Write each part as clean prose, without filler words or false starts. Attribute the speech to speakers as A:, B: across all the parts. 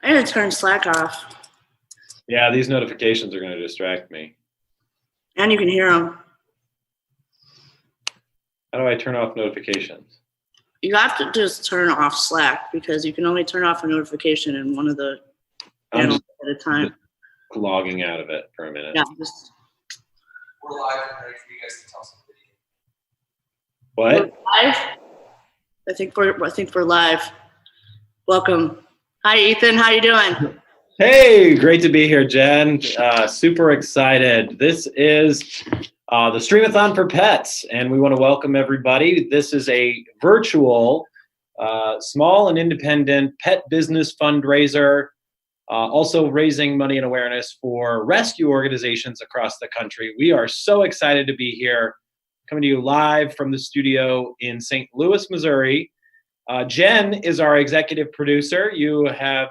A: I gotta turn Slack off.
B: Yeah, these notifications are going to distract me.
A: And you can hear them.
B: How do I turn off notifications?
A: You have to just turn off Slack because you can only turn off a notification in one of the channels at a time.
B: Logging out of it for a minute.
A: Yeah.
C: We're live and ready for you guys to tell somebody.
B: What?
A: We're live? I think we're live. Welcome. Hi, Ethan. How you doing?
B: Hey, great to be here, Jen. Super excited. This is the Streamathon for Pets, and we want to welcome everybody. This is a virtual, small and independent pet business fundraiser, also raising money and awareness for rescue organizations across the country. We are so excited to be here, coming to you live from the studio in St. Louis, Missouri. Jen is our executive producer. You have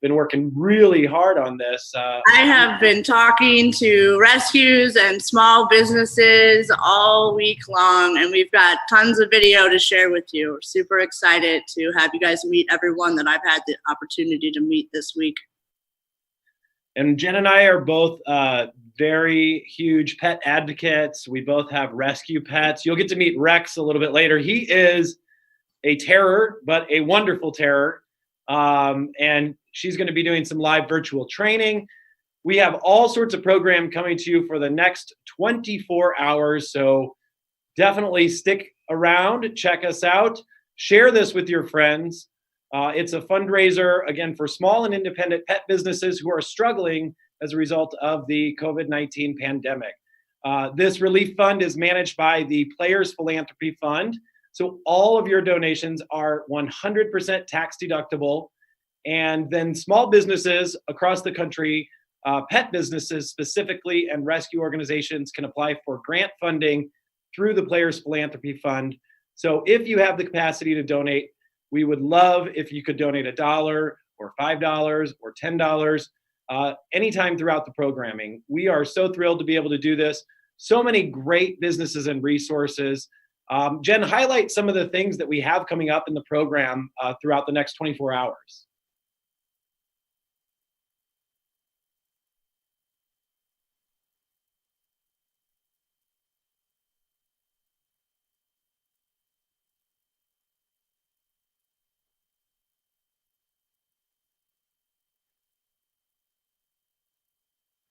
B: been working really hard on this.
A: I have been talking to rescues and small businesses all week long, and we've got tons of video to share with you. We're super excited to have you guys meet everyone that I've had the opportunity to meet this week.
B: And Jen and I are both very huge pet advocates. We both have rescue pets. You'll get to meet Rex a little bit later. He is a terror, but a wonderful terror. And she's going to be doing some live virtual training. We have all sorts of program coming to you for the next 24 hours. So definitely stick around, check us out, share this with your friends. It's a fundraiser, again, for small and independent pet businesses who are struggling as a result of the COVID-19 pandemic. This relief fund is managed by the Players Philanthropy Fund. So all of your donations are 100% tax deductible. And then small businesses across the country, pet businesses specifically, and rescue organizations can apply for grant funding through the Players Philanthropy Fund. So if you have the capacity to donate, we would love if you could donate $1 or $5 or $10 anytime throughout the programming. We are so thrilled to be able to do this. So many great businesses and resources. Jen, highlight some of the things that we have coming up in the program throughout the next 24 hours.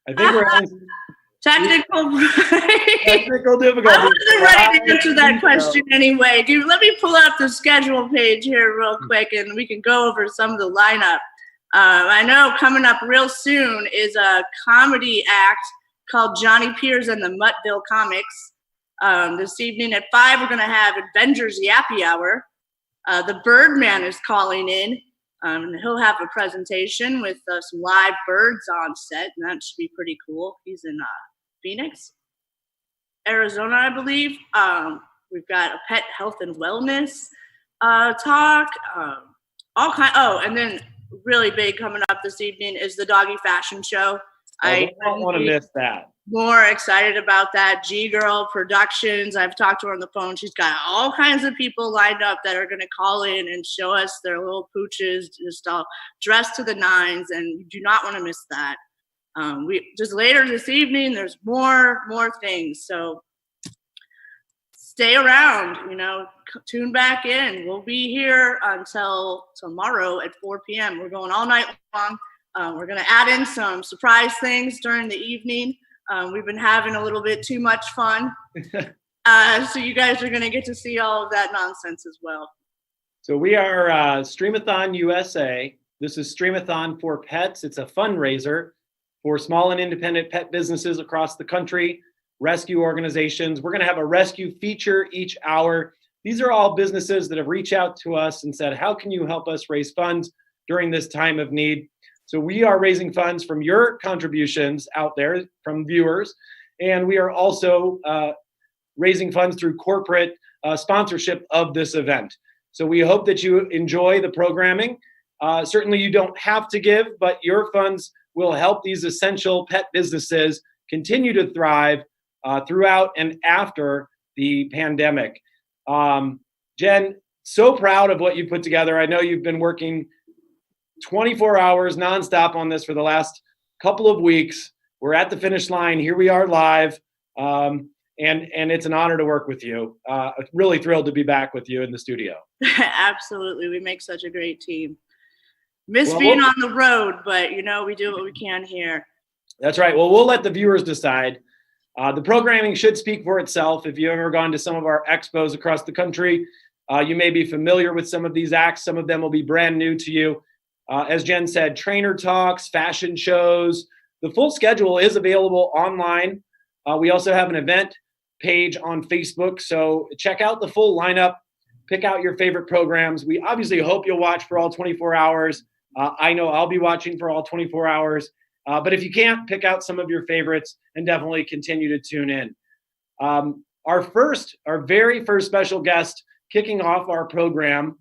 B: I think we're having
A: technical
B: difficulties.
A: I wasn't ready to answer that question anyway. Let me pull up the schedule page here real quick, and we can go over some of the lineup. I know coming up real soon is a comedy act called Johnny Piers and the Muttville Comics. This evening at 5, we're going to have Avengers Yappy Hour. The Birdman is calling in. And he'll have a presentation with some live birds on set, and that should be pretty cool. He's in Phoenix, Arizona, I believe. We've got a pet health and wellness talk. And then really big coming up this evening is the Doggy Fashion Show.
B: I don't want to miss that.
A: More excited about that. G-Girl Productions. I've talked to her on the phone. She's got all kinds of people lined up that are going to call in and show us their little pooches, just all dressed to the nines, and you do not want to miss that. We just later this evening, there's more things. So stay around, tune back in. We'll be here until tomorrow at 4 p.m. We're going all night long. We're going to add in some surprise things during the evening. We've been having a little bit too much fun. So you guys are going to get to see all of that nonsense as well.
B: So we are Streamathon USA. This is Streamathon for Pets. It's a fundraiser for small and independent pet businesses across the country, rescue organizations. We're going to have a rescue feature each hour. These are all businesses that have reached out to us and said, how can you help us raise funds during this time of need? So we are raising funds from your contributions out there, from viewers, and we are also raising funds through corporate sponsorship of this event. So we hope that you enjoy the programming. Certainly you don't have to give, but your funds will help these essential pet businesses continue to thrive throughout and after the pandemic. Jen, so proud of what you put together. I know you've been working 24 hours nonstop on this for the last couple of weeks. We're at the finish line. Here we are live. And it's an honor to work with you. Really thrilled to be back with you in the studio.
A: Absolutely. We make such a great team. Miss being on the road, but we do what we can here.
B: That's right. Well, we'll let the viewers decide. The programming should speak for itself. If you've ever gone to some of our expos across the country, you may be familiar with some of these acts. Some of them will be brand new to you. As Jen said, trainer talks, fashion shows. The full schedule is available online. We also have an event page on Facebook. So check out the full lineup. Pick out your favorite programs. We obviously hope you'll watch for all 24 hours. I know I'll be watching for all 24 hours. But if you can't, pick out some of your favorites and definitely continue to tune in. Our very first special guest kicking off our program.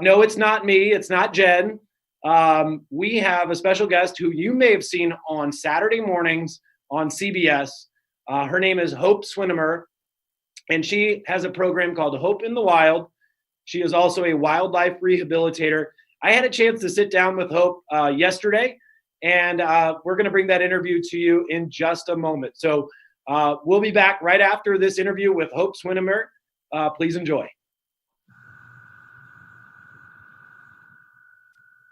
B: No, it's not me. It's not Jen. We have a special guest who you may have seen on Saturday mornings on CBS. Her name is Hope Swinimer, and she has a program called Hope in the Wild. She is also a wildlife rehabilitator. I had a chance to sit down with Hope yesterday, and we're going to bring that interview to you in just a moment. So we'll be back right after this interview with Hope Swinimer. Please enjoy.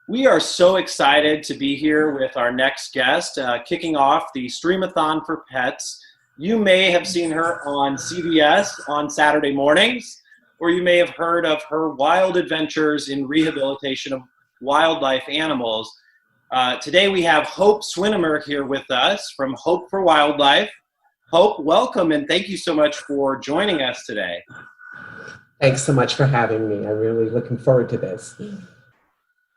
B: We are so excited to be here with our next guest, kicking off the Streamathon for Pets. You may have seen her on CBS on Saturday mornings, or you may have heard of her wild adventures in rehabilitation of wildlife animals. Today we have Hope Swinimer here with us from Hope for Wildlife. Hope, welcome, and thank you so much for joining us today.
D: Thanks so much for having me. I'm really looking forward to this.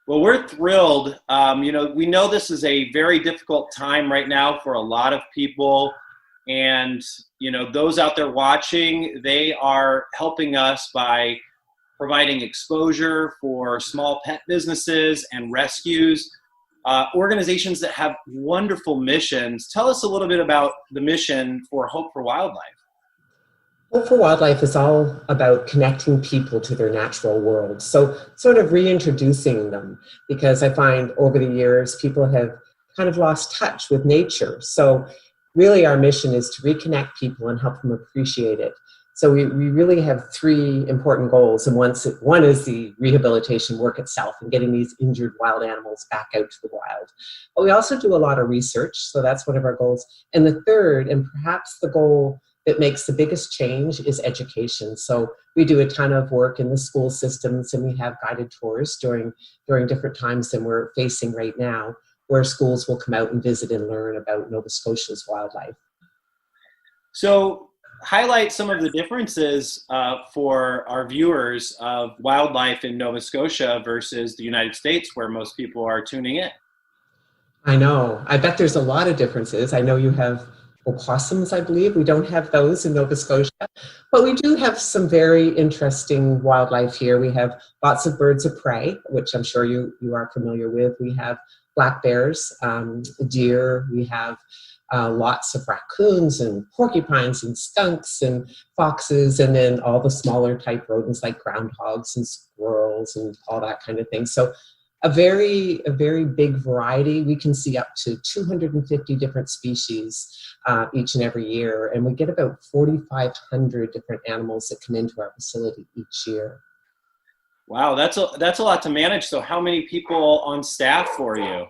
B: Well, we're thrilled. We know this is a very difficult time right now for a lot of people. And, those out there watching, they are helping us by providing exposure for small pet businesses and rescues, organizations that have wonderful missions. Tell us a little bit about the mission for Hope for Wildlife.
D: Hope for Wildlife is all about connecting people to their natural world. So sort of reintroducing them, because I find over the years, people have kind of lost touch with nature. So really our mission is to reconnect people and help them appreciate it. So we really have three important goals. And one is the rehabilitation work itself and getting these injured wild animals back out to the wild. But we also do a lot of research. So that's one of our goals. And the third, and perhaps the goal that makes the biggest change, is education. So we do a ton of work in the school systems, and we have guided tours during different times than we're facing right now, where schools will come out and visit and learn about Nova Scotia's wildlife.
B: So highlight some of the differences for our viewers of wildlife in Nova Scotia versus the United States, where most people are tuning in.
D: I know. I bet there's a lot of differences. I know you have opossums, I believe. We don't have those in Nova Scotia, but we do have some very interesting wildlife here. We have lots of birds of prey, which I'm sure you are familiar with. We have black bears, deer. We have lots of raccoons and porcupines and skunks and foxes, and then all the smaller type rodents like groundhogs and squirrels and all that kind of thing. So a very big variety. We can see up to 250 different species each and every year, and we get about 4,500 different animals that come into our facility each year.
B: Wow, that's a lot to manage. So how many people on staff for you?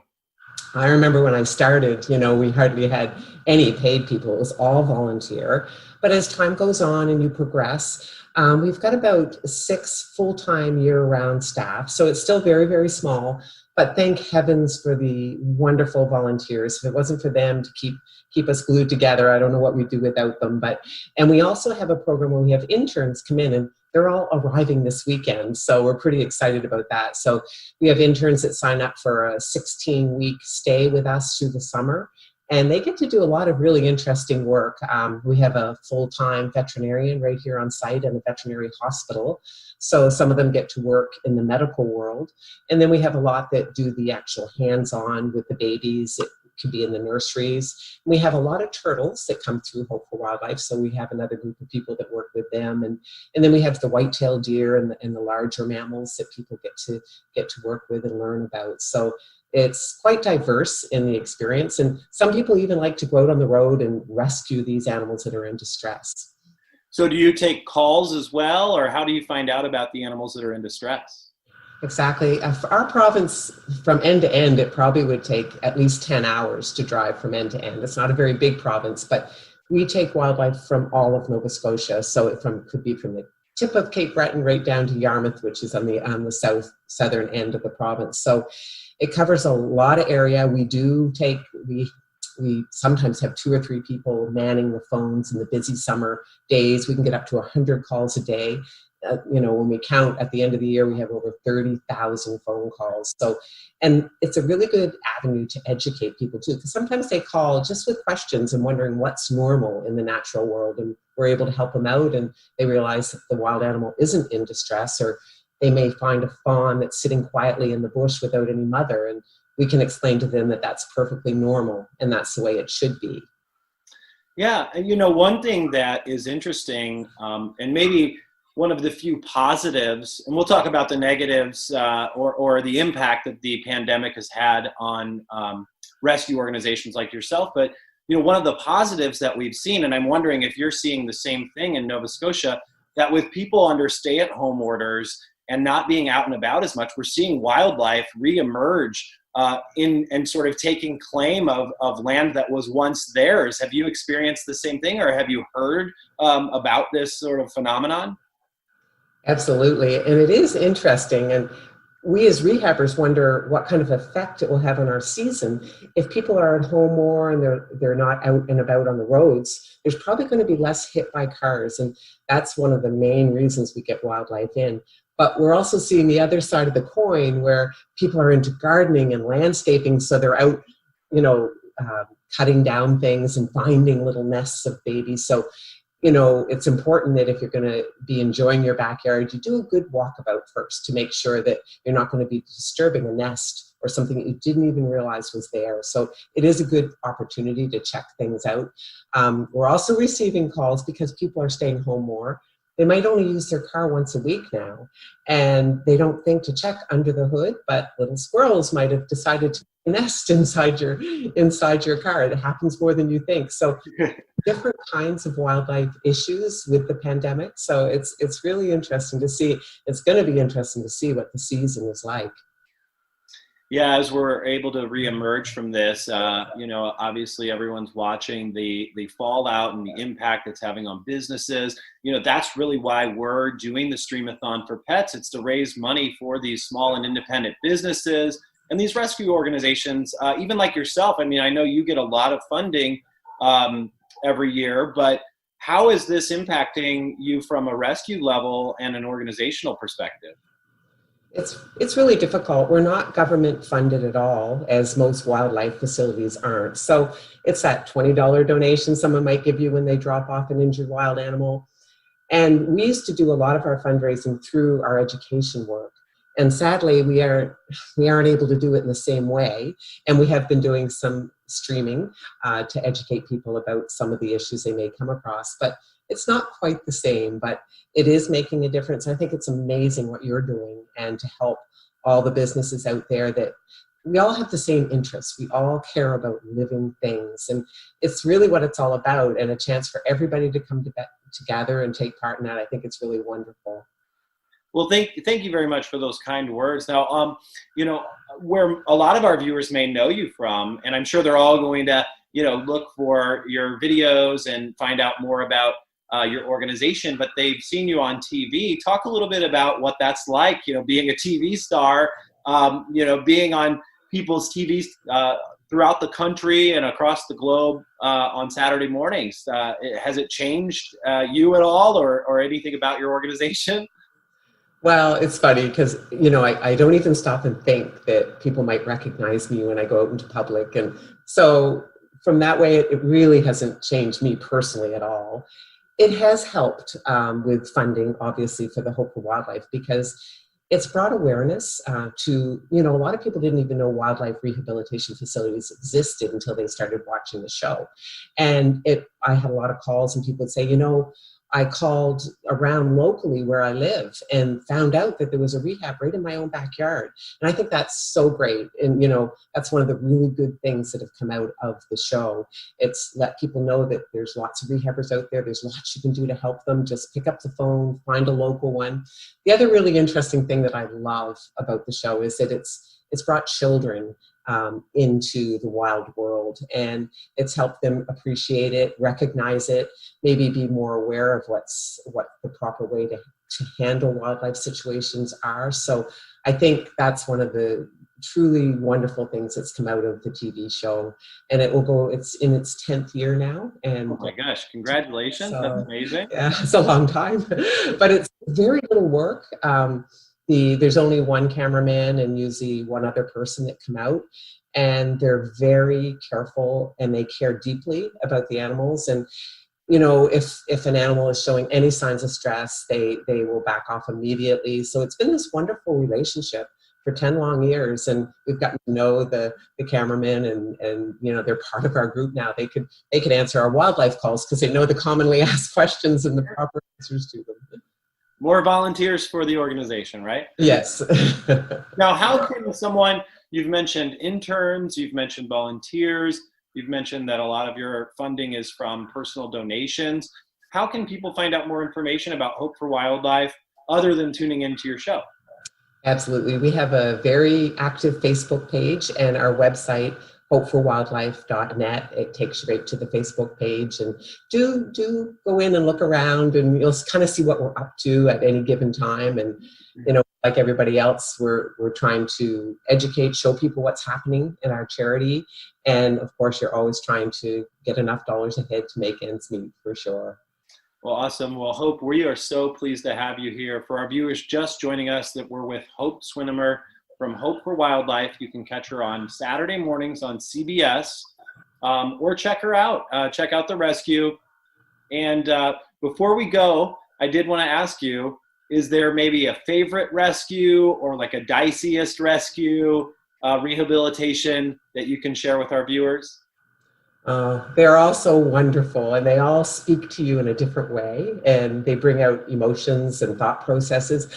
D: I remember when I started, we hardly had any paid people. It was all volunteer. But as time goes on and you progress, we've got about 6 full-time year-round staff. So it's still very, very small. But thank heavens for the wonderful volunteers. If it wasn't for them to keep us glued together, I don't know what we'd do without them. And we also have a program where we have interns come in, and they're all arriving this weekend. So we're pretty excited about that. So we have interns that sign up for a 16-week stay with us through the summer. And they get to do a lot of really interesting work. We have a full-time veterinarian right here on site and a veterinary hospital. So some of them get to work in the medical world. And then we have a lot that do the actual hands-on with the babies. can be in the nurseries. We have a lot of turtles that come through Hope for Wildlife, so we have another group of people that work with them, and then we have the white-tailed deer and the larger mammals that people get to work with and learn about. So it's quite diverse in the experience, and some people even like to go out on the road and rescue these animals that are in distress.
B: So do you take calls as well, or how do you find out about the animals that are in distress?
D: Exactly. For our province, from end to end, it probably would take at least 10 hours to drive from end to end. It's not a very big province, but we take wildlife from all of Nova Scotia. So it could be from the tip of Cape Breton right down to Yarmouth, which is on the southern end of the province. So it covers a lot of area. We sometimes have 2 or 3 people manning the phones in the busy summer days. We can get up to 100 calls a day. When we count at the end of the year, we have over 30,000 phone calls. So, and it's a really good avenue to educate people too, because sometimes they call just with questions and wondering what's normal in the natural world, and we're able to help them out, and they realize that the wild animal isn't in distress, or they may find a fawn that's sitting quietly in the bush without any mother, and we can explain to them that that's perfectly normal and that's the way it should be.
B: Yeah, and one thing that is interesting, and maybe one of the few positives, and we'll talk about the negatives or the impact that the pandemic has had on rescue organizations like yourself, but one of the positives that we've seen, and I'm wondering if you're seeing the same thing in Nova Scotia, that with people under stay-at-home orders and not being out and about as much, we're seeing wildlife reemerge and sort of taking claim of land that was once theirs. Have you experienced the same thing, or have you heard about this sort of phenomenon?
D: Absolutely, and it is interesting, and we as rehabbers wonder what kind of effect it will have on our season. If people are at home more and they're not out and about on the roads, there's probably going to be less hit by cars, and that's one of the main reasons we get wildlife in. But we're also seeing the other side of the coin, where people are into gardening and landscaping, so they're out, cutting down things and finding little nests of babies. So it's important that if you're going to be enjoying your backyard, you do a good walkabout first to make sure that you're not going to be disturbing a nest or something that you didn't even realize was there. So it is a good opportunity to check things out. We're also receiving calls because people are staying home more. They might only use their car once a week now, and they don't think to check under the hood, but little squirrels might have decided to nest inside your car. It happens more than you think. So different kinds of wildlife issues with the pandemic. So it's really interesting to see. It's going to be interesting to see what the season is like.
B: Yeah, as we're able to reemerge from this, obviously everyone's watching the fallout and the impact it's having on businesses. That's really why we're doing the Streamathon for Pets. It's to raise money for these small and independent businesses and these rescue organizations, even like yourself. I mean, I know you get a lot of funding every year, but how is this impacting you from a rescue level and an organizational perspective?
D: It's really difficult. We're not government funded at all, as most wildlife facilities aren't. So it's that $20 donation someone might give you when they drop off an injured wild animal. And we used to do a lot of our fundraising through our education work. And sadly, we aren't able to do it in the same way. And we have been doing some streaming to educate people about some of the issues they may come across. But it's not quite the same, but it is making a difference. I think it's amazing what you're doing, and to help all the businesses out there, that we all have the same interests. We all care about living things, and it's really what it's all about, and a chance for everybody to come together and take part in that. I think it's really wonderful.
B: Well, thank you very much for those kind words. Now, where a lot of our viewers may know you from, and I'm sure they're all going to, look for your videos and find out more about your organization, but they've seen you on TV. Talk a little bit about what that's like, being a TV star, being on people's TVs throughout the country and across the globe on Saturday mornings. Has it changed you at all, or anything about your organization?
D: Well, it's funny because, I don't even stop and think that people might recognize me when I go out into public. And so from that way, it really hasn't changed me personally at all. It has helped with funding, obviously, for the Hope for Wildlife, because it's brought awareness to, you know, a lot of people didn't even know wildlife rehabilitation facilities existed until they started watching the show. And I had a lot of calls and people would say, you know, I called around locally where I live and found out that there was a rehab right in my own backyard. And I think that's so great. And, you know, that's one of the really good things that have come out of the show. It's let people know that there's lots of rehabbers out there. There's lots you can do to help them. Just pick up the phone, find a local one. The other really interesting thing that I love about the show is that it's brought children into the wild world, and it's helped them appreciate it, recognize it, maybe be more aware of what the proper way to handle wildlife situations are. So I think that's one of the truly wonderful things that's come out of the TV show, and it's in its 10th year now. And
B: oh my gosh, congratulations.
D: so,
B: that's amazing.
D: Yeah, it's a long time, but it's very little work. There's only one cameraman and usually one other person that come out, and they're very careful and they care deeply about the animals. And, you know, if an animal is showing any signs of stress, they will back off immediately. So it's been this wonderful relationship for 10 long years, and we've gotten to know the cameramen, and you know, they're part of our group now. They could answer our wildlife calls because they know the commonly asked questions and the proper answers to them.
B: More volunteers for the organization, right?
D: Yes.
B: Now, how can someone, you've mentioned interns, you've mentioned volunteers, you've mentioned that a lot of your funding is from personal donations. How can people find out more information about Hope for Wildlife other than tuning into your show?
D: Absolutely. We have a very active Facebook page, and our website, hopeforwildlife.net. It takes you right to the Facebook page, and do go in and look around, and you'll kind of see what we're up to at any given time. And, you know, like everybody else, we're trying to educate, show people what's happening in our charity. And of course, you're always trying to get enough dollars ahead to make ends meet, for sure.
B: Well, awesome. Well, Hope, we are so pleased to have you here. For our viewers just joining us, that we're with Hope Swinimer from Hope for Wildlife. You can catch her on Saturday mornings on CBS, or check her out. Check out the rescue. And before we go, I did want to ask you, is there maybe a favorite rescue or like a diciest rescue rehabilitation that you can share with our viewers?
D: They're all so wonderful, and they all speak to you in a different way, and they bring out emotions and thought processes.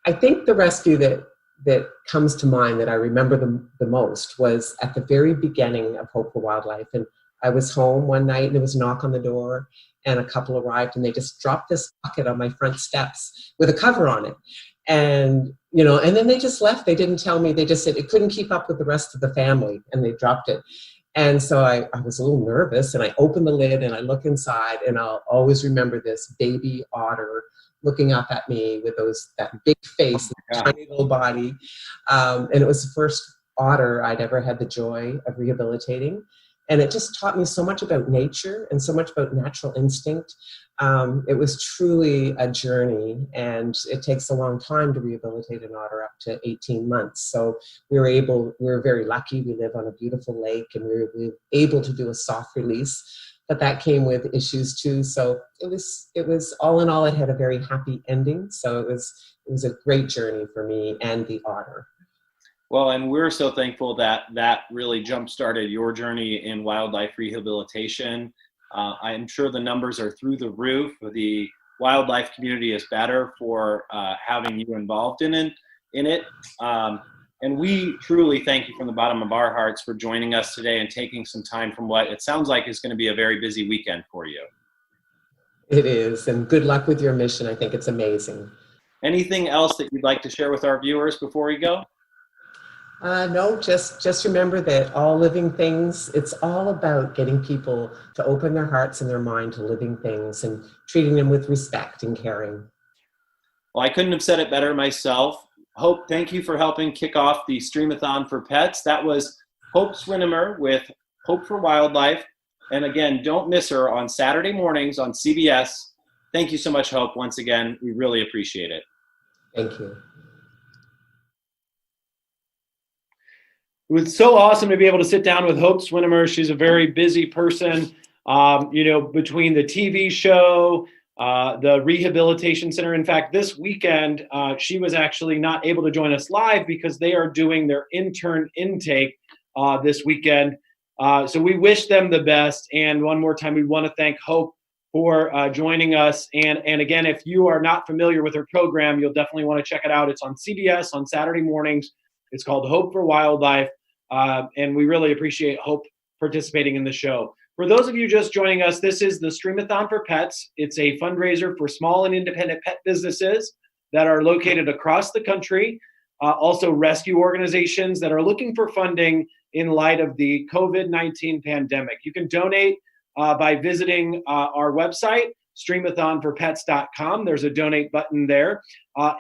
D: I think the rescue that comes to mind that I remember the most was at the very beginning of Hope for Wildlife. And I was home one night and there was a knock on the door, and a couple arrived, and they just dropped this bucket on my front steps with a cover on it. And, you know, and then they just left. They didn't tell me. They just said it couldn't keep up with the rest of the family, and they dropped it. And so I was a little nervous, and I opened the lid and I look inside, and I'll always remember this baby otter looking up at me with that big face, and tiny little body. And it was the first otter I'd ever had the joy of rehabilitating. And it just taught me so much about nature and so much about natural instinct. It was truly a journey, and it takes a long time to rehabilitate an otter, up to 18 months. So we were very lucky. We live on a beautiful lake, and we were able to do a soft release, but that came with issues too. So it was all in all, it had a very happy ending. So it was a great journey for me and the otter.
B: Well, and we're so thankful that really jump-started your journey in wildlife rehabilitation. I'm sure the numbers are through the roof. The wildlife community is better for having you involved in it. And we truly thank you from the bottom of our hearts for joining us today and taking some time from what it sounds like is going to be a very busy weekend for you.
D: It is, and good luck with your mission. I think it's amazing.
B: Anything else that you'd like to share with our viewers before we go?
D: No, just remember that all living things, it's all about getting people to open their hearts and their mind to living things and treating them with respect and caring.
B: Well, I couldn't have said it better myself. Hope, thank you for helping kick off the Streamathon for Pets. That was Hope Swinimer with Hope for Wildlife. And again, don't miss her on Saturday mornings on CBS. Thank you so much, Hope. Once again, we really appreciate it.
D: Thank you.
B: It was so awesome to be able to sit down with Hope Swinimer. She's a very busy person, between the TV show, the rehabilitation center. In fact, this weekend, she was actually not able to join us live because they are doing their intern intake this weekend. So we wish them the best. And one more time, we want to thank Hope for joining us. And again, if you are not familiar with her program, you'll definitely want to check it out. It's on CBS on Saturday mornings. It's called Hope for Wildlife. And we really appreciate Hope participating in the show. For those of you just joining us, this is the Streamathon for Pets. It's a fundraiser for small and independent pet businesses that are located across the country. Also rescue organizations that are looking for funding in light of the COVID-19 pandemic. You can donate by visiting our website, streamathonforpets.com. There's a donate button there.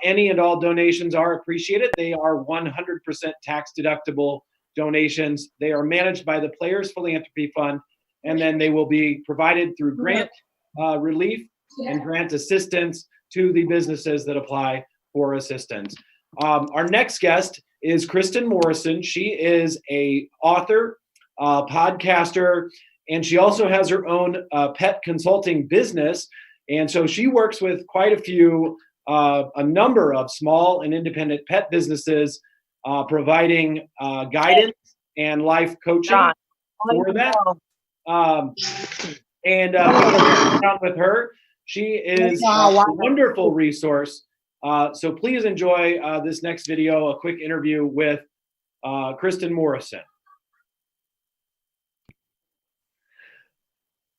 B: Any and all donations are appreciated. They are 100% tax deductible donations. They are managed by the Players Philanthropy Fund, and then they will be provided through grant relief and grant assistance to the businesses that apply for assistance. Our next guest is Kristen Morrison. She is an author, podcaster, and she also has her own pet consulting business. And so she works with quite a number of small and independent pet businesces, providing guidance and life coaching for that. With her, she is a wonderful resource. So please enjoy this next video, a quick interview with Kristen Morrison.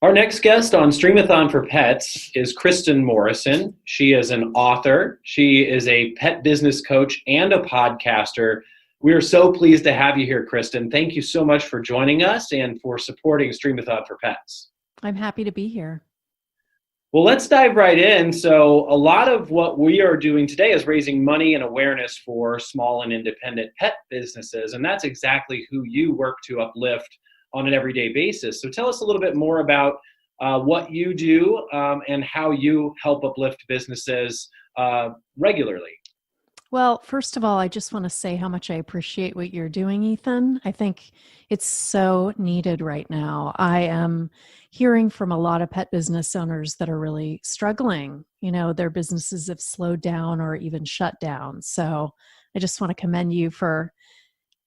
B: Our next guest on Streamathon for Pets is Kristen Morrison. She is an author. She is a pet business coach and a podcaster. We are so pleased to have you here, Kristen. Thank you so much for joining us and for supporting Streamathon for Pets.
E: I'm happy to be here.
B: Well, let's dive right in. So a lot of what we are doing today is raising money and awareness for small and independent pet businesses. And that's exactly who you work to uplift on an everyday basis. So tell us a little bit more about what you do and how you help uplift businesses regularly.
E: Well, first of all, I just want to say how much I appreciate what you're doing, Ethan. I think it's so needed right now. I am hearing from a lot of pet business owners that are really struggling. You know, their businesses have slowed down or even shut down. So I just want to commend you for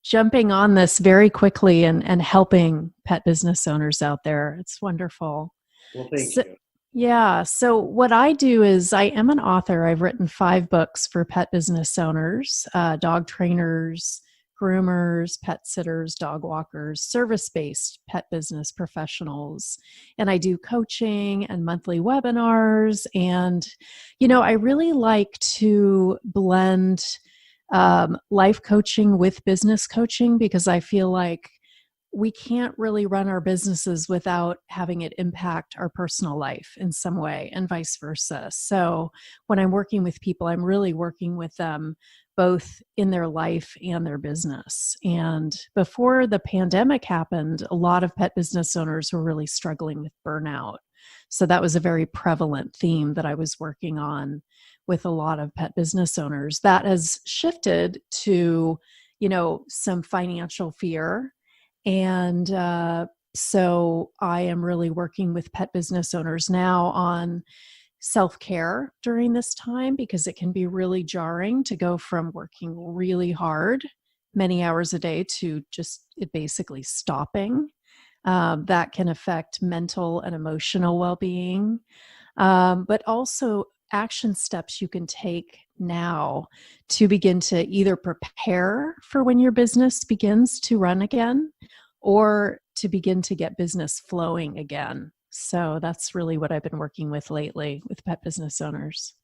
E: jumping on this very quickly and helping pet business owners out there. It's wonderful.
B: Well, thank you.
E: Yeah. So what I do is I am an author. I've written 5 books for pet business owners, dog trainers, groomers, pet sitters, dog walkers, service-based pet business professionals. And I do coaching and monthly webinars. And, you know, I really like to blend life coaching with business coaching because I feel like we can't really run our businesses without having it impact our personal life in some way and vice versa. So when I'm working with people, I'm really working with them both in their life and their business. And before the pandemic happened, a lot of pet business owners were really struggling with burnout. So that was a very prevalent theme that I was working on with a lot of pet business owners. That has shifted to, you know, some financial fear. And so I am really working with pet business owners now on self-care during this time because it can be really jarring to go from working really hard many hours a day to just it basically stopping. That can affect mental and emotional well-being, but also action steps you can take now to begin to either prepare for when your business begins to run again or to begin to get business flowing again. So that's really what I've been working with lately with pet business owners.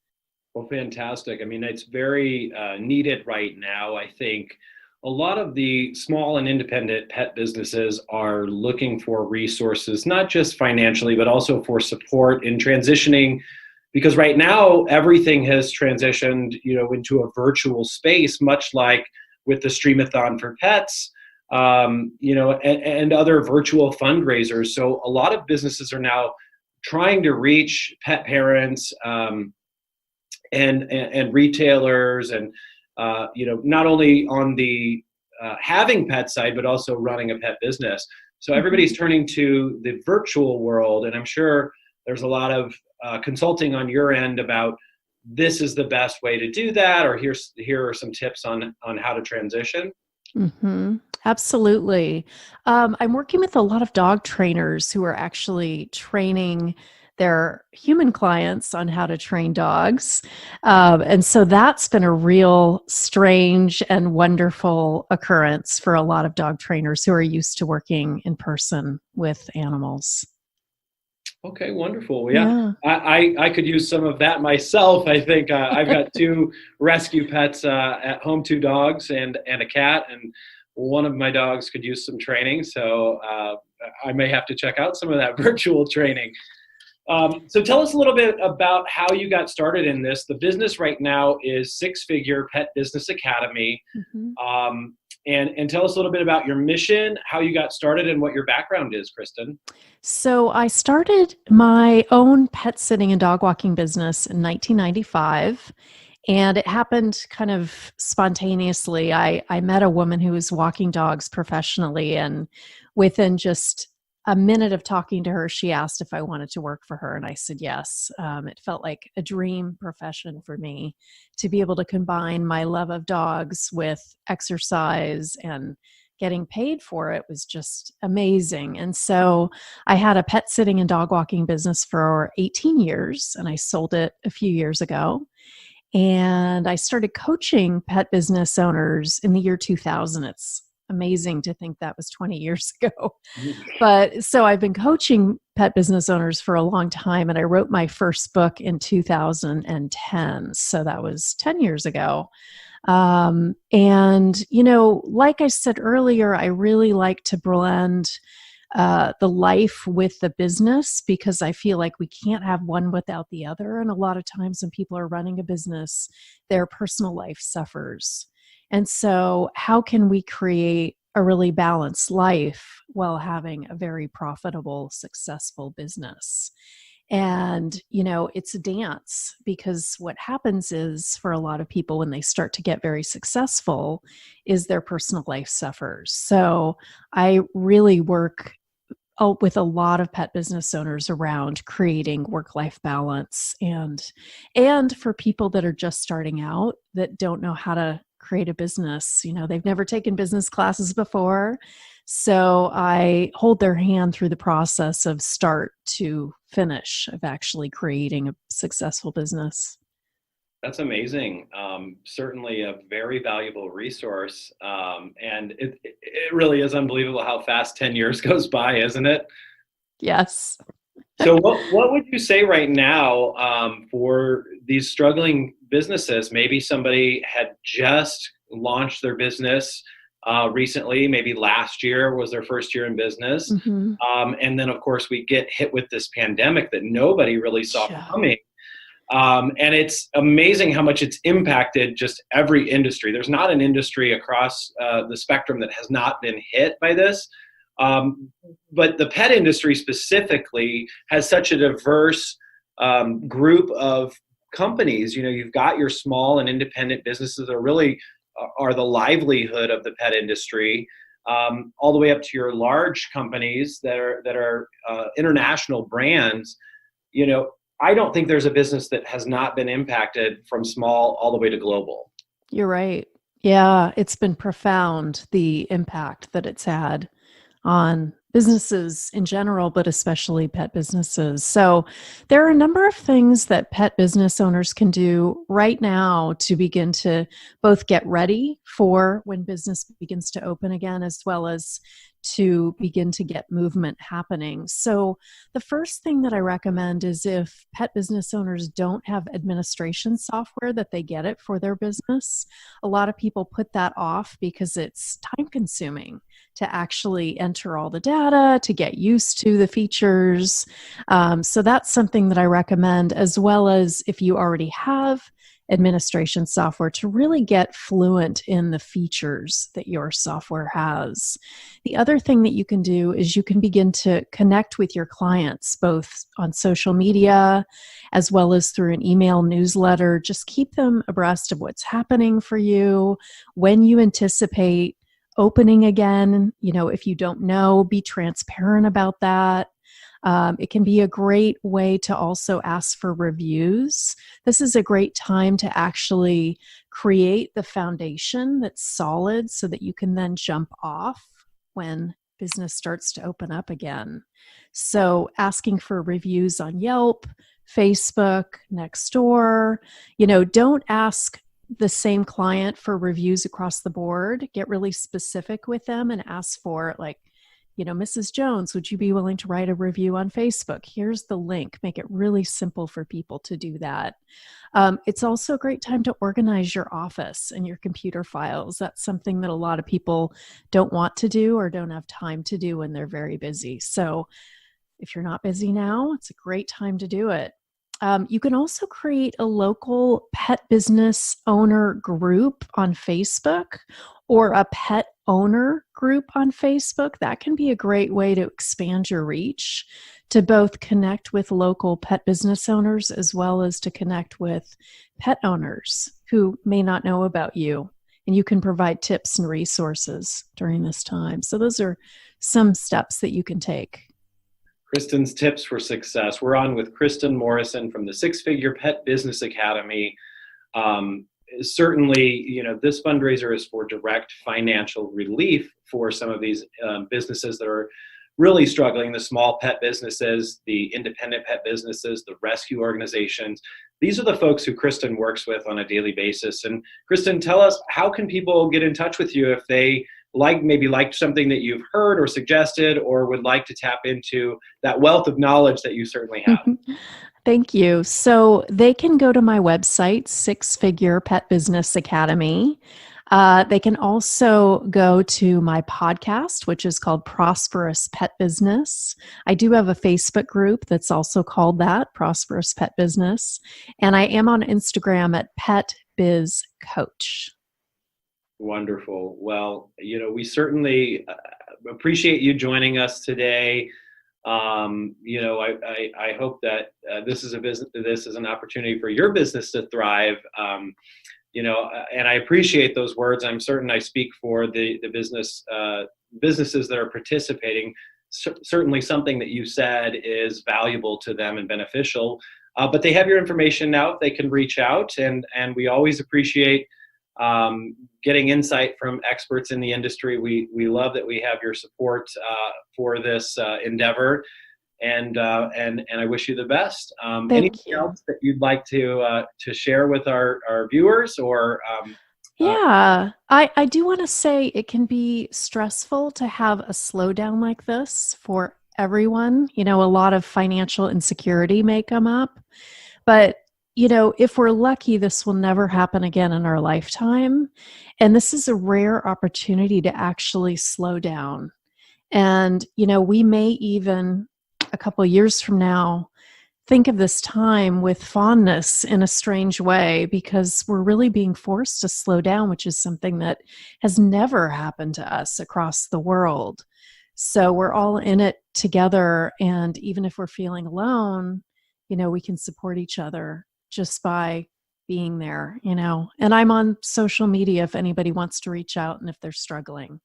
B: Well, fantastic. I mean, it's very needed right now. I think a lot of the small and independent pet businesses are looking for resources, not just financially, but also for support in transitioning. Because right now, everything has transitioned, you know, into a virtual space, much like with the Streamathon for Pets, you know, and other virtual fundraisers. So a lot of businesses are now trying to reach pet parents and retailers, and you know, not only on the having pet side, but also running a pet business. So everybody's turning to the virtual world, and I'm sure there's a lot of consulting on your end about this is the best way to do that, or here are some tips on how to transition?
E: Mm-hmm. Absolutely. I'm working with a lot of dog trainers who are actually training their human clients on how to train dogs. And so that's been a real strange and wonderful occurrence for a lot of dog trainers who are used to working in person with animals.
B: Okay, wonderful. Well, yeah, I could use some of that myself. I think I've got 2 rescue pets at home, 2 dogs and a cat, and one of my dogs could use some training. So I may have to check out some of that virtual training. So tell us a little bit about how you got started in this. The business right now is 6-figure Pet Business Academy. Mm-hmm. And tell us a little bit about your mission, how you got started, and what your background is, Kristen.
E: So I started my own pet sitting and dog walking business in 1995. And it happened kind of spontaneously. I met a woman who was walking dogs professionally, and within just a minute of talking to her, she asked if I wanted to work for her, and I said yes. It felt like a dream profession for me to be able to combine my love of dogs with exercise, and getting paid for it was just amazing. And so I had a pet sitting and dog walking business for 18 years, and I sold it a few years ago. And I started coaching pet business owners in the year 2000. It's amazing to think that was 20 years ago. But so I've been coaching pet business owners for a long time, and I wrote my first book in 2010. So that was 10 years ago. And, you know, like I said earlier, I really like to blend the life with the business, because I feel like we can't have one without the other. And a lot of times when people are running a business, their personal life suffers. And so how can we create a really balanced life while having a very profitable, successful business? And, you know, it's a dance, because what happens is, for a lot of people when they start to get very successful, is their personal life suffers. So I really work with a lot of pet business owners around creating work-life balance, and for people that are just starting out that don't know how to create a business. You know, they've never taken business classes before. So I hold their hand through the process of start to finish of actually creating a successful business.
B: That's amazing. Certainly a very valuable resource. And it really is unbelievable how fast 10 years goes by, isn't it?
E: Yes.
B: So what would you say right now for these struggling businesses? Maybe somebody had just launched their business recently, maybe last year was their first year in business. Mm-hmm. And then, of course, we get hit with this pandemic that nobody really saw coming. And it's amazing how much it's impacted just every industry. There's not an industry across the spectrum that has not been hit by this. But the pet industry specifically has such a diverse group of companies. You know, you've got your small and independent businesses that really are the livelihood of the pet industry, all the way up to your large companies that are international brands. You know, I don't think there's a business that has not been impacted from small all the way to global.
E: You're right. Yeah, it's been profound, the impact that it's had on businesses in general, but especially pet businesses. So there are a number of things that pet business owners can do right now to begin to both get ready for when business begins to open again, as well as to begin to get movement happening. So the first thing that I recommend is, if pet business owners don't have administration software, that they get it for their business. A lot of people put that off because it's time consuming to actually enter all the data, to get used to the features. So that's something that I recommend, as well as if you already have administration software, to really get fluent in the features that your software has. The other thing that you can do is you can begin to connect with your clients, both on social media as well as through an email newsletter. Just keep them abreast of what's happening for you, when you anticipate opening again. You know, if you don't know, be transparent about that. It can be a great way to also ask for reviews. This is a great time to actually create the foundation that's solid so that you can then jump off when business starts to open up again. So asking for reviews on Yelp, Facebook, Nextdoor, don't ask the same client for reviews across the board. Get really specific with them and ask for, like, Mrs. Jones, would you be willing to write a review on Facebook? Here's the link. Make it really simple for people to do that. It's also a great time to organize your office and your computer files. That's something that a lot of people don't want to do or don't have time to do when they're very busy. So if you're not busy now, it's a great time to do it. You can also create a local pet business owner group on Facebook or a pet owner group on Facebook. That can be a great way to expand your reach, to both connect with local pet business owners as well as to connect with pet owners who may not know about you. And you can provide tips and resources during this time. So those are some steps that you can take.
B: Kristen's tips for success. We're on with Kristen Morrison from the Six Figure Pet Business Academy. Certainly, this fundraiser is for direct financial relief for some of these businesses that are really struggling, the small pet businesses, the independent pet businesses, the rescue organizations. These are the folks who Kristen works with on a daily basis. And Kristen, tell us, how can people get in touch with you if they maybe liked something that you've heard or suggested, or would like to tap into that wealth of knowledge that you certainly have?
E: Thank you. So they can go to my website, Six Figure Pet Business Academy. They can also go to my podcast, which is called Prosperous Pet Business. I do have a Facebook group that's also called that, Prosperous Pet Business. And I am on Instagram at Pet Biz Coach.
B: Wonderful. Well, we certainly appreciate you joining us today. I hope that this is an opportunity for your business to thrive. And I appreciate those words. I'm certain I speak for the businesses that are participating. Certainly something that you said is valuable to them and beneficial, but they have your information now. They can reach out, and we always appreciate getting insight from experts in the industry. We love that we have your support for this endeavor, and I wish you the best. Anything else that you'd like to share with our viewers, or?
E: I do want to say it can be stressful to have a slowdown like this for everyone. A lot of financial insecurity may come up, but if we're lucky, this will never happen again in our lifetime. And this is a rare opportunity to actually slow down. And, we may even a couple of years from now think of this time with fondness in a strange way, because we're really being forced to slow down, which is something that has never happened to us across the world. So we're all in it together. And even if we're feeling alone, we can support each other just by being there, and I'm on social media if anybody wants to reach out and if they're struggling.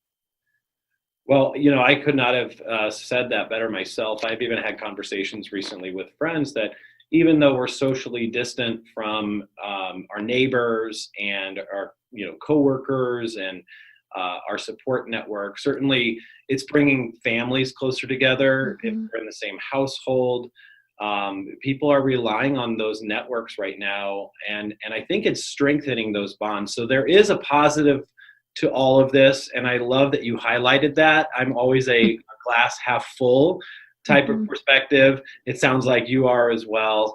B: Well, I could not have said that better myself. I've even had conversations recently with friends that even though we're socially distant from our neighbors and our, coworkers and our support network, certainly it's bringing families closer together.
E: Mm-hmm.
B: If they're in the same household, people are relying on those networks right now, and I think it's strengthening those bonds. So there is a positive to all of this, and I love that you highlighted that. I'm always a glass half full type of perspective. It sounds like you are as well.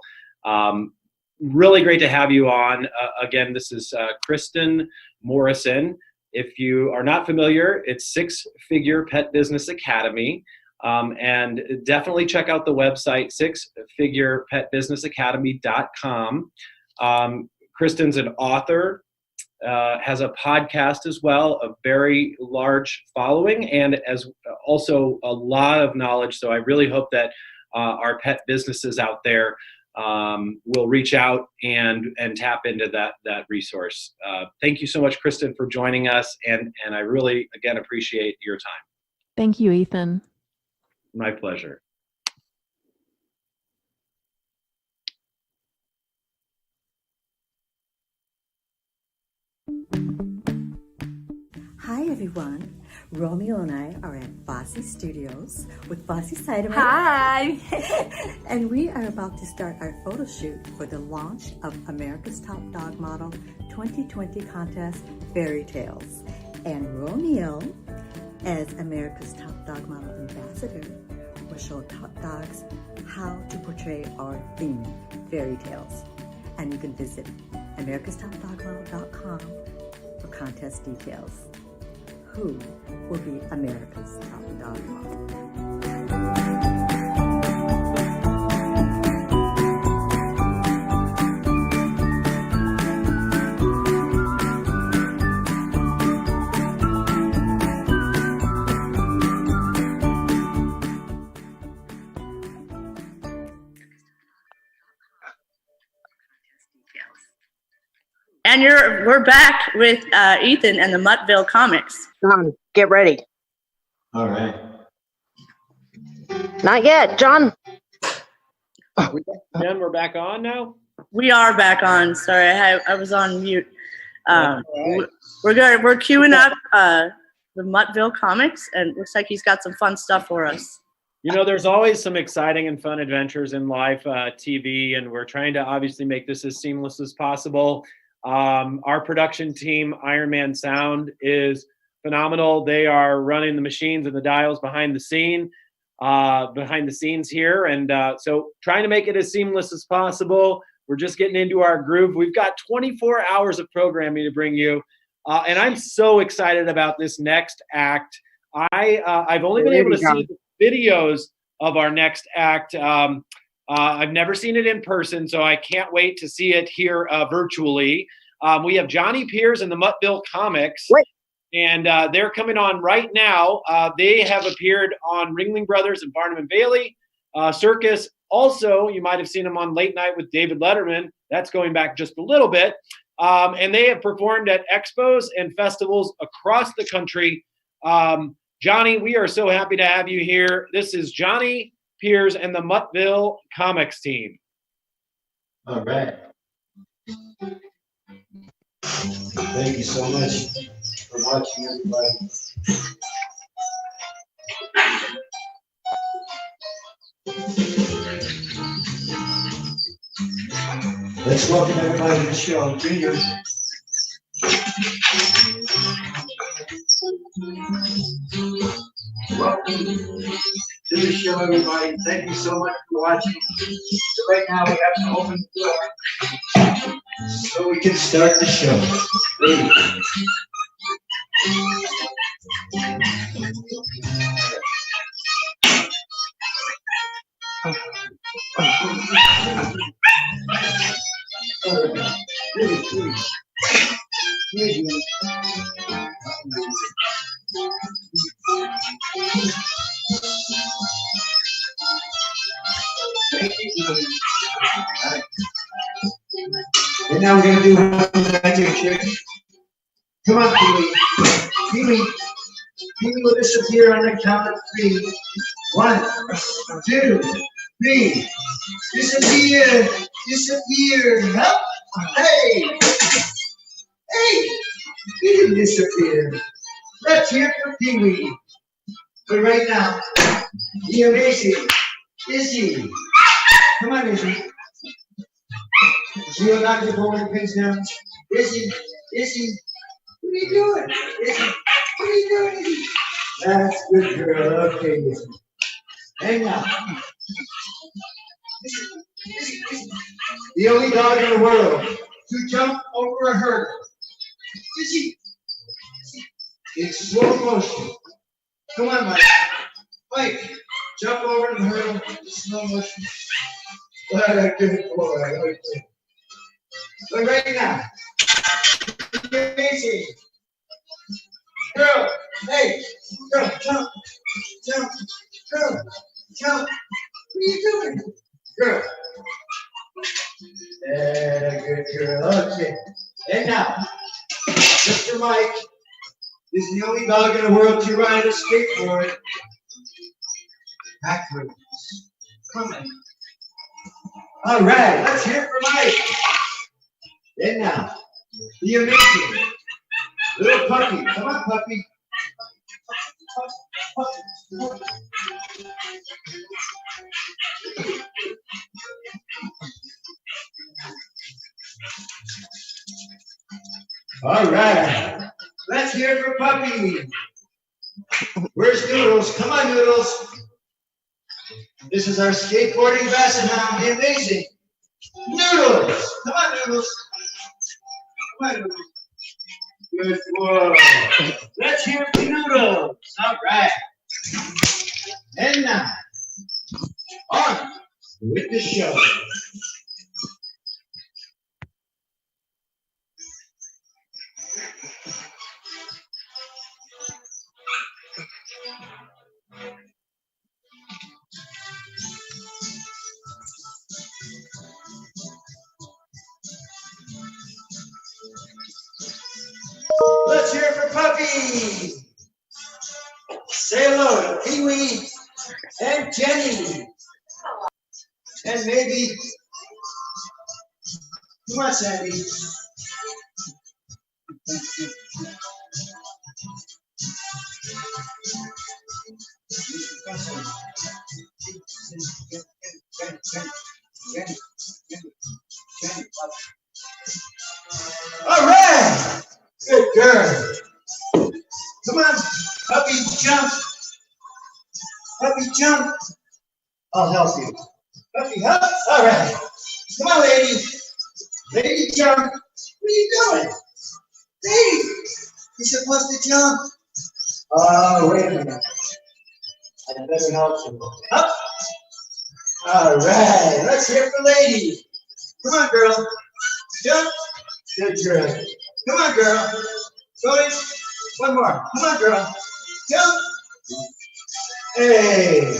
B: Really great to have you on. Again, this is Kristen Morrison. If you are not familiar, it's Six Figure Pet Business Academy. And definitely check out the website, sixfigurepetbusinessacademy.com. Kristen's an author, has a podcast as well, a very large following, and as also a lot of knowledge. So I really hope that our pet businesses out there will reach out and tap into that resource. Thank you so much, Kristen, for joining us, and I really, again, appreciate your time.
E: Thank you, Ethan.
B: My pleasure.
F: Hi everyone, Romeo and I are at Fosse Studios with Fosse Sideman.
G: Hi!
F: And we are about to start our photo shoot for the launch of America's Top Dog Model 2020 contest, Fairy Tales. And Romeo, as America's Top Dog Model Ambassador, will show top dogs how to portray our theme, Fairy Tales. And you can visit americastopdogmodel.com for contest details. Who will be America's Top Dog Model?
A: And we're back with Ethan and the Muttville Comics.
H: John, get ready.
I: All right.
H: Not yet, John.
B: Jen, we're back on now?
A: We are back on. Sorry, I was on mute.
B: Right.
A: We're good. We're queuing up the Muttville Comics, and it looks like he's got some fun stuff for us.
B: You know, there's always some exciting and fun adventures in live TV, and we're trying to obviously make this as seamless as possible. Our production team, Iron Man Sound, is phenomenal. They are running the machines and the dials behind the scenes here, and so trying to make it as seamless as possible. We're just getting into our groove. We've got 24 hours of programming to bring you, and I'm so excited about this next act. I've only been able to see the videos of our next act. I've never seen it in person, so I can't wait to see it here virtually. We have Johnny Piers and the Muttville Comics, and they're coming on right now. They have appeared on Ringling Brothers and Barnum and Bailey, Circus. Also, you might have seen them on Late Night with David Letterman. That's going back just a little bit. And they have performed at expos and festivals across the country. Johnny, we are so happy to have you here. This is Johnny Piers and the Muttville Comics team.
I: All right. Thank you so much for watching, everybody. Let's welcome everybody to the show. Junior. Welcome to the show, everybody. Thank you so much for watching. So right now we have to open the door so we can start the show. Ready? And now we're going to do one magic trick. Come on, Pee-wee. Pee-wee. Pee-wee will disappear on the count of 3. 1, 2, 3. Disappear. Disappear. Up. Hey. Hey. He didn't disappear. Let's hear from Pee-wee. But right now, the amazing Izzy. Come on, Izzy. She'll knock the bowling pins down. Izzy, Izzy, what are you doing? Izzy, what are you doing, Izzy? That's good, girl. Okay, Izzy. Hang on. Izzy. The only dog in the world to jump over a hurdle. Izzy. In slow motion. Come on, Mike. Mike, jump over the hurdle in slow motion. What a good boy. Okay. But right now, amazing. Girl, hey, girl, jump, jump, girl, jump. What are you doing? Girl. Good girl. Okay. And now, Mr. Mike is the only dog in the world to ride a skateboard backwards. Come on. All right, let's hear it for Mike. And now, the amazing Little puppy, come on, puppy. All right, let's hear it for Puppy. Where's Noodles? Come on, Noodles. This is our skateboarding basset hound, the amazing Noodles. Come on, Noodles. Come on, Noodles. Good boy. Let's hear it for Noodles. All right. And now, on with the show. Let's hear it for Puppy. Say hello to Pee-wee and Jenny. And maybe, come on, Sandy. All right, good girl. Come on, Puppy, jump. Puppy, jump. I'll help you. Puppy, up. All right. Come on, lady. Lady, jump. What are you doing? Lady, you're supposed to jump. Oh, wait a minute. I better help you. Up. All right. Let's hear it for lady. Come on, girl. Jump. Good girl. Come on, girl. Going. One more. Come on, girl. Jump. Hey.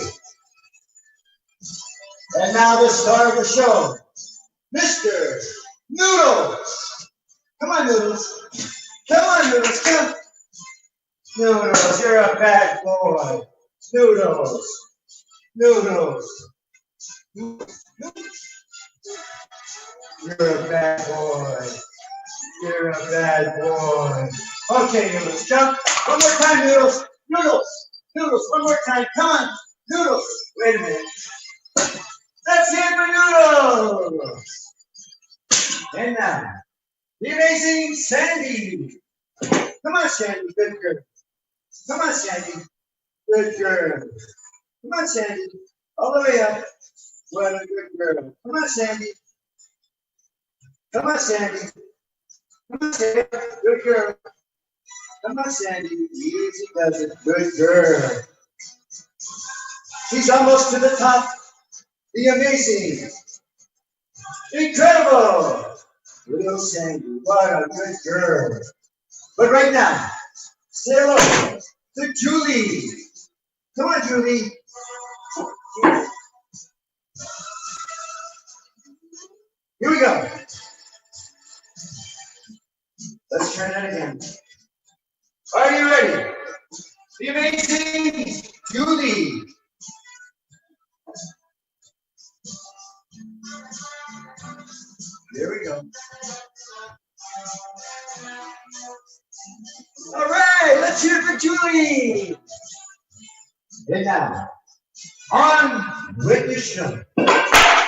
I: And now the star of the show, Mr. Noodles. Come on, Noodles. Come on, Noodles. Come. Noodles, you're a bad boy. Noodles. Noodles. You're a bad boy. You're a bad boy. Okay, Noodles, jump. One more time, Noodles. Noodles. Noodles, one more time. Come on. Noodles. Wait a minute. Let's hear it for Noodles. And now, the amazing Sandy. Come on, Sandy. Good girl. Come on, Sandy. Good girl. Come on, Sandy. All the way up. What a good girl. Come on, Sandy. Come on, Sandy. Come on, Sandy. Good girl. Come on, Sandy. Easy does it. Good girl. She's almost to the top. The amazing, incredible little Sandy. What a good girl. But right now, say hello to Julie. Come on, Julie. Here we go. Let's try that again. Are you ready? The amazing Julie. There we go. All right, let's hear it for Julie. And now, on with the show.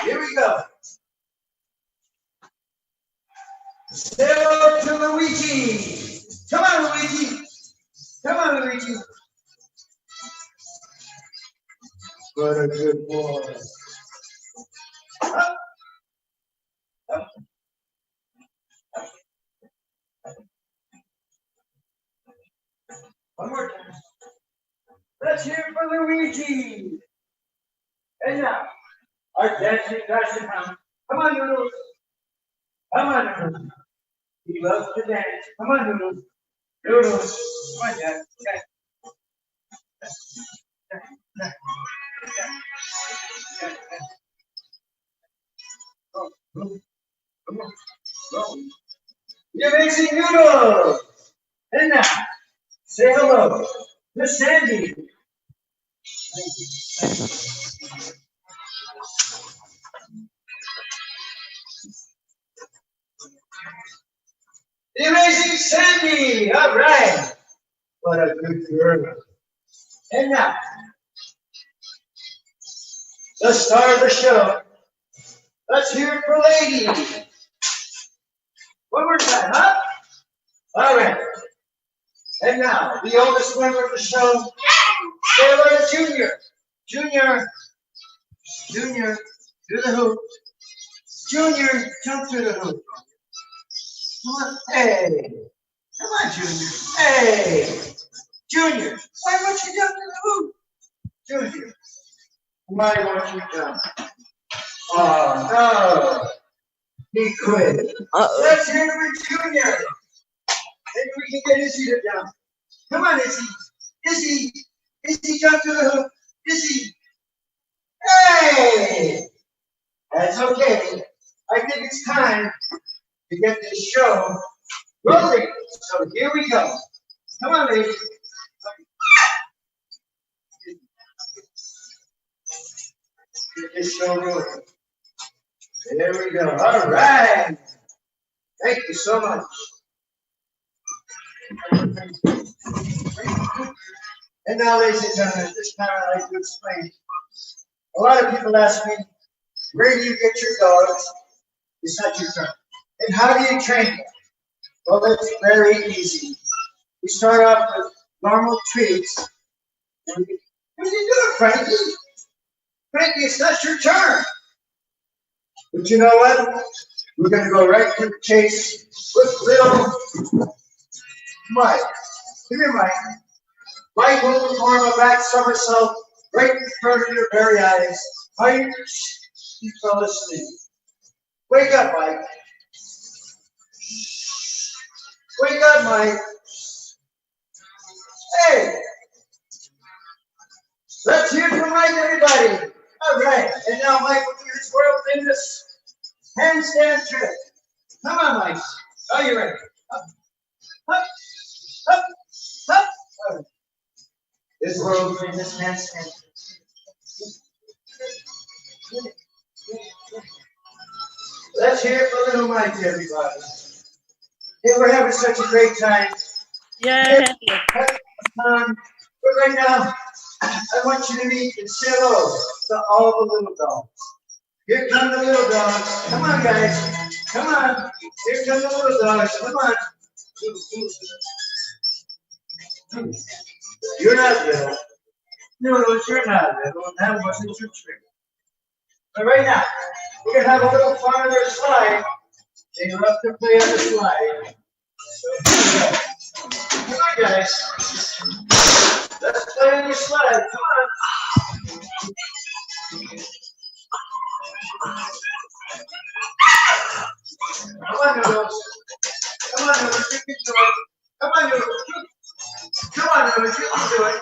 I: Here we go. Say hello to Luigi. Come on, Luigi. Come on, Luigi. What a good boy. Up. Up. One more time. Let's hear it for Luigi. And now, our dancing fashion hound. Come on, Noodles. Come on, Noodles. He loves to dance. Come on, Noodles. Noodles. Come on, Dad. Come on. The amazing Noodles. And now, say hello to Sandy. The amazing Sandy. All right. What a good girl. And now, the star of the show. Let's hear it for Lady. One more time, huh? All right. And now, the oldest member of the show, Sailor Junior. Junior, do the hoop. Junior, jump through the hoop. Come on, hey. Come on, Junior. Hey. Junior, why won't you jump through the hoop? Junior, why won't you jump? Oh, no. He quit. Let's hear it for Junior. Maybe we can get Izzy to jump. Come on, Izzy. Izzy, jump to the hoop. Izzy. Hey! That's okay. I think it's time to get this show rolling. So here we go. Come on, baby. Get this show rolling. There we go. All right. Thank you so much. And now, ladies and gentlemen, at this time I'd like to explain. A lot of people ask me, where do you get your dogs? It's not your turn. And how do you train them? Well, it's very easy. We start off with normal treats. What are you doing, Frankie? Frankie, it's not your turn. But you know what? We're going to go right to the chase with little Mike. Come here, Mike. Mike will perform a back somersault right in front of your very eyes. Mike, you fell asleep. Wake up, Mike. Wake up, Mike. Hey! Let's hear from Mike, everybody. All right. And now Mike will do his world famous handstand trick. Come on, Mike. Are you ready? Up, up, up, up. All right. This world famous handstand. Let's hear it for little Mike, everybody. Hey, we're having such a great time.
A: Yay!
I: But right now, I want you to meet and say hello to all the little dogs. Here come the little dogs. Come on, guys. Come on. Here come the little dogs. Come on. You're not little. No, you're not little. That wasn't your trick. But right now, we're going to have a little fun on their slide. They love to play on the slide. So, come on, guys. Let's play on your slide. Come on. Come on, Noodles. Come on, Noodles. You can do it. Come on, Noodles. Come on, Noodles. You can do it.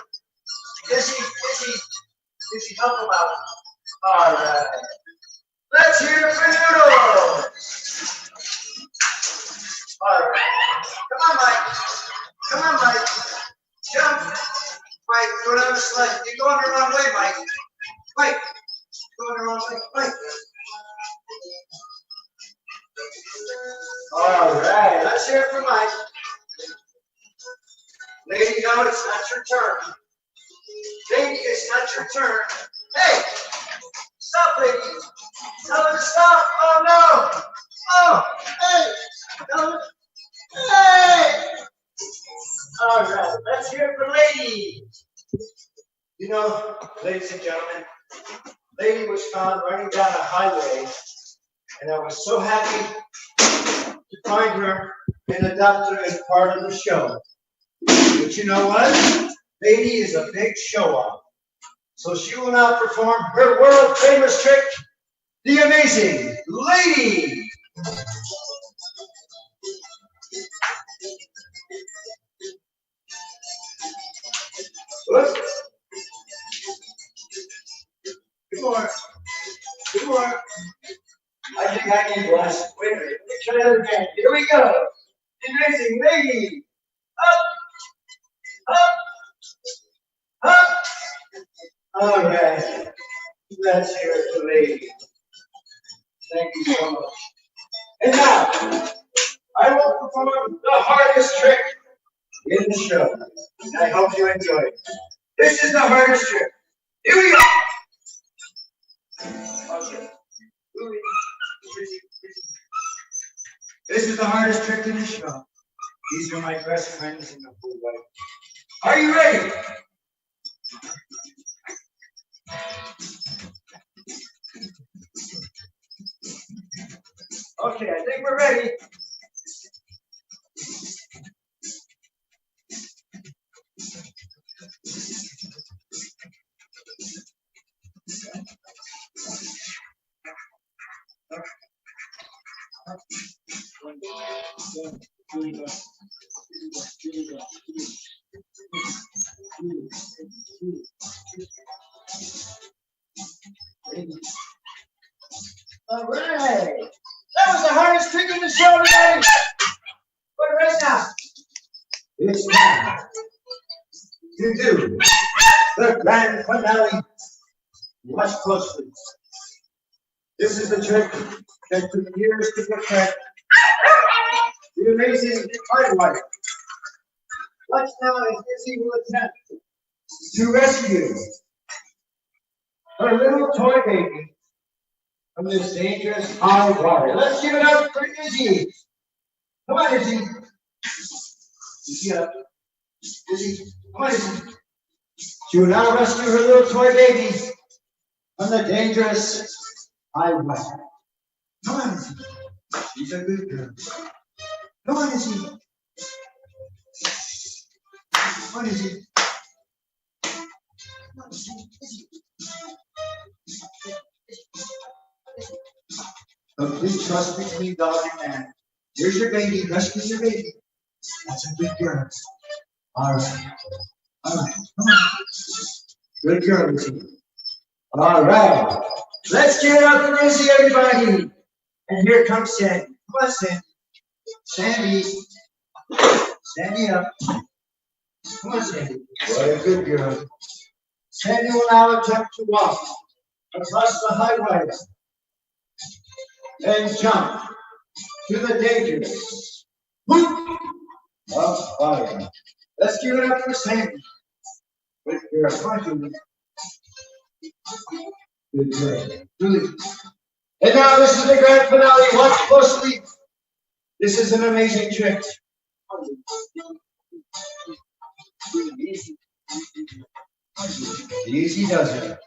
I: Izzy, help him out. All right. Let's hear it for Noodles. All right. Come on, Mike. Come on, Mike. Jump. Mike, go down the slide. You're going the wrong way, Mike. Mike, going the wrong way. Mike. All right. Let's hear it for Mike. Lady, no, it's not your turn. Lady, it's not your turn. Hey, stop, lady. Tell her to stop. Oh, no. Oh, hey. Tell her. Hey. All right, let's hear it for Lady. You know, ladies and gentlemen, Lady was found running down a highway, and I was so happy to find her and adopt her as part of the show. But you know what? Lady is a big show-off. So she will now perform her world-famous trick, the amazing Lady. Whoops. Good more. Good more. I think I need less. Wait a minute. Let's try that again. Here we go. The amazing Lady. Up. Up. Up. All right. Let's hear it for Lady. Thank you so much. And now, I will perform the hardest trick in the show. And I hope you enjoy it. This is the hardest trick. Here we go. Okay. This is the hardest trick in the show. These are my best friends in the whole life. Are you ready? Okay, I think we're ready. All right. That was the hardest trick in the show today. But right now, it's time to do the grand finale. Watch closely. This is the trick that took years to perfect. The amazing art wife. Watch now as Izzy will attempt to rescue her little toy baby from this dangerous high water. Let's give it up for Izzy. Come on, Izzy. Izzy up. Izzy, come on, Izzy. She will now rescue her little toy baby from the dangerous high water. Come on, Izzy. She's a good girl. Come on, Izzy. Come on, Izzy. Come on, Izzy. Complete trust between dog and man. Here's your baby. Rescue your baby. That's a good girl. All right. All right. Come on. Good girl, Izzy. All right. Let's give it up for Izzy, everybody. And here comes Sandy. Come on, Sandy. Sandy. Sandy up. Come on, Sandy. What a good girl. Sandy will now attempt to walk across the highway and jump to the dangerous whoop of fire. Let's give it up for Sandy. Good girl. Come on, Julie. Good girl. Julie. And now this is the grand finale. Watch closely. This is an amazing trick. Easy does it.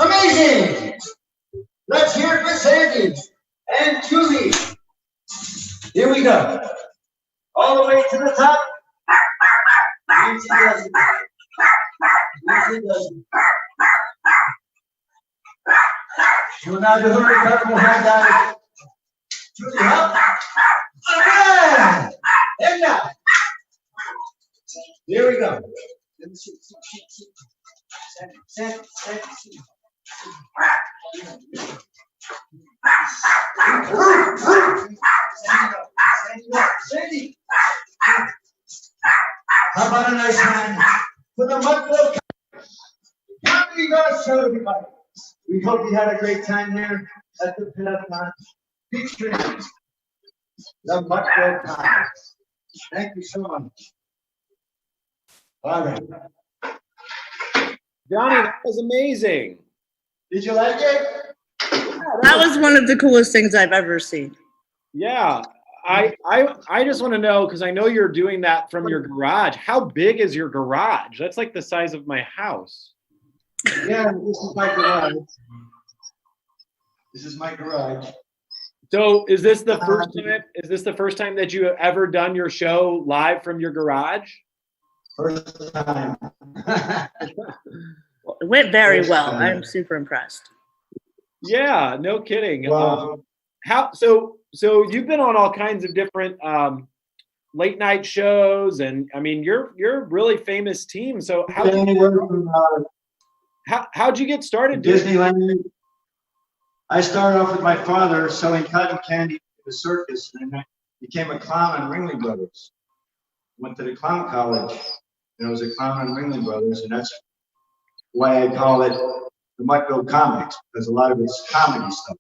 I: Amazing! Let's hear it for Sandy and Julie. Here we go. All the way to the top. Easy does it. Easy does it. She will now do her incredible hand dive. Julie up. And now. Here we go. Sandy. How about a nice hand for the Mudville Comedy Dog Show, everybody? We hope you had a great time here at the Streamathon featuring the Mudville Comedy. Thank you so much. All right.
B: Johnny, that was amazing.
I: Did you like it?
A: That was one of the coolest things I've ever seen.
B: Yeah. I just want to know, because I know you're doing that from your garage. How big is your garage? That's like the size of my house.
I: Yeah, this is my garage. This is my garage.
B: So is this the first time? Is this the first time that you have ever done your show live from your garage?
I: First time.
A: It went very well. I'm super impressed.
B: Yeah, no kidding.
I: Wow.
B: So you've been on all kinds of different late night shows, and I mean you're a really famous team. So how'd you get started doing
I: Disneyland? I started off with my father selling cotton candy at the circus, and I became a clown on Ringling Brothers. Went to the clown college. And it was a common Ringling Brothers, and that's why I call it the Muckville Comics, because a lot of it's comedy stuff.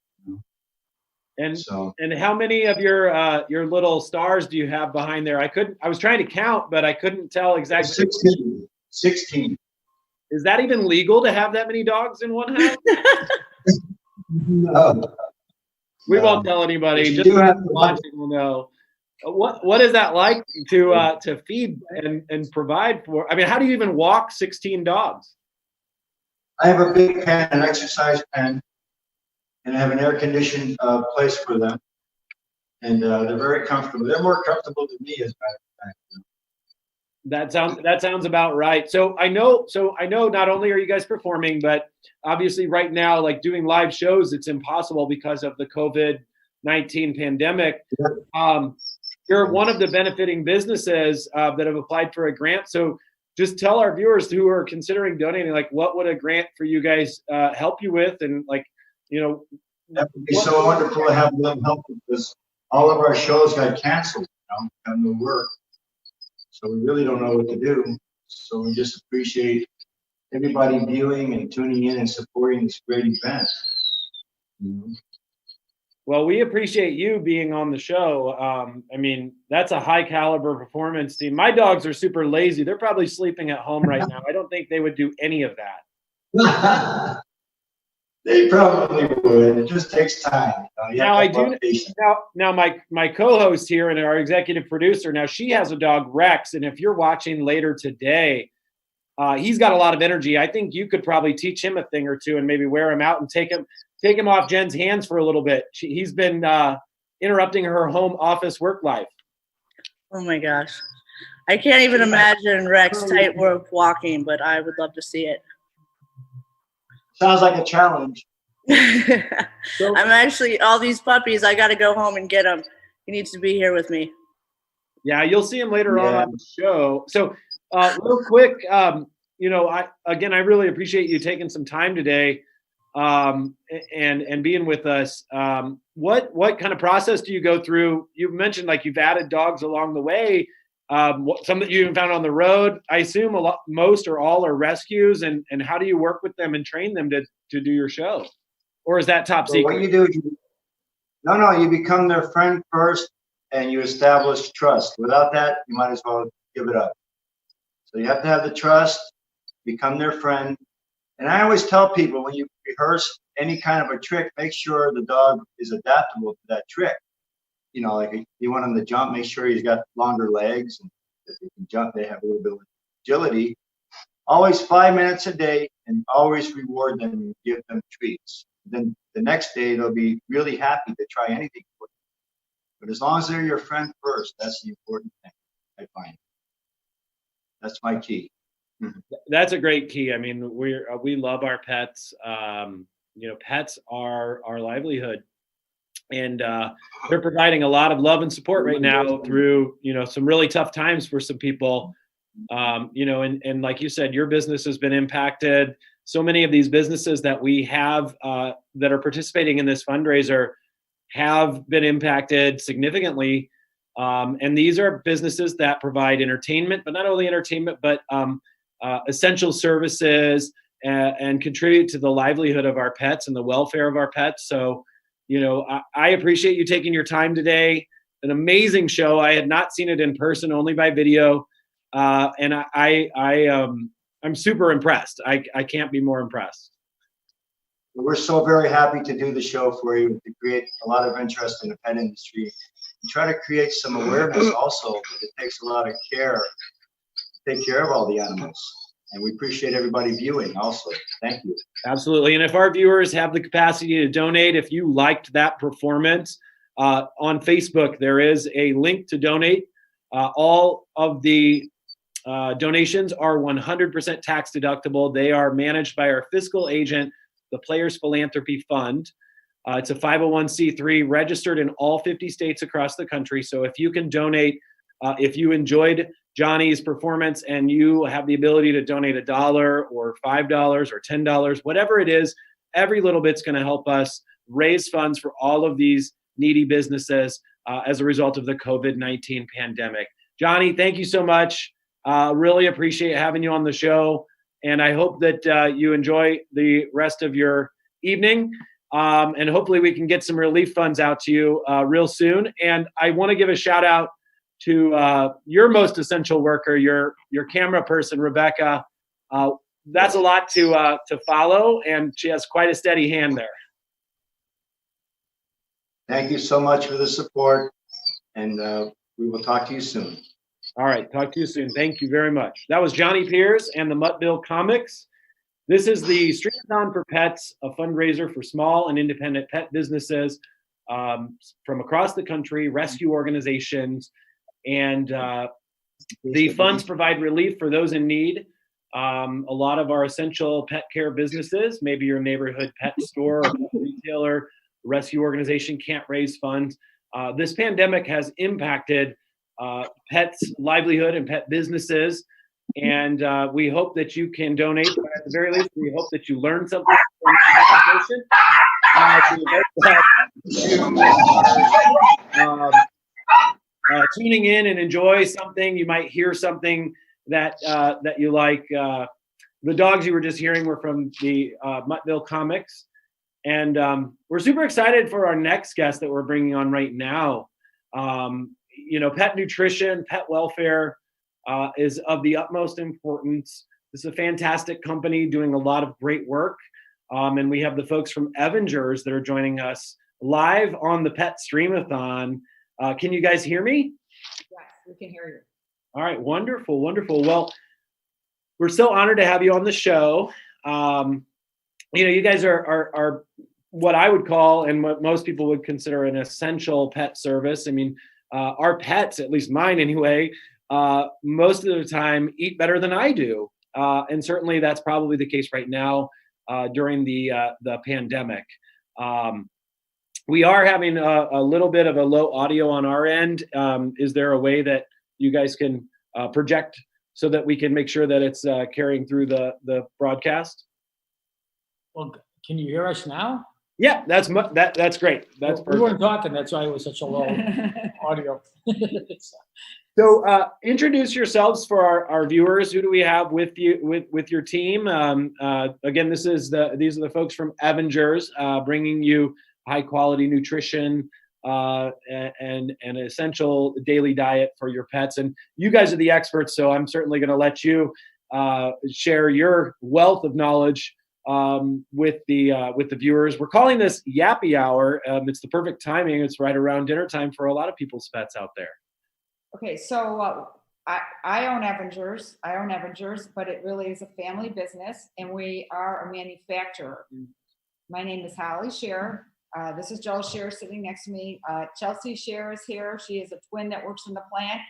B: And
I: So,
B: and how many of your little stars do you have behind there? I was trying to count, but I couldn't tell exactly.
I: 16. 16.
B: Is that even legal to have that many dogs in one house?
I: No.
B: We won't tell anybody.
I: You
B: Just
I: do have to
B: watching will know. What is that like to feed and provide for? I mean, how do you even walk 16 dogs?
I: I have a big pen, an exercise pen, and I have an air-conditioned place for them. And they're very comfortable. They're more comfortable than me, as a matter of fact.
B: That sounds about right. So I know not only are you guys performing, but obviously right now, like doing live shows, it's impossible because of the COVID-19 pandemic. You're one of the benefiting businesses that have applied for a grant. So just tell our viewers who are considering donating, like, what would a grant for you guys help you with? And like,
I: That would be so wonderful to have them help, because all of our shows got canceled, have no work. So we really don't know what to do. So we just appreciate everybody viewing and tuning in and supporting this great event.
B: Well, we appreciate you being on the show. I mean, that's a high caliber performance team. My dogs are super lazy. They're probably sleeping at home right now. I don't think they would do any of that.
I: They probably would. It just takes time.
B: Now my co-host here and our executive producer, now she has a dog, Rex, and if you're watching later today, he's got a lot of energy. I think you could probably teach him a thing or two and maybe wear him out and take him off Jen's hands for a little bit. He's been interrupting her home office work life.
A: Oh my gosh. I can't even imagine Rex tightrope walking, but I would love to see it.
I: Sounds like a challenge.
A: I'm actually, all these puppies, I got to go home and get him. He needs to be here with me.
B: Yeah, you'll see him later on the show. So real quick, I really appreciate you taking some time today and being with us. What kind of process do you go through? You mentioned like you've added dogs along the way. Some that you even found on the road. I assume most or all are rescues. And how do you work with them and train them to do your show? Or is that top secret?
I: What you do, you become their friend first and you establish trust. Without that, you might as well give it up. So you have to have the trust, become their friend. And I always tell people, when you rehearse any kind of a trick, make sure the dog is adaptable to that trick. Like if you want them to jump, make sure he's got longer legs, and if they can jump, they have a little bit of agility. Always 5 minutes a day, and always reward them and give them treats. Then the next day, they'll be really happy to try anything for you. But as long as they're your friend first, that's the important thing, I find. That's my key.
B: That's a great key. I mean, we love our pets. Pets are our livelihood. And they're providing a lot of love and support right now through, some really tough times for some people. And like you said, your business has been impacted. So many of these businesses that we have that are participating in this fundraiser have been impacted significantly. And these are businesses that provide entertainment, but not only entertainment, but essential services and contribute to the livelihood of our pets and the welfare of our pets. So, I appreciate you taking your time today. An amazing show. I had not seen it in person, only by video. And I'm super impressed. I can't be more impressed.
I: We're so very happy to do the show for you, to create a lot of interest in the pet industry and try to create some awareness also. It takes a lot of care to take care of all the animals. And we appreciate everybody viewing also. Thank you.
B: Absolutely. And if our viewers have the capacity to donate, if you liked that performance, on Facebook, there is a link to donate. All of the donations are 100% tax deductible. They are managed by our fiscal agent, the Players Philanthropy Fund. It's a 501c3 registered in all 50 states across the country. So if you can donate, if you enjoyed Johnny's performance and you have the ability to donate $1 or $5 or $10, whatever it is, every little bit's going to help us raise funds for all of these needy businesses as a result of the COVID-19 pandemic. Johnny, thank you so much. Really appreciate having you on the show. And I hope that you enjoy the rest of your evening. And hopefully we can get some relief funds out to you real soon. And I want to give a shout out to your most essential worker, your camera person, Rebecca. That's a lot to follow, and she has quite a steady hand there.
I: Thank you so much for the support, and we will talk to you soon.
B: All right, talk to you soon. Thank you very much. That was Johnny Pierce and the Muttville Comics. This is the Streamathon for Pets, a fundraiser for small and independent pet businesses from across the country, rescue organizations, and the funds provide relief for those in need. A lot of our essential pet care businesses, maybe your neighborhood pet store or pet retailer, rescue organization can't raise funds. This pandemic has impacted pets' livelihood and pet businesses, and we hope that you can donate. But at the very least, we hope that you learn something from this conversation. Tuning in and enjoy something. You might hear something that you like. The dogs you were just hearing were from the Muttville Comics. And we're super excited for our next guest that we're bringing on right now. Pet nutrition, pet welfare is of the utmost importance. This is a fantastic company doing a lot of great work. And we have the folks from Avengers that are joining us live on the Pet Streamathon. Can you guys hear me?
G: Yes, we can hear you.
B: All right, wonderful, wonderful. Well, we're so honored to have you on the show. You guys are what I would call, and what most people would consider, an essential pet service. I mean, our pets, at least mine anyway, most of the time eat better than I do. And certainly that's probably the case right now during the pandemic. We are having a little bit of a low audio on our end. Is there a way that you guys can project so that we can make sure that it's carrying through the broadcast?
J: Well, can you hear us now?
B: Yeah, that's great. That's perfect.
J: We weren't talking, that's why it was such a low audio.
B: So introduce yourselves for our viewers. Who do we have with you with your team? Again, these are the folks from Avengers, bringing you high quality nutrition and an essential daily diet for your pets. And you guys are the experts, so I'm certainly going to let you share your wealth of knowledge with the viewers. We're calling this Yappy Hour. It's the perfect timing. It's right around dinner time for a lot of people's pets out there.
G: Okay, so I own Avengers. But it really is a family business, and we are a manufacturer. My name is Holly Scheer. This is Joel Scheer sitting next to me. Chelsea Scheer is here. She is a twin that works in the plant,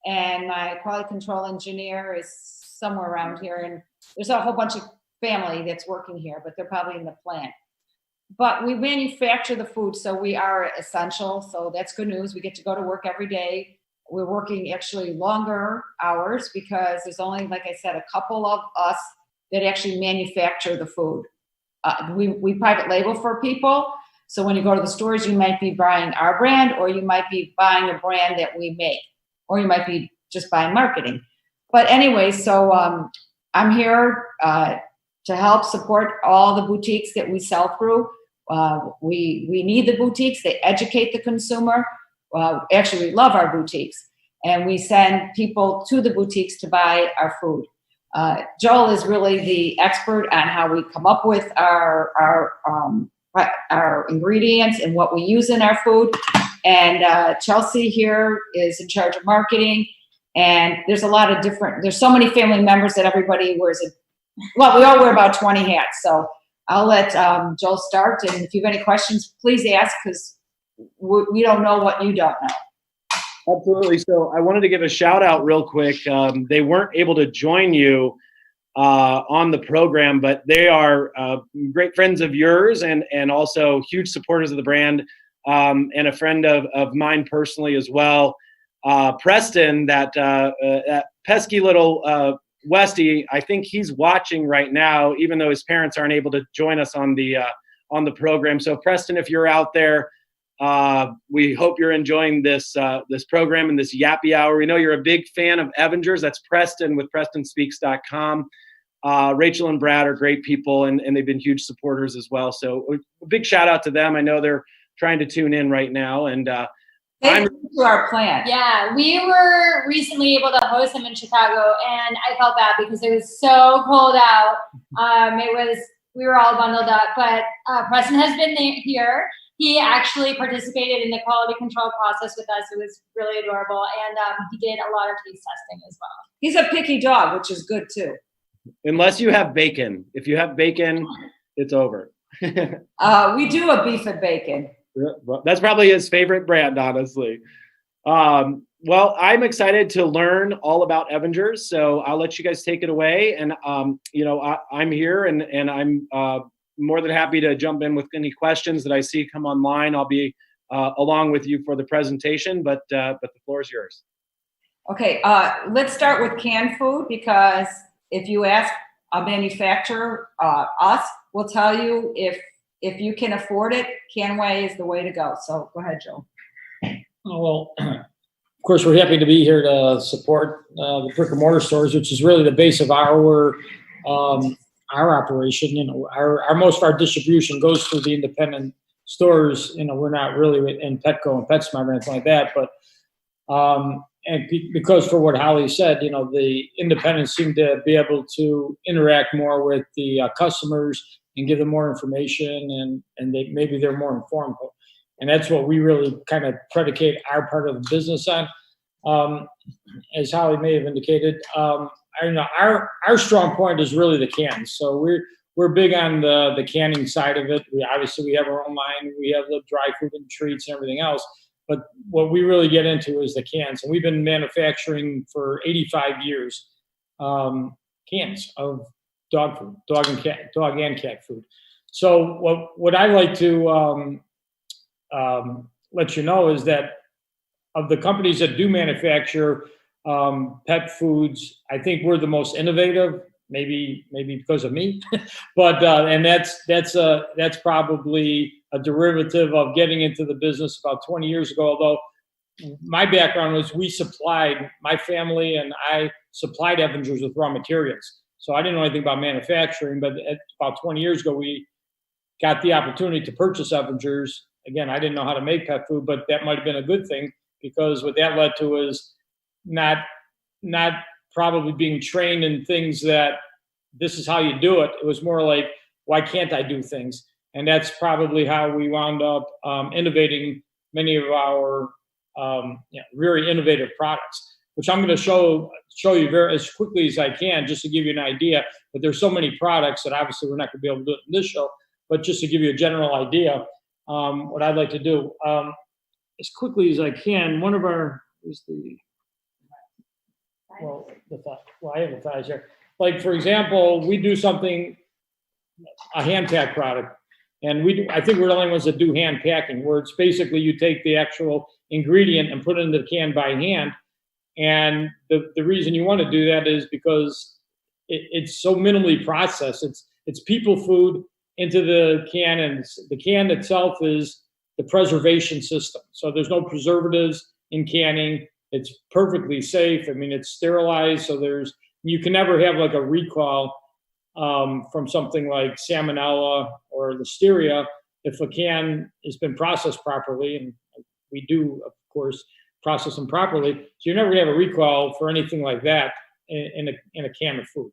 G: and my quality control engineer is somewhere around here. And there's a whole bunch of family that's working here, but they're probably in the plant. But we manufacture the food, so we are essential. So that's good news. We get to go to work every day. We're working actually longer hours because there's only, like I said, a couple of us that actually manufacture the food. We private label for people. So when you go to the stores, you might be buying our brand, or you might be buying a brand that we make, or you might be just buying marketing. But anyway, so I'm here to help support all the boutiques that we sell through. We need the boutiques. They educate the consumer. Actually, we love our boutiques, and we send people to the boutiques to buy our food. Joel is really the expert on how we come up with our ingredients and what we use in our food. And Chelsea here is in charge of marketing. And there's a lot of there's so many family members that everybody wears we all wear about 20 hats. So I'll let Joel start. And if you have any questions, please ask, because we don't know what you don't know.
B: Absolutely. So I wanted to give a shout out real quick. They weren't able to join you on the program, but they are great friends of yours and also huge supporters of the brand, and a friend of mine personally as well. Preston, that pesky little Westy, I think he's watching right now, even though his parents aren't able to join us on the program. So Preston, if you're out there, We hope you're enjoying this this program and this Yappy Hour. We know you're a big fan of Avengers. That's Preston with PrestonSpeaks.com. Rachel and Brad are great people, and they've been huge supporters as well. So a big shout out to them. I know they're trying to tune in right now. And
G: Thank you to our plant.
K: Yeah, we were recently able to host them in Chicago, and I felt bad because it was so cold out. We were all bundled up, but Preston has been here. He actually participated in the quality control process with us. It was really adorable, and he did a lot of taste testing as well.
G: He's a picky dog, which is good too.
B: unless you have bacon. If you have bacon, it's over.
G: We do a beef and bacon.
B: That's probably his favorite brand, honestly. Well, I'm excited to learn all about Avengers, so I'll let you guys take it away. And I'm here, and I'm more than happy to jump in with any questions that I see come online. I'll be along with you for the presentation, but the floor is yours.
G: Okay, let's start with canned food, because if you ask a manufacturer, us, we'll tell you if you can afford it, Canway is the way to go. So go ahead, Joe.
J: Well, of course, we're happy to be here to support the brick and mortar stores, which is really the base of our operation. You know, our most of our distribution goes through the independent stores. You know, we're not really in Petco and PetSmart or anything like that, but because for what Holly said, you know, the independents seem to be able to interact more with the customers and give them more information, and maybe they're more informed. And that's what we really kind of predicate our part of the business on. As Holly may have indicated, our strong point is really the cans. So we're big on the canning side of it. We have our own line. We have the dry food and treats and everything else. But what we really get into is the cans. And we've been manufacturing for 85 years cans of dog food, dog and cat food. So what I like to let you know is that of the companies that do manufacture pet foods, I think we're the most innovative. Maybe because of me, but and that's probably a derivative of getting into the business about 20 years ago. Although my background was my family and I supplied Avengers with raw materials, so I didn't know anything about manufacturing. But about 20 years ago, we got the opportunity to purchase Avengers. Again, I didn't know how to make pet food, but that might have been a good thing, because what that led to is not probably being trained in things that this is how you do it. It was more like, why can't I do things? And that's probably how we wound up innovating many of our very innovative products, which I'm going to show you as quickly as I can, just to give you an idea. But there's so many products that obviously we're not going to be able to do it in this show, but just to give you a general idea, what I'd like to do as quickly as I can. One of our is the I have the thighs here. Like, for example, we do something, a hand pack product, and I think we're the only ones that do hand packing, where it's basically you take the actual ingredient and put it into the can by hand. And the reason you want to do that is because it's so minimally processed. It's people food into the can, and the can itself is the preservation system. So there's no preservatives in canning. It's perfectly safe. I mean, it's sterilized, so you can never have like a recall from something like salmonella or listeria if a can has been processed properly, and we do, of course, process them properly. So you're never gonna have a recall for anything like that in a can of food.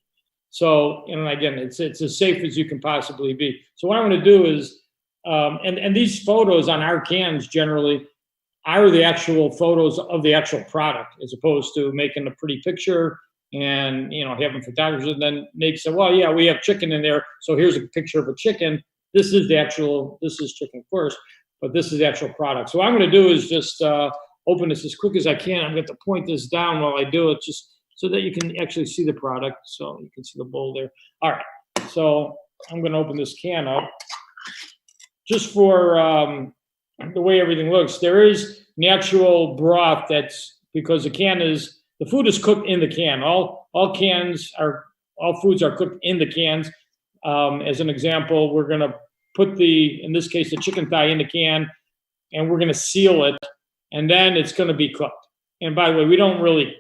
J: So, again, it's as safe as you can possibly be. So what I'm going to do is, and these photos on our cans generally are the actual photos of the actual product, as opposed to making a pretty picture and having photographers and then Nate said, well, yeah, we have chicken in there, so here's a picture of a chicken. This is chicken first, but this is the actual product. So what I'm going to do is just open this as quick as I can. I'm going to point this down while I do it, just so that you can actually see the product. So you can see the bowl there. All right, so I'm going to open this can up just for the way everything looks. There is natural broth, that's because the food is cooked in the can. All foods are cooked in the cans. As an example, we're going to put in this case, the chicken thigh in the can. and we're going to seal it, and then it's going to be cooked. And by the way, we don't really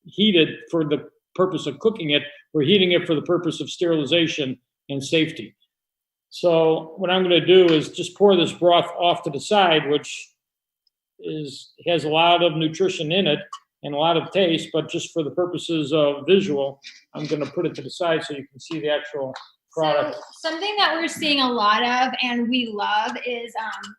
J: heat it for the purpose of cooking it. We're heating it for the purpose of sterilization and safety. So what I'm going to do is just pour this broth off to the side, which has a lot of nutrition in it and a lot of taste, but just for the purposes of visual, I'm going to put it to the side so you can see the actual product.
K: So something that we're seeing a lot of and we love is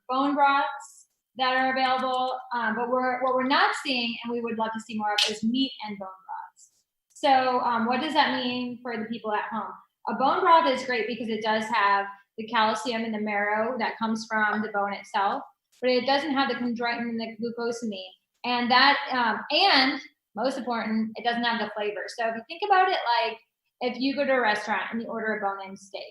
K: bone broths that are available. But what we're not seeing, and we would love to see more of, is meat and bone broths. So what does that mean for the people at home? A bone broth is great because it does have the calcium in the marrow that comes from the bone itself, but it doesn't have the chondroitin and the glucosamine. And that, and most important, it doesn't have the flavor. So if you think about it, like if you go to a restaurant and you order a bone-in steak,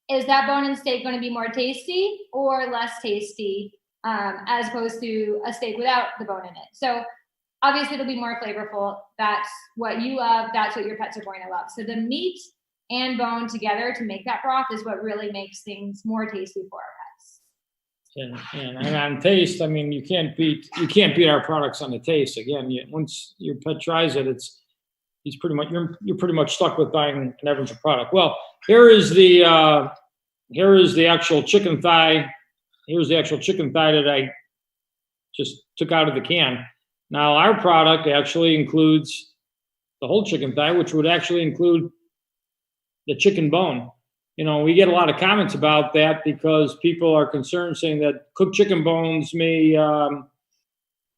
K: is that bone-in steak going to be more tasty or less tasty as opposed to a steak without the bone in it? So obviously it'll be more flavorful. That's what you love. That's what your pets are going to love. So the meat and bone together to make that broth is what really makes things more tasty for our pets.
J: And on taste, I mean, you can't beat our products on the taste. Again, once your pet tries it, you're pretty much stuck with buying an Evansville product. Well, here is the actual chicken thigh. Here's the actual chicken thigh that I just took out of the can. Now, our product actually includes the whole chicken thigh, which would actually include the chicken bone. We get a lot of comments about that because people are concerned, saying that cooked chicken bones may,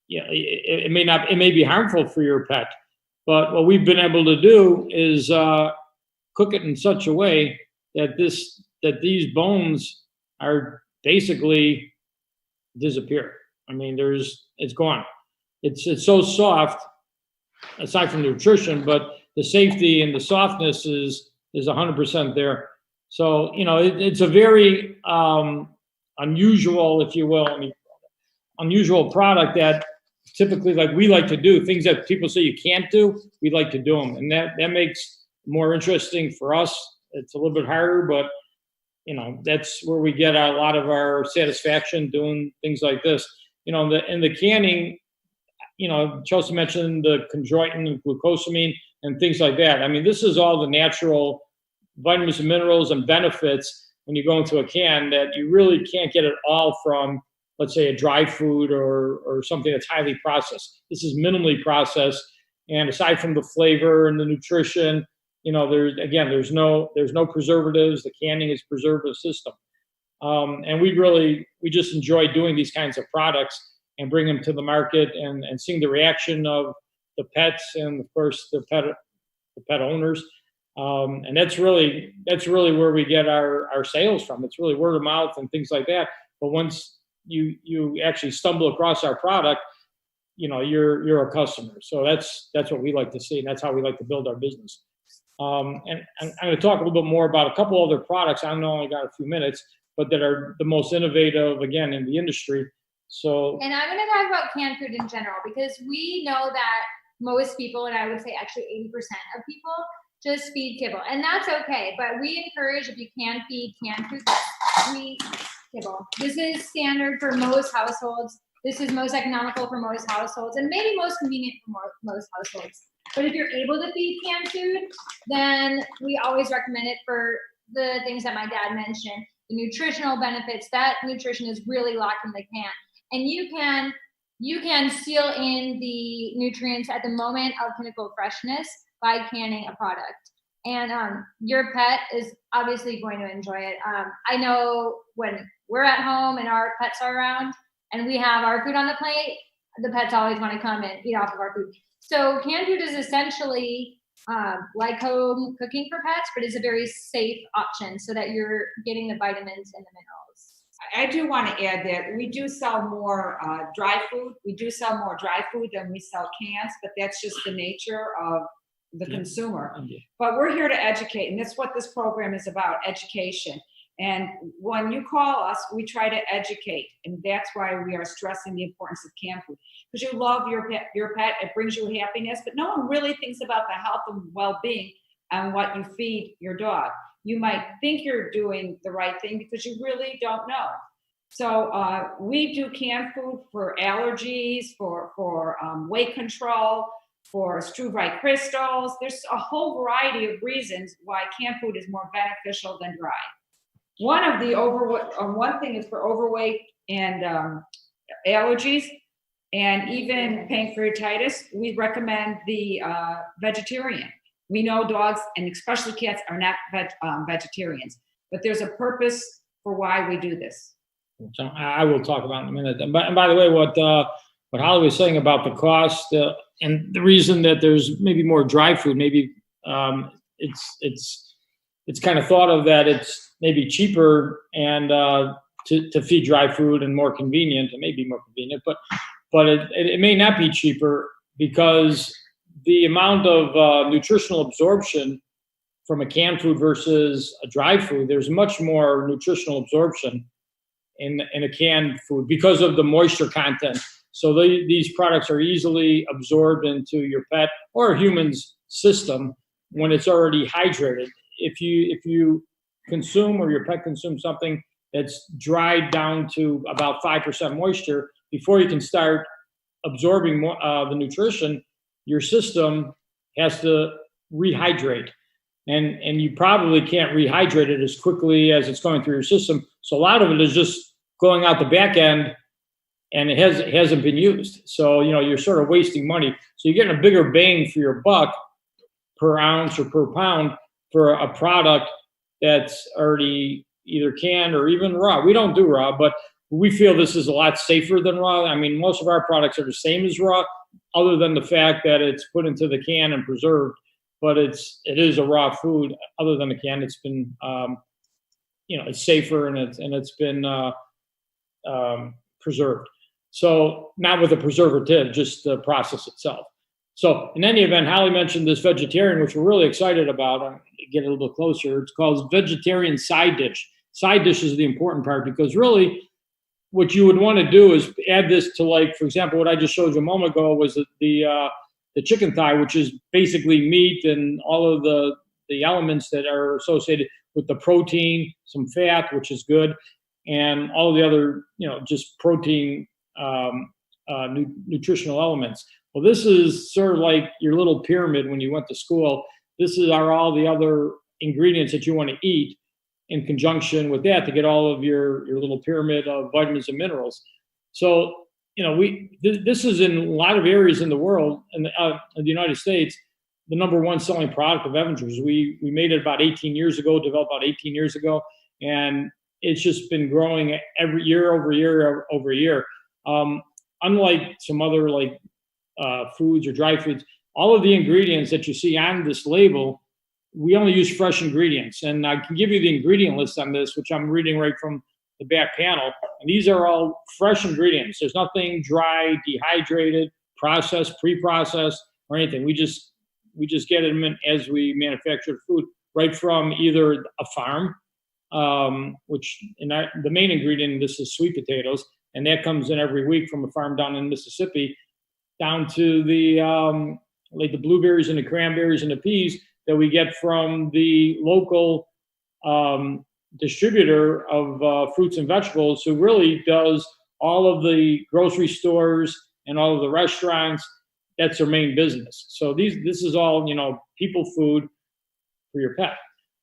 J: it may be harmful for your pet. But what we've been able to do is cook it in such a way that these bones are basically disappear. I mean, it's gone. It's so soft, aside from the nutrition, but the safety and the softness is 100% there. So, it's a very unusual, if you will, unusual product that typically, like, we like to do things that people say you can't do. We like to do them, and that makes it more interesting for us. It's a little bit harder, but that's where we get a lot of our satisfaction doing things like this. In the canning, Chelsea mentioned the chondroitin and glucosamine and things like that. I mean, this is all the natural vitamins and minerals and benefits when you go into a can that you really can't get it all from, let's say, a dry food or something that's highly processed. This is minimally processed, and aside from the flavor and the nutrition, there's no preservatives. The canning is preservative system, and we just enjoy doing these kinds of products and bring them to the market and seeing the reaction of the pets and, of course, the pet owners. And that's really where we get our sales from. It's really word of mouth and things like that. But once you actually stumble across our product, you're a customer. So that's what we like to see, and that's how we like to build our business. And I'm going to talk a little bit more about a couple other products. I know I only got a few minutes, but that are the most innovative, again, in the industry. So,
K: and I'm going to talk about canned food in general, because we know that most people, and I would say actually 80% of people, just feed kibble, and that's okay. But we encourage, if you can feed canned food, we kibble. This is standard for most households. This is most economical for most households, and maybe most convenient for most households. But if you're able to feed canned food, then we always recommend it for the things that my dad mentioned, the nutritional benefits. That nutrition is really locked in the can, and you can seal in the nutrients at the moment of pinnacle freshness by canning a product. And your pet is obviously going to enjoy it. I know when we're at home and our pets are around and we have our food on the plate, the pets always want to come and eat off of our food. So canned food is essentially like home cooking for pets, but it's a very safe option so that you're getting the vitamins and the minerals.
G: I do want to add that we do sell more dry food. We do sell more dry food than we sell cans, but that's just the nature of the consumer. But we're here to educate, and that's what this program is about, education. And when you call us, we try to educate, and that's why we are stressing the importance of canned food, because you love your pet, it brings you happiness, but no one really thinks about the health and well-being and what you feed your dog. You might think you're doing the right thing because you really don't know. So we do canned food for allergies, for weight control, for struvite crystals. There's a whole variety of reasons why canned food is more beneficial than dry. One thing is for overweight and allergies, and even pancreatitis. We recommend the vegetarian. We know dogs and especially cats are not vegetarians, but there's a purpose for why we do this.
J: So I will talk about in a minute. And by the way, what Holly was saying about the cost and the reason that there's maybe more dry food, maybe it's kind of thought of that it's maybe cheaper and to feed dry food and more convenient. It may be more convenient, but it may not be cheaper because the amount of nutritional absorption from a canned food versus a dry food, there's much more nutritional absorption in a canned food because of the moisture content. So these products are easily absorbed into your pet or human's system when it's already hydrated. If you consume or your pet consumes something that's dried down to about 5% moisture, before you can start absorbing the nutrition, your system has to rehydrate. And you probably can't rehydrate it as quickly as it's going through your system. So a lot of it is just going out the back end and it hasn't been used. So, you're sort of wasting money. So you're getting a bigger bang for your buck per ounce or per pound for a product that's already either canned or even raw. We don't do raw, but we feel this is a lot safer than raw. I mean, most of our products are the same as raw, other than the fact that it's put into the can and preserved. But it is a raw food. Other than the can, it's been it's safer and it's been preserved. So not with a preservative, just the process itself. So in any event, Holly mentioned this vegetarian, which we're really excited about. I'll get a little bit closer. It's called vegetarian side dish. Side dish is the important part because really what you would want to do is add this to, like, for example, what I just showed you a moment ago was the chicken thigh, which is basically meat and all of the elements that are associated with the protein, some fat, which is good, and all of the other, just protein nutritional elements. Well, this is sort of like your little pyramid when you went to school. This are all the other ingredients that you want to eat in conjunction with that to get all of your little pyramid of vitamins and minerals. So, this is in a lot of areas in the world, in the United States, the number one selling product of Evangers. We made it about 18 years ago, developed about 18 years ago, and it's just been growing every year over year over year. Unlike some other foods or dry foods, all of the ingredients that you see on this label, we only use fresh ingredients. And I can give you the ingredient list on this, which I'm reading right from the back panel. And these are all fresh ingredients. There's nothing dry, dehydrated, processed, pre-processed, or anything. We just get them in as we manufacture the food right from either a farm, the main ingredient in this is sweet potatoes, and that comes in every week from a farm down in Mississippi, down to the the blueberries and the cranberries and the peas that we get from the local distributor of fruits and vegetables, who really does all of the grocery stores and all of the restaurants. That's their main business. So this is all, people food for your pet.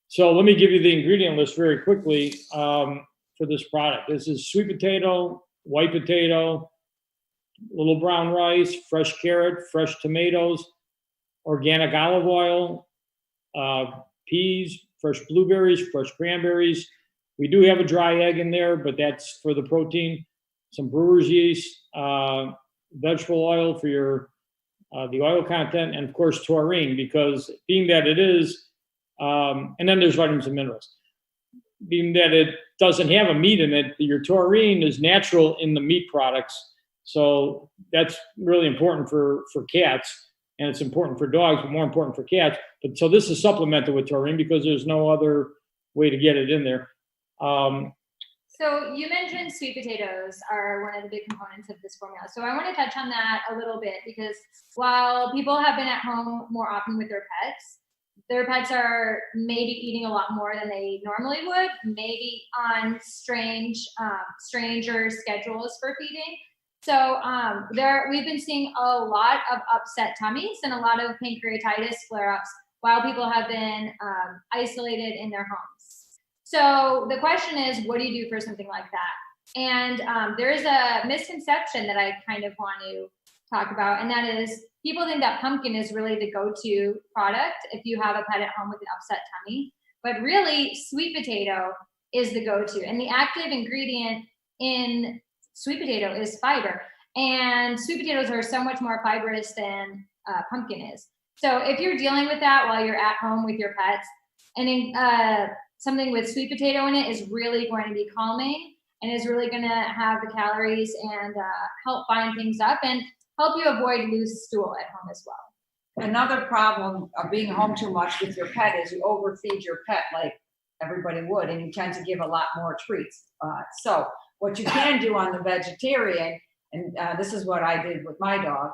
J: So let me give you the ingredient list very quickly for this product. This is sweet potato, white potato, little brown rice, fresh carrot, fresh tomatoes, organic olive oil, peas, fresh blueberries, fresh cranberries. We do have a dry egg in there, but that's for the protein. Some brewer's yeast, vegetable oil for your the oil content, and of course taurine, because being that it is, and then there's vitamins and minerals. Being that it doesn't have a meat in it, your taurine is natural in the meat products. So that's really important for cats, and it's important for dogs, but more important for cats. But so this is supplemented with taurine because there's no other way to get it in there.
K: So you mentioned sweet potatoes are one of the big components of this formula. So I want to touch on that a little bit because while people have been at home more often with their pets, their pets are maybe eating a lot more than they normally would, maybe on stranger schedules for feeding. So we've been seeing a lot of upset tummies and a lot of pancreatitis flare-ups while people have been isolated in their homes. So the question is, what do you do for something like that? And there is a misconception that I kind of want to talk about, and that is people think that pumpkin is really the go-to product if you have a pet at home with an upset tummy, but really sweet potato is the go-to. And the active ingredient in sweet potato is fiber, and sweet potatoes are so much more fibrous than pumpkin is. So if you're dealing with that while you're at home with your pets, and something with sweet potato in it is really going to be calming and is really going to have the calories and help bind things up and help you avoid loose stool at home as well.
G: Another problem of being home too much with your pet is you overfeed your pet like everybody would, and you tend to give a lot more treats. So what you can do on the vegetarian, and this is what I did with my dog,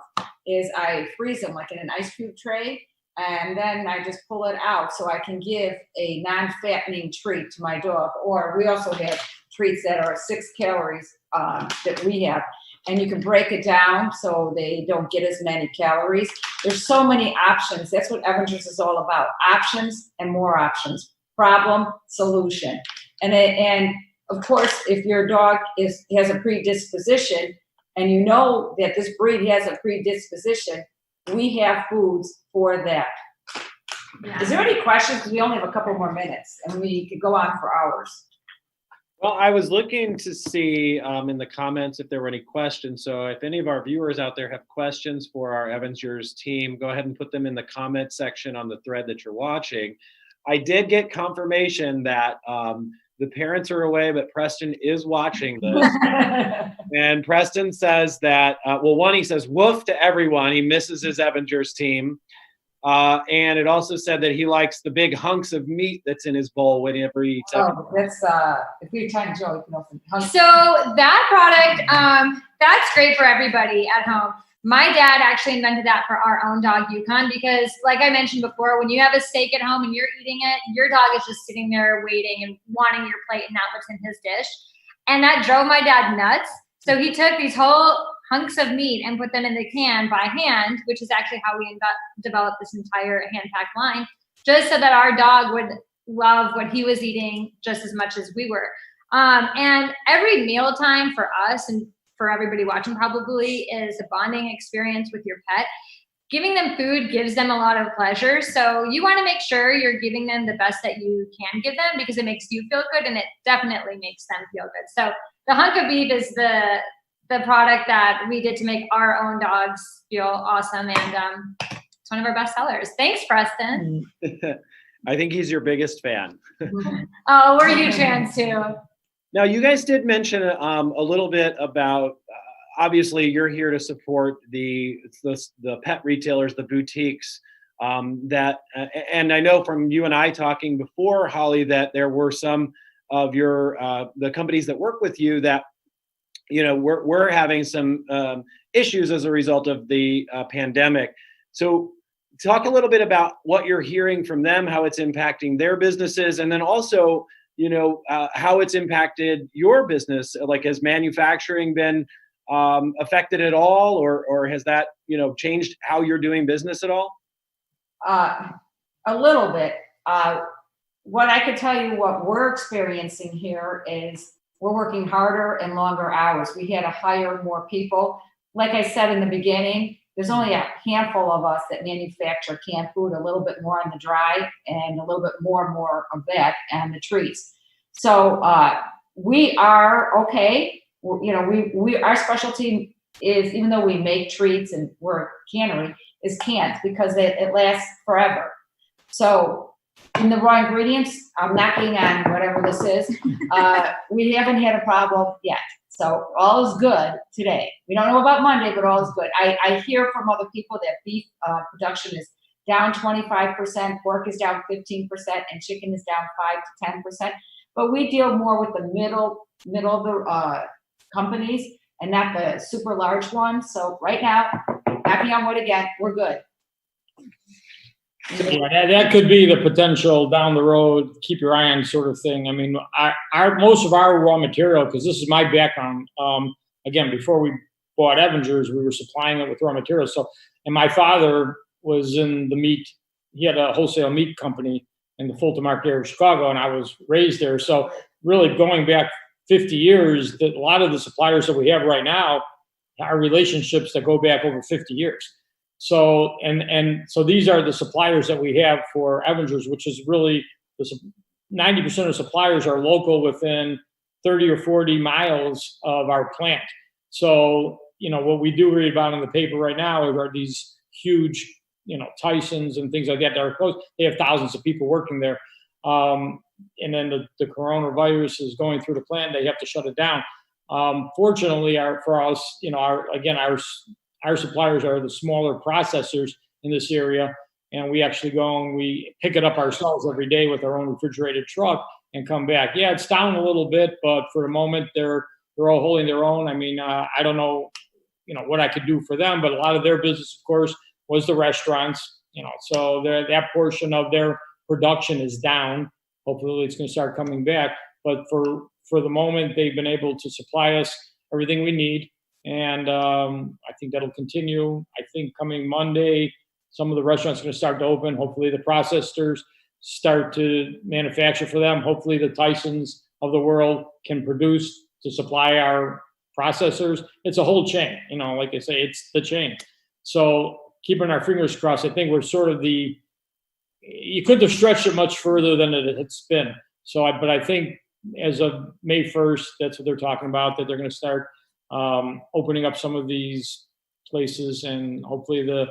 G: is I freeze them like in an ice cube tray, and then I just pull it out so I can give a non-fattening treat to my dog. Or we also have treats that are 6 calories that we have. And you can break it down so they don't get as many calories. There's so many options. That's what Evangers is all about. Options and more options. Problem, solution. And of course, if your dog has a predisposition and you know that this breed has a predisposition, we have foods for that. Yeah. Is there any questions? Because we only have a couple more minutes and we could go on for hours.
B: Well, I was looking to see in the comments if there were any questions. So if any of our viewers out there have questions for our Evangers team, go ahead and put them in the comment section on the thread that you're watching. I did get confirmation that the parents are away, but Preston is watching this. And Preston says that, well, one, he says woof to everyone. He misses his Evangers team. And it also said that he likes the big hunks of meat that's in his bowl whenever he eats.
G: Oh, that's if you're trying to Joe, you can open.
K: So that product, that's great for everybody at home. My dad actually invented that for our own dog, Yukon, because like I mentioned before, when you have a steak at home and you're eating it, your dog is just sitting there waiting and wanting your plate and not what's in his dish. And that drove my dad nuts. So he took these whole hunks of meat and put them in the can by hand, which is actually how we developed this entire hand-packed line, just so that our dog would love what he was eating just as much as we were. And every mealtime for us and for everybody watching probably is a bonding experience with your pet. Giving them food gives them a lot of pleasure. So you want to make sure you're giving them the best that you can give them because it makes you feel good and it definitely makes them feel good. So the hunk of beef is the product that we did to make our own dogs feel awesome. And it's one of our best sellers. Thanks, Preston.
B: I think he's your biggest fan.
K: Oh, we're huge fans too.
B: Now, you guys did mention a little bit about, obviously, you're here to support the pet retailers, the boutiques. And I know from you and I talking before, Holly, that there were some of your the companies that work with you that we're having some issues as a result of the pandemic. So, talk a little bit about what you're hearing from them, how it's impacting their businesses, and then also, how it's impacted your business. Like, has manufacturing been affected at all, or has that, changed how you're doing business at all?
G: A little bit. What I could tell you, what we're experiencing here is we're working harder and longer hours. We had to hire more people. Like I said in the beginning, there's only a handful of us that manufacture canned food, a little bit more on the dry and a little bit more of that and the treats. So we are okay. Our specialty is, even though we make treats and we're a cannery, is canned because it lasts forever. So in the raw ingredients, I'm knocking on whatever this is. We haven't had a problem yet. So all is good today. We don't know about Monday, but all is good. I hear from other people that beef production is down 25%, pork is down 15%, and chicken is down 5 to 10%. But we deal more with the middle of the companies and not the super large ones. So right now, knocking on wood again, we're good.
J: Yeah, that could be the potential down the road, keep your eye on sort of thing. I mean, most of our raw material, because this is my background, again, before we bought Evangers, we were supplying it with raw materials. So, and my father was in the meat, he had a wholesale meat company in the Fulton Market area of Chicago, and I was raised there. So really going back 50 years, that a lot of the suppliers that we have right now are relationships that go back over 50 years. So, and so these are the suppliers that we have for Evangers, which is really 90% of suppliers are local within 30 or 40 miles of our plant. So, you know, what we do read about in the paper right now are these huge, you know, Tysons and things like that that are close. They have thousands of people working there. And then the coronavirus is going through the plant. They have to shut it down. Fortunately, for us, you know, our suppliers are the smaller processors in this area, and we actually go and we pick it up ourselves every day with our own refrigerated truck and come back. Yeah, it's down a little bit, but for the moment, they're all holding their own. I mean, I don't know, you know, what I could do for them, but a lot of their business, of course, was the restaurants. You know, so that portion of their production is down. Hopefully, it's going to start coming back. But for the moment, they've been able to supply us everything we need. And I think that'll continue. I think coming Monday, some of the restaurants are going to start to open. Hopefully the processors start to manufacture for them. Hopefully the Tysons of the world can produce to supply our processors. It's a whole chain, you know, like I say, it's the chain. So keeping our fingers crossed, I think we're sort of you couldn't have stretched it much further than it's been. So, but I think as of May 1st, that's what they're talking about, that they're going to start opening up some of these places, and hopefully the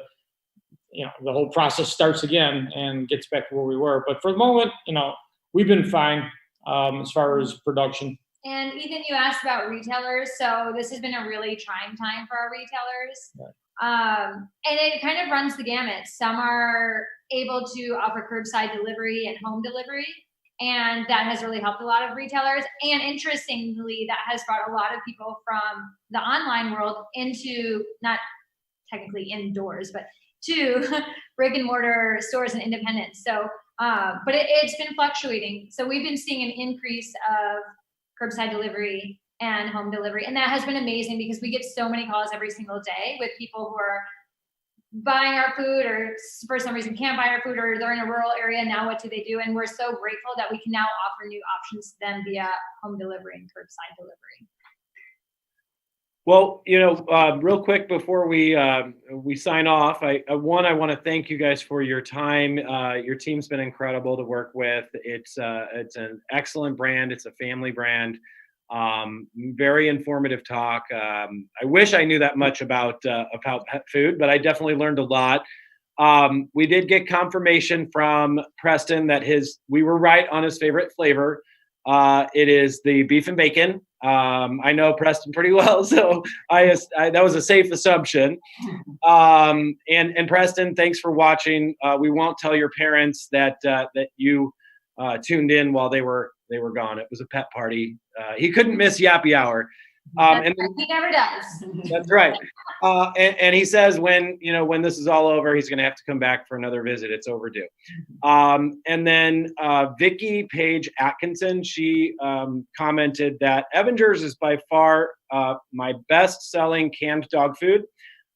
J: whole process starts again and gets back to where we were. But for the moment, you know, we've been fine as far as production.
K: And Ethan, you asked about retailers. So this has been a really trying time for our retailers. Right. And it kind of runs the gamut. Some are able to offer curbside delivery and home delivery, and that has really helped a lot of retailers. And interestingly, that has brought a lot of people from the online world into, not technically indoors, but to brick and mortar stores and independents. So, but it's been fluctuating. So we've been seeing an increase of curbside delivery and home delivery. And that has been amazing because we get so many calls every single day with people who are buying our food or for some reason can't buy our food, or they're in a rural area. Now what do they do? And we're so grateful that we can now offer new options to them via home delivery and curbside delivery.
B: Well, you know, real quick before we sign off, I want to thank you guys for your time. Your team's been incredible to work with. It's an excellent brand. It's a family brand. Very informative talk. I wish I knew that much about pet food, but I definitely learned a lot. We did get confirmation from Preston that we were right on his favorite flavor. It is the beef and bacon. I know Preston pretty well, so that was a safe assumption. And Preston, thanks for watching. We won't tell your parents that you tuned in while they were gone. It was a pet party. He couldn't miss Yappy Hour. And
K: he never does.
B: That's right. And he says when this is all over, he's going to have to come back for another visit. It's overdue. And then Vicky Page Atkinson, she commented that Evangers is by far my best-selling canned dog food,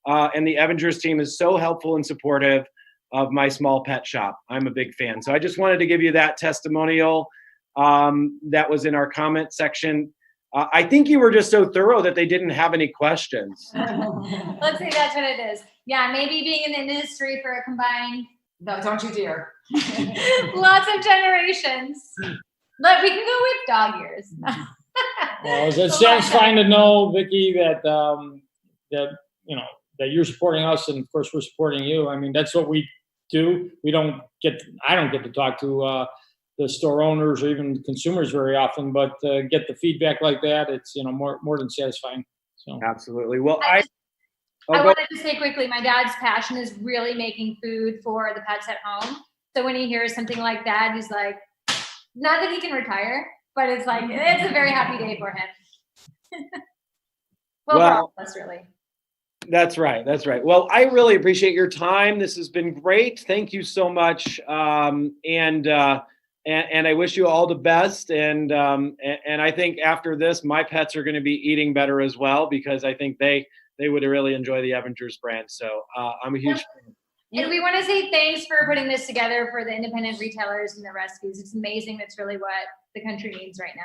B: and the Evangers team is so helpful and supportive of my small pet shop. I'm a big fan. So I just wanted to give you that testimonial that was in our comment section. I think you were just so thorough that they didn't have any questions.
K: Let's say that's what it is. Yeah, maybe being in the industry for a combined.
G: No, don't you dare.
K: Lots of generations. But we can go with dog years.
J: Well, it sounds fine to know, Vicky, that that you're supporting us, and of course we're supporting you. I mean, that's what we do. I don't get to talk to the store owners or even consumers very often, but get the feedback like that, it's more than satisfying. So
B: absolutely. Well,
K: I wanted to say quickly, my dad's passion is really making food for the pets at home. So when he hears something like that, he's like, not that he can retire, but it's like it's a very happy day for him. Well, for all of us, really.
B: That's right. That's right. Well, I really appreciate your time. This has been great. Thank you so much. And I wish you all the best. And I think after this, my pets are going to be eating better as well, because I think they would really enjoy the Avengers brand. So I'm a huge fan.
K: And we want to say thanks for putting this together for the independent retailers and the rescues. It's amazing. That's really what the country needs right now.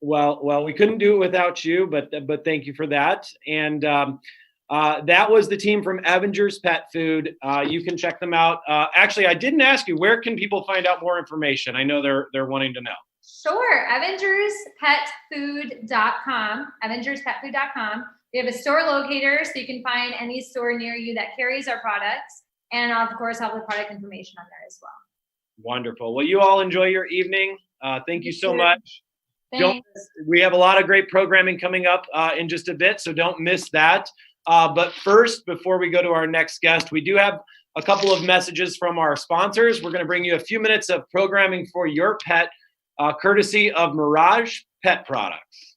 B: Well, we couldn't do it without you, but thank you for that. And that was the team from Avengers Pet Food. You can check them out. Actually, I didn't ask you, where can people find out more information? I know they're wanting to know.
K: Sure. AvengersPetFood.com. AvengersPetFood.com. We have a store locator, so you can find any store near you that carries our products. And I'll, of course, have the product information on there as well.
B: Wonderful. Well, you all enjoy your evening. Thank you so much.
K: Thanks.
B: We have a lot of great programming coming up in just a bit, so don't miss that. But first, before we go to our next guest, we do have a couple of messages from our sponsors. We're going to bring you a few minutes of programming for your pet, courtesy of Mirage Pet Products.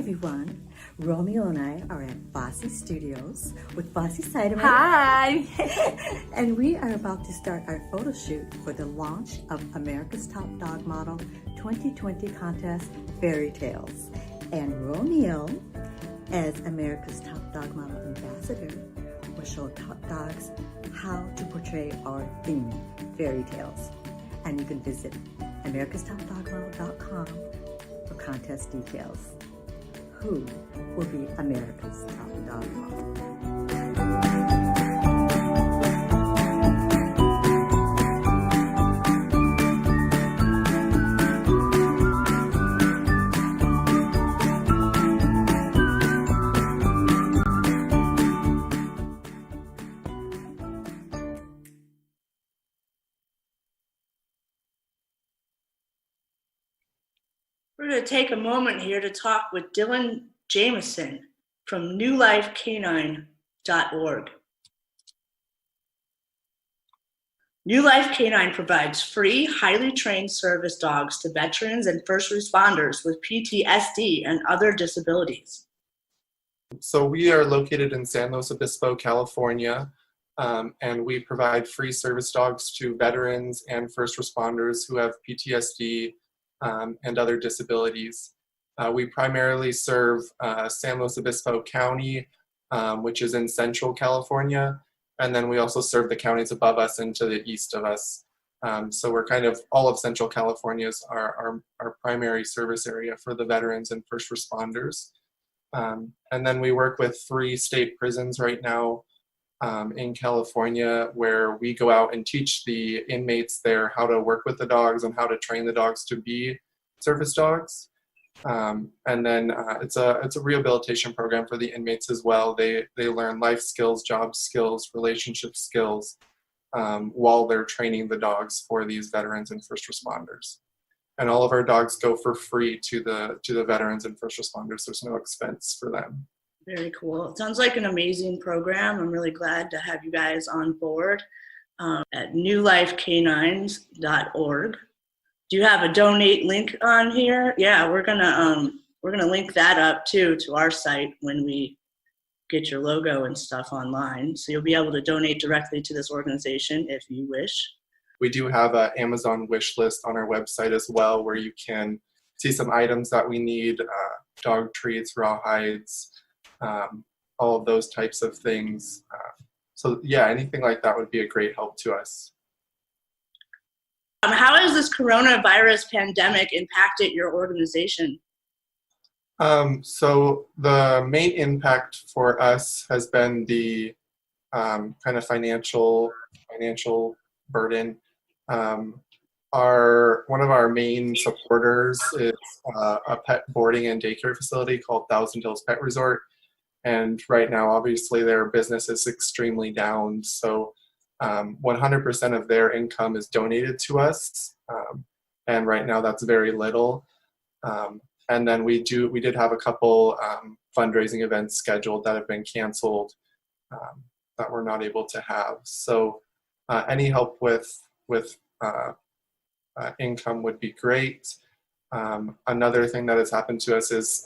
F: everyone. Romeo and I are at Fosse Studios with Fosse Sideman.
L: Hi!
F: And we are about to start our photo shoot for the launch of America's Top Dog Model 2020 contest, Fairy Tales. And Romeo, as America's Top Dog Model Ambassador, will show top dogs how to portray our theme, Fairy Tales. And you can visit americastopdogmodel.com for contest details. Who will be America's Top Dog Model?
A: We're going to take a moment here to talk with Dylan Jameson from newlifecanine.org. New Life Canine provides free, highly trained service dogs to veterans and first responders with PTSD and other disabilities.
M: So we are located in San Luis Obispo, California, and we provide free service dogs to veterans and first responders who have PTSD and other disabilities. We primarily serve San Luis Obispo County, which is in central California, and then we also serve the counties above us and to the east of us. So we're kind of, all of central California is our primary service area for the veterans and first responders. And then we work with 3 state prisons right now in California, where we go out and teach the inmates there how to work with the dogs and how to train the dogs to be service dogs. And then it's a rehabilitation program for the inmates as well. They learn life skills, job skills, relationship skills while they're training the dogs for these veterans and first responders. And all of our dogs go for free to the veterans and first responders. There's no expense for them.
A: Very cool. It sounds like an amazing program. I'm really glad to have you guys on board at newlifecanines.org. Do you have a donate link on here? Yeah, we're gonna link that up too to our site when we get your logo and stuff online. So you'll be able to donate directly to this organization if you wish.
M: We do have an Amazon wish list on our website as well, where you can see some items that we need, dog treats, raw hides, all of those types of things. So yeah, anything like that would be a great help to us.
A: How has this coronavirus pandemic impacted your organization?
M: So the main impact for us has been the kind of financial burden. One of our main supporters is a pet boarding and daycare facility called Thousand Hills Pet Resort. And right now, obviously, their business is extremely down. So 100% of their income is donated to us. And right now, that's very little. And then we did have a couple fundraising events scheduled that have been canceled that we're not able to have. So any help with income would be great. Another thing that has happened to us is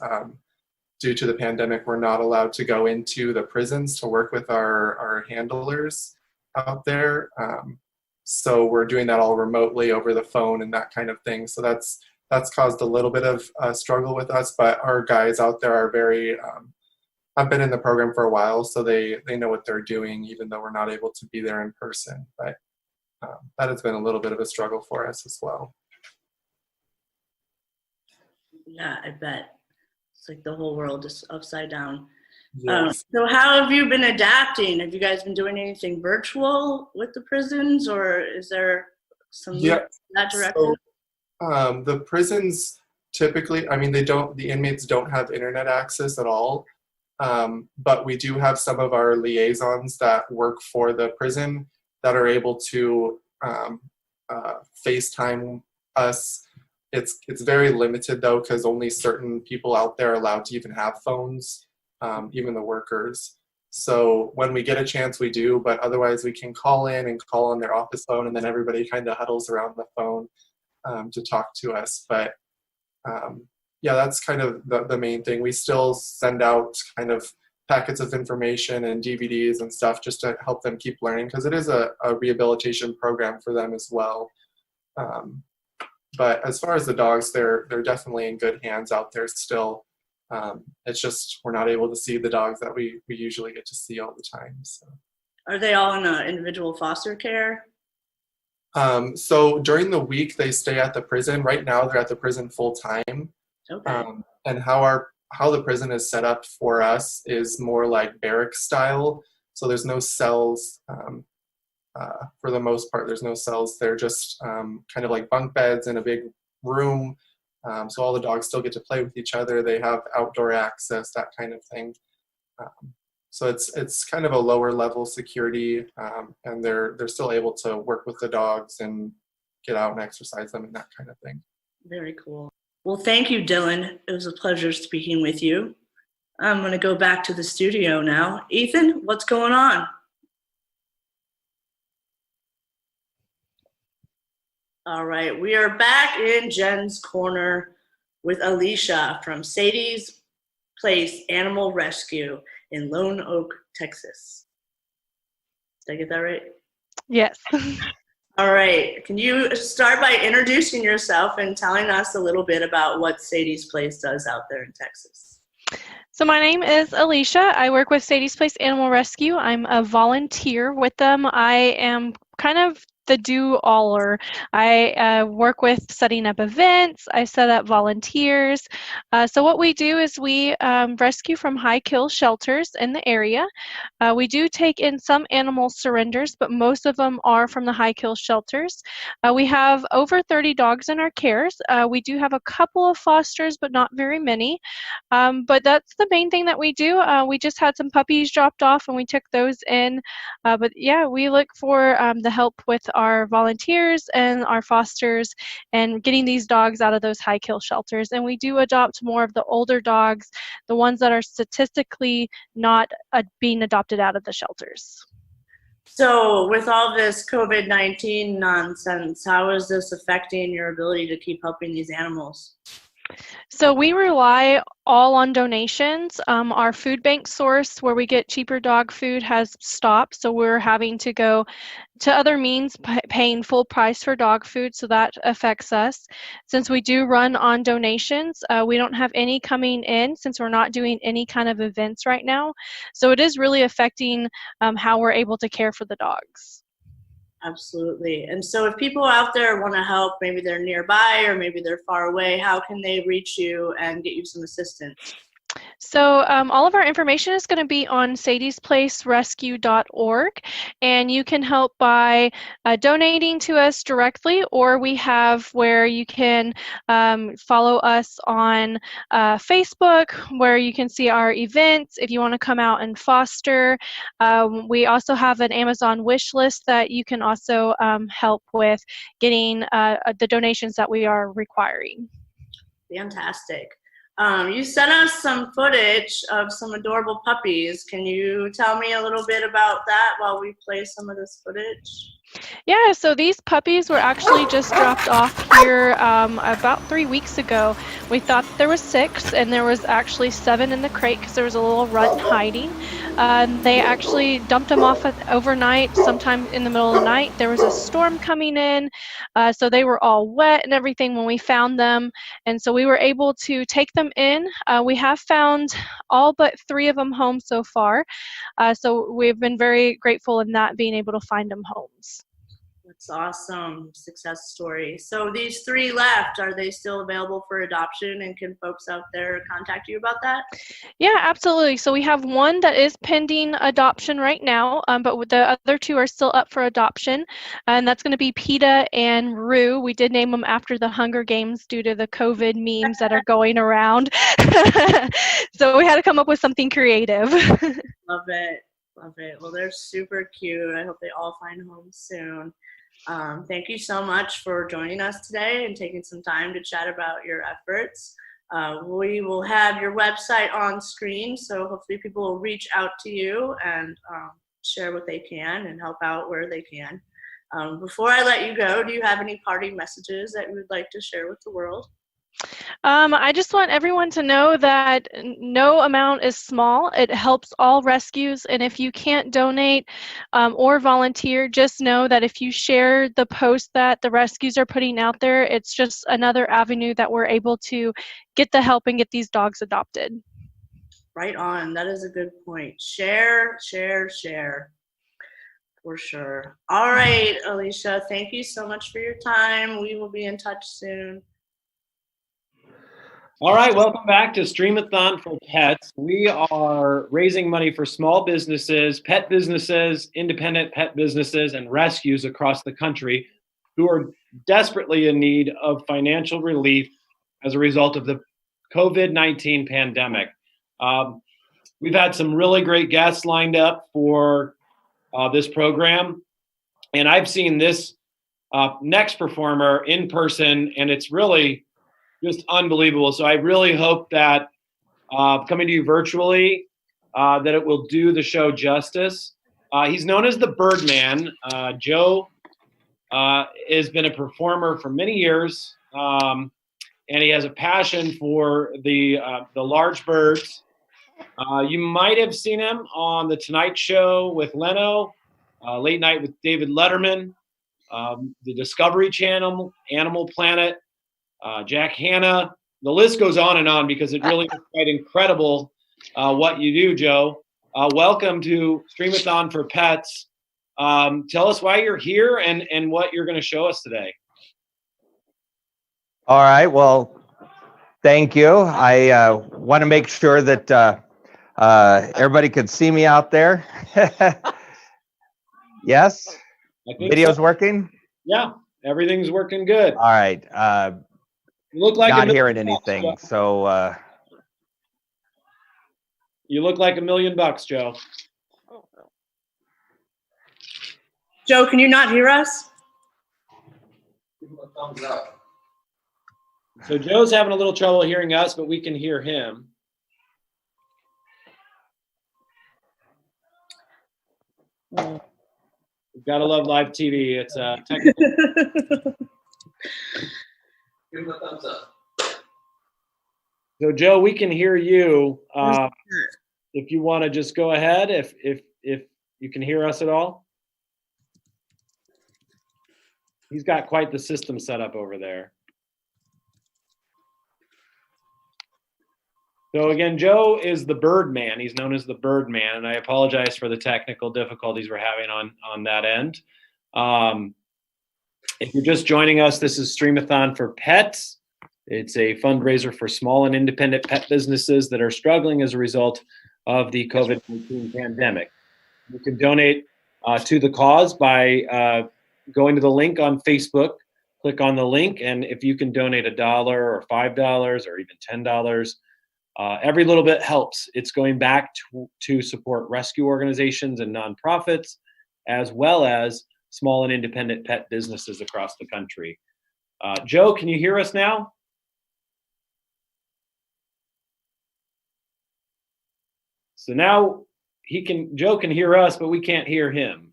M: due to the pandemic, we're not allowed to go into the prisons to work with our handlers out there. So we're doing that all remotely over the phone and that kind of thing. So that's caused a little bit of struggle with us, but our guys out there are very, I've been in the program for a while, so they know what they're doing, even though we're not able to be there in person. But that has been a little bit of a struggle for us as well.
A: Yeah, I bet. It's like the whole world is upside down.
M: Yes.
A: So how have you been adapting? Have you guys been doing anything virtual with the prisons, or is there some that direction?
M: So, the prisons typically, the inmates don't have internet access at all. But we do have some of our liaisons that work for the prison that are able to FaceTime us. It's very limited though, because only certain people out there are allowed to even have phones, even the workers. So when we get a chance, we do, but otherwise we can call in and call on their office phone, and then everybody kind of huddles around the phone to talk to us. But yeah, that's kind of the main thing. We still send out kind of packets of information and DVDs and stuff just to help them keep learning, because it is a rehabilitation program for them as well. But as far as the dogs, they're definitely in good hands out there still. It's just we're not able to see the dogs that we usually get to see all the time. So.
A: Are they all in individual foster care?
M: So during the week they stay at the prison. Right now they're at the prison full time.
A: Okay.
M: And how the prison is set up for us is more like barracks style. So there's no cells. For the most part, there's no cells. They're just kind of like bunk beds in a big room. So all the dogs still get to play with each other. They have outdoor access, that kind of thing. So it's kind of a lower level security, and they're still able to work with the dogs and get out and exercise them and that kind of thing.
A: Very cool. Well, thank you, Dylan. It was a pleasure speaking with you. I'm going to go back to the studio now. Ethan, what's going on? All right, we are back in Jen's Corner with Alicia from Sadie's Place Animal Rescue in Lone Oak, Texas. Did I get that right?
L: Yes.
A: All right, can you start by introducing yourself and telling us a little bit about what Sadie's Place does out there in Texas?
L: So my name is Alicia. I work with Sadie's Place Animal Rescue. I'm a volunteer with them. I am kind of the do-aller. I work with setting up events. I set up volunteers. So what we do is we rescue from high-kill shelters in the area. We do take in some animal surrenders, but most of them are from the high-kill shelters. We have over 30 dogs in our cares. We do have a couple of fosters, but not very many. But that's the main thing that we do. We just had some puppies dropped off and we took those in. But yeah, we look for the help with our volunteers and our fosters and getting these dogs out of those high kill shelters. And we do adopt more of the older dogs, the ones that are statistically not being adopted out of the shelters.
A: So with all this COVID-19 nonsense, how is this affecting your ability to keep helping these animals?
L: So we rely all on donations. Our food bank source where we get cheaper dog food has stopped, so we're having to go to other means, paying full price for dog food, so that affects us. Since we do run on donations, we don't have any coming in since we're not doing any kind of events right now. So it is really affecting how we're able to care for the dogs.
A: Absolutely. And so if people out there want to help, maybe they're nearby or maybe they're far away, how can they reach you and get you some assistance?
L: So all of our information is going to be on sadiesplacerescue.org, and you can help by donating to us directly, or we have where you can follow us on Facebook, where you can see our events if you want to come out and foster. We also have an Amazon wish list that you can also help with getting the donations that we are requiring.
A: Fantastic. You sent us some footage of some adorable puppies. Can you tell me a little bit about that while we play some of this footage?
L: Yeah, so these puppies were actually just dropped off here about 3 weeks ago. We thought there was 6, and there was actually 7 in the crate because there was a little runt hiding. They actually dumped them off overnight, sometime in the middle of the night. There was a storm coming in, so they were all wet and everything when we found them. And so we were able to take them in. We have found all but 3 of them home so far. So we've been very grateful in that, being able to find them homes.
A: That's awesome. Success story. So these 3 left, are they still available for adoption, and can folks out there contact you about that?
L: Yeah, absolutely. So we have 1 that is pending adoption right now, but the other 2 are still up for adoption, and that's going to be PETA and Rue. We did name them after the Hunger Games due to the COVID memes that are going around. So we had to come up with something creative.
A: Love it. Love it. Well, they're super cute. I hope they all find homes soon. Thank you so much for joining us today and taking some time to chat about your efforts. We will have your website on screen, so hopefully people will reach out to you and share what they can and help out where they can. Before I let you go, do you have any parting messages that you would like to share with the world?
L: I just want everyone to know that no amount is small. It helps all rescues. And if you can't donate or volunteer, just know that if you share the post that the rescues are putting out there, it's just another avenue that we're able to get the help and get these dogs adopted.
A: Right on. That is a good point. Share, share, share. For sure. All right, Alicia, thank you so much for your time. We will be in touch soon.
B: All right, welcome back to Streamathon for Pets. We are raising money for small businesses, pet businesses, independent pet businesses, and rescues across the country who are desperately in need of financial relief as a result of the COVID-19 pandemic. We've had some really great guests lined up for this program, and I've seen this next performer in person, and it's really just unbelievable. So I really hope that coming to you virtually, that it will do the show justice. He's known as the Birdman. Joe has been a performer for many years, and he has a passion for the large birds. You might have seen him on The Tonight Show with Leno, Late Night with David Letterman, the Discovery Channel, Animal Planet, Jack Hanna. The list goes on because it really is quite incredible what you do, Joe. Welcome to Streamathon for Pets. Tell us why you're here and what you're going to show us today.
N: All right. Well, thank you. I want to make sure that everybody could see me out there. Yes? Video's working?
B: Yeah, everything's working good.
N: All right.
B: You look like
N: not hearing anything, so
B: you look like $1 million, Joe.
A: Joe, can you not hear us?
C: Give him a thumbs up.
B: So Joe's having a little trouble hearing us, but we can hear him. We've got to love live TV. It's technical.
C: Give him a thumbs up.
B: So Joe, we can hear you. If you want to just go ahead, if you can hear us at all. He's got quite the system set up over there. So again, Joe is the Birdman. He's known as the Birdman, and I apologize for the technical difficulties we're having on that end. If you're just joining us, this is Streamathon for Pets. It's a fundraiser for small and independent pet businesses that are struggling as a result of the COVID-19 pandemic. You can donate to the cause by going to the link on Facebook. Click on the link, and if you can donate $1 or $5 or even $10, every little bit helps. It's going back to support rescue organizations and nonprofits, as well as small and independent pet businesses across the country. Joe, can you hear us now? So now Joe can hear us, but we can't hear him.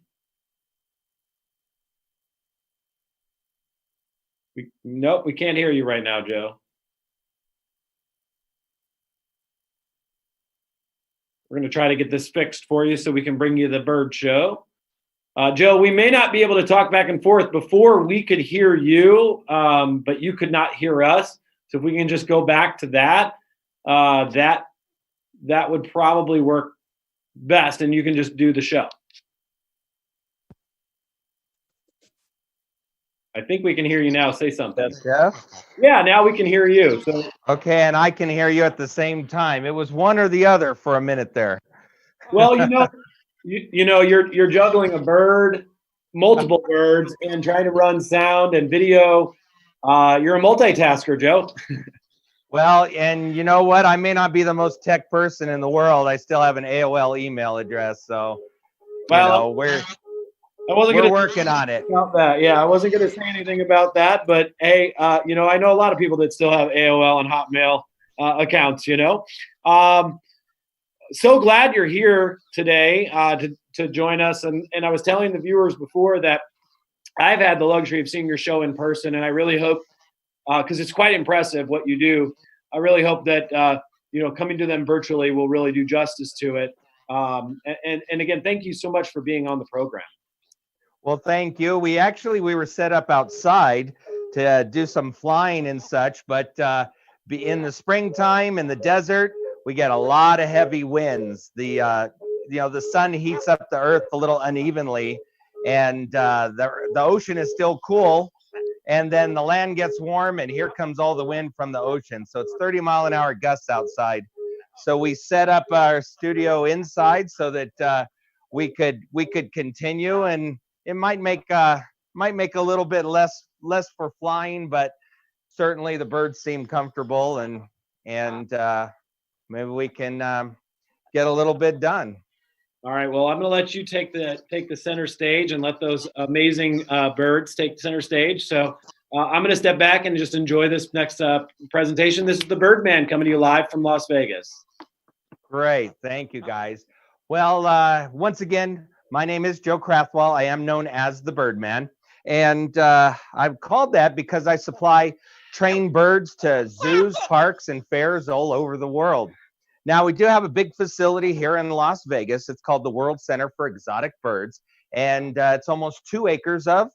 B: Nope, we can't hear you right now, Joe. We're going to try to get this fixed for you so we can bring you the bird show. Joe, we may not be able to talk back and forth. Before we could hear you, but you could not hear us. So if we can just go back to that, that would probably work best, and you can just do the show. I think we can hear you now. Say something.
N: That's Jeff?
B: Yeah, now we can hear you. So
N: okay, and I can hear you at the same time. It was one or the other for a minute there.
B: Well, you're juggling a bird, multiple birds, and trying to run sound and video. You're a multitasker, Joe.
N: Well, and you know what? I may not be the most tech person in the world. I still have an AOL email address, so we're working on it.
B: About that. Yeah, I wasn't going to say anything about that, but hey, I know a lot of people that still have AOL and Hotmail accounts. So glad you're here today to join us, and I was telling the viewers before that I've had the luxury of seeing your show in person, and I really hope because it's quite impressive what you do. I really hope that coming to them virtually will really do justice to it. And again, thank you so much for being on the program.
N: Well, thank you. We were set up outside to do some flying and such, but in the springtime in the desert, we get a lot of heavy winds. The sun heats up the earth a little unevenly, and the ocean is still cool, and then the land gets warm, and here comes all the wind from the ocean. So it's 30-mile-an-hour gusts outside. So we set up our studio inside so that we could continue, and it might make a little bit less for flying, but certainly the birds seem comfortable, and maybe we can get a little bit done.
B: All right. Well, I'm going to let you take the center stage and let those amazing birds take the center stage. So I'm going to step back and just enjoy this next presentation. This is the Birdman coming to you live from Las Vegas.
N: Great. Thank you, guys. Well, once again, my name is Joe Crathwell. I am known as the Birdman. And I've called that because I supply trained birds to zoos, parks, and fairs all over the world. Now, we do have a big facility here in Las Vegas. It's called the World Center for Exotic Birds. And it's almost 2 acres of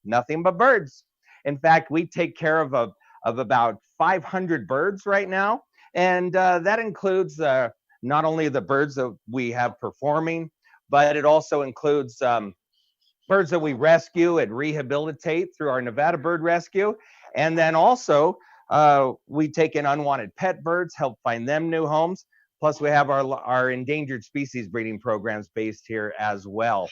N: nothing but birds. In fact, we take care of about 500 birds right now. And that includes not only the birds that we have performing, but it also includes birds that we rescue and rehabilitate through our Nevada Bird Rescue. And then also we take in unwanted pet birds, help find them new homes. Plus we have our endangered species breeding programs based here as well.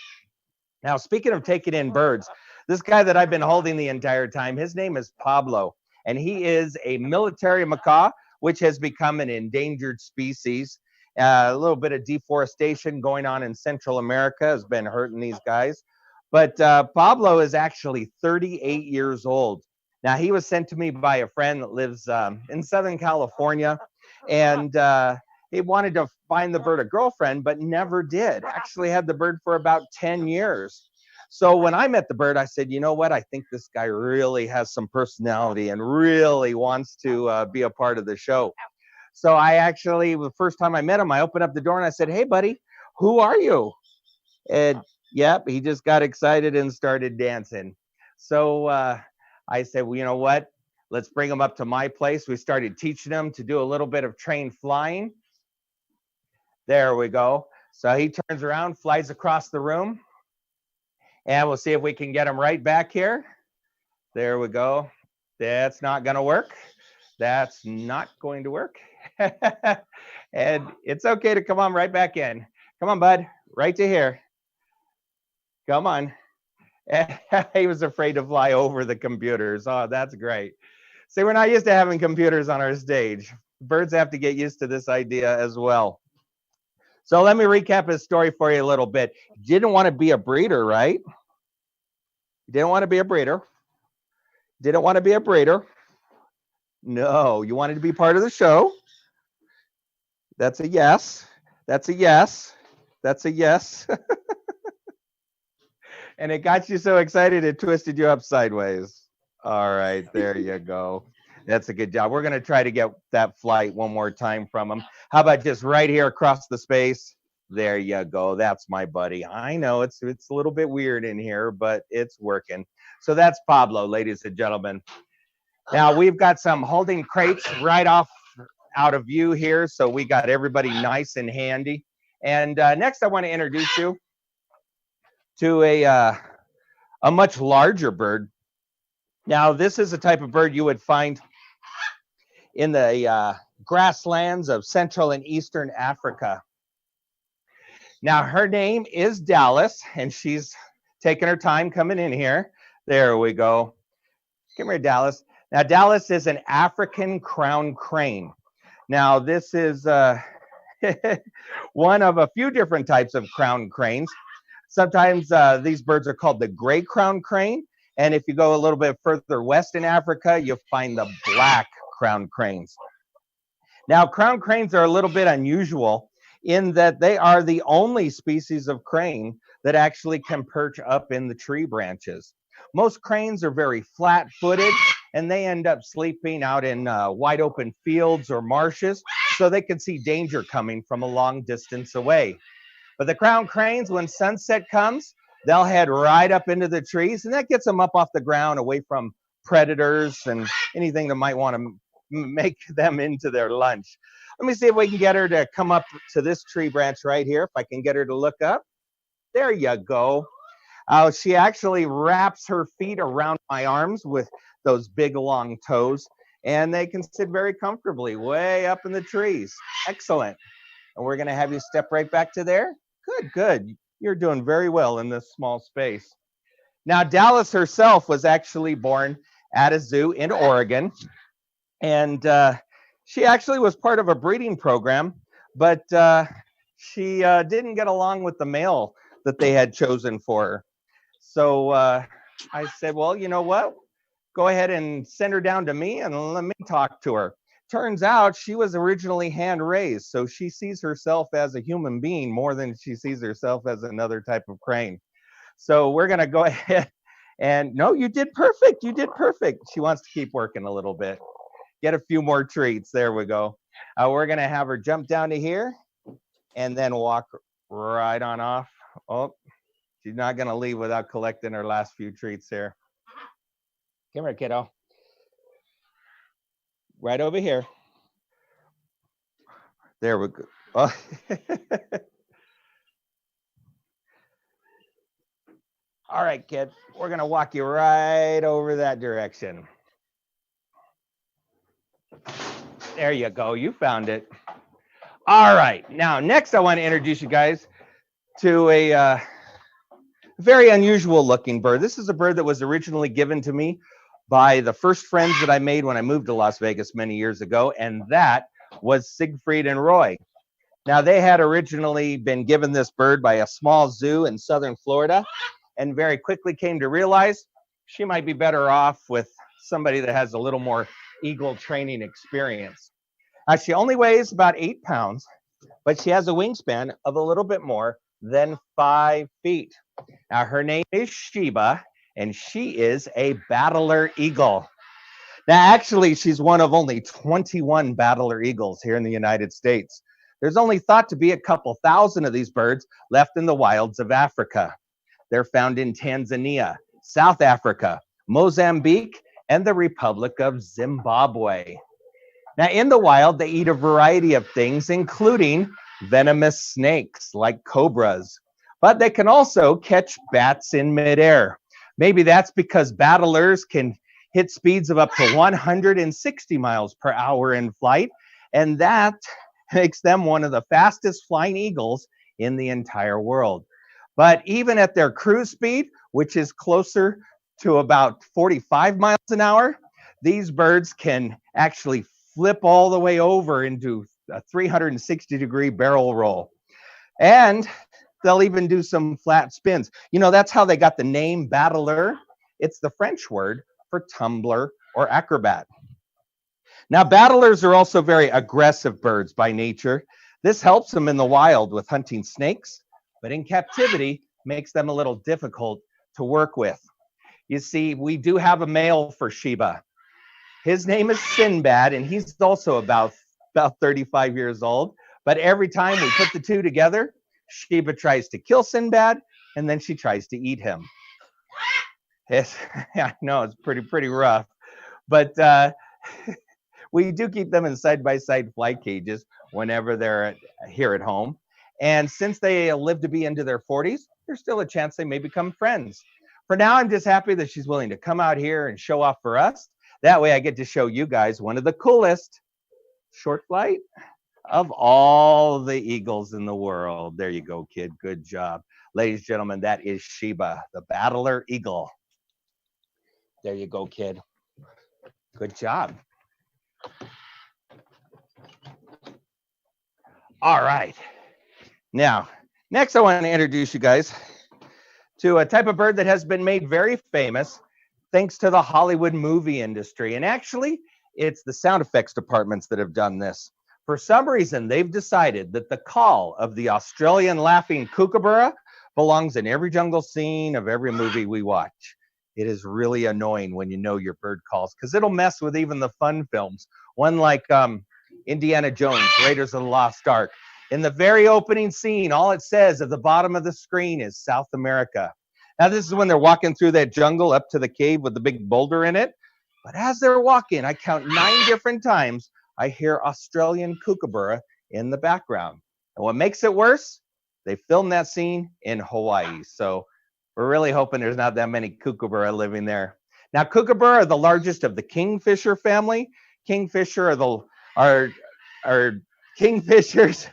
N: Now, speaking of taking in birds, this guy that I've been holding the entire time, his name is Pablo, and he is a military macaw, which has become an endangered species. A little bit of deforestation going on in Central America has been hurting these guys. But Pablo is actually 38 years old. Now, he was sent to me by a friend that lives in Southern California, and he wanted to find the bird a girlfriend, but never did. Actually had the bird for about 10 years. So when I met the bird, I said, you know what? I think this guy really has some personality and really wants to be a part of the show. So I actually, the first time I met him, I opened up the door and I said, hey, buddy, who are you? And yep, he just got excited and started dancing. So I said, well, you know what? Let's bring him up to my place. We started teaching him to do a little bit of trained flying. There we go. So he turns around, flies across the room, and we'll see if we can get him right back here. There we go. That's not going to work. That's not going to work. And it's okay to come on right back in. Come on, bud. Right to here. Come on. He was afraid to fly over the computers. Oh, that's great. See, we're not used to having computers on our stage. Birds have to get used to this idea as well. So let me recap his story for you a little bit. You didn't want to be a breeder, right? You didn't want to be a breeder. Didn't want to be a breeder. No, you wanted to be part of the show. That's a yes. That's a yes. That's a yes. And it got you so excited it twisted you up sideways. All right, there you go. That's a good job. We're going to try to get that flight one more time from him. How about just right here across the space? There you go. That's my buddy. I know it's a little bit weird in here, but it's working. So that's Pablo, ladies and gentlemen. Now we've got some holding crates right off out of view here. So we got everybody nice and handy. And next I want to introduce you to a much larger bird. Now, this is a type of bird you would find in the grasslands of Central and Eastern Africa. Now, her name is Dallas, and she's taking her time coming in here. There we go. Come here, Dallas. Now, Dallas is an African crown crane. Now, this is one of a few different types of crown cranes. Sometimes these birds are called the gray crown crane. And if you go a little bit further west in Africa, you'll find the black crown cranes. Now, crown cranes are a little bit unusual in that they are the only species of crane that actually can perch up in the tree branches. Most cranes are very flat-footed and they end up sleeping out in wide open fields or marshes so they can see danger coming from a long distance away. But the crown cranes, when sunset comes, they'll head right up into the trees, and that gets them up off the ground away from predators and anything that might want to make them into their lunch. Let me see if we can get her to come up to this tree branch right here. If I can get her to look up. There you go. She actually wraps her feet around my arms with those big long toes, and they can sit very comfortably way up in the trees. Excellent. And we're going to have you step right back to there. Good, good. You're doing very well in this small space. Now, Dallas herself was actually born at a zoo in Oregon, and she actually was part of a breeding program, but she didn't get along with the male that they had chosen for her. So I said, well, you know what? Go ahead and send her down to me and let me talk to her. Turns out she was originally hand raised, so she sees herself as a human being more than she sees herself as another type of crane. So we're going to go ahead and, no, you did perfect. You did perfect. She wants to keep working a little bit. Get a few more treats. There we go. We're going to have her jump down to here and then walk right on off. Oh, she's not going to leave without collecting her last few treats here. Come here, kiddo. Right over here. There we go. Oh. All right, kid. We're going to walk you right over that direction. There you go. You found it. All right. Now, next I want to introduce you guys to a very unusual looking bird. This is a bird that was originally given to me by the first friends that I made when I moved to Las Vegas many years ago, and that was Siegfried and Roy. Now, they had originally been given this bird by a small zoo in southern Florida, and very quickly came to realize she might be better off with somebody that has a little more eagle training experience. She only weighs about 8 pounds, but she has a wingspan of a little bit more than 5 feet. Now, her name is Sheba, and she is a battler eagle. Now, actually, she's one of only 21 battler eagles here in the United States. There's only thought to be a couple thousand of these birds left in the wilds of Africa. They're found in Tanzania, South Africa, Mozambique, and the Republic of Zimbabwe. Now, in the wild, they eat a variety of things, including venomous snakes like cobras, but they can also catch bats in midair. Maybe that's because battlers can hit speeds of up to 160 miles per hour in flight, and that makes them one of the fastest flying eagles in the entire world. But even at their cruise speed, which is closer to about 45 miles an hour, these birds can actually flip all the way over into a 360-degree barrel roll. And they'll even do some flat spins. You know, that's how they got the name battler. It's the French word for tumbler or acrobat. Now, battlers are also very aggressive birds by nature. This helps them in the wild with hunting snakes, but in captivity makes them a little difficult to work with. You see, we do have a male for Sheba. His name is Sinbad, and he's also about 35 years old. But every time we put the two together, Sheba tries to kill Sinbad, and then she tries to eat him. I know it's pretty rough, but we do keep them in side-by-side flight cages whenever they're here at home. And since they live to be into their 40s, there's still a chance they may become friends. For now, I'm just happy that she's willing to come out here and show off for us. That way I get to show you guys one of the coolest short flight of all the eagles in the world. There you go, kid. Good job. Ladies and gentlemen, that is Sheba, the battler eagle. There you go, kid. Good job. All right. Now, next I want to introduce you guys to a type of bird that has been made very famous thanks to the Hollywood movie industry. And actually, it's the sound effects departments that have done this. For some reason, they've decided that the call of the Australian laughing kookaburra belongs in every jungle scene of every movie we watch. it is really annoying when you know your bird calls, because it'll mess with even the fun films. One like Indiana Jones, Raiders of the Lost Ark. In the very opening scene, all it says at the bottom of the screen is South America. Now, this is when they're walking through that jungle up to the cave with the big boulder in it. But as they're walking, I count 9 different times, I hear Australian kookaburra in the background. And what makes it worse, they filmed that scene in Hawaii. So we're really hoping there's not that many kookaburra living there. Now, kookaburra are the largest of the kingfisher family. Kingfisher kingfishers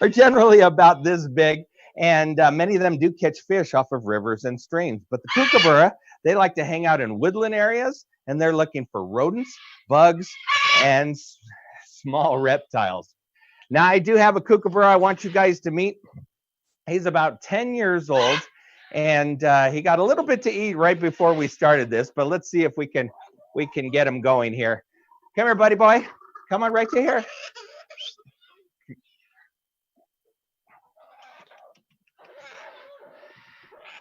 N: are generally about this big, and many of them do catch fish off of rivers and streams. But the kookaburra, they like to hang out in woodland areas, and they're looking for rodents, bugs, and small reptiles. Now, I do have a kookaburra I want you guys to meet. He's about 10 years old, and he got a little bit to eat right before we started this, but let's see if we can get him going here. Come here, buddy boy. Come on right to here.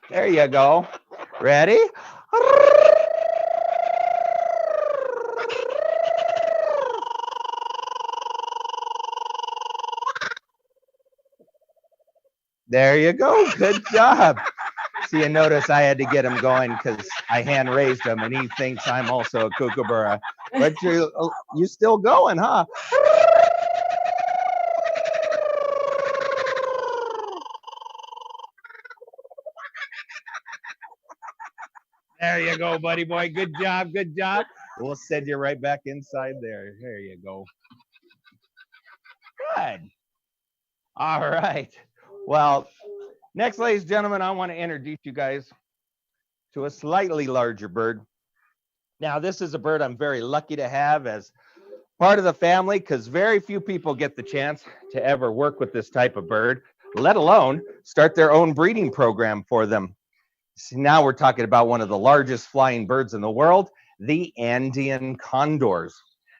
N: There you go. Ready? There you go. Good job. See, you notice I had to get him going because I hand raised him, and he thinks I'm also a kookaburra. But you still going, huh? There you go, buddy boy. Good job. Good job. We'll send you right back inside there. There you go. Good. All right. Well, next, ladies and gentlemen, I want to introduce you guys to a slightly larger bird. Now, this is a bird I'm very lucky to have as part of the family, because very few people get the chance to ever work with this type of bird, let alone start their own breeding program for them. See, now we're talking about one of the largest flying birds in the world, the Andean condors.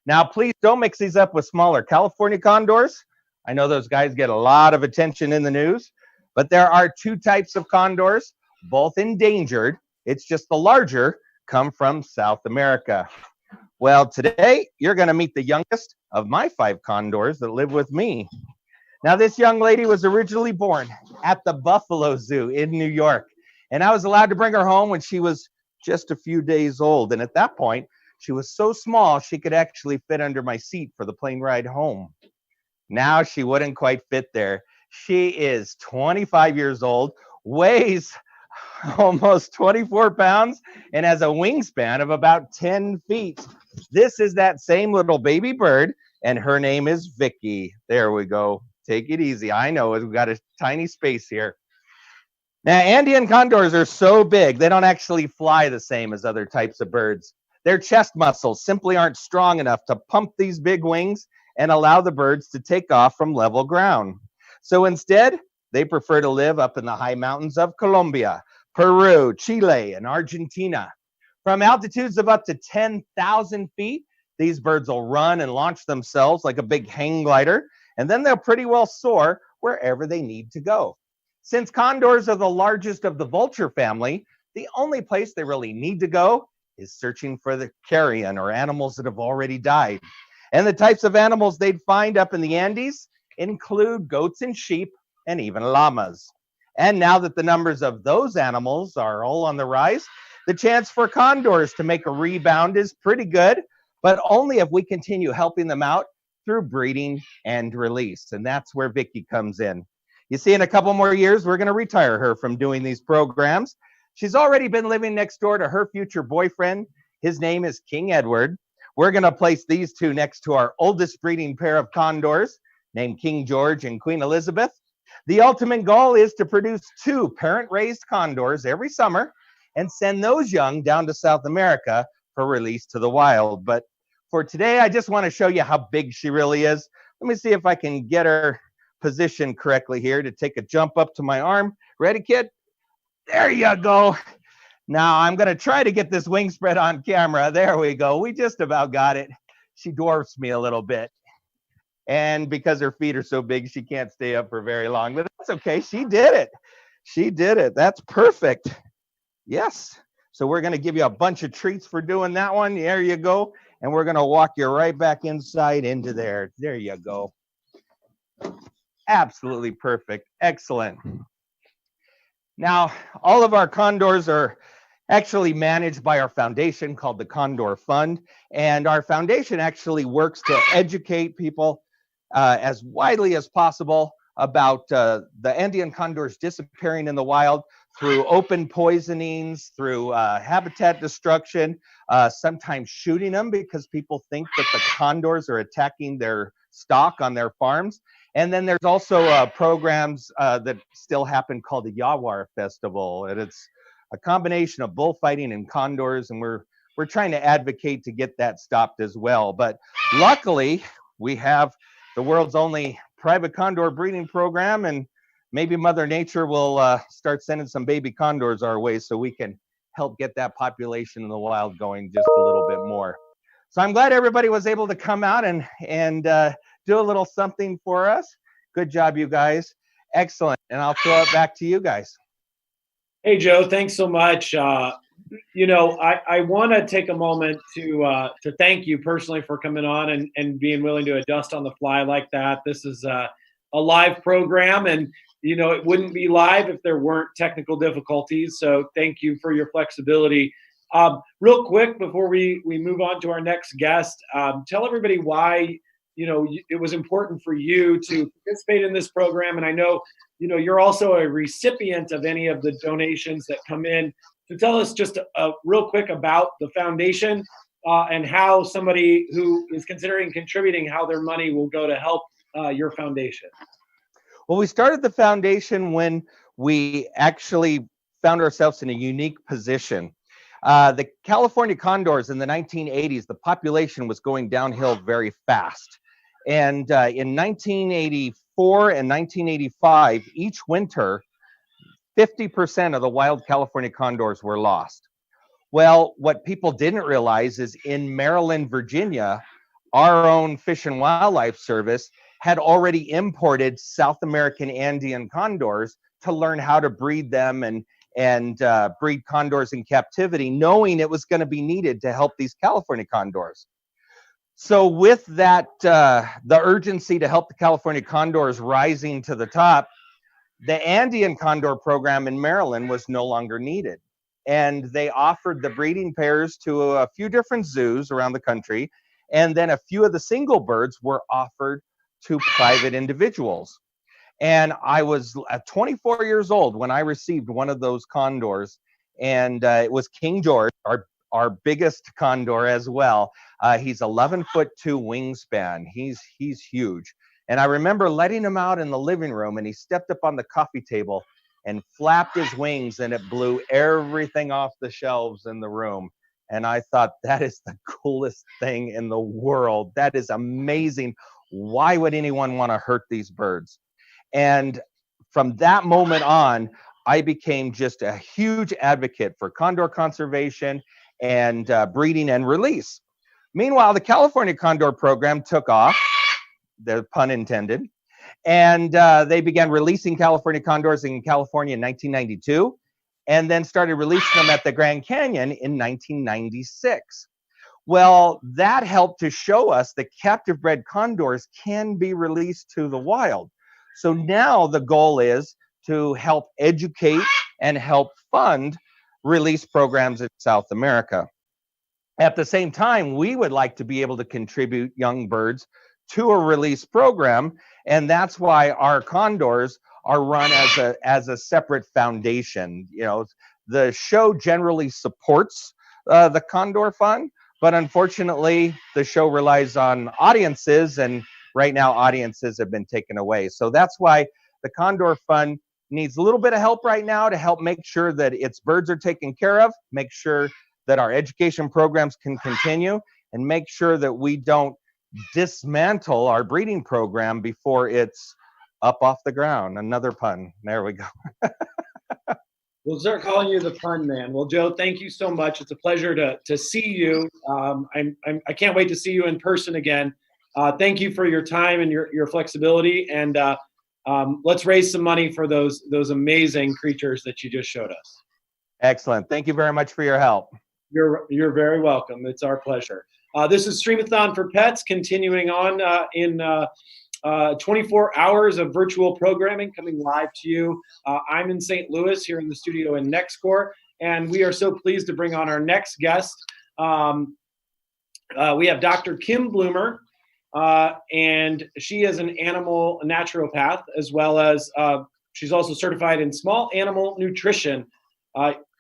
N: Now, please don't mix these up with smaller California condors. I know those guys get a lot of attention in the news, but there are 2 types of condors, both endangered. It's just the larger come from South America. Well, today you're going to meet the youngest of my 5 condors that live with me. Now, this young lady was originally born at the Buffalo Zoo in New York, and I was allowed to bring her home when she was just a few days old. And at that point, she was so small she could actually fit under my seat for the plane ride home. Now she wouldn't quite fit there. She is 25 years old, weighs almost 24 pounds, and has a wingspan of about 10 feet. This is that same little baby bird, and her name is Vicky. There we go. Take it easy. I know we've got a tiny space here. Now, Andean condors are so big, they don't actually fly the same as other types of birds. Their chest muscles simply aren't strong enough to pump these big wings and allow the birds to take off from level ground. So instead, they prefer to live up in the high mountains of Colombia, Peru, Chile, and Argentina. From altitudes of up to 10,000 feet, these birds will run and launch themselves like a big hang glider, and then they'll pretty well soar wherever they need to go. Since condors are the largest of the vulture family, the only place they really need to go is searching for the carrion, or animals that have already died. And the types of animals they'd find up in the Andes include goats and sheep, and even llamas. And now that the numbers of those animals are all on the rise, the chance for condors to make a rebound is pretty good, but only if we continue helping them out through breeding and release. And that's where Vicky comes in. You see, in a couple more years, we're going to retire her from doing these programs. She's already been living next door to her future boyfriend. His name is King Edward. We're going to place these 2 next to our oldest breeding pair of condors, named King George and Queen Elizabeth. The ultimate goal is to produce 2 parent-raised condors every summer and send those young down to South America for release to the wild. But for today, I just want to show you how big she really is. Let me see if I can get her positioned correctly here to take a jump up to my arm. Ready, kid? There you go. Now I'm going to try to get this wing spread on camera. There we go. We just about got it. She dwarfs me a little bit. And because her feet are so big, she can't stay up for very long. But that's okay. She did it. She did it. That's perfect. Yes. So we're going to give you a bunch of treats for doing that one. There you go. And we're going to walk you right back inside into there. There you go. Absolutely perfect. Excellent. Now, all of our condors are actually managed by our foundation called the Condor Fund. And our foundation actually works to educate people as widely as possible about the Andean condors disappearing in the wild through open poisonings, through habitat destruction, sometimes shooting them because people think that the condors are attacking their stock on their farms. And then there's also programs that still happen called the Yawar Festival. And it's a combination of bullfighting and condors, and we're trying to advocate to get that stopped as well. But luckily, we have the world's only private condor breeding program, and maybe Mother Nature will start sending some baby condors our way so we can help get that population in the wild going just a little bit more. So I'm glad everybody was able to come out and do a little something for us. Good job, you guys. Excellent. And I'll throw it back to you guys.
B: Hey, Joe, thanks so much. You know, I want to take a moment to thank you personally for coming on and being willing to adjust on the fly like that. This is a live program, and, you know, it wouldn't be live if there weren't technical difficulties. So thank you for your flexibility. Real quick, before we move on to our next guest, tell everybody why, you know, it was important for you to participate in this program. And I know, you know, you're also a recipient of any of the donations that come in. So tell us just real quick about the foundation and how somebody who is considering contributing, how their money will go to help your foundation.
N: Well, we started the foundation when we actually found ourselves in a unique position. The California condors in the 1980s, the population was going downhill very fast. And in 1984 and 1985, each winter, 50% of the wild California condors were lost. Well, what people didn't realize is in Maryland, Virginia, our own Fish and Wildlife Service had already imported South American Andean condors to learn how to breed them and breed condors in captivity, knowing it was going to be needed to help these California condors. So with that, the urgency to help the California condors rising to the top, the Andean condor program in Maryland was no longer needed. And they offered the breeding pairs to a few different zoos around the country. And then a few of the single birds were offered to private individuals. And I was 24 years old when I received one of those condors. And it was King George, our biggest condor as well. He's 11'2" wingspan. He's huge. And I remember letting him out in the living room, and he stepped up on the coffee table and flapped his wings, and it blew everything off the shelves in the room. And I thought, that is the coolest thing in the world. That is amazing. Why would anyone want to hurt these birds? And from that moment on, I became just a huge advocate for condor conservation and breeding and release. Meanwhile, the California Condor program took off, the pun intended, and they began releasing California condors in California in 1992, and then started releasing them at the Grand Canyon in 1996. Well, that helped to show us that captive bred condors can be released to the wild. So now the goal is to help educate and help fund release programs in South America. At the same time, we would like to be able to contribute young birds to a release program, and that's why our condors are run as a separate foundation. You know, the show generally supports the Condor Fund, but unfortunately, the show relies on audiences, and right now audiences have been taken away. So that's why the Condor Fund needs a little bit of help right now to help make sure that its birds are taken care of, make sure that our education programs can continue, and make sure that we don't dismantle our breeding program before it's up off the ground. Another pun. There we go.
B: We'll start calling you the pun man. Well, Joe, thank you so much. It's a pleasure to see you. I can't wait to see you in person again. Thank you for your time and your flexibility. And let's raise some money for those amazing creatures that you just showed us.
N: Excellent. Thank you very much for your help.
B: You're very welcome. It's our pleasure. This is Streamathon for Pets, continuing on in 24 hours of virtual programming coming live to you. I'm in St. Louis here in the studio in Nexcore, and we are so pleased to bring on our next guest. We have Dr. Kim Bloomer, and she is an animal naturopath, as well as she's also certified in small animal nutrition.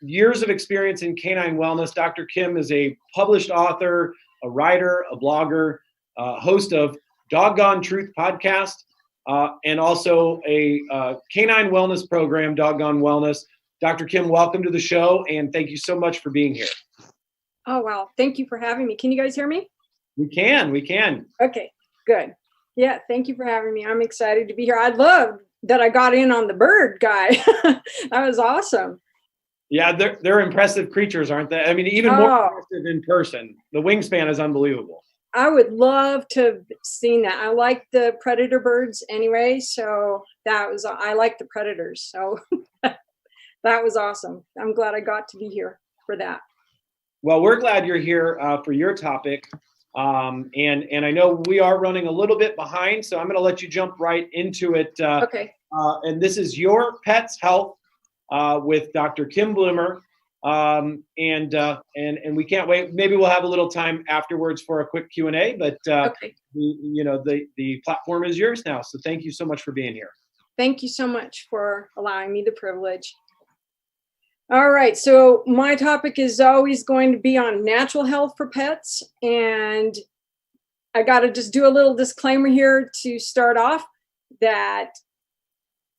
B: Years of experience in canine wellness. Dr. Kim is a published author, a writer, a blogger, host of Doggone Truth podcast, and also a canine wellness program, Doggone Wellness. Dr. Kim, welcome to the show, and thank you so much for being here.
O: Oh, wow. Thank you for having me. Can you guys hear me?
B: We can.
O: Okay, good. Yeah, thank you for having me. I'm excited to be here. I love that I got in on the bird guy. That was awesome.
B: Yeah, they're impressive creatures, aren't they? I mean, even more impressive in person. The wingspan is unbelievable.
O: I would love to have seen that. I like the predator birds anyway, so I like the predators. So that was awesome. I'm glad I got to be here for that.
B: Well, we're glad you're here for your topic. And I know we are running a little bit behind, so I'm going to let you jump right into it.
O: Okay.
B: And this is Your Pet's Health with Dr. Kim Bloomer. And we can't wait. Maybe we'll have a little time afterwards for a quick Q&A, but
O: okay.
B: The platform is yours now. So thank you so much for being here.
O: Thank you so much for allowing me the privilege. All right, so my topic is always going to be on natural health for pets, and I got to just do a little disclaimer here to start off that,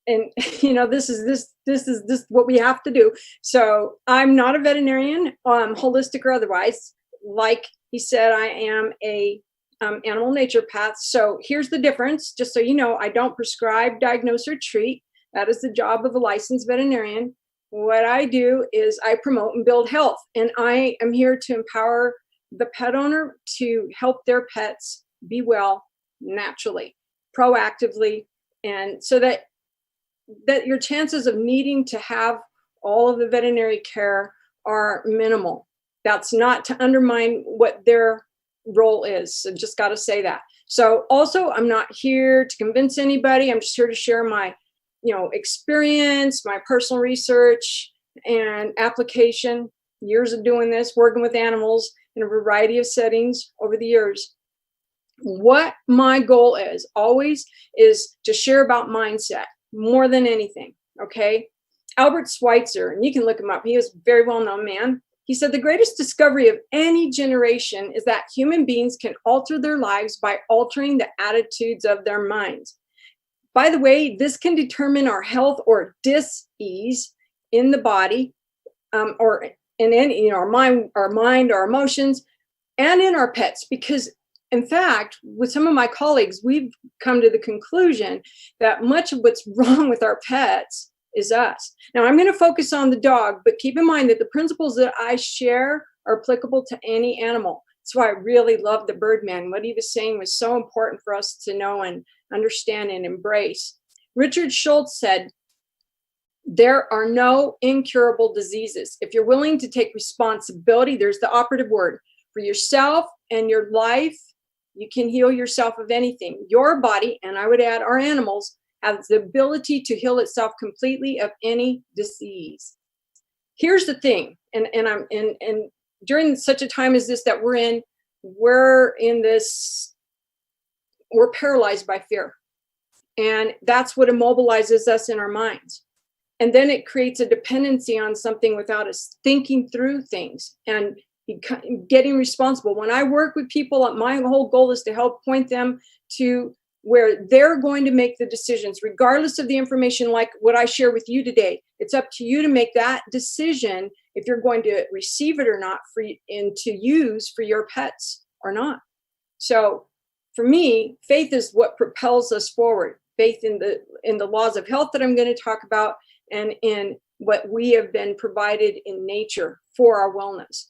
O: and this is what we have to do. So I'm not a veterinarian, holistic or otherwise. Like he said, I am a animal naturopath. So here's the difference, just so you know. I don't prescribe, diagnose, or treat. That is the job of a licensed veterinarian. What I do is I promote and build health, and I am here to empower the pet owner to help their pets be well naturally, proactively, and so that your chances of needing to have all of the veterinary care are minimal. That's not to undermine what their role is. So just got to say that. So also, I'm not here to convince anybody. I'm just here to share my experience, my personal research and application, years of doing this, working with animals in a variety of settings over the years. What my goal is always is to share about mindset more than anything. Okay. Albert Schweitzer, and you can look him up. He was a very well-known man. He said the greatest discovery of any generation is that human beings can alter their lives by altering the attitudes of their minds. By the way, this can determine our health or dis-ease in the body, or in any, our mind, our emotions, and in our pets. Because, in fact, with some of my colleagues, we've come to the conclusion that much of what's wrong with our pets is us. Now, I'm going to focus on the dog, but keep in mind that the principles that I share are applicable to any animal. That's why I really love the Birdman. What he was saying was so important for us to know and understand and embrace. Richard Schultz said, there are no incurable diseases. If you're willing to take responsibility, there's the operative word, for yourself and your life, you can heal yourself of anything. Your body, and I would add our animals, has the ability to heal itself completely of any disease. Here's the thing, and during such a time as this that we're paralyzed by fear. And that's what immobilizes us in our minds. And then it creates a dependency on something without us thinking through things and getting responsible. When I work with people, my whole goal is to help point them to where they're going to make the decisions, regardless of the information like what I share with you today. It's up to you to make that decision if you're going to receive it or not, and to use for your pets or not. So for me, faith is what propels us forward. Faith in the laws of health that I'm going to talk about, and in what we have been provided in nature for our wellness.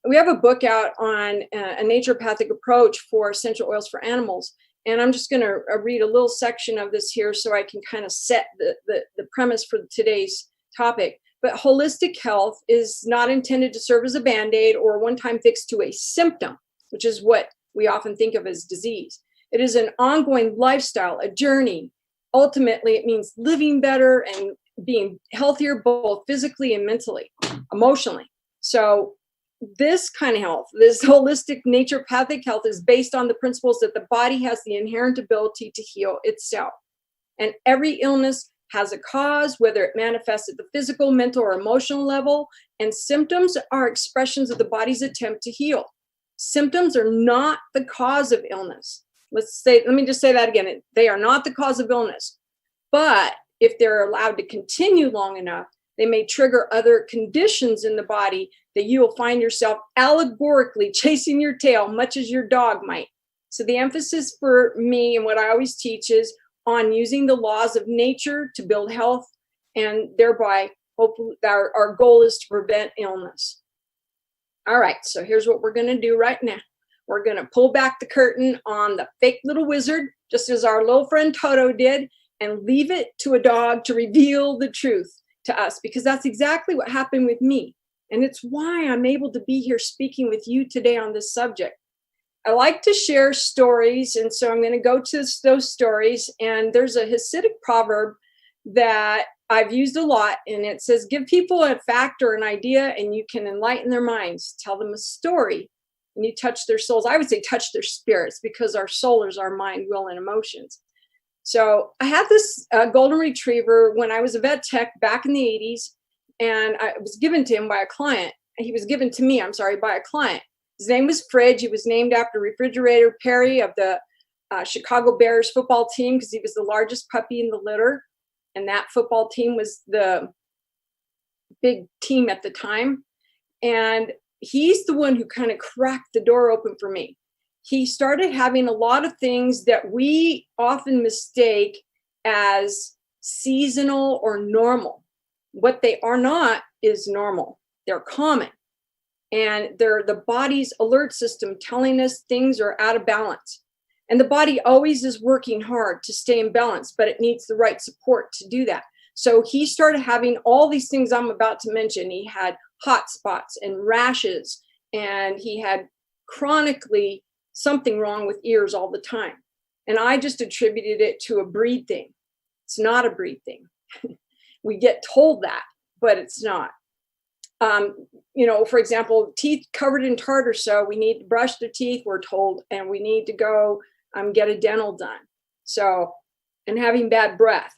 O: We have a book out on a naturopathic approach for essential oils for animals. And I'm just going to read a little section of this here so I can kind of set the premise for today's topic. But holistic health is not intended to serve as a Band-Aid or a one-time fix to a symptom, which is what we often think of as disease. It is an ongoing lifestyle, a journey. Ultimately, it means living better and being healthier, both physically and mentally, emotionally. So this kind of health, this holistic naturopathic health, is based on the principles that the body has the inherent ability to heal itself. And every illness has a cause, whether it manifests at the physical, mental, or emotional level. And symptoms are expressions of the body's attempt to heal. Symptoms are not the cause of illness. Let me just say that again. They are not the cause of illness. But if they're allowed to continue long enough, they may trigger other conditions in the body that you will find yourself allegorically chasing your tail, much as your dog might. So the emphasis for me and what I always teach is on using the laws of nature to build health, and thereby, hopefully, our goal is to prevent illness. All right, so here's what we're going to do right now. We're going to pull back the curtain on the fake little wizard, just as our little friend Toto did, and leave it to a dog to reveal the truth to us, because that's exactly what happened with me. And it's why I'm able to be here speaking with you today on this subject. I like to share stories, and so I'm going to go to those stories. And there's a Hasidic proverb that I've used a lot, and it says, give people a fact or an idea, and you can enlighten their minds. Tell them a story, and you touch their souls. I would say touch their spirits, because our soul is our mind, will, and emotions. So I had this golden retriever when I was a vet tech back in the 80s, and it was given to him by a client. He was given to me, by a client. His name was Fridge. He was named after Refrigerator Perry of the Chicago Bears football team, because he was the largest puppy in the litter. And that football team was the big team at the time. And he's the one who kind of cracked the door open for me. He started having a lot of things that we often mistake as seasonal or normal. What they are not is normal. They're common. And they're the body's alert system telling us things are out of balance. And the body always is working hard to stay in balance, but it needs the right support to do that. So he started having all these things I'm about to mention. He had hot spots and rashes, and he had chronically something wrong with ears all the time. And I just attributed it to a breed thing. It's not a breed thing. We get told that, but it's not. For example, teeth covered in tartar, so we need to brush their teeth, we're told, and we need to go get a dental done. So, and having bad breath,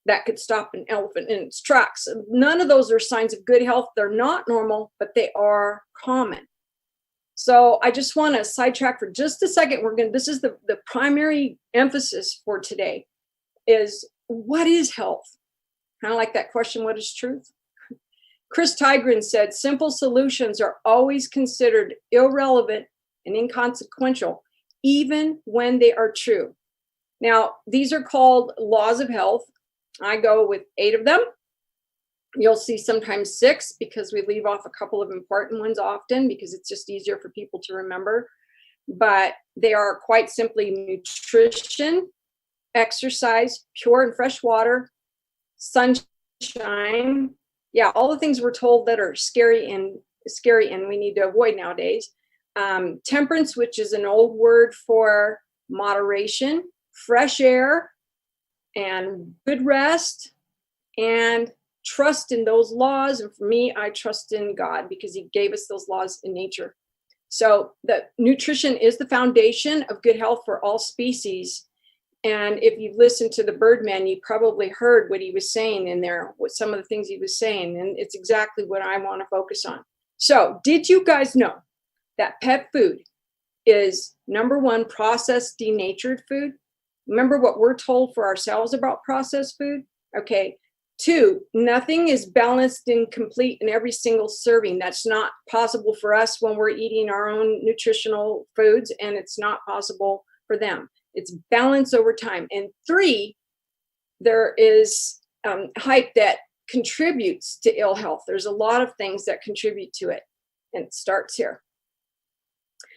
O: that could stop an elephant in its tracks. None of those are signs of good health. They're not normal, but they are common. So I just want to sidetrack for just a second. This is the primary emphasis for today, is what is health? Kind of like that question, what is truth? Chris Tigran said, simple solutions are always considered irrelevant and inconsequential, even when they are true. Now, these are called laws of health. I go with 8 of them. You'll see sometimes 6, because we leave off a couple of important ones often, because it's just easier for people to remember. But they are quite simply nutrition, exercise, pure and fresh water, sunshine. Yeah, all the things we're told that are scary and we need to avoid nowadays. Temperance, which is an old word for moderation, fresh air, and good rest, and trust in those laws. And for me, I trust in God, because he gave us those laws in nature. So the nutrition is the foundation of good health for all species. And if you've listened to the Birdman, you probably heard what he was saying in there, what some of the things he was saying. And it's exactly what I want to focus on. So did you guys know that pet food is number 1, processed, denatured food? Remember what we're told for ourselves about processed food? Okay. 2, nothing is balanced and complete in every single serving. That's not possible for us when we're eating our own nutritional foods, and it's not possible for them. It's balance over time. And 3, there is hype that contributes to ill health. There's a lot of things that contribute to it, and it starts here.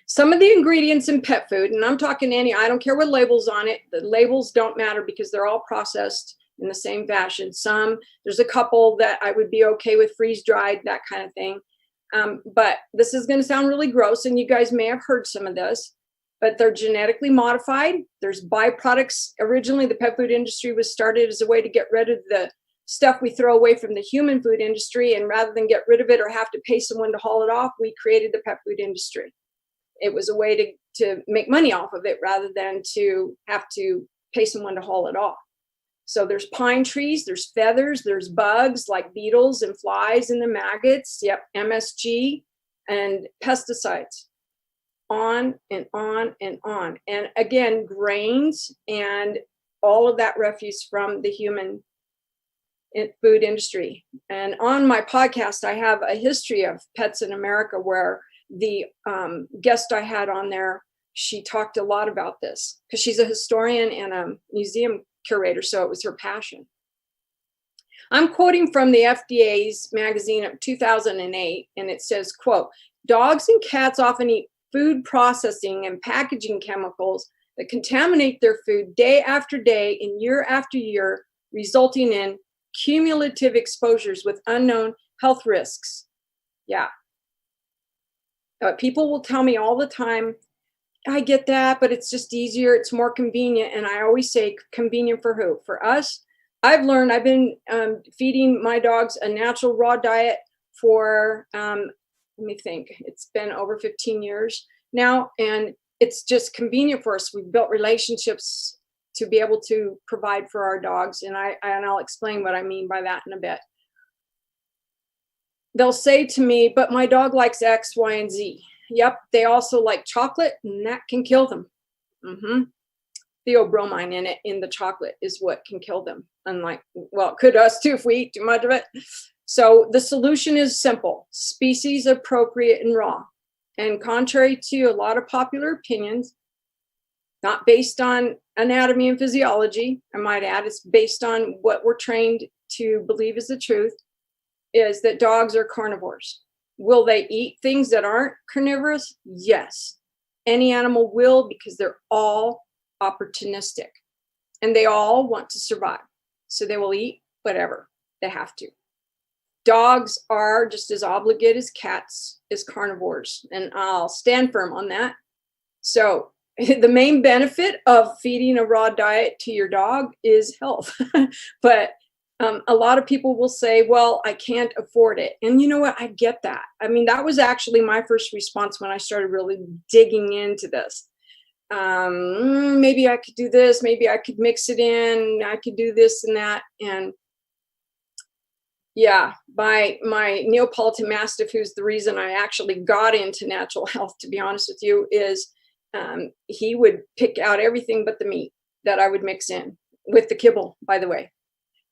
O: Some of the ingredients in pet food, and I'm talking I don't care what labels on it. The labels don't matter, because they're all processed in the same fashion. There's a couple that I would be okay with freeze-dried, that kind of thing. But this is going to sound really gross, and you guys may have heard some of this, but they're genetically modified. There's byproducts. Originally, the pet food industry was started as a way to get rid of the stuff we throw away from the human food industry. And rather than get rid of it or have to pay someone to haul it off, we created the pet food industry. It was a way to make money off of it rather than to have to pay someone to haul it off. So there's pine trees, there's feathers, there's bugs like beetles and flies and the maggots, yep, MSG, and pesticides, on and on and on. And again, grains and all of that refuse from the human food industry. And on my podcast, I have a history of pets in America where the guest I had on there, she talked a lot about this because she's a historian and a museum curator, so it was her passion. I'm quoting from the FDA's magazine of 2008, and it says, quote, dogs and cats often eat food processing and packaging chemicals that contaminate their food day after day and year after year, resulting in cumulative exposures with unknown health risks. Yeah. People will tell me all the time, I get that, but it's just easier. It's more convenient. And I always say, convenient for who? For us. I've been feeding my dogs a natural raw diet for, let me think, it's been over 15 years now. And it's just convenient for us. We've built relationships to be able to provide for our dogs. And I'll explain what I mean by that in a bit. They'll say to me, but my dog likes X, Y, and Z. Yep, they also like chocolate, and that can kill them. Theobromine in the chocolate is what can kill them. Unlike, well, it could us too if we eat too much of it. So the solution is simple: species appropriate and raw. And contrary to a lot of popular opinions, not based on anatomy and physiology, I might add, it's based on what we're trained to believe is the truth, is that dogs are carnivores. Will they eat things that aren't carnivorous? Yes. Any animal will, because they're all opportunistic and they all want to survive. So they will eat whatever they have to. Dogs are just as obligate as cats as carnivores, and I'll stand firm on that. So the main benefit of feeding a raw diet to your dog is health. But a lot of people will say, well, I can't afford it. And you know what? I get that. I mean, that was actually my first response when I started really digging into this. Maybe I could do this. Maybe I could mix it in. I could do this and that. And yeah, my Neapolitan Mastiff, who's the reason I actually got into natural health, to be honest with you, is he would pick out everything but the meat that I would mix in with the kibble, by the way.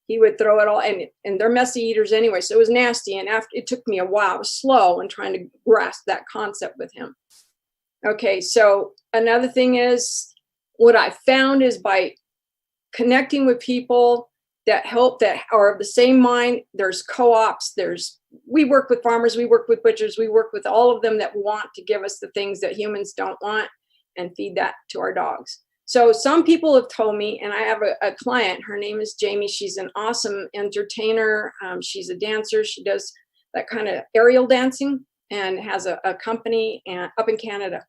O: He would throw it all, and they're messy eaters anyway, so it was nasty. And after, it took me a while. I was slow in trying to grasp that concept with him. Okay, so another thing is, what I found is by connecting with people that help, that are of the same mind, there's co-ops, we work with farmers, we work with butchers, we work with all of them that want to give us the things that humans don't want and feed that to our dogs. So some people have told me, and I have a client, her name is Jamie. She's an awesome entertainer. She's a dancer. She does that kind of aerial dancing and has a company up in Canada.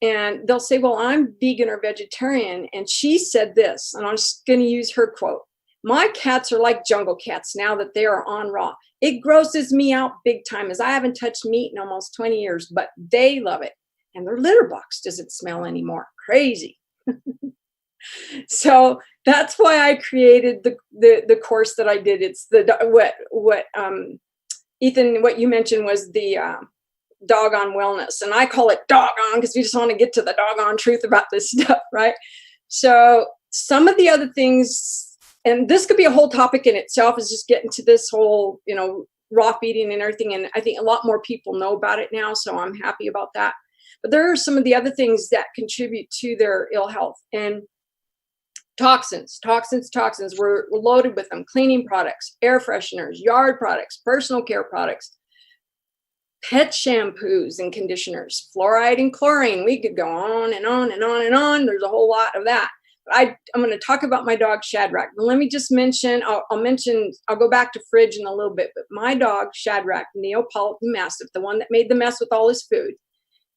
O: And they'll say, well, I'm vegan or vegetarian. And she said this, and I'm just going to use her quote. My cats are like jungle cats now that they are on raw. It grosses me out big time, as I haven't touched meat in almost 20 years, but they love it. And their litter box doesn't smell anymore. Crazy. So that's why I created the course that I did. It's what Ethan, what you mentioned was the doggone wellness, and I call it doggone because we just want to get to the doggone truth about this stuff, right? So some of the other things, and this could be a whole topic in itself, is just getting to this whole, raw feeding and everything. And I think a lot more people know about it now, so I'm happy about that. But there are some of the other things that contribute to their ill health, and toxins. We're loaded with them. Cleaning products, air fresheners, yard products, personal care products, pet shampoos and conditioners, fluoride and chlorine. We could go on and on and on and on. There's a whole lot of that. I'm going to talk about my dog Shadrach, but let me just mention, I'll go back to Fridge in a little bit, but my dog Shadrach, Neapolitan Mastiff, the one that made the mess with all his food,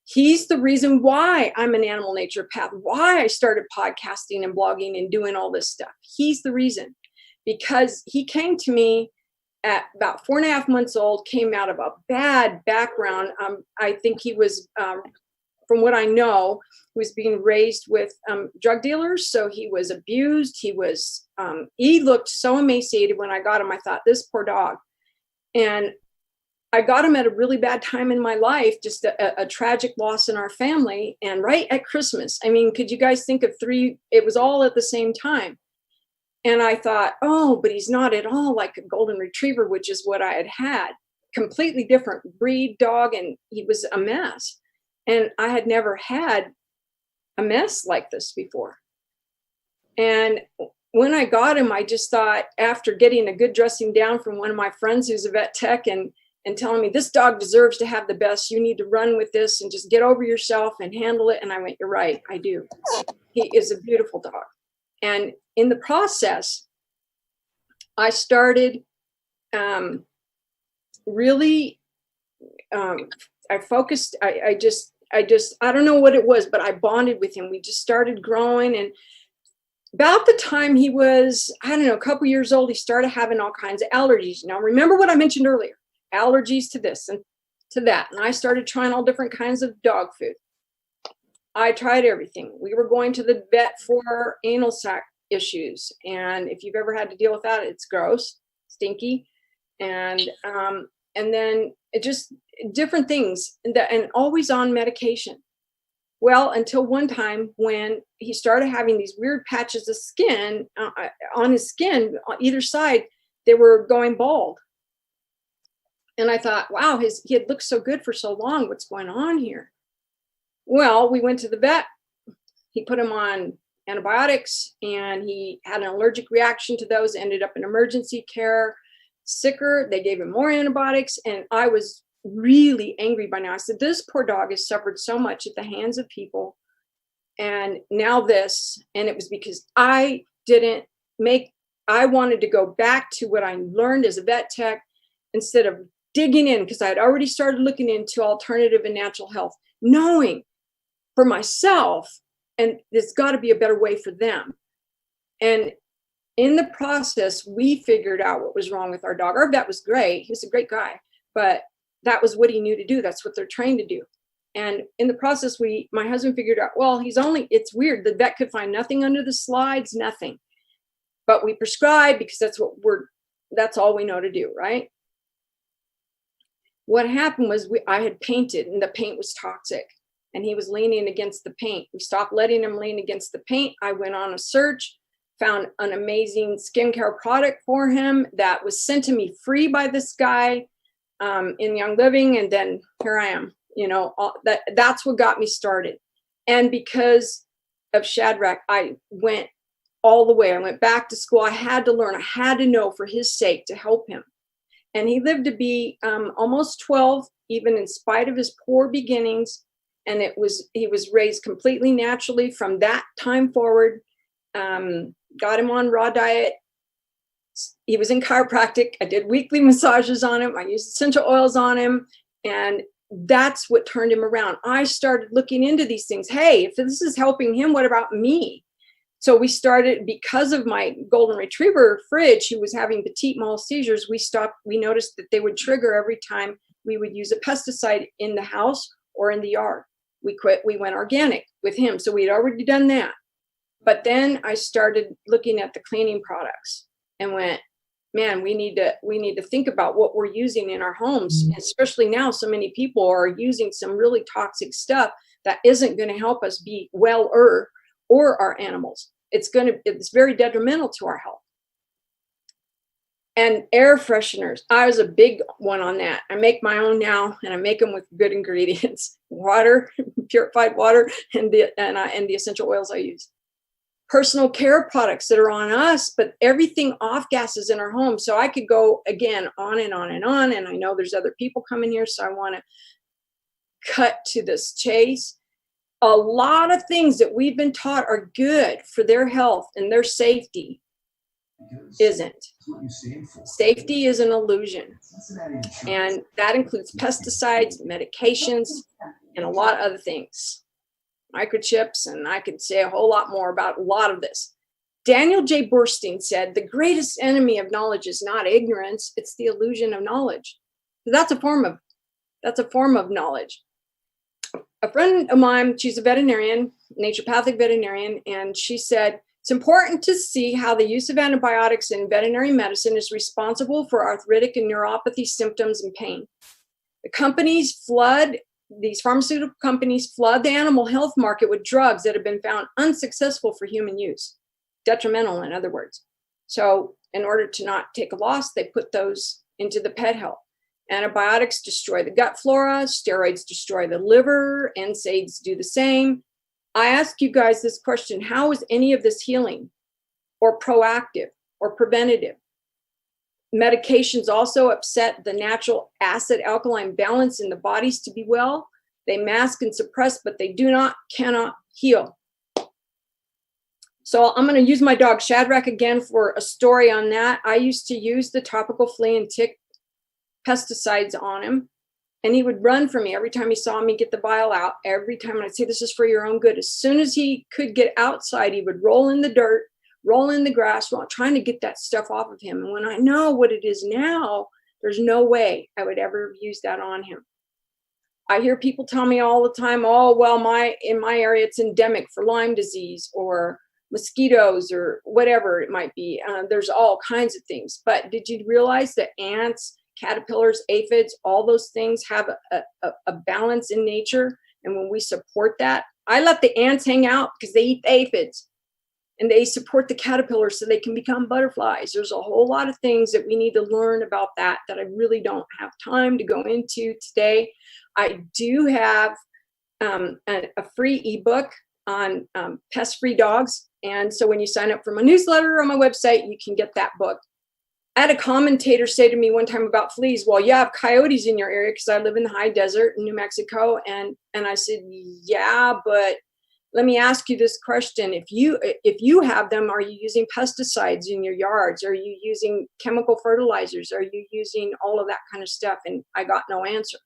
O: he's the reason why I'm an animal naturopath, why I started podcasting and blogging and doing all this stuff. He's the reason, because he came to me at about 4.5 months old, came out of a bad background. I think he was, from what I know, he was being raised with drug dealers. So he was abused. He looked so emaciated when I got him. I thought, this poor dog. And I got him at a really bad time in my life, just a tragic loss in our family. And right at Christmas, I mean, could you guys think of it was all at the same time. And I thought, oh, but he's not at all like a golden retriever, which is what I had. Completely different breed dog, and he was a mess. And I had never had a mess like this before. And when I got him, I just thought, after getting a good dressing down from one of my friends who's a vet tech and telling me, this dog deserves to have the best, you need to run with this and just get over yourself and handle it. And I went, you're right, I do. He is a beautiful dog. And in the process, I started really, I focused, I don't know what it was, but I bonded with him. We just started growing. And about the time he was, I don't know, a couple years old, he started having all kinds of allergies. Now, remember what I mentioned earlier, allergies to this and to that. And I started trying all different kinds of dog food. I tried everything. We were going to the vet for anal sac issues. And if you've ever had to deal with that, it's gross, stinky. And then it just different things and always on medication. Well, until one time when he started having these weird patches of skin on his skin, on either side, they were going bald. And I thought, wow, he had looked so good for so long. What's going on here? Well, we went to the vet. He put him on antibiotics and he had an allergic reaction to those, ended up in emergency care, sicker. They gave him more antibiotics. And I was really angry by now. I said, this poor dog has suffered so much at the hands of people. And now this, and it was because I wanted to go back to what I learned as a vet tech instead of digging in, because I had already started looking into alternative and natural health, knowing for myself, and there's got to be a better way for them. And in the process, we figured out what was wrong with our dog. Our vet was great. He was a great guy, but that was what he knew to do. That's what they're trained to do. And in the process, my husband figured out, well, it's weird. The vet could find nothing under the slides, nothing. But we prescribe because that's all we know to do, right? What happened was I had painted and the paint was toxic and he was leaning against the paint. We stopped letting him lean against the paint. I went on a search, found an amazing skincare product for him that was sent to me free by this guy in Young Living. And then here I am, that's what got me started. And because of Shadrach, I went all the way. I went back to school. I had to learn, I had to know for his sake to help him. And he lived to be almost 12, even in spite of his poor beginnings. And he was raised completely naturally from that time forward. Got him on raw diet. He was in chiropractic. I did weekly massages on him. I used essential oils on him. And that's what turned him around. I started looking into these things. Hey, if this is helping him, what about me? So we started, because of my golden retriever Fridge, who was having petite mal seizures, we noticed that they would trigger every time we would use a pesticide in the house or in the yard. We went organic with him. So we had already done that. But then I started looking at the cleaning products and went, man, we need to think about what we're using in our homes. Especially now, so many people are using some really toxic stuff that isn't going to help us be well-er or our animals. It's very detrimental to our health. And air fresheners, I was a big one on that. I make my own now, and I make them with good ingredients: water, purified water, and the essential oils I use. Personal care products that are on us, but everything off gases in our home. So I could go again on and on and on. And I know there's other people coming here, so I want to cut to this chase. a lot of things that we've been taught are good for their health and their safety isn't. Safety is an illusion. And that includes pesticides, medications, and a lot of other things. Microchips, and I could say a whole lot more about a lot of this. Daniel J. Burstein said, the greatest enemy of knowledge is not ignorance, it's the illusion of knowledge. That's a form of knowledge. A friend of mine, she's a veterinarian, naturopathic veterinarian, and she said, it's important to see how the use of antibiotics in veterinary medicine is responsible for arthritic and neuropathy symptoms and pain. These pharmaceutical companies flood the animal health market with drugs that have been found unsuccessful for human use, detrimental, in other words. So in order to not take a loss, they put those into the pet health. Antibiotics destroy the gut flora, steroids destroy the liver, NSAIDs do the same. I ask you guys this question: how is any of this healing or proactive or preventative? Medications also upset the natural acid-alkaline balance in the bodies to be well. They mask and suppress, but they cannot heal. So I'm going to use my dog Shadrach again for a story on that. I used to use the topical flea and tick pesticides on him, and he would run from me every time he saw me get the vial out. Every time I'd say, this is for your own good. As soon as he could get outside, he would roll in the dirt, roll in the grass while trying to get that stuff off of him. And when I know what it is now, there's no way I would ever use that on him. I hear people tell me all the time, oh, well, in my area, it's endemic for Lyme disease or mosquitoes or whatever it might be. There's all kinds of things. But did you realize that ants, caterpillars, aphids, all those things have a balance in nature? And when we support that, I let the ants hang out because they eat the aphids, and they support the caterpillars so they can become butterflies. There's a whole lot of things that we need to learn about that I really don't have time to go into today. I do have a free ebook on pest-free dogs. And so when you sign up for my newsletter on my website, you can get that book. I had a commentator say to me one time about fleas, well, you have coyotes in your area because I live in the high desert in New Mexico. And I said, yeah, but let me ask you this question. If you have them, are you using pesticides in your yards? Are you using chemical fertilizers? Are you using all of that kind of stuff? And I got no answer.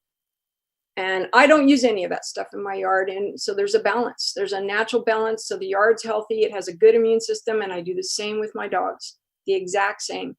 O: And I don't use any of that stuff in my yard. And so there's a balance. There's a natural balance. So the yard's healthy. It has a good immune system. And I do the same with my dogs, the exact same.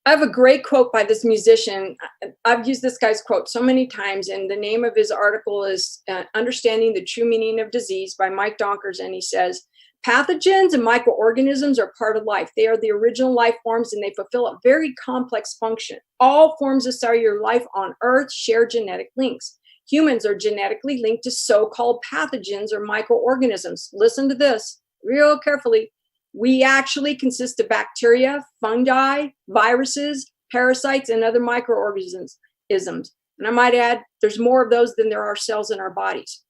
O: I have a great quote by this musician. I've used this guy's quote so many times, and the name of his article is Understanding the True Meaning of Disease by Mike Donkers. And he says, pathogens and microorganisms are part of life. They are the original life forms, and they fulfill a very complex function. All forms of cellular life on Earth share genetic links. Humans are genetically linked to so-called pathogens or microorganisms. Listen to this real carefully. We actually consist of bacteria, fungi, viruses, parasites, and other microorganisms. And I might add, there's more of those than there are cells in our bodies,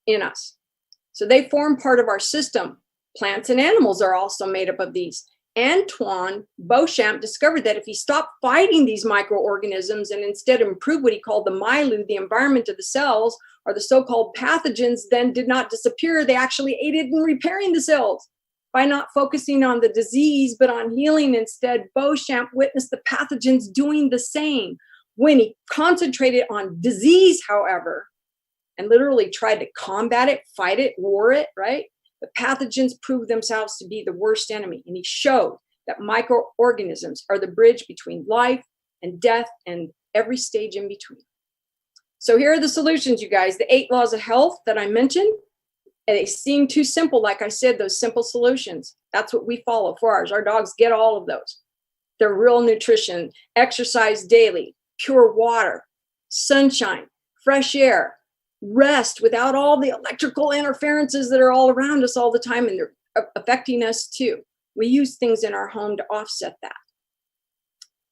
O: in us. So they form part of our system. Plants and animals are also made up of these. Antoine Beauchamp discovered that if he stopped fighting these microorganisms and instead improved what he called the milieu, the environment of the cells, or the so-called pathogens, then did not disappear, they actually aided in repairing the cells. By not focusing on the disease, but on healing instead, Beauchamp witnessed the pathogens doing the same. When he concentrated on disease, however, and literally tried to combat it, fight it, war it, right? The pathogens proved themselves to be the worst enemy. And he showed that microorganisms are the bridge between life and death and every stage in between. So here are the solutions, you guys. The 8 laws of health that I mentioned. And they seem too simple. Like I said, those simple solutions. That's what we follow for ours. Our dogs get all of those. They're real nutrition, exercise daily, pure water, sunshine, fresh air, rest without all the electrical interferences that are all around us all the time, and they're affecting us too. We use things in our home to offset that.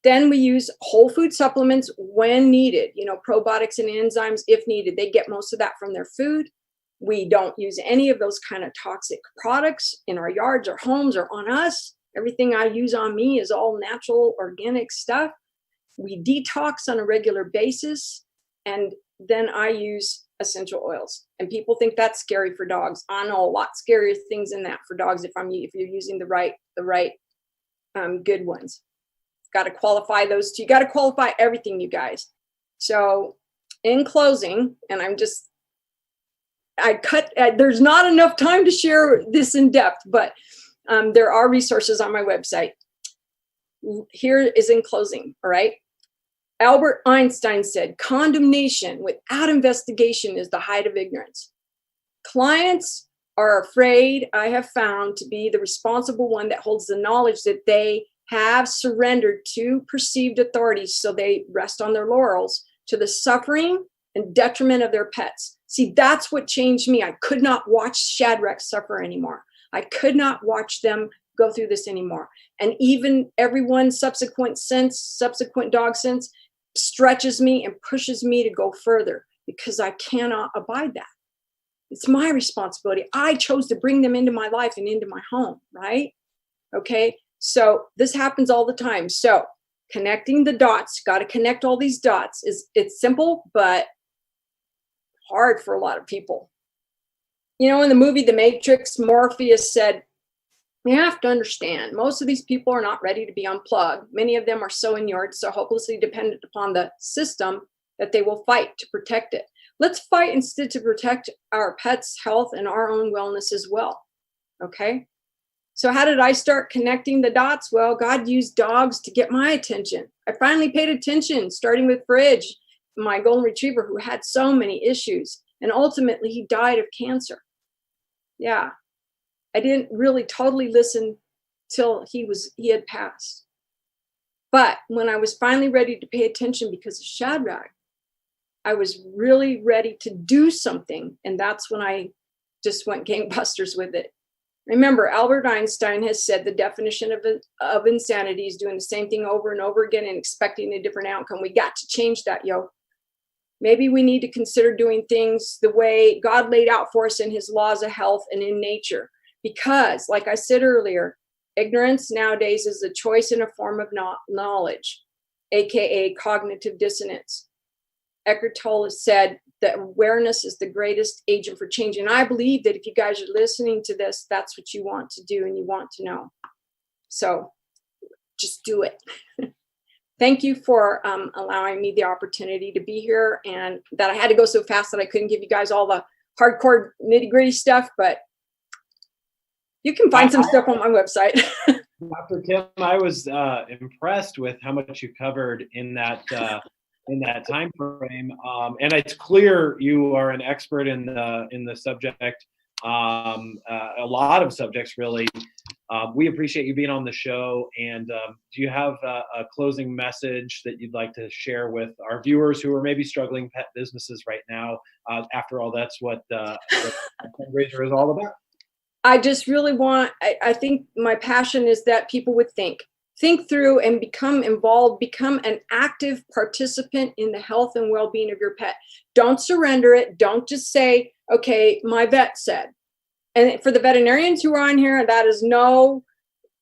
O: Then we use whole food supplements when needed, probiotics and enzymes if needed. They get most of that from their food. We don't use any of those kind of toxic products in our yards or homes or on us. Everything I use on me is all natural, organic stuff. We detox on a regular basis. And then I use essential oils. And people think that's scary for dogs. I know a lot scarier things than that for dogs if you're using the right good ones. Got to qualify those two. You got to qualify everything, you guys. So in closing, and there's not enough time to share this in depth, but there are resources on my website. Here is in closing, all right? Albert Einstein said, condemnation without investigation is the height of ignorance. Clients are afraid, I have found, to be the responsible one that holds the knowledge that they have surrendered to perceived authorities, so they rest on their laurels, to the suffering and detriment of their pets. See, that's what changed me. I could not watch Shadrach suffer anymore. I could not watch them go through this anymore. And even everyone subsequent dog since stretches me and pushes me to go further because I cannot abide that. It's my responsibility. I chose to bring them into my life and into my home, right? Okay, so this happens all the time. So connecting the dots, got to connect all these dots. It's simple, but hard for a lot of people. You know, in the movie The Matrix, Morpheus said, you have to understand, most of these people are not ready to be unplugged. Many of them are so inured, so hopelessly dependent upon the system that they will fight to protect it. Let's fight instead to protect our pets' health and our own wellness as well. Okay? So how did I start connecting the dots? Well, God used dogs to get my attention. I finally paid attention, starting with Fridge, my golden retriever, who had so many issues. And ultimately, he died of cancer. Yeah. I didn't really totally listen till he had passed. But when I was finally ready to pay attention because of Shadrach, I was really ready to do something. And that's when I just went gangbusters with it. Remember, Albert Einstein has said the definition of insanity is doing the same thing over and over again and expecting a different outcome. We got to change that, yo. Maybe we need to consider doing things the way God laid out for us in his laws of health and in nature. Because, like I said earlier, ignorance nowadays is a choice in a form of knowledge, aka cognitive dissonance. Eckhart Tolle has said that awareness is the greatest agent for change. And I believe that if you guys are listening to this, that's what you want to do and you want to know. So just do it. Thank you for allowing me the opportunity to be here, and that I had to go so fast that I couldn't give you guys all the hardcore nitty-gritty stuff, but you can find some stuff on my website.
B: Dr. Kim, I was impressed with how much you covered in that time frame, and it's clear you are an expert in the subject. A lot of subjects, really. We appreciate you being on the show. And do you have a closing message that you'd like to share with our viewers who are maybe struggling pet businesses right now? After all, that's what fundraiser is all about.
O: I just really I think my passion is that people would think through and become involved, become an active participant in the health and well-being of your pet. Don't surrender it. Don't just say, okay, my vet said. And for the veterinarians who are on here, that is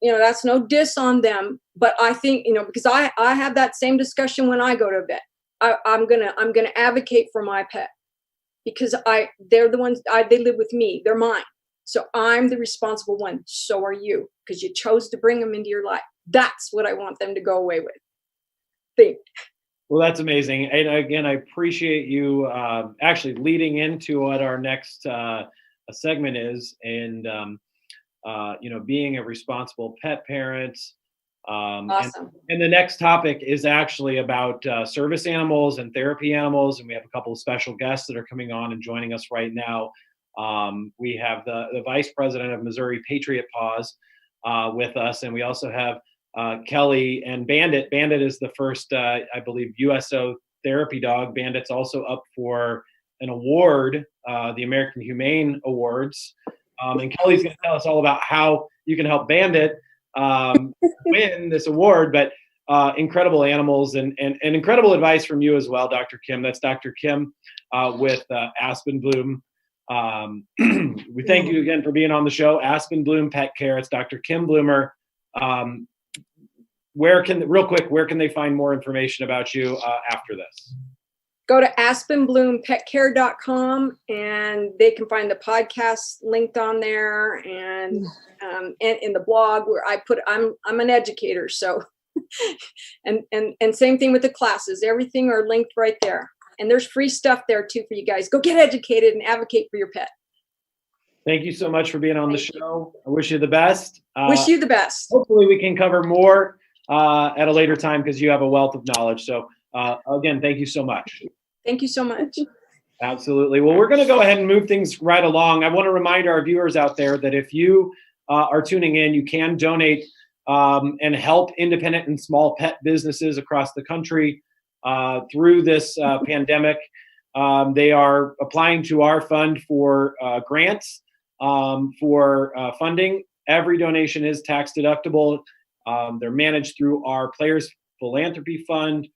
O: that's no diss on them. But I think, because I have that same discussion when I go to a vet. I'm gonna advocate for my pet because they're the ones, they live with me. They're mine. So I'm the responsible one. So are you, because you chose to bring them into your life. That's what I want them to go away with.
B: Well, that's amazing. And again, I appreciate you actually leading into what our next segment is, and being a responsible pet parent.
O: Awesome.
B: And the next topic is actually about service animals and therapy animals, and we have a couple of special guests that are coming on and joining us right now. We have the vice president of Missouri Patriot Paws with us, and we also have Kelly and Bandit. Bandit is the first, I believe, USO therapy dog. Bandit's also up for an award, the American Humane Awards. And Kelly's going to tell us all about how you can help Bandit win this award. But incredible animals and incredible advice from you as well, Dr. Kim. That's Dr. Kim with Aspen Bloom. We thank you again for being on the show. Aspen Bloom Pet Care. It's Dr. Kim Bloomer. Where can they find more information about you after this?
O: go to aspenbloompetcare.com and they can find the podcast linked on there, and in the blog where I'm an educator, so and same thing with the classes. Everything are linked right there, and there's free stuff there too for you guys. Go get educated and advocate for your pet.
B: Thank you so much for being on the show. I wish you the best.
O: Wish you the best.
B: Hopefully we can cover more at a later time because you have a wealth of knowledge. So again, thank you so much.
O: Thank you so much.
B: Absolutely. Well, we're going to go ahead and move things right along. I want to remind our viewers out there that if you are tuning in, you can donate and help independent and small pet businesses across the country through this pandemic. They are applying to our fund for grants for funding. Every donation is tax deductible. They're managed through our Players Philanthropy Fund.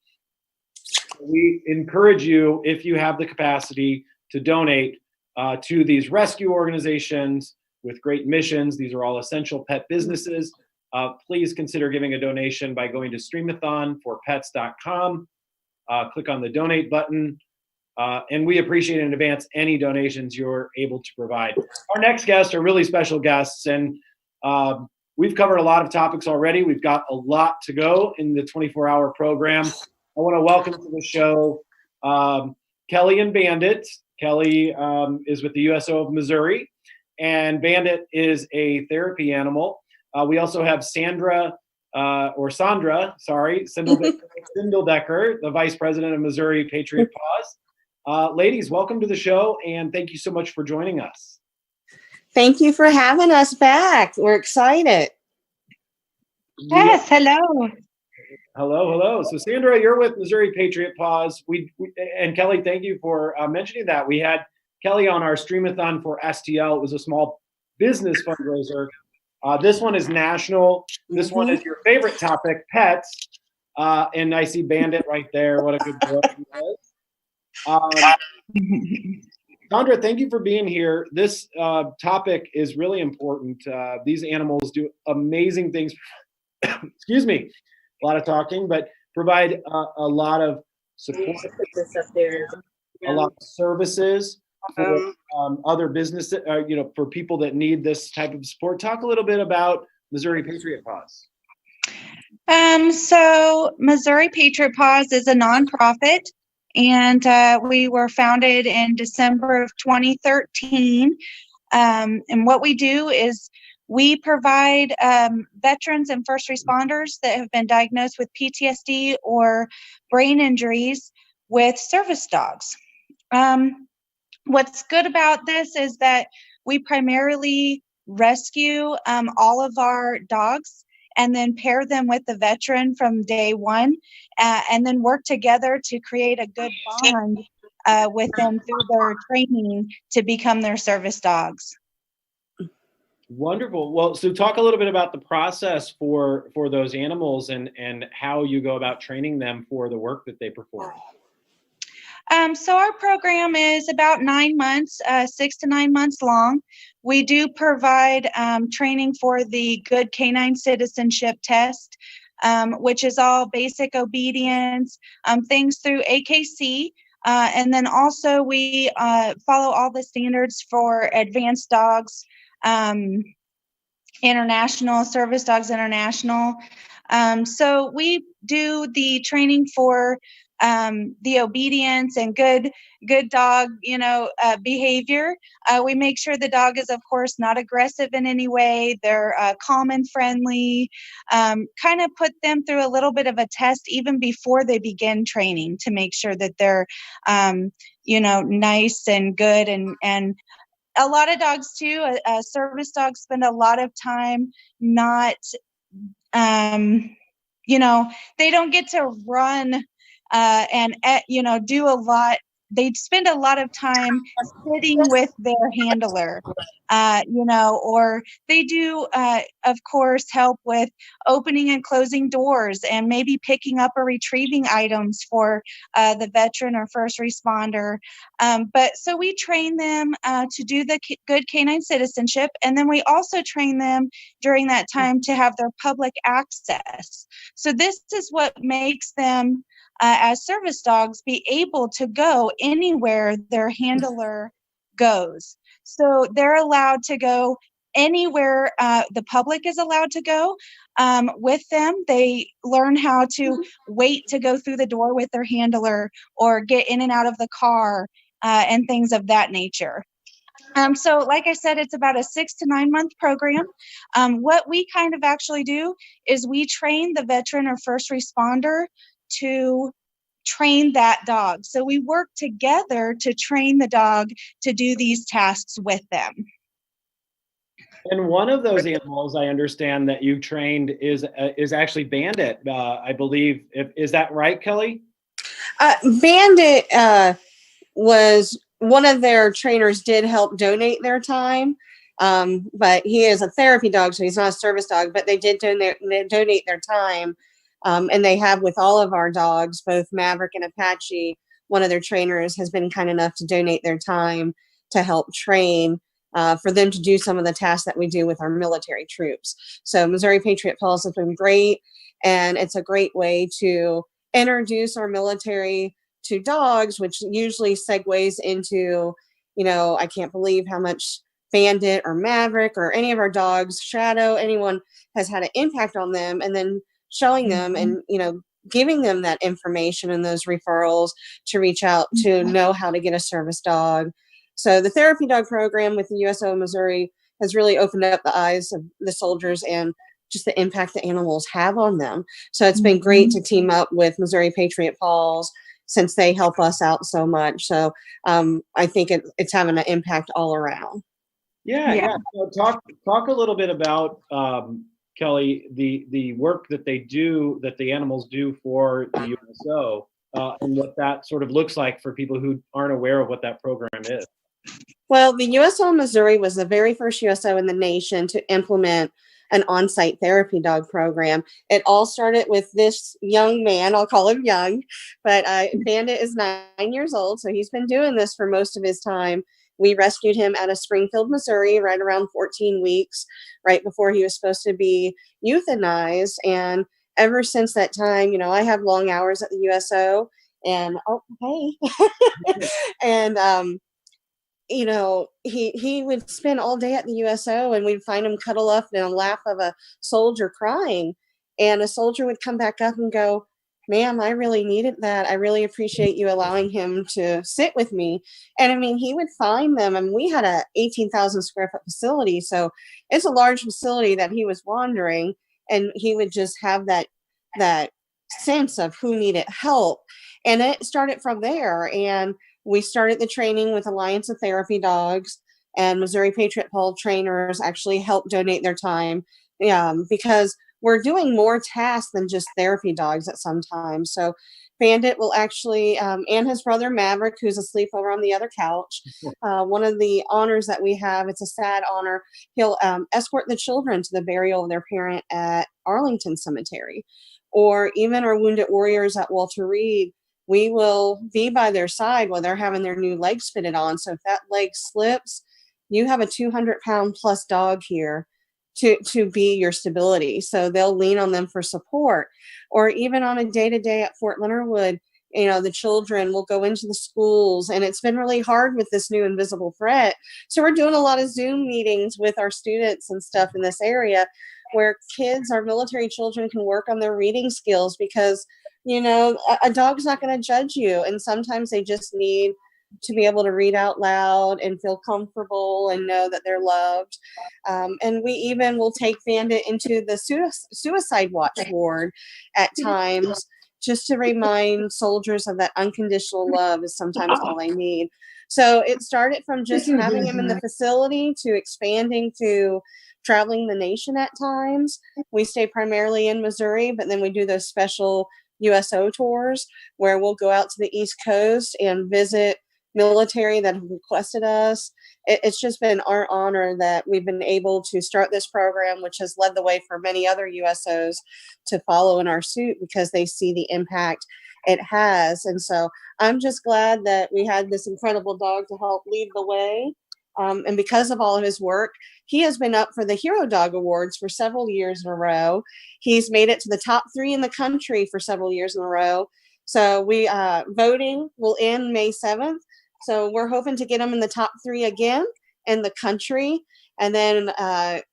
B: We encourage you, if you have the capacity, to donate to these rescue organizations with great missions. These are all essential pet businesses. Please consider giving a donation by going to streamathonforpets.com. Click on the donate button. And we appreciate in advance any donations you're able to provide. Our next guests are really special guests, and we've covered a lot of topics already. We've got a lot to go in the 24-hour program. I want to welcome to the show Kelly and Bandit. Kelly is with the USO of Missouri, and Bandit is a therapy animal. We also have Sandra, Sindeldecker, the Vice President of Missouri Patriot Paws. Ladies, welcome to the show, and thank you so much for joining us.
P: Thank you for having us back. We're excited.
Q: Yes, hello.
B: Hello. So Sandra, you're with Missouri Patriot Paws. And Kelly, thank you for mentioning that. We had Kelly on our Streamathon for STL. It was a small business fundraiser. This one is national. This one is your favorite topic, pets. And I see Bandit right there. What a good boy he is. Sandra, thank you for being here. This topic is really important. These animals do amazing things. Excuse me. A lot of talking, but provide a lot of support, a lot of services for other businesses, for people that need this type of support. Talk a little bit about Missouri Patriot Paws.
Q: So Missouri Patriot Paws is a nonprofit, and we were founded in December of 2013. And what we do is we provide veterans and first responders that have been diagnosed with PTSD or brain injuries with service dogs. What's good about this is that we primarily rescue all of our dogs and then pair them with the veteran from day one, and then work together to create a good bond with them through their training to become their service dogs.
B: Wonderful. Well, so talk a little bit about the process for those animals and how you go about training them for the work that they perform.
Q: So our program is about 9 months, 6 to 9 months long. We do provide training for the Good Canine Citizenship Test, which is all basic obedience, things through AKC. And then also we follow all the standards for advanced dogs, international, Service Dogs International. So we do the training for the obedience and good dog, behavior. We make sure the dog is, of course, not aggressive in any way. They're calm and friendly. Kind of put them through a little bit of a test even before they begin training to make sure that they're, nice and good. And a lot of dogs too, service dogs spend a lot of time not, they don't get to run and do a lot. They spend a lot of time sitting with their handler, or they do, of course, help with opening and closing doors and maybe picking up or retrieving items for the veteran or first responder. But so we train them to do the Good Canine Citizenship, and then we also train them during that time to have their public access. So this is what makes them as service dogs, be able to go anywhere their handler goes. So they're allowed to go anywhere the public is allowed to go with them. They learn how to wait to go through the door with their handler or get in and out of the car and things of that nature. So like I said, it's about a 6 to 9 month program. What we kind of actually do is we train the veteran or first responder to train that dog. So we work together to train the dog to do these tasks with them.
B: And one of those animals I understand that you trained is actually Bandit, I believe. Is that right, Kelly?
P: Bandit was one of their trainers did help donate their time, but he is a therapy dog, so he's not a service dog, but they did donate their time. And they have with all of our dogs, both Maverick and Apache, one of their trainers has been kind enough to donate their time to help train for them to do some of the tasks that we do with our military troops. So Missouri Patriot Paws has been great, and it's a great way to introduce our military to dogs, which usually segues into, you know, I can't believe how much Bandit or Maverick or any of our dogs, Shadow, anyone has had an impact on them, and then showing them and, you know, giving them that information and those referrals to reach out to know how to get a service dog. So the therapy dog program with the USO Missouri has really opened up the eyes of the soldiers and just the impact the animals have on them. So it's been great to team up with Missouri Patriot Paws since they help us out so much. So I think it's having an impact all around.
B: Yeah. So talk a little bit about Kelly, the work that they do, that the animals do for the USO, and what that sort of looks like for people who aren't aware of what that program is.
P: Well, the USO Missouri was the very first USO in the nation to implement an on-site therapy dog program. It all started with this young man, I'll call him young, but Bandit is 9 years old, so he's been doing this for most of his time. We rescued him out of Springfield, Missouri, right around 14 weeks, right before he was supposed to be euthanized. And ever since that time, you know, I have long hours at the USO, and and you know, he would spend all day at the USO, and we'd find him cuddle up in a lap of a soldier crying, and a soldier would come back up and go, "Ma'am, I really needed that. I really appreciate you allowing him to sit with me." And I mean, he would find them, and we had a 18,000 square foot facility, so it's a large facility that he was wandering, and he would just have that sense of who needed help. And it started from there, and we started the training with Alliance of Therapy Dogs, and Missouri Patriot Paw trainers actually helped donate their time because we're doing more tasks than just therapy dogs at some time. So Bandit will actually, and his brother Maverick, who's asleep over on the other couch, one of the honors that we have, it's a sad honor, he'll escort the children to the burial of their parent at Arlington Cemetery. Or even our wounded warriors at Walter Reed, we will be by their side while they're having their new legs fitted on. So if that leg slips, you have a 200-pound plus dog here to be your stability. So they'll lean on them for support. Or even on a day-to-day at Fort Leonard Wood, you know, the children will go into the schools, and it's been really hard with this new invisible threat. So we're doing a lot of Zoom meetings with our students and stuff in this area where kids, our military children, can work on their reading skills because, you know, a dog's not going to judge you. And sometimes they just need to be able to read out loud and feel comfortable and know that they're loved. And we even will take Bandit into the suicide watch ward at times just to remind soldiers of that unconditional love is sometimes all they need. So it started from just having him in the facility to expanding to traveling the nation at times. We stay primarily in Missouri, but then we do those special USO tours where we'll go out to the East Coast and visit military that have requested us. It's just been our honor that we've been able to start this program, which has led the way for many other USOs to follow in our suit because they see the impact it has. And so I'm just glad that we had this incredible dog to help lead the way. And because of all of his work, he has been up for the Hero Dog Awards for several years in a row. He's made it to the top 3 in the country for several years in a row. So we voting will end May 7th. So we're hoping to get them in the top 3 again in the country, and then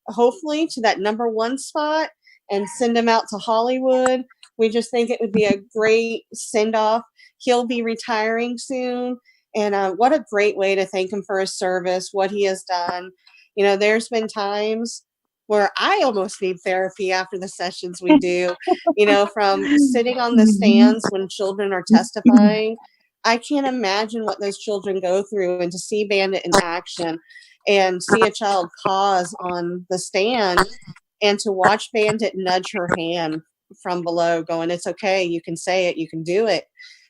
P: hopefully to that #1 spot and send him out to Hollywood. We just think it would be a great send-off. He'll be retiring soon, and what a great way to thank him for his service, what he has done. You know, there's been times where I almost need therapy after the sessions we do, you know, from sitting on the stands when children are testifying. I can't imagine what those children go through, and to see Bandit in action and see a child pause on the stand and to watch Bandit nudge her hand from below going, it's okay, you can say it, you can do it.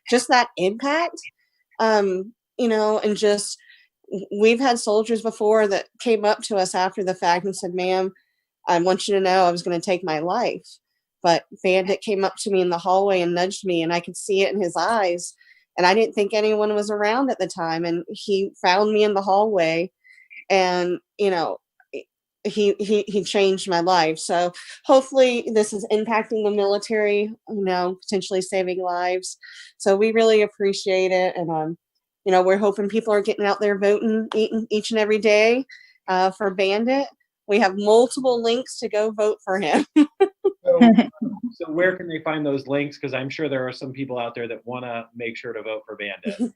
P: Just that impact, you know, and just, we've had soldiers before that came up to us after the fact and said, ma'am, I want you to know I was going to take my life. But Bandit came up to me in the hallway and nudged me, and I could see it in his eyes. And I didn't think anyone was around at the time. And he found me in the hallway, and, you know, he changed my life. So hopefully this is impacting the military, you know, potentially saving lives. So we really appreciate it. And, you know, we're hoping people are getting out there voting each and every day for Bandit. We have multiple links to go vote for him.
B: So where can they find those links? Because I'm sure there are some people out there that want to make sure to vote for Bandit.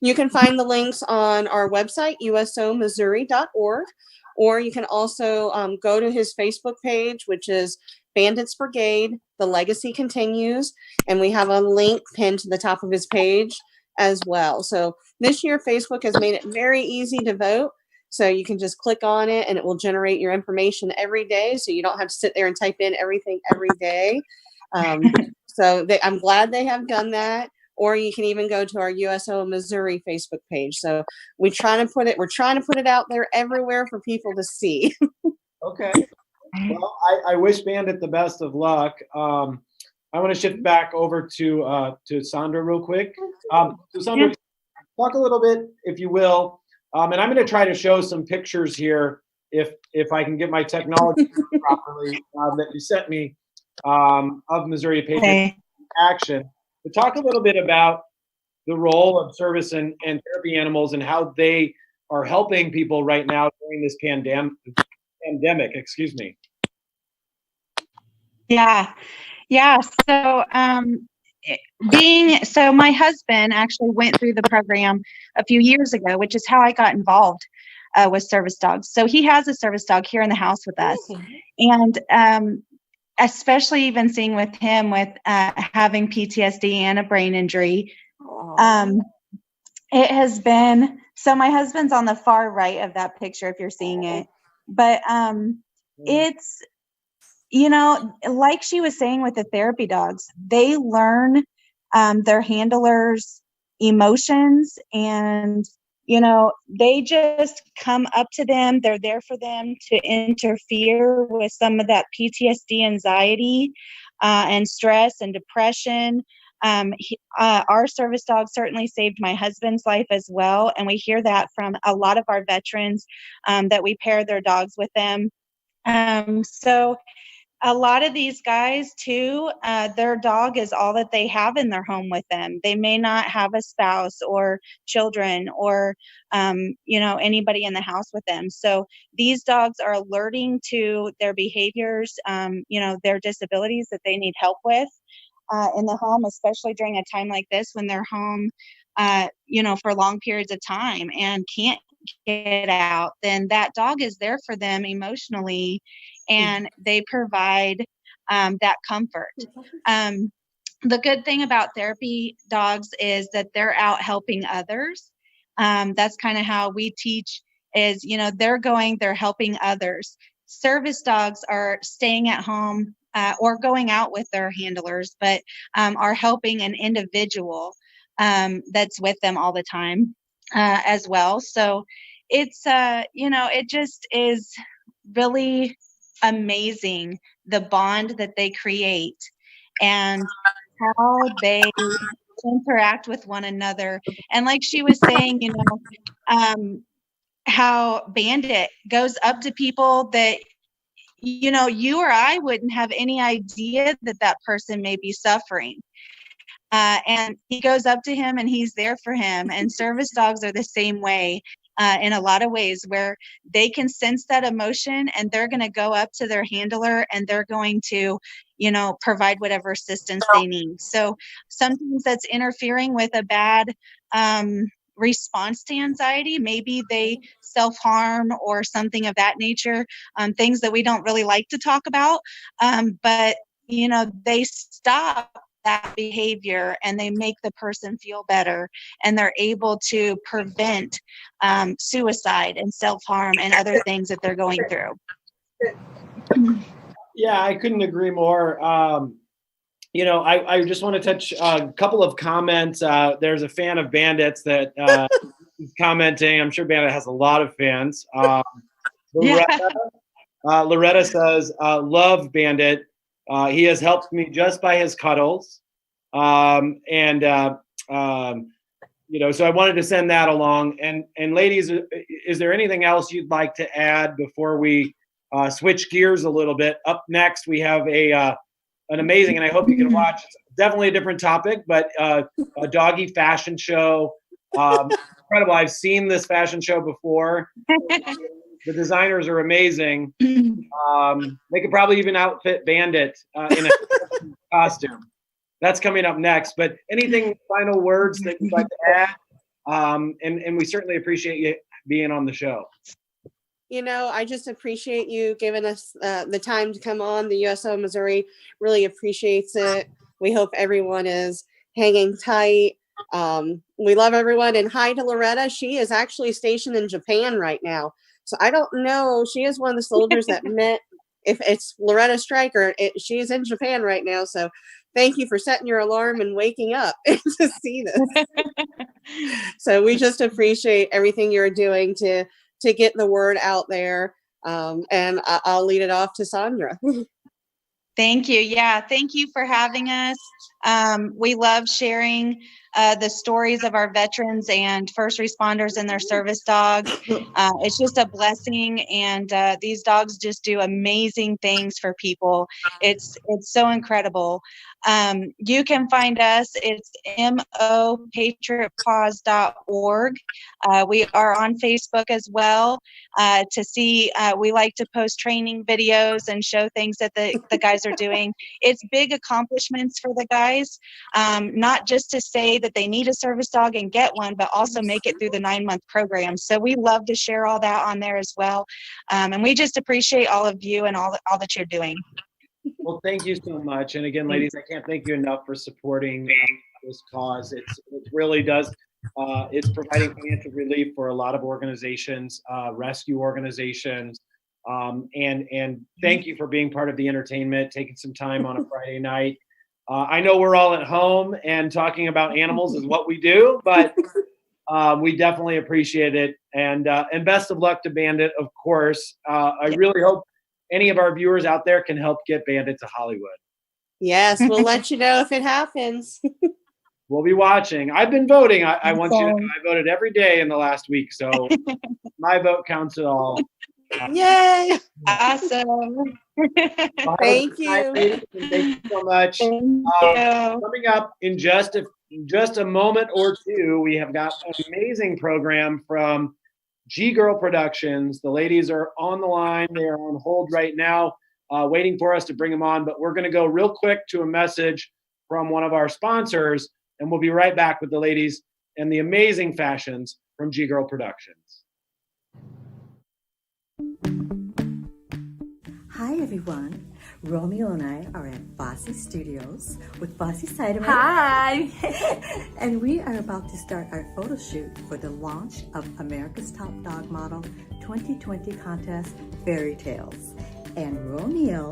P: You can find the links on our website, usomissouri.org, or you can also go to his Facebook page, which is Bandits Brigade, The Legacy Continues, and we have a link pinned to the top of his page as well. So this year, Facebook has made it very easy to vote. So you can just click on it and it will generate your information every day. So you don't have to sit there and type in everything every day. I'm glad they have done that. Or you can even go to our USO Missouri Facebook page. So we're trying to put it out there everywhere for people to see.
B: Okay. Well, I wish Bandit the best of luck. I want to shift back over to Sandra real quick. So Sandra, talk a little bit, if you will. And I'm going to try to show some pictures here, if I can get my technology properly, that you sent me of Missouri Patriot Action. But talk a little bit about the role of service and therapy animals and how they are helping people right now during this pandemic. Excuse me.
Q: Yeah. So so my husband actually went through the program a few years ago, which is how I got involved with service dogs. So he has a service dog here in the house with us. And especially even seeing with him with having PTSD and a brain injury, it has been, so my husband's on the far right of that picture if you're seeing it. But it's, you know, like she was saying with the therapy dogs, they learn their handlers' emotions, and, you know, they just come up to them. They're there for them to interfere with some of that PTSD, anxiety, and stress and depression. Our service dog certainly saved my husband's life as well. And we hear that from a lot of our veterans that we pair their dogs with them. So a lot of these guys too, their dog is all that they have in their home with them. They may not have a spouse or children or, you know, anybody in the house with them. So these dogs are alerting to their behaviors, you know, their disabilities that they need help with in the home, especially during a time like this when they're home, you know, for long periods of time and can't get out. Then that dog is there for them emotionally, and they provide that comfort. The good thing about therapy dogs is that they're out helping others. That's kind of how we teach is, you know, they're helping others. Service dogs are staying at home or going out with their handlers, but are helping an individual that's with them all the time as well. So it's, you know, it just is really amazing the bond that they create and how they interact with one another. And like she was saying, you know, how Bandit goes up to people that, you know, you or I wouldn't have any idea that that person may be suffering. and he goes up to him and he's there for him. And service dogs are the same way. In a lot of ways, where they can sense that emotion and they're going to go up to their handler and they're going to, provide whatever assistance they need. So sometimes that's interfering with a bad response to anxiety. Maybe they self-harm or something of that nature, things that we don't really like to talk about. But, they stop that behavior and they make the person feel better, and they're able to prevent suicide and self-harm and other things that they're going through.
B: Yeah, I couldn't agree more. I just want to touch a couple of comments. There's a fan of Bandits that is commenting. I'm sure Bandit has a lot of fans. Loretta says, love Bandit. He has helped me just by his cuddles. So I wanted to send that along. And ladies, is there anything else you'd like to add before we switch gears a little bit? Up next, we have an amazing, and I hope you can watch, definitely a different topic, but a doggy fashion show. Incredible. I've seen this fashion show before. The designers are amazing. They could probably even outfit Bandit in a costume. That's coming up next. But anything, final words that you'd like to add? And we certainly appreciate you being on the show.
P: I just appreciate you giving us the time to come on. The USO Missouri really appreciates it. We hope everyone is hanging tight. We love everyone. And hi to Loretta. She is actually stationed in Japan right now. So I don't know. She is one of the soldiers that met. If it's Loretta Stryker, she is in Japan right now. So thank you for setting your alarm and waking up to see this. So we just appreciate everything you're doing to get the word out there. And I'll lead it off to Sandra.
Q: Thank you. Yeah, thank you for having us. We love sharing the stories of our veterans and first responders and their service dogs. It's just a blessing, and these dogs just do amazing things for people. It's so incredible. You can find us. It's mopatriotcause.org. We are on Facebook as well to see. We like to post training videos and show things that the guys are doing. It's big accomplishments for the guys, not just to say that they need a service dog and get one, but also make it through the 9-month program. So we love to share all that on there as well. And we just appreciate all of you and all that you're doing.
B: Well, thank you so much. And again, ladies, I can't thank you enough for supporting this cause. It really does. It's providing financial relief for a lot of organizations, rescue organizations. And thank you for being part of the entertainment, taking some time on a Friday night. I know we're all at home and talking about animals is what we do, but we definitely appreciate it. And best of luck to Bandit, of course. I really hope any of our viewers out there can help get Bandit to Hollywood.
P: Yes, we'll let you know if it happens.
B: We'll be watching. I've been voting. I want you to know I voted every day in the last week, so my vote counts at all.
P: Yay!
Q: Awesome.
P: Thank you.
B: Thank you so much. Coming up in just a moment or two, we have got an amazing program from G Girl Productions. The ladies are on the line. They are on hold right now, waiting for us to bring them on. But we're going to go real quick to a message from one of our sponsors, and we'll be right back with the ladies and the amazing fashions from G Girl Productions.
F: Hi everyone, Romeo and I are at Bossy Studios with Bossy Sideman.
R: Hi!
F: And we are about to start our photo shoot for the launch of America's Top Dog Model 2020 contest, Fairy Tales. And Romeo,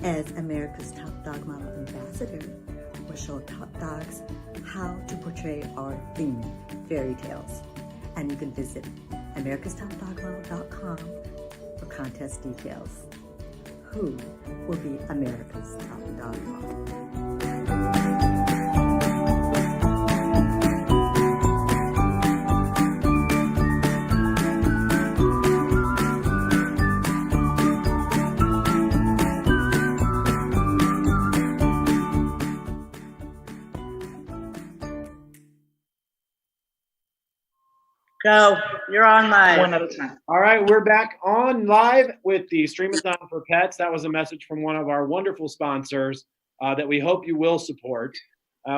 F: as America's Top Dog Model Ambassador, will show top dogs how to portray our theme, Fairy Tales. And you can visit americastopdogmodel.com for contest details. Who will be America's Top Dog Model?
A: Go. You're on live.
C: One at a time.
B: All right, we're back on live with the Streamathon for Pets. That was a message from one of our wonderful sponsors that we hope you will support.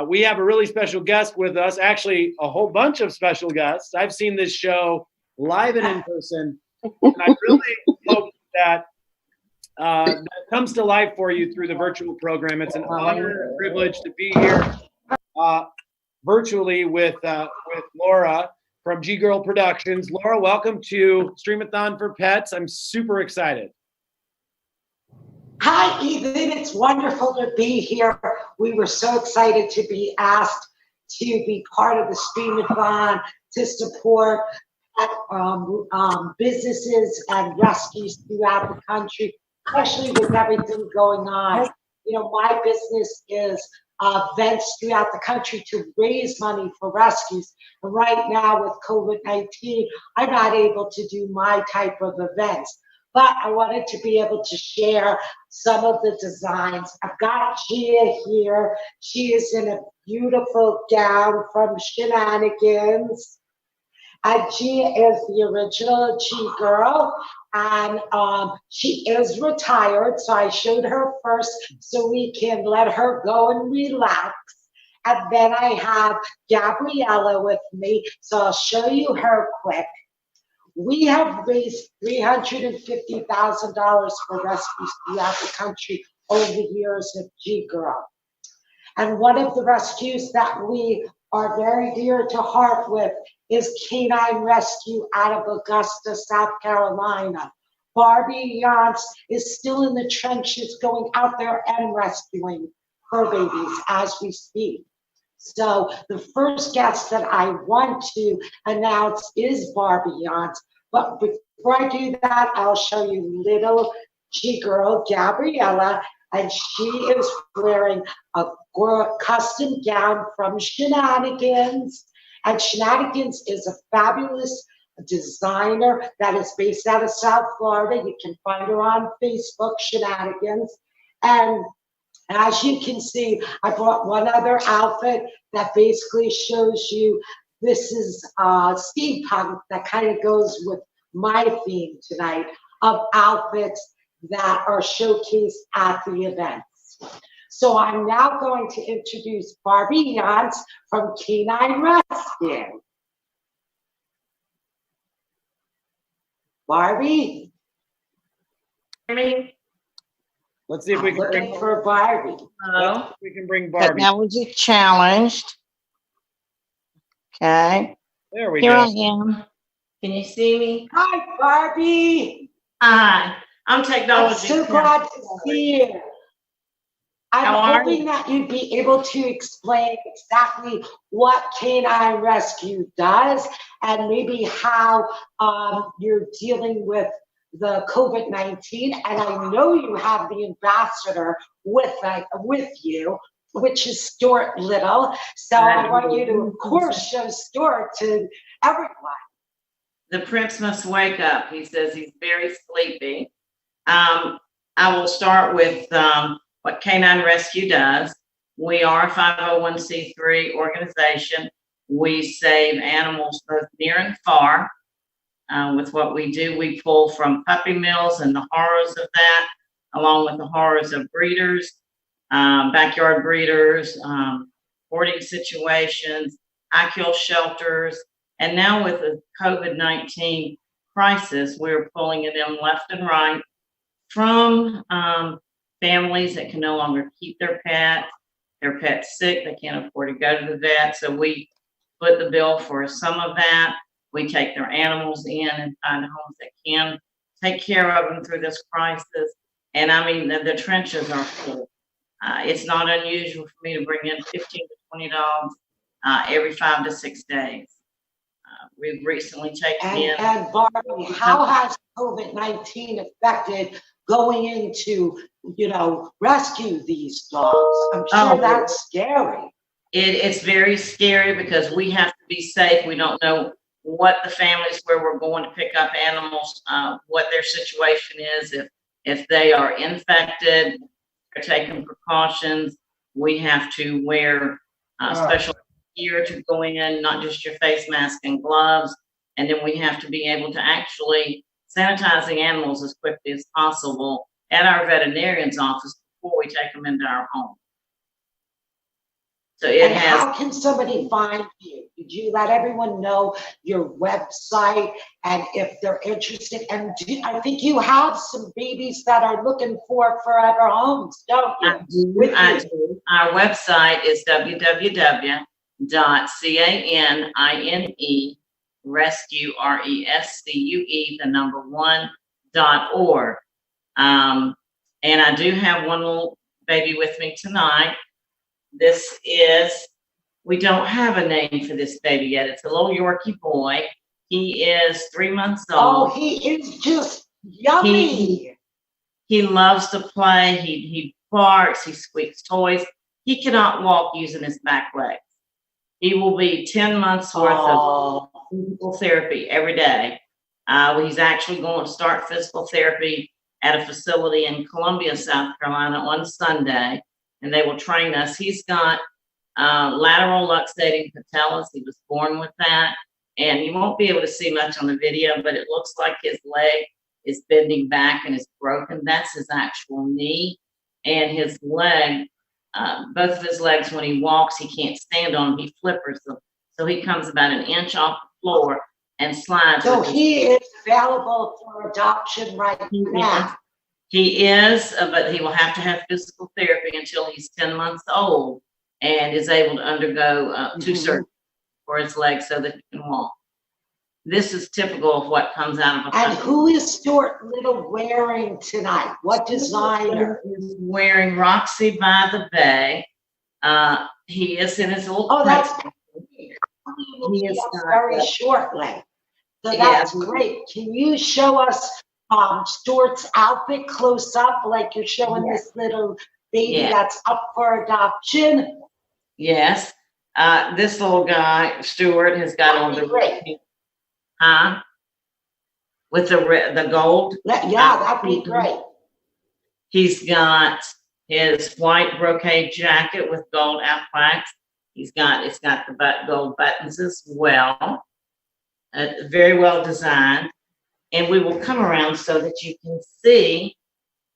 B: We have a really special guest with us, actually a whole bunch of special guests. I've seen this show live and in person, and I really hope that that comes to life for you through the virtual program. It's an honor and privilege to be here virtually with Laura from G Girl Productions. Laura, welcome to Streamathon for Pets. I'm super excited.
R: Hi, Ethan. It's wonderful to be here. We were so excited to be asked to be part of the Streamathon to support businesses and rescues throughout the country, especially with everything going on. You know, my business is events throughout the country to raise money for rescues. And right now with COVID-19, I'm not able to do my type of events. But I wanted to be able to share some of the designs. I've got Gia here. She is in a beautiful gown from Shenanigans. And Gia is the original G Girl. And she is retired, so I showed her first so we can let her go and relax. And then I have Gabriella with me, so I'll show you her quick. We have raised $350,000 for rescues throughout the country over the years of G Girl. And one of the rescues that we are very dear to heart with is Canine Rescue out of Augusta, South Carolina. Barbie Yance is still in the trenches going out there and rescuing her babies as we speak. So the first guest that I want to announce is Barbie Yance. But before I do that, I'll show you little G Girl, Gabriella, and she is wearing a custom gown from Shenanigans. And Shenanigans is a fabulous designer that is based out of South Florida. You can find her on Facebook, Shenanigans. And as you can see, I brought one other outfit that basically shows you this is steampunk that kind of goes with my theme tonight of outfits that are showcased at the events. So I'm now going to introduce Barbie Yance from Canine Rescue. Barbie?
B: Let's see if we can
R: bring for Barbie.
B: Let's see if we can bring Barbie.
S: Technology challenged. Okay.
B: There we
S: Here
B: go.
S: I am. Can you see me?
R: Hi, Barbie.
S: Hi. I'm technology.
R: I'm so glad to see you.
S: How
R: I'm
S: are
R: hoping that you'd be able to explain exactly what Canine Rescue does and maybe how you're dealing with the COVID-19. And I know you have the ambassador with you, which is Stuart Little. So I want you to, of course, show Stuart to everyone.
S: The prince must wake up. He says he's very sleepy. I will start with what Canine Rescue does. We are a 501c3 organization. We save animals both near and far. With what we do, we pull from puppy mills and the horrors of that, along with the horrors of breeders, backyard breeders, boarding situations, I-kill shelters, and now with the COVID-19 crisis, we're pulling them left and right from families that can no longer keep their pet's sick, they can't afford to go to the vet, so we foot the bill for some of that. We take their animals in and find homes that can take care of them through this crisis. And I mean, the trenches are full. It's not unusual for me to bring in 15 to 20 dogs every 5 to 6 days. We've recently taken in.
R: And Barbie, how has COVID-19 affected going into, rescue these dogs? I'm sure that's scary.
S: It's very scary because we have to be safe. We don't know what the families where we're going to pick up animals, what their situation is, if they are infected, they're taking precautions. We have to wear special gear to go in, not just your face mask and gloves. And then we have to be able to actually sanitize the animals as quickly as possible at our veterinarian's office before we take them into our home. So it
R: And
S: has.
R: how can somebody find you? Did you let everyone know your website and if they're interested? And I think you have some babies that are looking for forever homes, don't you?
S: I do. Our website is www.canerescue, RESCUE1.org. And I do have one little baby with me tonight. We don't have a name for this baby yet. It's a little Yorkie boy. He is 3 months old.
R: Oh, he is just yummy.
S: He loves to play. He barks. He squeaks toys. He cannot walk using his back legs. He will be 10 months worth of physical therapy every day. He's actually going to start physical therapy at a facility in Columbia, South Carolina on Sunday, and they will train us. He's got lateral luxating patellas. He was born with that, and you won't be able to see much on the video, but it looks like his leg is bending back and is broken. That's his actual knee, and his leg, both of his legs, when he walks, he can't stand on them. He flippers them, so he comes about an inch off the floor and slides.
R: So he is available for adoption right now.
S: He is, but he will have to have physical therapy until he's 10 months old and is able to undergo two surgeries for his legs so that he can walk. This is typical of what comes out of a.
R: And who is Stuart Little wearing tonight? What designer?
S: He's wearing Roxy by the Bay. He is in his little.
R: Oh, that's
S: he is
R: very shortly. So that's great. Can you show us Stuart's outfit close up, like you're showing this little baby that's up for adoption?
S: Yes. This little guy, Stuart, has got on the with the gold.
R: Yeah, that'd be great.
S: He's got his white brocade jacket with gold plaques. It's got the gold buttons as well. Very well designed. And we will come around so that you can see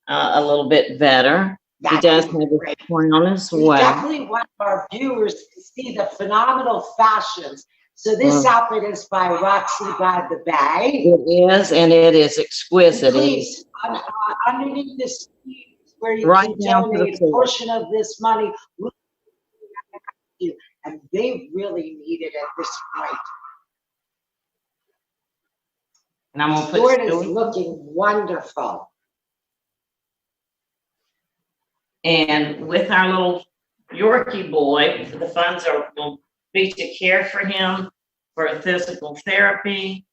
S: a little bit better. He does have a crown as well.
R: We definitely want our viewers to see the phenomenal fashions. So this outfit is by Roxy by the Bay.
S: It is, and it is exquisite.
R: Please, underneath this where you
S: Right
R: can
S: down to the
R: donate a
S: floor.
R: portion of this money. And they really need it at this point.
S: And I'm gonna put
R: Stuart is looking wonderful.
S: And with our little Yorkie boy, the funds will be to care for him for physical therapy,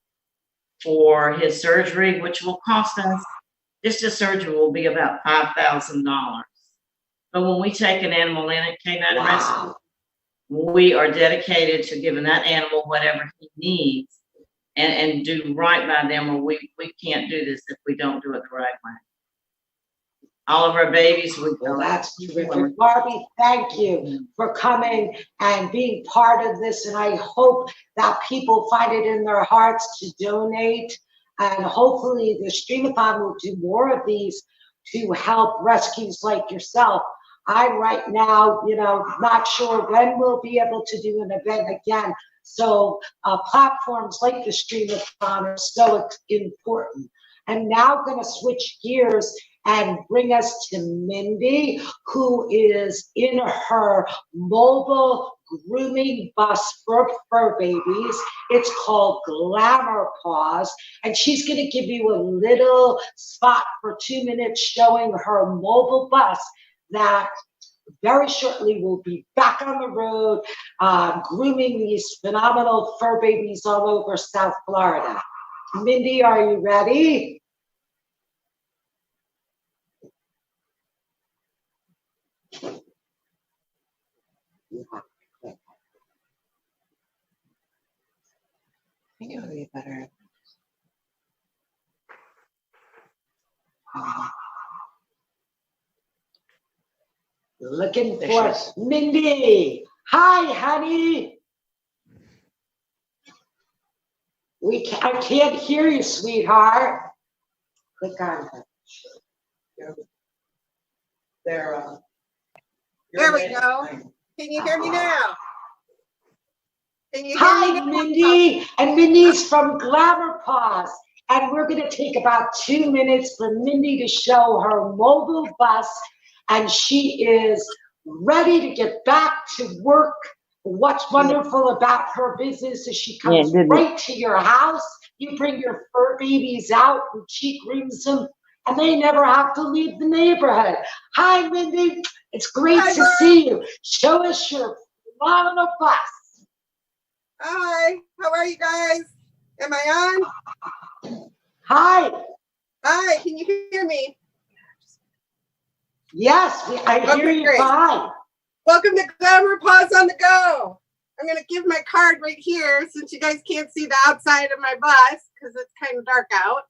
S: for his surgery, which will cost us, just a surgery will be about $5,000. But when we take an animal in at Canine Rescue, we are dedicated to giving that animal whatever he needs and do right by them, or we can't do this if we don't do it the right way. All of our babies,
R: well, that's terrific. Barbie, thank you for coming and being part of this. And I hope that people find it in their hearts to donate. And hopefully the Streamathon will do more of these to help rescues like yourself. I'm right now, not sure when we'll be able to do an event again. So platforms like the Streamathon are so important. I'm now going to switch gears and bring us to Mindy, who is in her mobile grooming bus for fur babies. It's called Glamour Paws, and she's going to give you a little spot for 2 minutes showing her mobile bus that very shortly will be back on the road grooming these phenomenal fur babies all over South Florida. Mindy, are you ready? I think it would be better. Looking for Mindy. Hi, honey. I can't hear you, sweetheart. Click on it.
T: There
R: we go.
T: Can you hear me now? Can you hear
R: Hi,
T: me now?
R: Mindy. And Mindy's from Glamour Paws. And we're going to take about 2 minutes for Mindy to show her mobile bus. And she is ready to get back to work. What's wonderful about her business is she comes right to your house. You bring your fur babies out and she grooms them, and they never have to leave the neighborhood. Hi, Mindy. It's great to see you. Show us your phenomenal bus.
T: Hi, how are you guys? Am I on?
R: Hi.
T: Hi, can you hear me?
R: Yes, I hear you fine.
T: Welcome to Glamour Paws on the Go. I'm going to give my card right here since you guys can't see the outside of my bus because it's kind of dark out.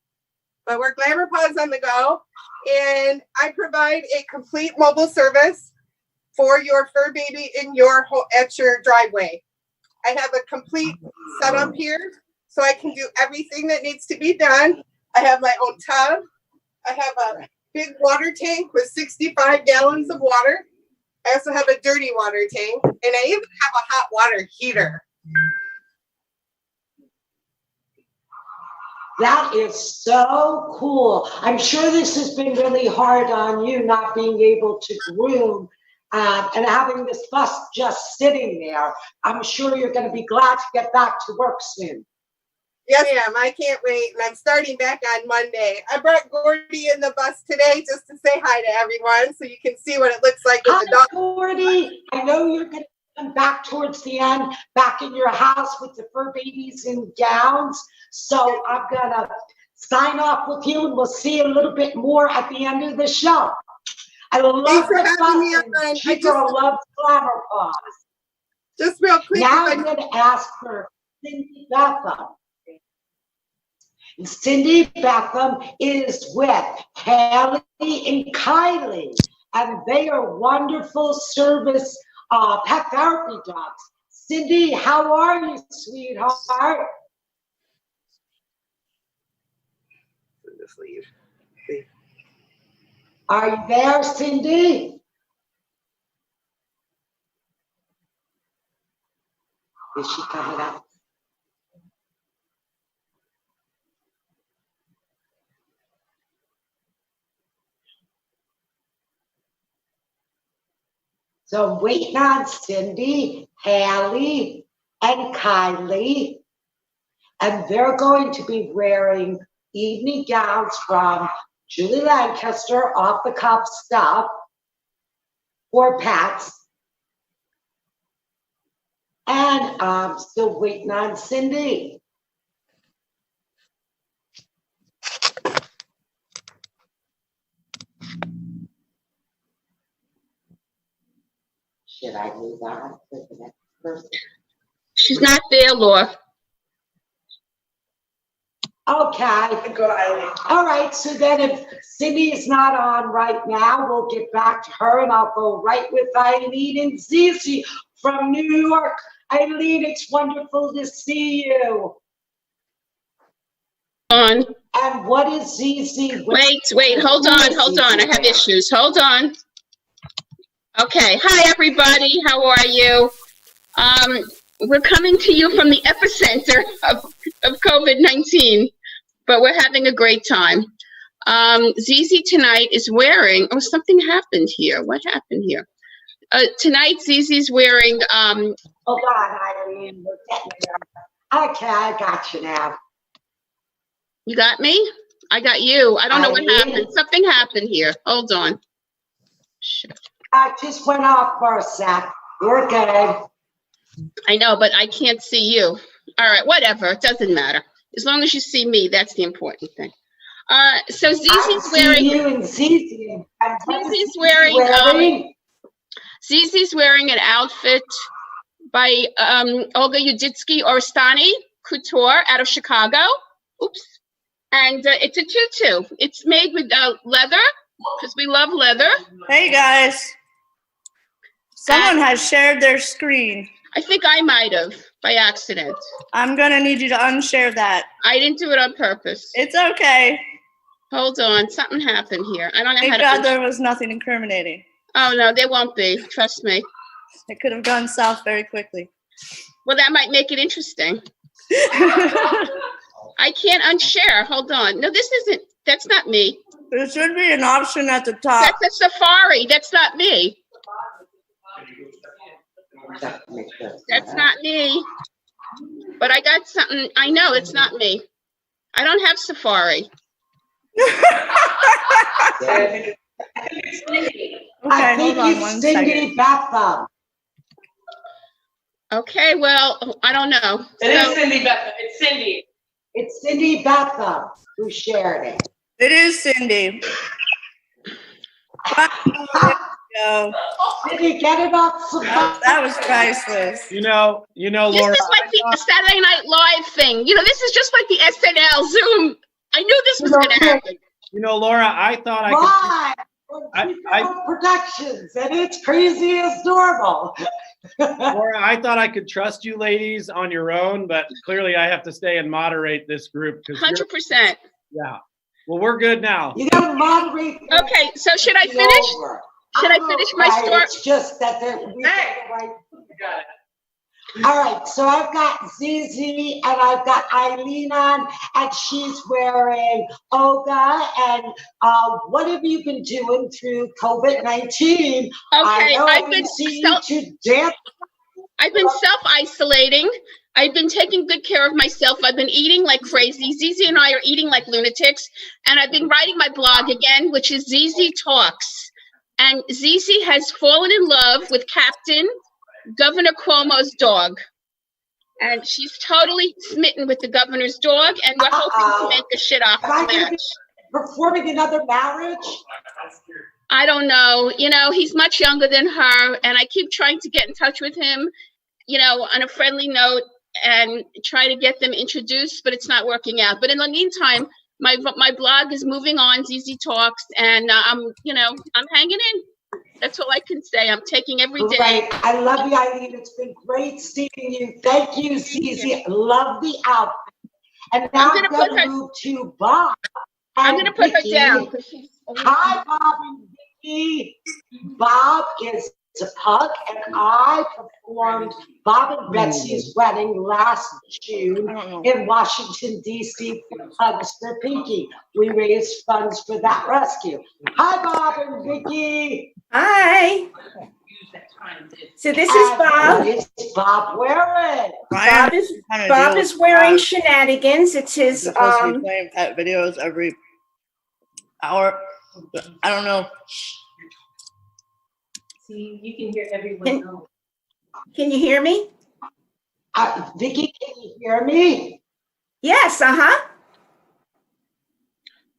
T: But we're Glamour Paws on the Go, and I provide a complete mobile service for your fur baby at your driveway. I have a complete setup here, so I can do everything that needs to be done. I have my own tub. I have a big water tank with 65 gallons of water. I also have a dirty water tank, and I even have a hot water heater.
R: That is so cool. I'm sure this has been really hard on you not being able to groom and having this bus just sitting there. I'm sure you're going to be glad to get back to work soon.
T: Yes, ma'am. I can't wait. And I'm starting back on Monday. I brought Gordy in the bus today just to say hi to everyone so you can see what it looks like with the dog.
R: Gordy, I know you're going to come back towards the end, back in your house with the fur babies in gowns. So I'm going to sign off with you, and we'll see you a little bit more at the end of the show. I love the button. She loves Glamour Paws.
T: Just real quick.
R: Now I'm going to ask for Cindy Betham. Cindy Betham is with Haley and Kylie, and they are wonderful service pet therapy dogs. Cindy, how are you, sweetheart? Are you there, Cindy? Is she coming up? So I'm waiting on Cindy, Haley, and Kylie, and they're going to be wearing evening gowns from Julie Lancaster, Off the Cuff Stuff for pets. And I'm still waiting on Cindy. Should I move on to the next person?
U: She's not there, Laura.
R: Okay. All right. So then if Cindy is not on right now, we'll get back to her, and I'll go right with Eileen and Zizi from New York. Eileen, it's wonderful to see you.
U: On.
R: And what is Zizi?
U: Wait, hold on. I have issues. Hold on. Okay. Hi, everybody. How are you? We're coming to you from the epicenter of COVID-19, but we're having a great time. Zizi tonight is wearing, something happened here. What happened here? Tonight, Zizi's wearing,
R: hold on, Eileen. We're getting there. Okay, I got you now.
U: You got me? I got you. I don't know what happened. Something happened here. Hold on. Shit.
R: I just went off for a sec. We're good.
U: I know, but I can't see you. All right, whatever. It doesn't matter. As long as you see me, that's the important thing. So Zizi's wearing.
R: You and Zizi.
U: Zizi's wearing an outfit by Olga Yuditsky Orstani Couture out of Chicago. Oops. And it's a tutu. It's made with leather because we love leather.
A: Hey guys. Someone has shared their screen.
U: I think I might have by accident.
A: I'm gonna need you to unshare that.
U: I didn't do it on purpose.
A: It's okay.
U: Hold on, something happened here. I don't know
A: Thank
U: how to.
A: God there was nothing incriminating.
U: Oh no, there won't be. Trust me.
A: It could have gone south very quickly.
U: Well, that might make it interesting. I can't unshare. Hold on. No, this isn't. That's not me.
A: There should be an option at the top.
U: That's a Safari. That's not me. That's not me. But I got something. I know it's not me. I don't have Safari.
R: I think
A: hold on
R: it's
A: one
R: Cindy
A: second.
R: Bethel.
U: Okay, well, I don't know.
R: It is Cindy Bethel. It's Cindy. It's Cindy Bethel who shared it.
A: It is Cindy. Go.
R: Cindy, get it off.
A: That was priceless.
B: You know, Laura.
U: This is like the Saturday Night Live thing. You know, this is just like the SNL Zoom. I knew this was going to happen.
B: You know, Laura, I thought I could.
R: Productions, and it's crazy as normal.
B: Laura, I thought I could trust you ladies on your own, but clearly I have to stay and moderate this group.
U: 100%.
B: Yeah. Well, we're good now.
R: You gotta moderate.
U: Okay, so should I finish? Should I finish my story?
R: It's just that we got All right, so I've got Zizi and I've got Eileen on, and she's wearing Oga. And what have you been doing through COVID-19?
U: Okay, I've been
R: self-isolating.
U: I've been taking good care of myself. I've been eating like crazy. Zizi and I are eating like lunatics. And I've been writing my blog again, which is Zizi Talks. And Zizi has fallen in love with Captain Governor Cuomo's dog. And she's totally smitten with the governor's dog. And we're hoping to make a shit off
R: Am I
U: of
R: gonna
U: that.
R: be performing another marriage?
U: I don't know. You know, he's much younger than her, and I keep trying to get in touch with him, you know, on a friendly note and try to get them introduced, but it's not working out. But in the meantime, my blog is moving on, ZZ Talks, and I'm hanging in. That's all I can say. I'm taking every day.
R: Right. I love you, Eileen. It's been great seeing you. Thank you, Zizi. Love the outfit. And now I'm going to move to Bob.
U: I'm going to put her
R: Vicky.
U: down.
R: Hi, Bob and Vicky. Bob is a pug, and I performed Bob and Betsy's wedding last June in Washington, D.C. for Pugs for Pinky. We raised funds for that rescue. Hi, Bob and Vicky.
D: Hi. So this is Bob.
R: What is Bob wearing?
D: Bob is wearing Shenanigans. It's his
A: Supposed to be playing pet videos every hour. I don't know.
D: See, you can hear everyone. Can you hear me?
R: Vicky, can you hear me?
D: Yes,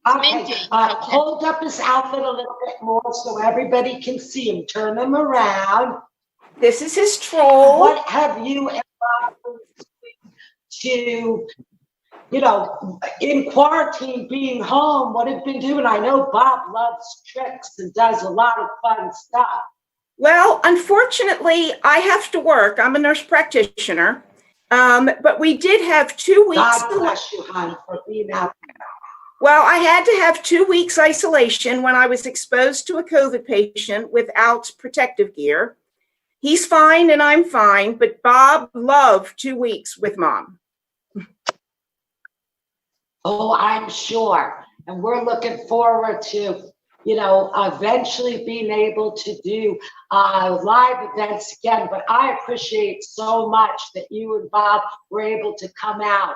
R: Okay. Hold up his outfit a little bit more so everybody can see him. Turn him around.
D: This is his troll.
R: What have you and Bob to, in quarantine, being home, what have you been doing? I know Bob loves tricks and does a lot of fun stuff.
D: Well, unfortunately, I have to work. I'm a nurse practitioner. But we did have 2 weeks.
R: God bless you, hon, for being out there.
D: Well, I had to have 2 weeks isolation when I was exposed to a COVID patient without protective gear. He's fine and I'm fine, but Bob loved 2 weeks with Mom.
R: Oh, I'm sure. And we're looking forward to, eventually being able to do live events again. But I appreciate so much that you and Bob were able to come out.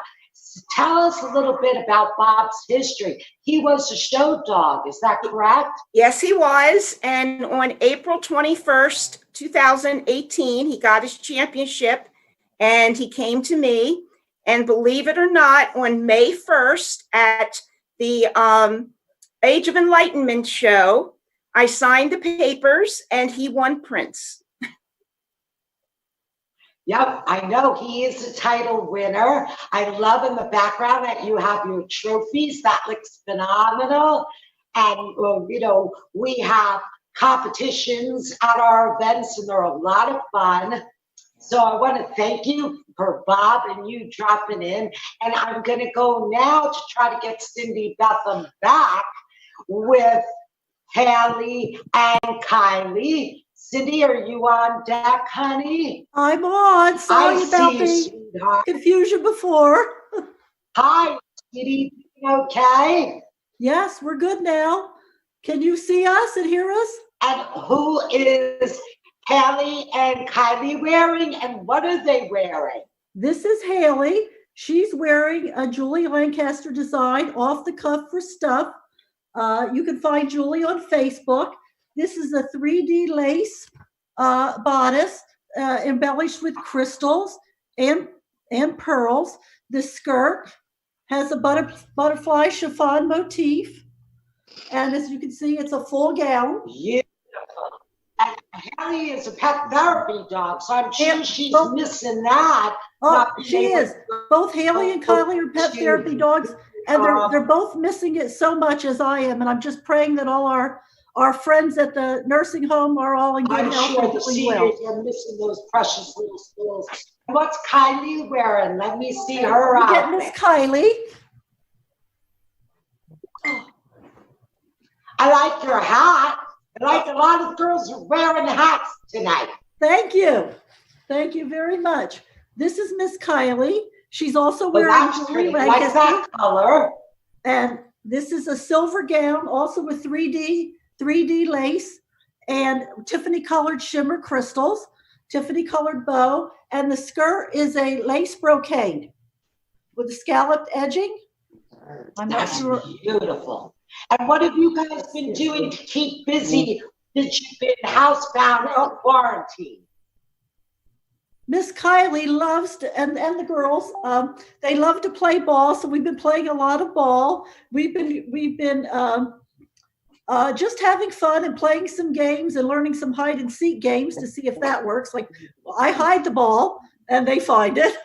R: Tell us a little bit about Bob's history. He was a show dog, is that correct?
D: Yes, he was. And on April 21st, 2018, he got his championship and he came to me. And believe it or not, on May 1st at the Age of Enlightenment show, I signed the papers and he won Prince.
R: Yep, I know he is a title winner. I love in the background that you have your trophies. That looks phenomenal. And, we have competitions at our events and they're a lot of fun. So I want to thank you for Bob and you dropping in. And I'm going to go now to try to get Cindy Betham back with Haley and Kylie. Cindy, are you on deck, honey?
E: I'm on. Sorry about
R: you,
E: the
R: sweetheart.
E: confusion before.
R: Hi, sweetie. Okay?
E: Yes, we're good now. Can you see us and hear us?
R: And who is Haley and Kylie wearing, and what are they wearing?
E: This is Haley. She's wearing a Julie Lancaster design, off the cuff for stuff. You can find Julie on Facebook. This is a 3D lace bodice embellished with crystals and pearls. The skirt has a butterfly chiffon motif. And as you can see, it's a full gown.
R: Beautiful. And Haley is a pet therapy dog, so I'm sure she's missing that.
E: Oh, she is. Both Haley and Kylie are pet therapy dogs, and they're both missing it so much as I am. And I'm just praying that all our friends at the nursing home are all in good
R: I'm
E: health
R: sure
E: and
R: the
E: doing
R: seniors
E: well.
R: are missing those precious little schools. What's Kylie wearing? Let me see her
E: Look at
R: outfit.
E: Miss Kylie.
R: I like your hat. I like a lot of girls are wearing hats tonight.
E: Thank you. Thank you very much. This is Miss Kylie. She's also wearing
R: that's
E: Julie
R: pretty. Like
E: Lancaster.
R: that color.
E: And this is a silver gown, also with 3D lace and Tiffany colored shimmer crystals, Tiffany colored bow, and the skirt is a lace brocade with scalloped edging. I'm not
R: That's
E: sure.
R: beautiful. And what have you guys been doing to keep busy since you've been housebound or quarantined?
E: Miss Kylie loves to, and the girls, they love to play ball. So we've been playing a lot of ball. We've been just having fun and playing some games and learning some hide and seek games to see if that works. Like I hide the ball and they find it,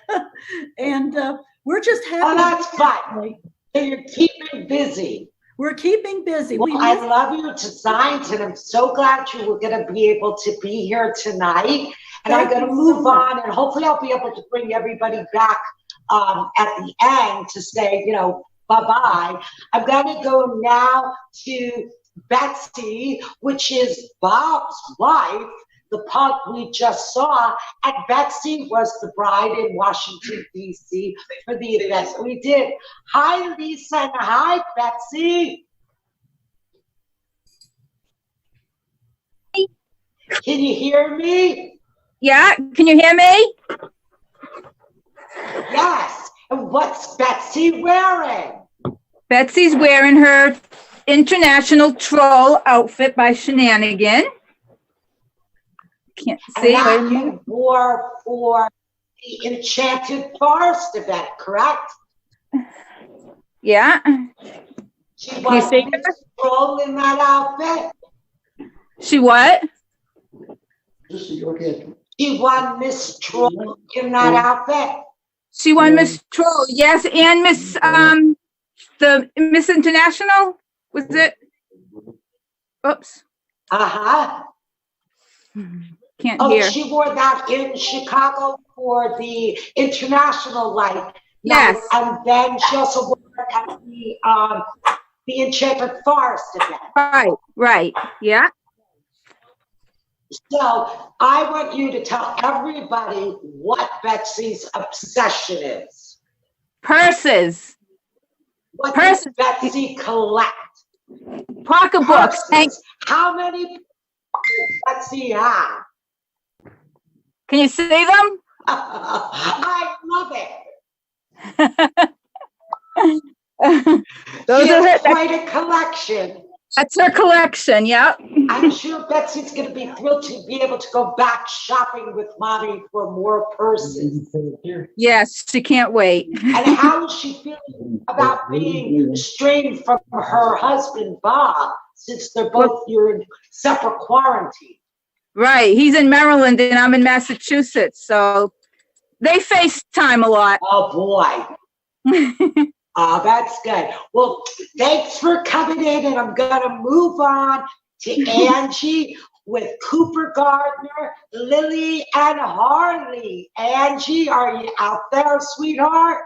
E: and we're just having.
R: Oh, that's fun. So you're keeping busy.
E: We're keeping busy.
R: Well, I love your designs, and I'm so glad you were going to be able to be here tonight. And I'm going to move on, and hopefully I'll be able to bring everybody back at the end to say, you know, bye-bye. I'm going to go now to Betsy, which is Bob's wife, the pug we just saw. And Betsy was the bride in Washington, D.C. for the event we did. Hi, Lisa, and hi, Betsy. Can you hear me?
V: Yeah, can you hear me?
R: Yes. And what's Betsy wearing?
V: Betsy's wearing her international troll outfit by Shenanigan. Can't see.
R: And that you wore for the Enchanted Forest event, correct?
V: Yeah.
R: She
V: Can you see
R: was troll in that outfit.
V: She what?
R: She won Miss Troll in that outfit.
V: She won Miss Troll, yes, and Miss the Miss International, was it? Oops.
R: Uh-huh.
V: Can't
R: Oh,
V: hear.
R: she wore that in Chicago for the International Light.
V: Yes.
R: And then she also wore it at the Enchanted Forest event.
V: Right, yeah.
R: So I want you to tell everybody what Betsy's obsession is.
V: Purses.
R: What does Betsy collect?
V: Pocketbooks.
R: How many does Betsy have?
V: Can you see them?
R: I love it.
V: Those
R: She
V: are
R: has
V: her,
R: quite a collection.
V: that's her collection, yep.
R: I'm sure Betsy's going to be thrilled to be able to go back shopping with mommy for more purses.
V: Yes, she can't wait.
R: And how is she feeling about being estranged from her husband, Bob, since they're both you're in separate quarantine?
V: Right, he's in Maryland and I'm in Massachusetts, so they FaceTime a lot.
R: Oh boy. Oh, that's good. Well, thanks for coming in, and I'm going to move on to Angie, with Cooper Gardner, Lily, and Harley. Angie, are you out there, sweetheart?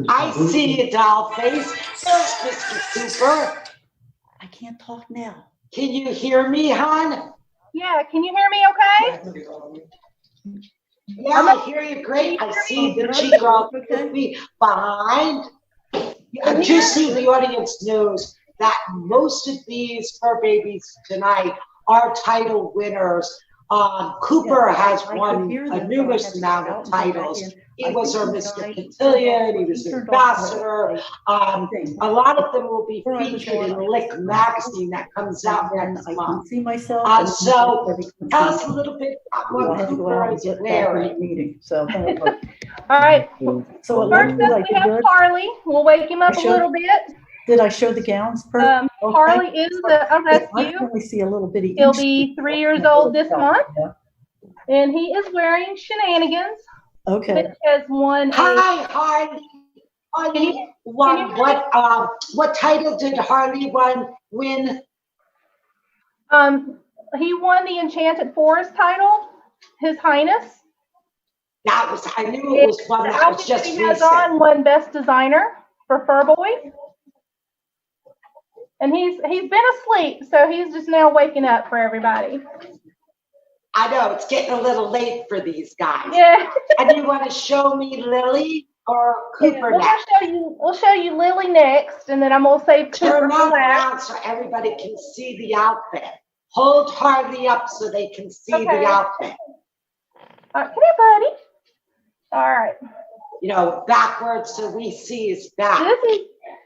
R: I see you, doll face. There's Mr. Cooper.
E: I can't talk now.
R: Can you hear me, hon?
V: Yeah, can you hear me okay?
R: Yeah, I hear you great. I see the cheek girl me behind. Just so the audience knows that most of these fur babies tonight are title winners. Cooper has won a numerous amount of titles. He was our Mr. Cotillion, he was an ambassador. A lot of them will be featured in Lick magazine that comes out next month. So tell us a little bit about what Cooper is wearing.
E: So,
V: All right.
E: So it
V: First
E: looks
V: up,
E: like
V: we have
E: good.
V: Harley. We'll wake him up a little bit.
E: Did I show the gowns? Perfect. Okay.
V: Harley is a
E: I
V: rescue.
E: can only see a little bitty.
V: He'll be 3 years old this month, and he is wearing Shenanigans.
E: Okay.
V: Which has won a.
R: Hi, Harley. Harley won what title did Harley win?
V: He won the Enchanted Forest title, His Highness.
R: That was, I knew it was one that was just
V: he has
R: recent.
V: on won Best Designer for Fur Boy. And he's been asleep, so he's just now waking up for everybody.
R: I know, it's getting a little late for these guys.
V: Yeah.
R: And you want to show me Lily or Cooper next?
V: We'll show you Lily next, and then I'm gonna save Cooper
R: Turn
V: for
R: that
V: last.
R: around so everybody can see the outfit. Hold Harley up so they can see the outfit.
V: All right, come here, buddy. All right.
R: You know, backwards so we see his back.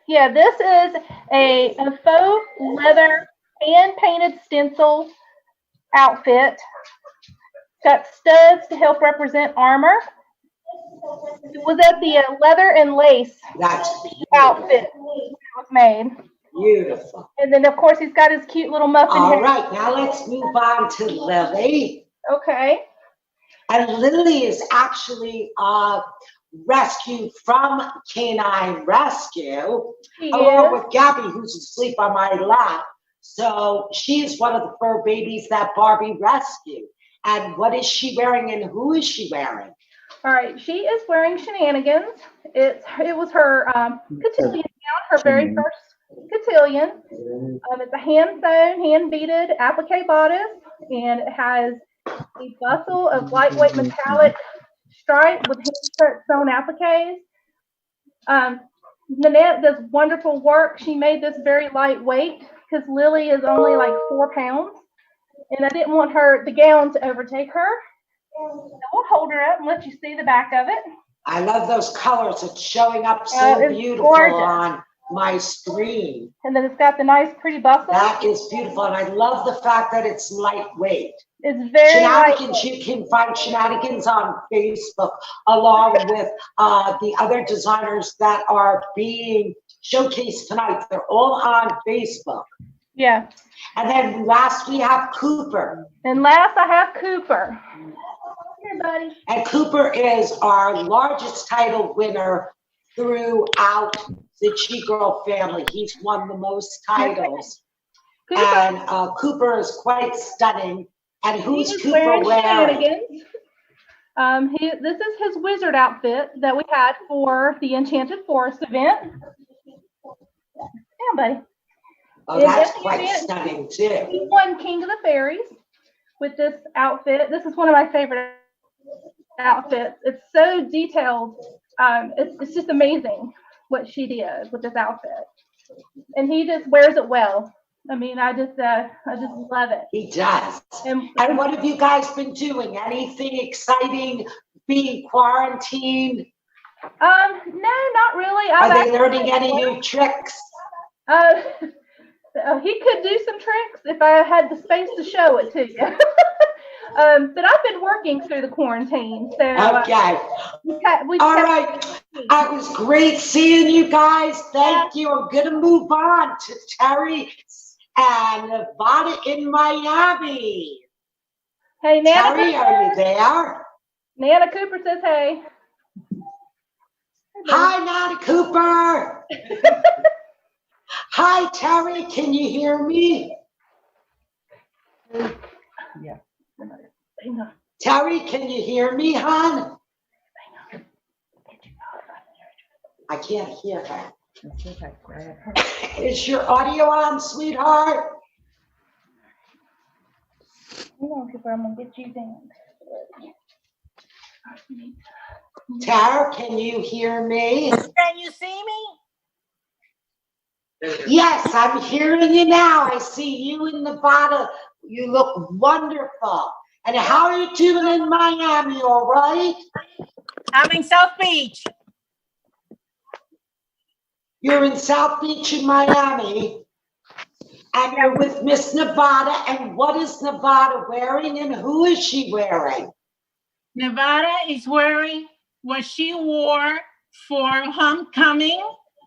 V: This is a faux leather hand-painted stencil outfit. Got studs to help represent armor. It was at the leather and lace outfit it was made.
R: Beautiful.
V: And then, of course, he's got his cute little muffin
R: All
V: hair.
R: right, now let's move on to Lily.
V: Okay.
R: And Lily is actually rescued from Canine Rescue, along with Gabby, who's asleep on my lap. So she's one of the fur babies that Barbie rescued. And what is she wearing and who is she wearing?
V: All right, she is wearing Shenanigans. It was her cotillion gown, her very first cotillion. It's a hand-sewn, hand-beaded applique bodice, and it has a bustle of lightweight metallic stripe with hand-sewn appliques. Nanette does wonderful work. She made this very lightweight because Lily is only like 4 pounds, and I didn't want the gown to overtake her. So we'll hold her up and let you see the back of it.
R: I love those colors. It's showing up so
V: It's
R: beautiful
V: gorgeous.
R: on my screen.
V: And then it's got the nice, pretty bustle.
R: That is beautiful. And I love the fact that it's lightweight.
V: It's very
R: Shenanigans, you can find Shenanigans on Facebook along with the other designers that are being showcased tonight. They're all on Facebook.
V: Yeah.
R: And then last we have Cooper.
V: And last I have Cooper. Here, buddy.
R: And Cooper is our largest title winner throughout the G Girl family. He's won the most titles. And Cooper is quite stunning. And who's
V: He's
R: Cooper wearing?
V: Shenanigans. This is his wizard outfit that we had for the Enchanted Forest event. Yeah, buddy.
R: Oh, that's quite stunning too.
V: He won King of the Fairies with this outfit. This is one of my favorite outfits. It's so detailed. It's just amazing what she did with this outfit. And he just wears it well. I mean, I just love it.
R: He does. And what have you guys been doing? Anything exciting being quarantined?
V: No, not really.
R: Are they learning any new tricks?
V: He could do some tricks if I had the space to show it to you. But I've been working through the quarantine, so
R: okay. All right. It was great seeing you guys. Thank you. I'm gonna move on to Terry and Nevada in Miami.
V: Hey, Nana
R: Terry,
V: Cooper.
R: are you there?
V: Nana Cooper says hey.
R: Hi, Nana Cooper. Hi, Terry. Can you hear me? Yeah. Terry, can you hear me, hon? I can't hear her. Is your audio on, sweetheart?
V: I'm gonna get you down.
R: Tara, can you hear me?
V: Can you see me?
R: Yes, I'm hearing you now. I see you in Nevada. You look wonderful. And how are you doing in Miami, all right?
V: I'm in South Beach.
R: You're in South Beach in Miami. And you're with Miss Nevada. And what is Nevada wearing and who is she wearing?
V: Nevada is wearing what she wore for homecoming,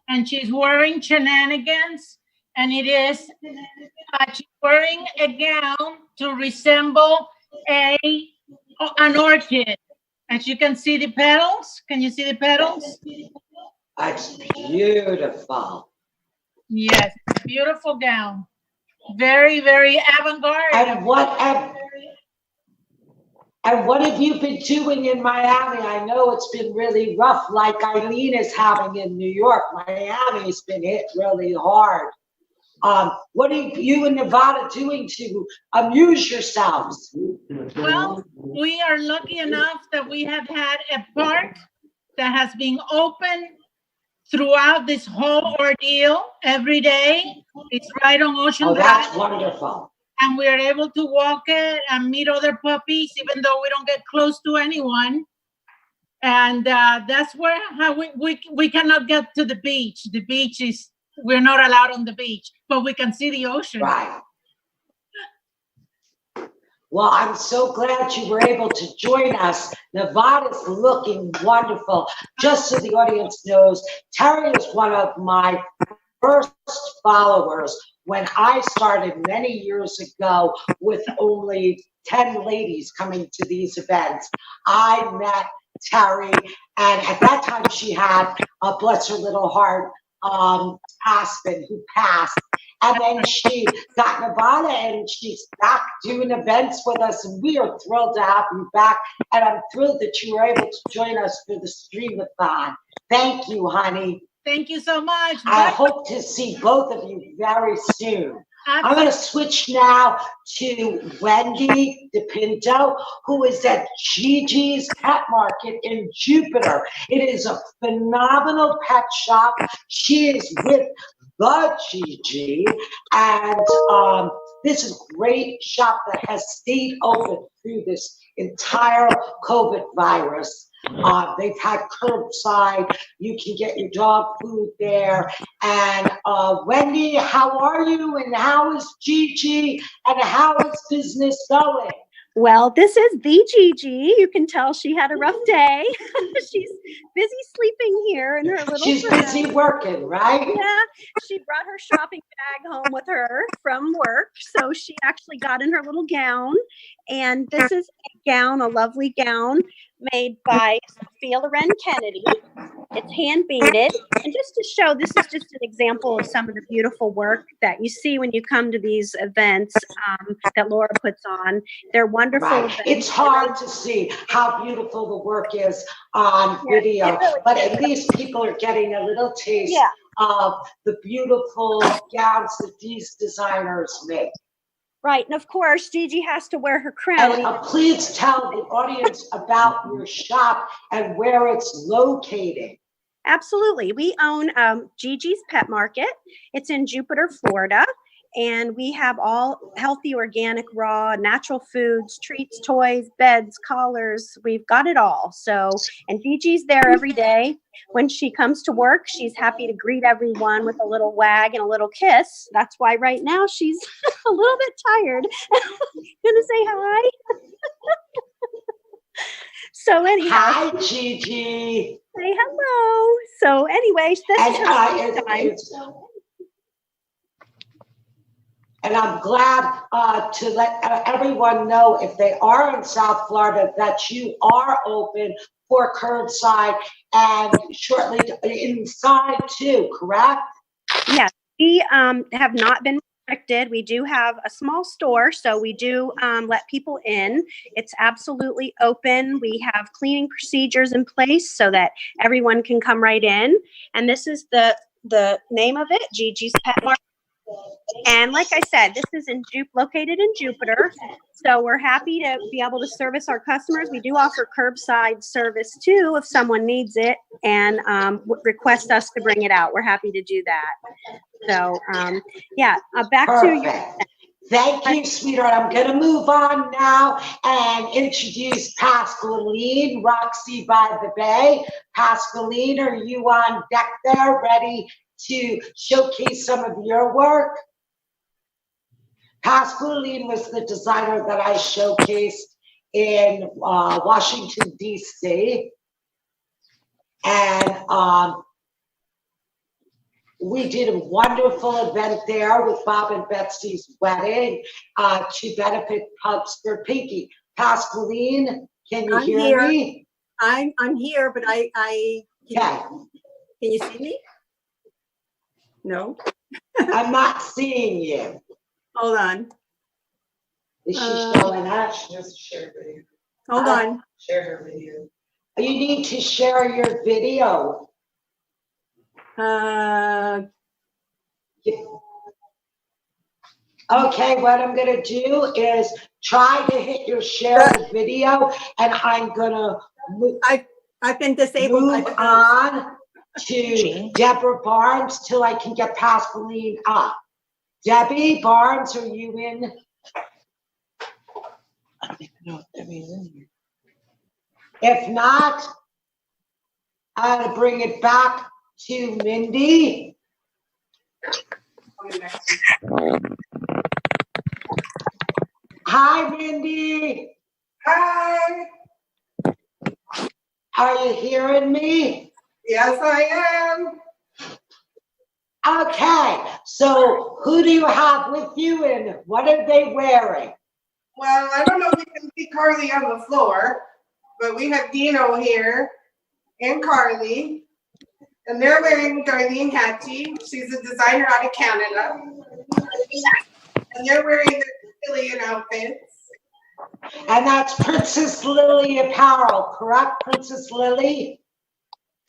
V: and she's wearing shenanigans, and it is she's wearing a gown to resemble an orchid. As you can see the petals. Can you see the petals?
R: That's beautiful.
V: Yes, beautiful gown. Very, very avant-garde.
R: And what have you been doing in Miami? I know it's been really rough, like Eileen is having in New York. Miami's been hit really hard. What are you in Nevada doing to amuse yourselves?
V: Well, we are lucky enough that we have had a park that has been open throughout this whole ordeal every day. It's right on Ocean Drive.
R: Oh, that's wonderful.
V: And we are able to walk it and meet other puppies, even though we don't get close to anyone. And that's where how we cannot get to the beach. The beach is, we're not allowed on the beach, but we can see the ocean.
R: Right. Well, I'm so glad you were able to join us. Nevada's looking wonderful. Just so the audience knows, Terry is one of my first followers when I started many years ago with only 10 ladies coming to these events. I met Terry, and at that time she had, bless her little heart, Aspen, who passed. And then she got Nevada, and she's back doing events with us, and we are thrilled to have you back. And I'm thrilled that you were able to join us for the Streamathon. Thank you, honey.
V: Thank you so much.
R: I hope to see both of you very soon. I'm going to switch now to Wendy DePinto, who is at Gigi's Pet Market in Jupiter. It is a phenomenal pet shop. She is with the Gigi, and this is a great shop that has stayed open through this entire COVID virus. They've had curbside. You can get your dog food there. And Wendy, how are you? And how is Gigi? And how is business going?
H: Well, this is the Gigi. You can tell she had a rough day. She's busy sleeping here in her little
R: She's
H: room.
R: busy working, right?
H: Yeah, she brought her shopping bag home with her from work. So she actually got in her little gown. And this is a gown, a lovely gown made by Sophia Loren Kennedy. It's hand beaded. And just to show, this is just an example of some of the beautiful work that you see when you come to these events that Laura puts on. They're wonderful events.
R: It's hard to see how beautiful the work is on video, but at least people are getting a little taste of the beautiful gowns that these designers make.
H: Right, and of course, Gigi has to wear her crown.
R: And please tell the audience about your shop and where it's located.
H: Absolutely. We own Gigi's Pet Market. It's in Jupiter, Florida. And we have all healthy, organic, raw, natural foods, treats, toys, beds, collars. We've got it all. So, and Gigi's there every day. When she comes to work, she's happy to greet everyone with a little wag and a little kiss. That's why right now she's a little bit tired. Gonna say hi. So anyhow.
R: Hi, Gigi.
H: Say hello. So anyway, this is her time.
R: And I'm glad to let everyone know, if they are in South Florida, that you are open for curbside and shortly inside too, correct?
H: Yes, we have not been restricted. We do have a small store, so we do let people in. It's absolutely open. We have cleaning procedures in place so that everyone can come right in. And this is the name of it, Gigi's Pet Market. And like I said, this is located in Jupiter. So we're happy to be able to service our customers. We do offer curbside service too if someone needs it and request us to bring it out. We're happy to do that. So yeah, back
R: Perfect.
H: to you.
R: Thank you, sweetheart. I'm going to move on now and introduce Pascaline, Roxy by the Bay. Pascaline, are you on deck there, ready to showcase some of your work? Pascaline was the designer that I showcased in Washington, D.C. And we did a wonderful event there with Bob and Betsy's wedding to benefit Pugs for Pinky. Pascaline, can you hear me?
G: I'm here, but can you see me? No.
R: I'm not seeing you.
G: Hold on.
R: Is she showing up?
C: She has to share video.
G: Hold on.
C: Share her video.
R: You need to share your video. Okay, what I'm gonna do is try to hit your share video, and I'm gonna
G: I've been disabled.
R: Move on to Deborah Barnes till I can get Pascaline up. Debbie Barnes, are you in? I don't even know if Debbie's in here. If not, I'll bring it back to Mindy. Hi, Mindy.
T: Hi.
R: Are you hearing me?
T: Yes, I am.
R: Okay, so who do you have with you and what are they wearing?
T: Well, I don't know if you can see Carly on the floor, but we have Dino here and Carly, and they're wearing Darlene Hatchie. She's a designer out of Canada. And they're wearing their Chilean outfits.
R: And that's Princess Lily Apparel, correct? Princess Lily?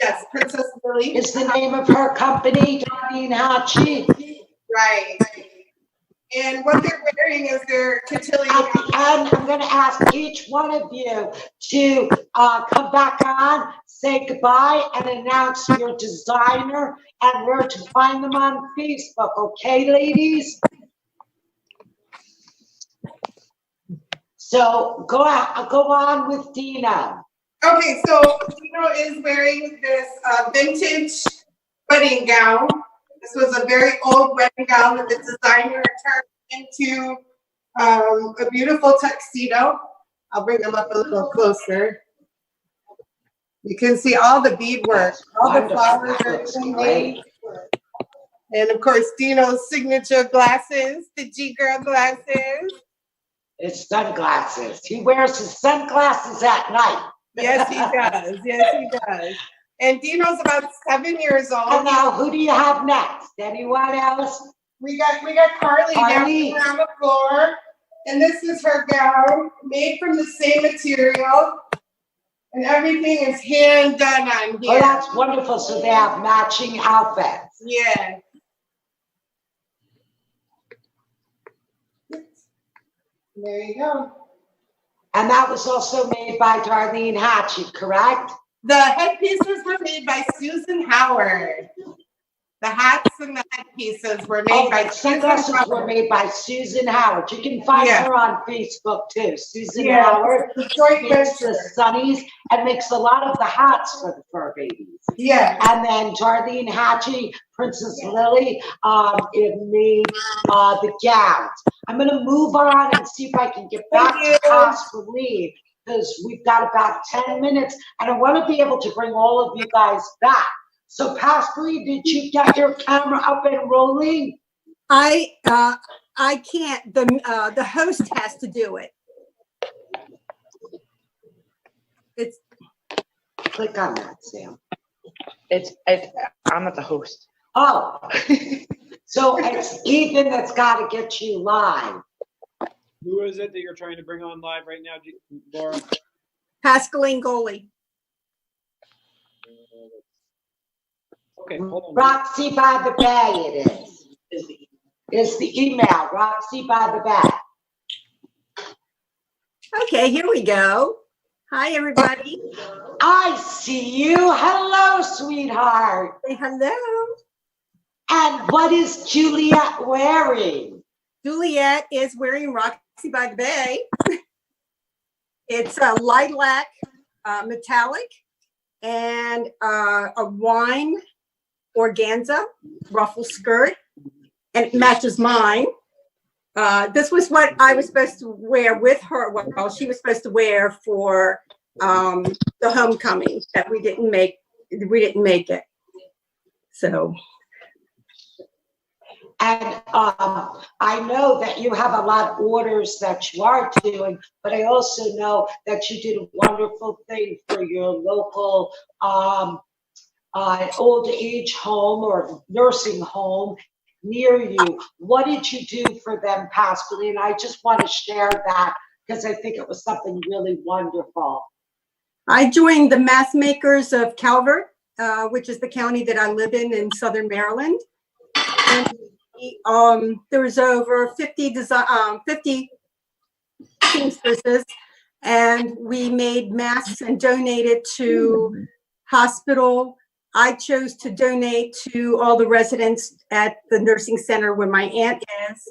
T: Yes, Princess Lily.
R: Is the name of her company, Darlene Hatchie?
T: Right. And what they're wearing is their cotillion.
R: And I'm going to ask each one of you to come back on, say goodbye, and announce your designer and where to find them on Facebook. Okay, ladies? So go on with Dina.
T: Okay, so Dino is wearing this vintage wedding gown. This was a very old wedding gown that the designer turned into a beautiful tuxedo. I'll bring them up a little closer. You can see all the beadwork, all the flowers are great. And of course, Dino's signature glasses, the G-Girl glasses.
R: It's sunglasses. He wears his sunglasses at night.
T: Yes, he does. Yes, he does. And Dino's about 7 years old.
R: And now, who do you have next? Anyone else?
T: We got Carly down on the floor, and this is her gown, made from the same material, and everything is hand done on here.
R: Oh, that's wonderful. So they have matching outfits.
T: Yeah. There you go.
R: And that was also made by Darlene Hatchie, correct?
T: The headpieces were made by Susan Howard. The hats and the headpieces were made by Susan Howard.
R: Were made by Susan Howard. You can find her on Facebook too. Susan
T: Yeah,
R: Howard
T: the joint
R: makes
T: venture.
R: the sunnies and makes a lot of the hats for the fur babies.
T: Yeah.
R: And then Darlene Hatchie, Princess Lily, it made the gowns. I'm going to move on and see if I can get back to Pascaline because we've got about 10 minutes and I want to be able to bring all of you guys back. So Pascaline, did you get your camera up and rolling?
G: I can't. The host has to do it. It's
R: click on that, Sam.
I: I'm not the host.
R: Oh, So it's Ethan that's got to get you live.
B: Who is it that you're trying to bring on live right now, Laura?
G: Pascaline Goalie.
B: Okay, hold on.
R: Roxy by the Bay it is. It's the email, Roxy by the Bay.
G: Okay, here we go. Hi, everybody.
R: I see you. Hello, sweetheart.
G: Say hello.
R: And what is Juliet wearing?
G: Juliet is wearing Roxy by the Bay. It's a lilac metallic and a wine organza ruffle skirt, and it matches mine. This was what I was supposed to wear with her. Well, she was supposed to wear for the homecoming that we didn't make. We didn't make it. So.
R: And I know that you have a lot of orders that you are doing, but I also know that you did a wonderful thing for your local old age home or nursing home near you. What did you do for them, Pascaline? And I just want to share that because I think it was something really wonderful.
G: I joined the Mass Makers of Calvert, which is the county that I live in Southern Maryland. And there was over 50 seamstresses, and we made masks and donated to hospital. I chose to donate to all the residents at the nursing center where my aunt is.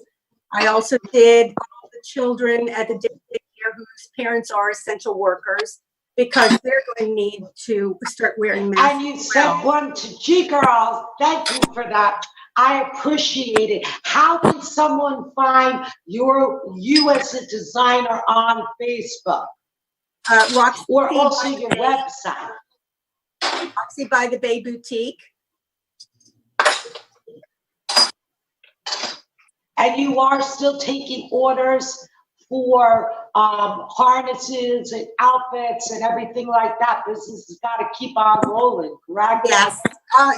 G: I also did all the children at the daycare whose parents are essential workers, because they're going to need to start wearing masks.
R: And you sent one to G Girls. Thank you for that. I appreciate it. How can someone find you as a designer on Facebook? Or also your website?
G: Roxy by the Bay Boutique.
R: And you are still taking orders for harnesses and outfits and everything like that. Business has got to keep on rolling, correct?
G: Yes.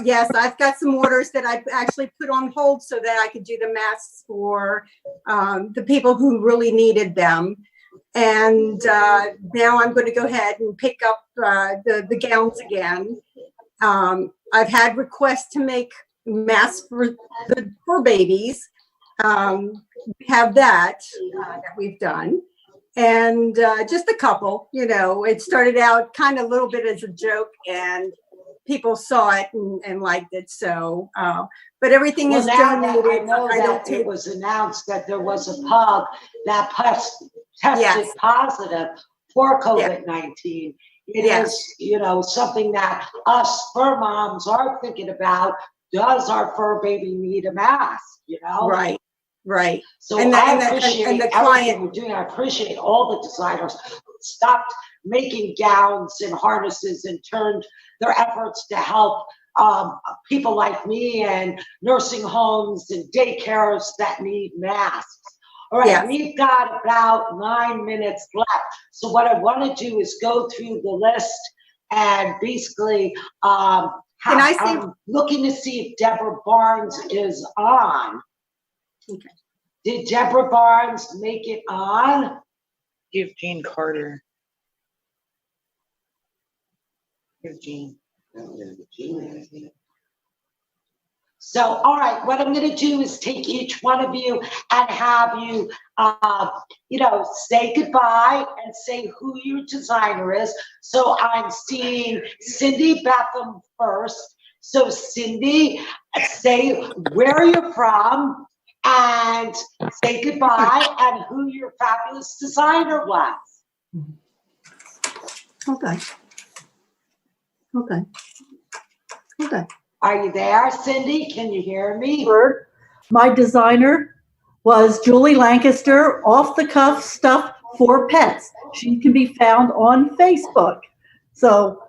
G: Yes, I've got some orders that I've actually put on hold so that I could do the masks for the people who really needed them. And now I'm going to go ahead and pick up the gowns again. I've had requests to make masks for babies. We have that we've done. And just a couple, you know, it started out kind of a little bit as a joke, and people saw it and liked it. So, but everything is donated.
R: I know that it was announced that there was a pub that tested positive for COVID-19. It is, you know, something that us fur moms are thinking about. Does our fur baby need a mask? You know,
G: right. Right.
R: So
G: and
R: I appreciate
G: and the
R: everything
G: client
R: you're doing. I appreciate all the designers who stopped making gowns and harnesses and turned their efforts to help people like me and nursing homes and daycares that need masks. All right, we've got about 9 minutes left. So what I want to do is go through the list and basically I'm looking to see if Deborah Barnes is on.
G: Okay.
R: Did Deborah Barnes make it on?
I: Give Jean Carter. Give Jean.
R: So, all right, what I'm going to do is take each one of you and have you, you know, say goodbye and say who your designer is. So I'm seeing Cindy Betham first. So Cindy, say where you're from, and say goodbye and who your fabulous designer was.
G: Okay. Okay. Okay.
R: Are you there, Cindy? Can you hear me?
E: My designer was Julie Lancaster, Off the Cuff Stuff for Pets. She can be found on Facebook. So,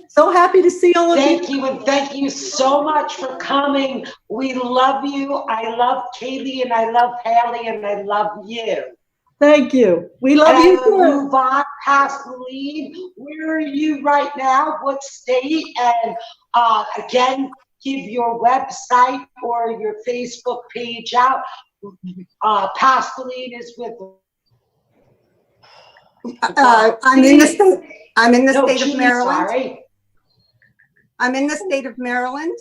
E: so happy to see all of you.
R: Thank you, and thank you so much for coming. We love you. I love Kaylee, and I love Haley, and I love you.
E: Thank you. We love you too.
R: Move on past the lead. Where are you right now? What state? And again, give your website or your Facebook page out. Pascaline is with.
G: I'm in the state. I'm in the
R: No,
G: state of
R: Julie,
G: Maryland.
R: sorry.
G: I'm in the state of Maryland,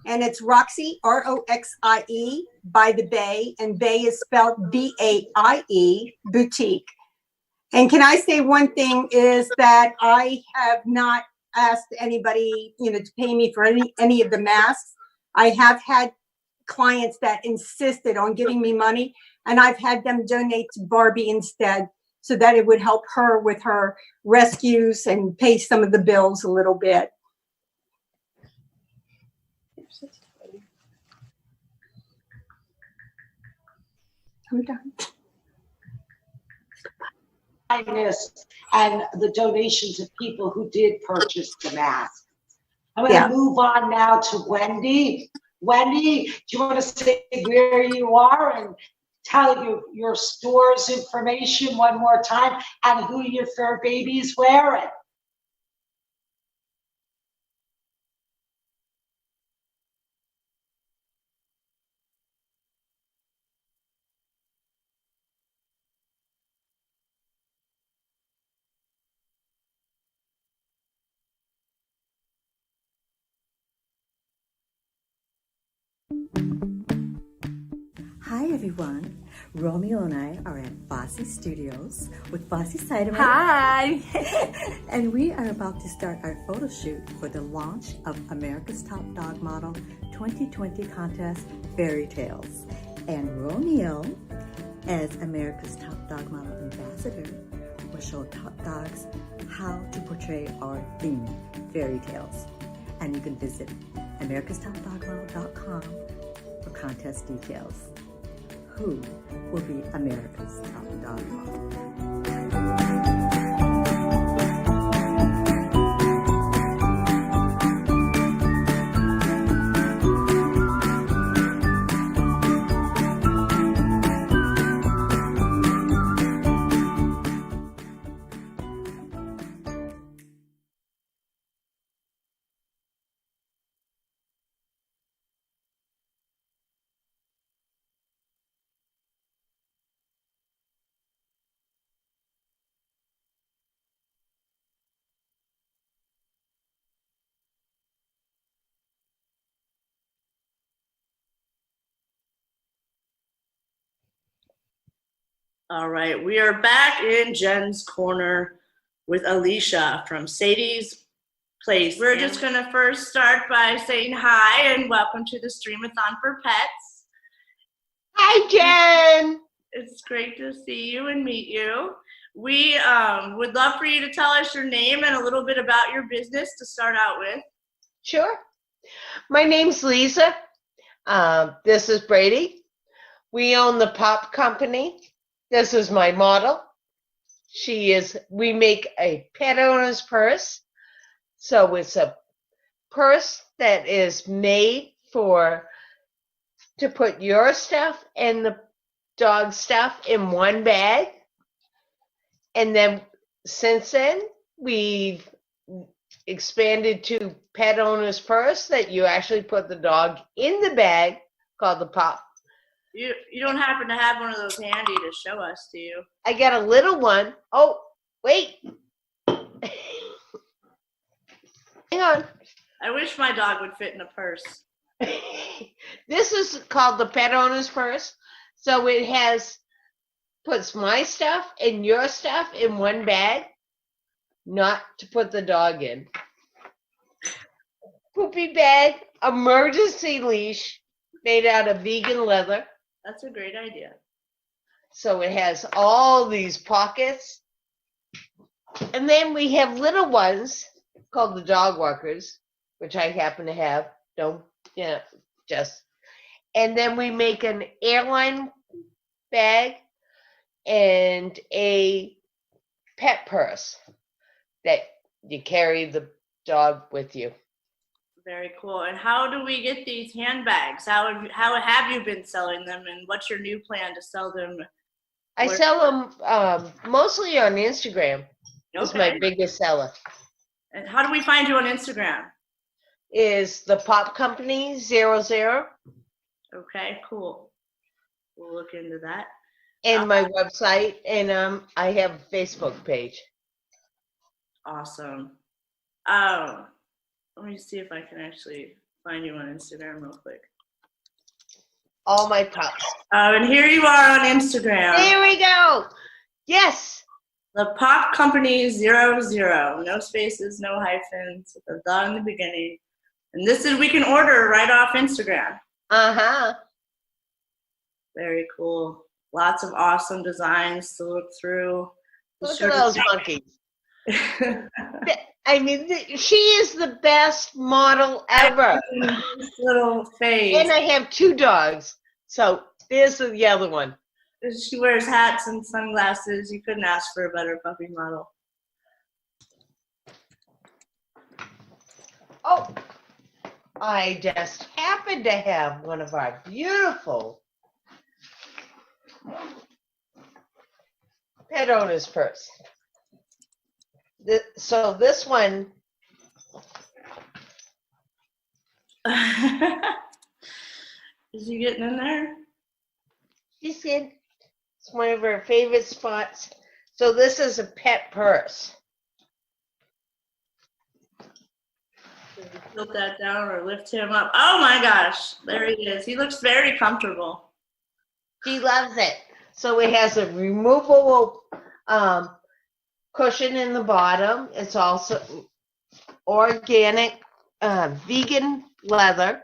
G: and it's Roxie, Roxie, by the Bay, and Bay is spelled BAIE, boutique. And can I say one thing is that I have not asked anybody, to pay me for any of the masks. I have had clients that insisted on giving me money, and I've had them donate to Barbie instead, so that it would help her with her rescues and pay some of the bills a little bit. I'm done.
R: Kindness and the donations of people who did purchase the mask. I'm going to move on now to Wendy. Wendy, do you want to say where you are and tell your store's information one more time and who your fur baby's wearing?
F: Hi everyone, Romeo and I are at Fossey Studios with Fossey Sideman.
J: Hi!
F: And we are about to start our photo shoot for the launch of America's Top Dog Model 2020 contest, Fairy Tales. And Romeo, as America's Top Dog Model Ambassador, will show top dogs how to portray our theme, Fairy Tales. And you can visit americastopdogmodel.com for contest details. Who will be America's Top Dog Model?
A: All right, we are back in Jen's corner with Alicia from Sadie's Place. We're just gonna first start by saying hi and welcome to the Streamathon for Pets.
K: Hi, Jen.
A: It's great to see you and meet you. We would love for you to tell us your name and a little bit about your business to start out with.
K: Sure. My name's Lisa. This is Brady. We own the Pop Company. This is my model. We make a pet owner's purse. So it's a purse that is made to put your stuff and the dog stuff in one bag. And then since then, we've expanded to pet owner's purse that you actually put the dog in the bag called the Pop.
A: You don't happen to have one of those handy to show us, do you?
K: I got a little one. Oh, wait. Hang on.
A: I wish my dog would fit in a purse.
K: This is called the pet owner's purse. So it puts my stuff and your stuff in one bag, not to put the dog in. Poopy bag, emergency leash made out of vegan leather.
A: That's a great idea.
K: So it has all these pockets. And then we have little ones called the dog walkers, which I happen to have. And then we make an airline bag and a pet purse that you carry the dog with you.
A: Very cool. And how do we get these handbags? How have you been selling them, and what's your new plan to sell them?
K: I sell them mostly on Instagram. It's my biggest seller.
A: And how do we find you on Instagram?
K: is the Pop Company 00.
A: Okay, cool. We'll look into that.
K: And my website, and I have a Facebook page.
A: Awesome. Let me see if I can actually find you on Instagram real quick.
K: All my pups.
A: And here you are on Instagram.
K: There we go. Yes.
A: The Pop Company 00. No spaces, no hyphens, with a dot in the beginning. And this is, we can order right off Instagram.
K: Uh-huh.
A: Very cool. Lots of awesome designs to look through.
K: Look at those monkeys. I mean, she is the best model ever.
A: This little face.
K: And I have 2 dogs. So there's the other one.
A: She wears hats and sunglasses. You couldn't ask for a better puppy model.
K: Oh, I just happened to have one of our beautiful pet owners' purse. So this one.
A: Is she getting in there?
K: She's in. It's one of her favorite spots. So this is a pet purse.
A: Tilt that down or lift him up. Oh my gosh, there he is. He looks very comfortable.
K: She loves it. So it has a removable cushion in the bottom. It's also organic, vegan leather.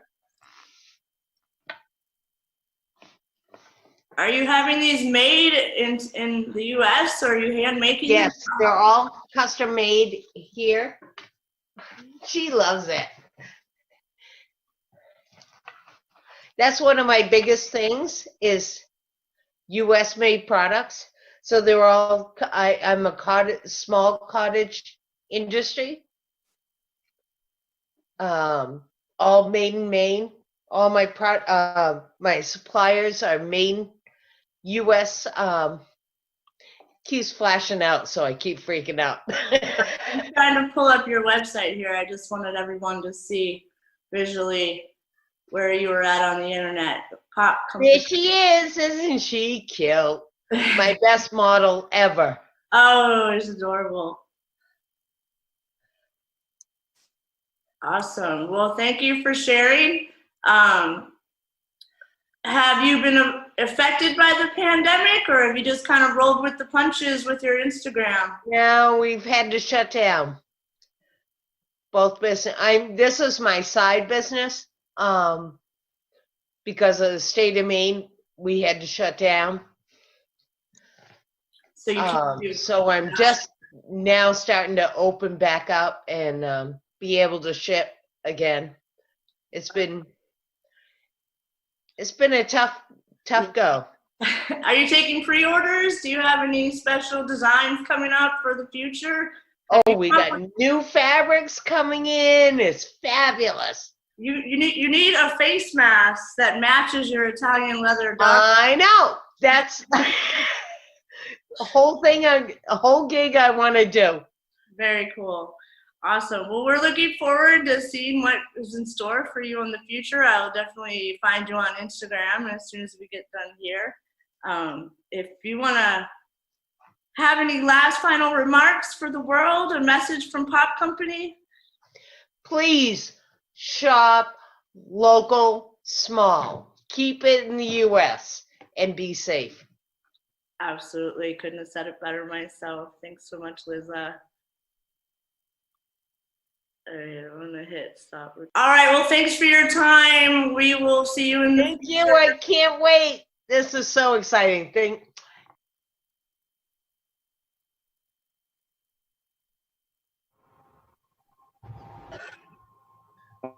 A: Are you having these made in the U.S. or are you hand making them?
K: Yes, they're all custom made here. She loves it. That's one of my biggest things is U.S. made products. So they're all, I'm a small cottage industry. All made in Maine. All my my suppliers are Maine, U.S. Keeps flashing out, so I keep freaking out.
A: I'm trying to pull up your website here. I just wanted everyone to see visually where you were at on the internet. The Pop Company.
K: There she is, isn't she cute? My best model ever.
A: Oh, it's adorable. Awesome. Well, thank you for sharing. Have you been affected by the pandemic, or have you just kind of rolled with the punches with your Instagram?
K: No, we've had to shut down both business. This is my side business. Because of the state of Maine, we had to shut down.
A: So
K: so I'm just now starting to open back up and be able to ship again. It's been a tough go.
A: Are you taking pre-orders? Do you have any special designs coming up for the future?
K: Oh, we got new fabrics coming in. It's fabulous.
A: You need a face mask that matches your Italian leather dog.
K: I know. That's a whole thing, a whole gig I want to do.
A: Very cool. Awesome. Well, we're looking forward to seeing what is in store for you in the future. I'll definitely find you on Instagram as soon as we get done here. If you want to have any last final remarks for the world, a message from Pop Company?
K: Please shop local, small. Keep it in the U.S. and be safe.
A: Absolutely. Couldn't have said it better myself. Thanks so much, Liza. I'm gonna hit stop. All right. Well, thanks for your time. We will see you in the
K: Thank you. I can't wait. This is so exciting.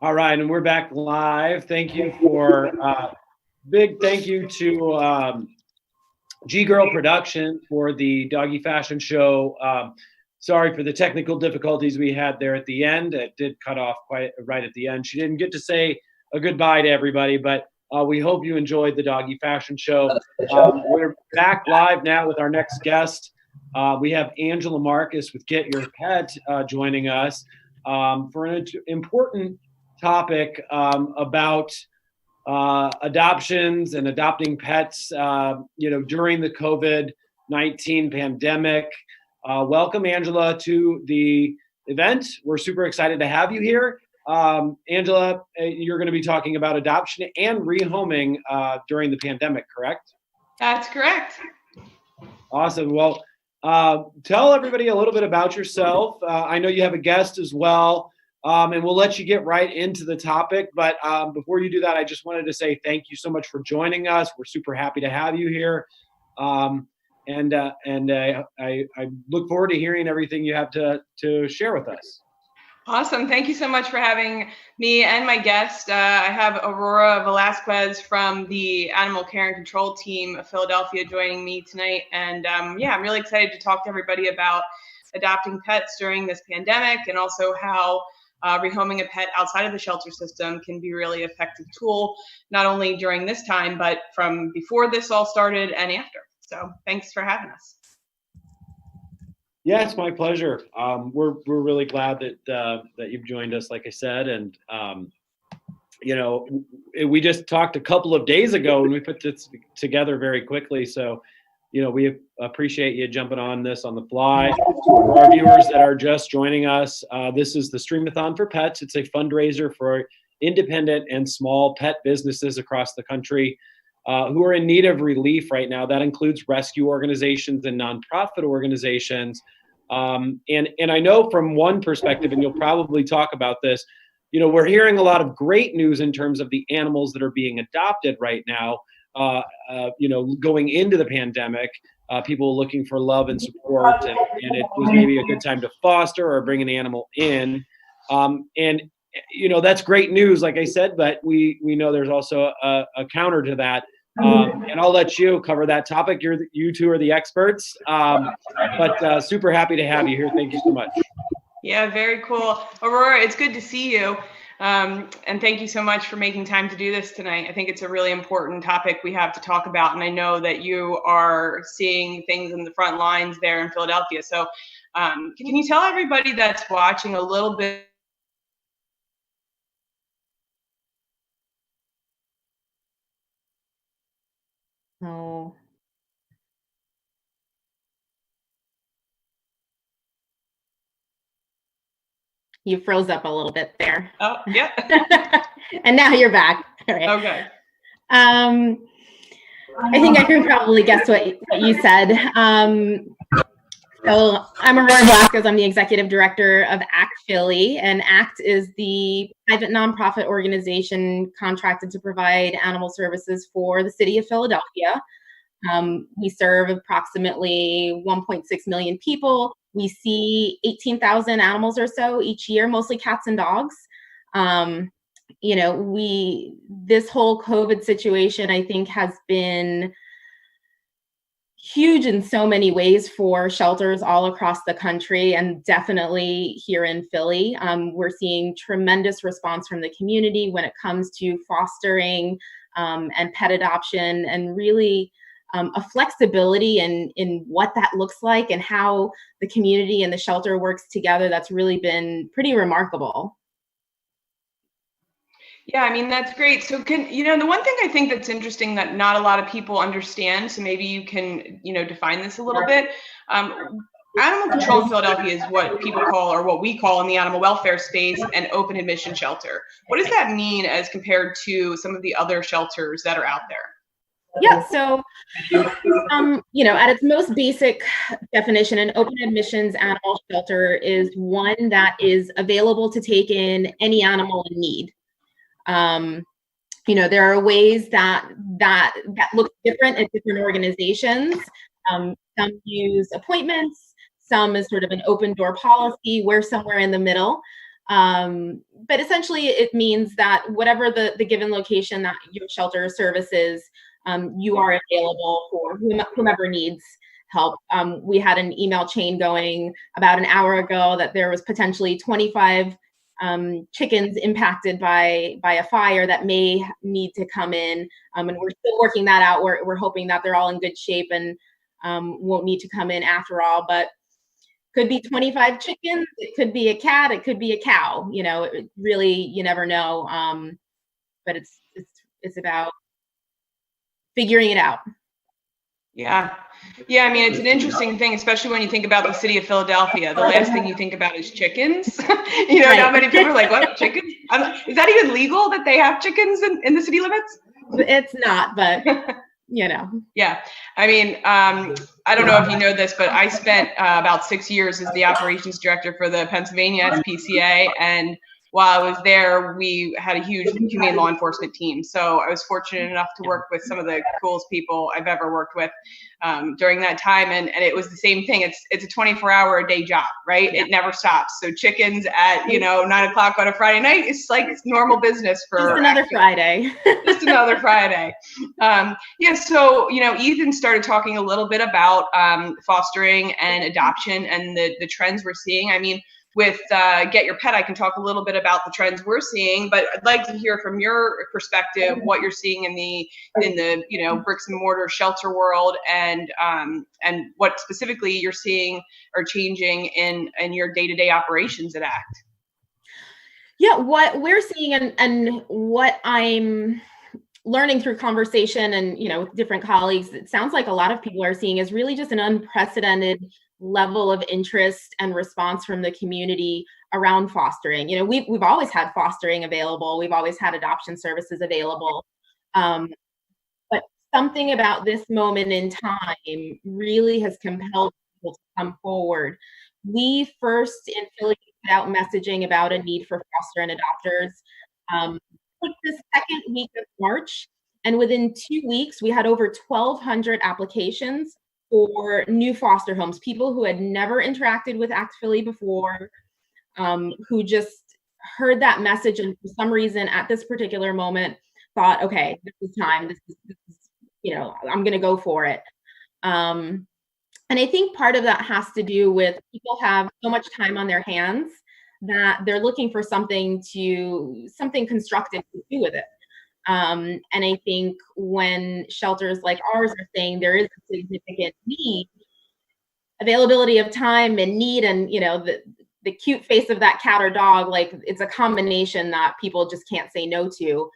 B: All right, and we're back live. Thank you for big thank you to G Girl Production for the Doggy Fashion Show. Sorry for the technical difficulties we had there at the end. It did cut off quite right at the end. She didn't get to say a goodbye to everybody, but we hope you enjoyed the Doggy Fashion Show. We're back live now with our next guest. We have Angela Marcus with Get Your Pet joining us for an important topic about adoptions and adopting pets, during the COVID-19 pandemic. Welcome, Angela, to the event. We're super excited to have you here. Angela, you're going to be talking about adoption and rehoming during the pandemic, correct?
J: That's correct.
B: Awesome. Well, tell everybody a little bit about yourself. I know you have a guest as well, and we'll let you get right into the topic. But before you do that, I just wanted to say thank you so much for joining us. We're super happy to have you here. And I look forward to hearing everything you have to share with us.
J: Awesome. Thank you so much for having me and my guest. I have Aurora Velasquez from the Animal Care and Control team of Philadelphia joining me tonight. And I'm really excited to talk to everybody about adopting pets during this pandemic, and also how rehoming a pet outside of the shelter system can be a really effective tool, not only during this time, but from before this all started and after. So thanks for having us.
B: Yeah, it's my pleasure. We're really glad that you've joined us, like I said, and we just talked a couple of days ago and we put this together very quickly. So, we appreciate you jumping on this on the fly. For our viewers that are just joining us, this is the Streamathon for Pets. It's a fundraiser for independent and small pet businesses across the country who are in need of relief right now. That includes rescue organizations and nonprofit organizations. And I know from one perspective, and you'll probably talk about this, we're hearing a lot of great news in terms of the animals that are being adopted right now, going into the pandemic, people looking for love and support, and it was maybe a good time to foster or bring an animal in. That's great news, like I said, but we know there's also a counter to that. And I'll let you cover that topic. You two are the experts, but super happy to have you here. Thank you so much.
J: Yeah, very cool. Aurora, it's good to see you. And thank you so much for making time to do this tonight. I think it's a really important topic we have to talk about. And I know that you are seeing things in the front lines there in Philadelphia. So can you tell everybody that's watching a little bit
M: Oh. You froze up a little bit there.
J: Oh, yeah.
M: And now you're back. All right.
J: Okay.
M: I think I can probably guess what you said. So I'm Aurora Velasquez. I'm the executive director of ACT Philly, and ACT is the private nonprofit organization contracted to provide animal services for the city of Philadelphia. We serve approximately 1.6 million people. We see 18,000 animals or so each year, mostly cats and dogs. This whole COVID situation, I think, has been huge in so many ways for shelters all across the country, and definitely here in Philly. We're seeing tremendous response from the community when it comes to fostering and pet adoption, and really a flexibility in what that looks like and how the community and the shelter works together. That's really been pretty remarkable.
J: Yeah, I mean, that's great. So the one thing I think that's interesting that not a lot of people understand, so maybe you can, define this a little bit. Animal control in Philadelphia is what people call, or what we call in the animal welfare space, an open admission shelter. What does that mean as compared to some of the other shelters that are out there?
M: Yeah, so, at its most basic definition, an open admissions animal shelter is one that is available to take in any animal in need. There are ways that look different at different organizations. Some use appointments, some is sort of an open door policy. We're somewhere in the middle. But essentially it means that whatever the given location that your shelter services, you are available for whomever needs help. We had an email chain going about an hour ago that there was potentially 25 chickens impacted by a fire that may need to come in, and we're still working that out. We're hoping that they're all in good shape and won't need to come in after all. But Could be 25 chickens, it could be a cat, it could be a cow, you know, it really, you never know. But it's about figuring it out.
J: Yeah. Yeah, I mean, it's an interesting thing, especially when you think about the city of Philadelphia. The last thing you think about is chickens. You know, not many people are like, what, chickens? Is that even legal that they have chickens in the city limits?
M: It's not, but, you know.
J: Yeah. I mean, I don't know if you know this, but I spent about 6 years as the operations director for the Pennsylvania SPCA. And while I was there, we had a huge humane law enforcement team. So I was fortunate enough to work with some of the coolest people I've ever worked with during that time. And it was the same thing. It's a 24-hour-a-day job, right? It never stops. So chickens at, 9 o'clock on a Friday night, it's like normal business for
M: just another Friday.
J: Just another Friday. Yeah, so, Ethan started talking a little bit about fostering and adoption and the trends we're seeing. I mean, with Get Your Pet, I can talk a little bit about the trends we're seeing, but I'd like to hear from your perspective what you're seeing in the bricks and mortar shelter world, and what specifically you're seeing or changing in your day-to-day operations at ACT.
M: Yeah, what we're seeing and what I'm learning through conversation and with different colleagues, it sounds like a lot of people are seeing is really just an unprecedented level of interest and response from the community around fostering. We've always had fostering available. We've always had adoption services available. But something about this moment in time really has compelled people to come forward. We first in Philly put out messaging about a need for foster and adopters like the second week of March. And within 2 weeks, we had over 1,200 applications for new foster homes, people who had never interacted with ACT Philly before, who just heard that message and for some reason at this particular moment thought, okay, this is time, this is I'm gonna go for it. And I think part of that has to do with people have so much time on their hands that they're looking for something constructive to do with it. And I think when shelters like ours are saying there is a significant need, availability of time and need, and the cute face of that cat or dog, like it's a combination that people just can't say no to.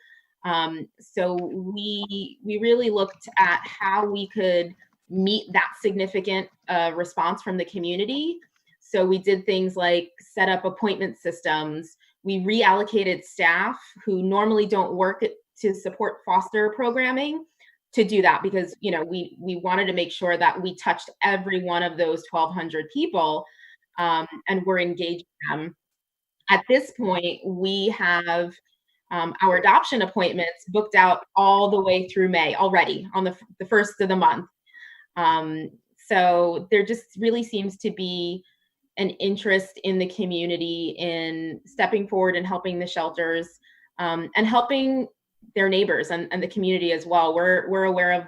M: So we really looked at how we could meet that significant response from the community. So we did things like set up appointment systems. We reallocated staff who normally don't work to support foster programming to do that, because we wanted to make sure that we touched every one of those 1,200 people and we're engaging them. At this point, we have our adoption appointments booked out all the way through May already on the first of the month. So there just really seems to be an interest in the community in stepping forward and helping the shelters and helping their neighbors and the community as well. We're aware of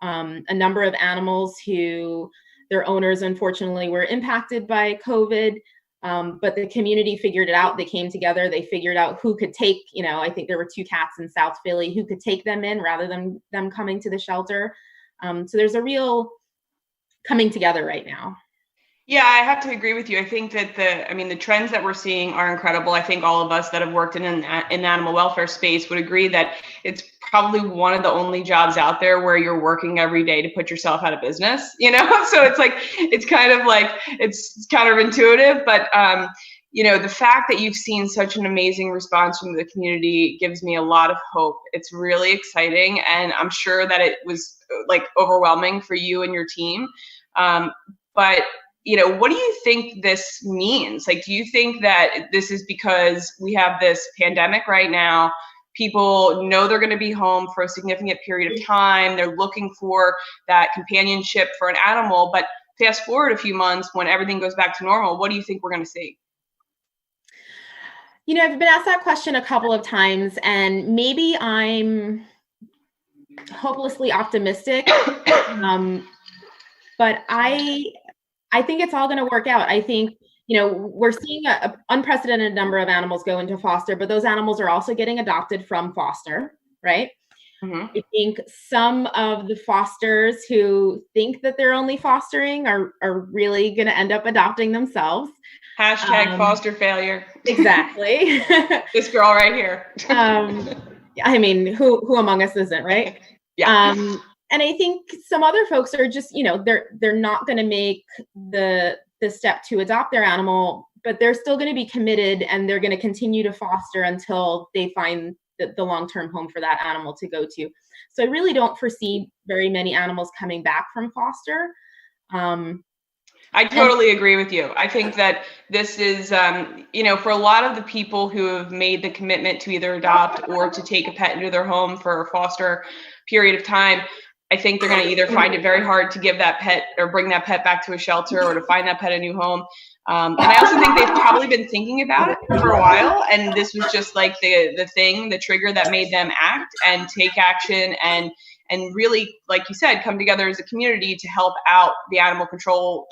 M: a number of animals who their owners unfortunately were impacted by COVID, but the community figured it out. They came together, they figured out who could take, I think there were 2 cats in South Philly who could take them in rather than them coming to the shelter. So there's a real coming together right now.
J: Yeah, I have to agree with you. I think that the trends that we're seeing are incredible. I think all of us that have worked in an animal welfare space would agree that it's probably one of the only jobs out there where you're working every day to put yourself out of business, So it's counterintuitive, but the fact that you've seen such an amazing response from the community gives me a lot of hope. It's really exciting, and I'm sure that it was overwhelming for you and your team. But what do you think this means? Do you think that this is because we have this pandemic right now? People know they're going to be home for a significant period of time. They're looking for that companionship for an animal. But fast forward a few months when everything goes back to normal, what do you think we're going to see?
M: I've been asked that question a couple of times, and maybe I'm hopelessly optimistic. But I think it's all going to work out. I think, we're seeing an unprecedented number of animals go into foster, but those animals are also getting adopted from foster, right? I think some of the fosters who think that they're only fostering are really going to end up adopting themselves.
J: Hashtag foster failure.
M: Exactly.
J: This girl right here.
M: I mean, who among us isn't, right?
J: Yeah.
M: And I think some other folks are just, they're not going to make the step to adopt their animal, but they're still going to be committed, and they're going to continue to foster until they find the long-term home for that animal to go to. So I really don't foresee very many animals coming back from foster.
J: I totally agree with you. I think that this is, for a lot of the people who have made the commitment to either adopt or to take a pet into their home for a foster period of time, I think they're going to either find it very hard to give that pet or bring that pet back to a shelter or to find that pet a new home. And I also think they've probably been thinking about it for a while, and this was just like the trigger that made them act and take action and really, like you said, come together as a community to help out the animal control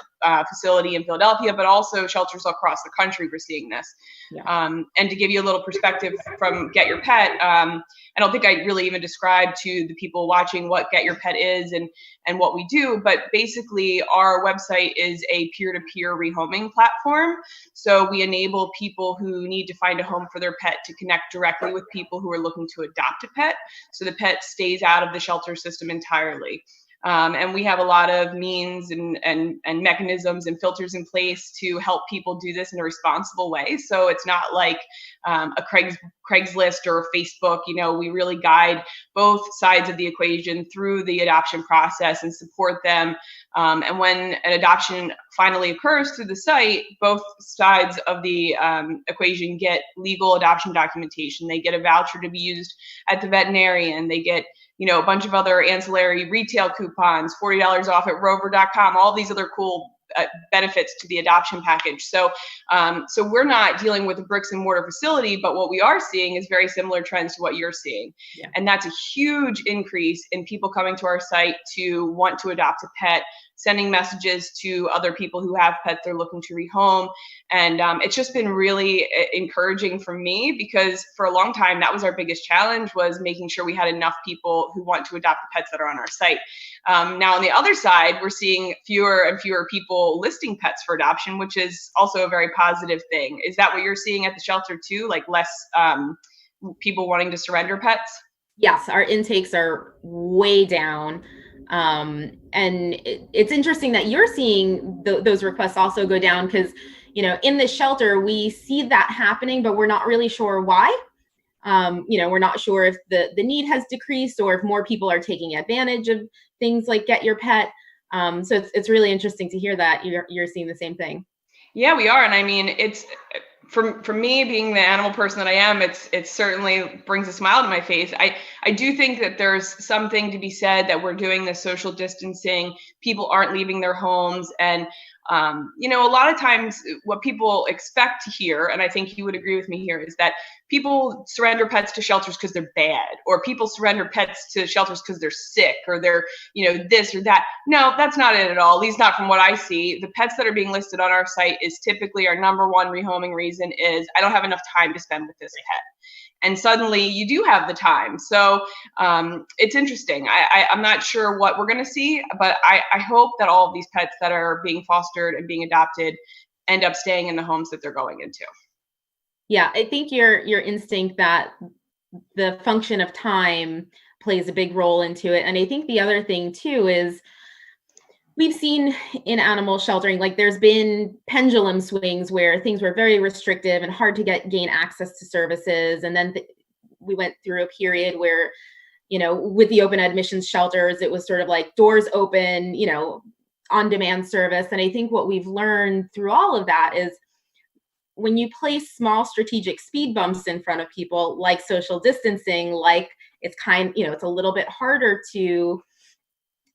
J: facility in Philadelphia, but also shelters across the country. We're seeing this.
M: Yeah.
J: And to give you a little perspective from Get Your Pet, I don't think I really even described to the people watching what Get Your Pet is and what we do, but basically our website is a peer-to-peer rehoming platform. So we enable people who need to find a home for their pet to connect directly with people who are looking to adopt a pet, so the pet stays out of the shelter system entirely. And we have a lot of means and mechanisms and filters in place to help people do this in a responsible way. So it's not like a Craigslist or a Facebook. We really guide both sides of the equation through the adoption process and support them. And when an adoption finally occurs through the site, both sides of the equation get legal adoption documentation. They get a voucher to be used at the veterinarian. They get a bunch of other ancillary retail coupons, $40 off at rover.com, all these other cool benefits to the adoption package. So we're not dealing with a bricks and mortar facility, but what we are seeing is very similar trends to what you're seeing.
M: Yeah.
J: And that's a huge increase in people coming to our site to want to adopt a pet, sending messages to other people who have pets they're looking to rehome. And it's just been really encouraging for me, because for a long time, that was our biggest challenge, was making sure we had enough people who want to adopt the pets that are on our site. Now, on the other side, we're seeing fewer and fewer people listing pets for adoption, which is also a very positive thing. Is that what you're seeing at the shelter too? Like less people wanting to surrender pets?
M: Yes, our intakes are way down. And it's interesting that you're seeing those requests also go down, because, in the shelter, we see that happening, but we're not really sure why. We're not sure if the need has decreased or if more people are taking advantage of things like Get Your Pet. So it's really interesting to hear that you're seeing the same thing.
J: Yeah, we are. And I mean, it's for me, being the animal person that I am, it certainly brings a smile to my face. I do think that there's something to be said that we're doing this social distancing. People aren't leaving their homes, and a lot of times what people expect to hear, and I think you would agree with me here, is that people surrender pets to shelters because they're bad, or people surrender pets to shelters because they're sick, or they're, this or that. No, that's not it at all. At least not from what I see. The pets that are being listed on our site is typically our number one rehoming reason is, I don't have enough time to spend with this pet. And suddenly you do have the time. So it's interesting. I'm not sure what we're going to see, but I hope that all of these pets that are being fostered and being adopted end up staying in the homes that they're going into.
M: Yeah, I think your instinct that the function of time plays a big role into it. And I think the other thing too is, we've seen in animal sheltering, like there's been pendulum swings where things were very restrictive and hard to gain access to services. And then we went through a period where, with the open admissions shelters, it was sort of like doors open, on-demand service. And I think what we've learned through all of that is, when you place small strategic speed bumps in front of people, like social distancing, like it's it's a little bit harder to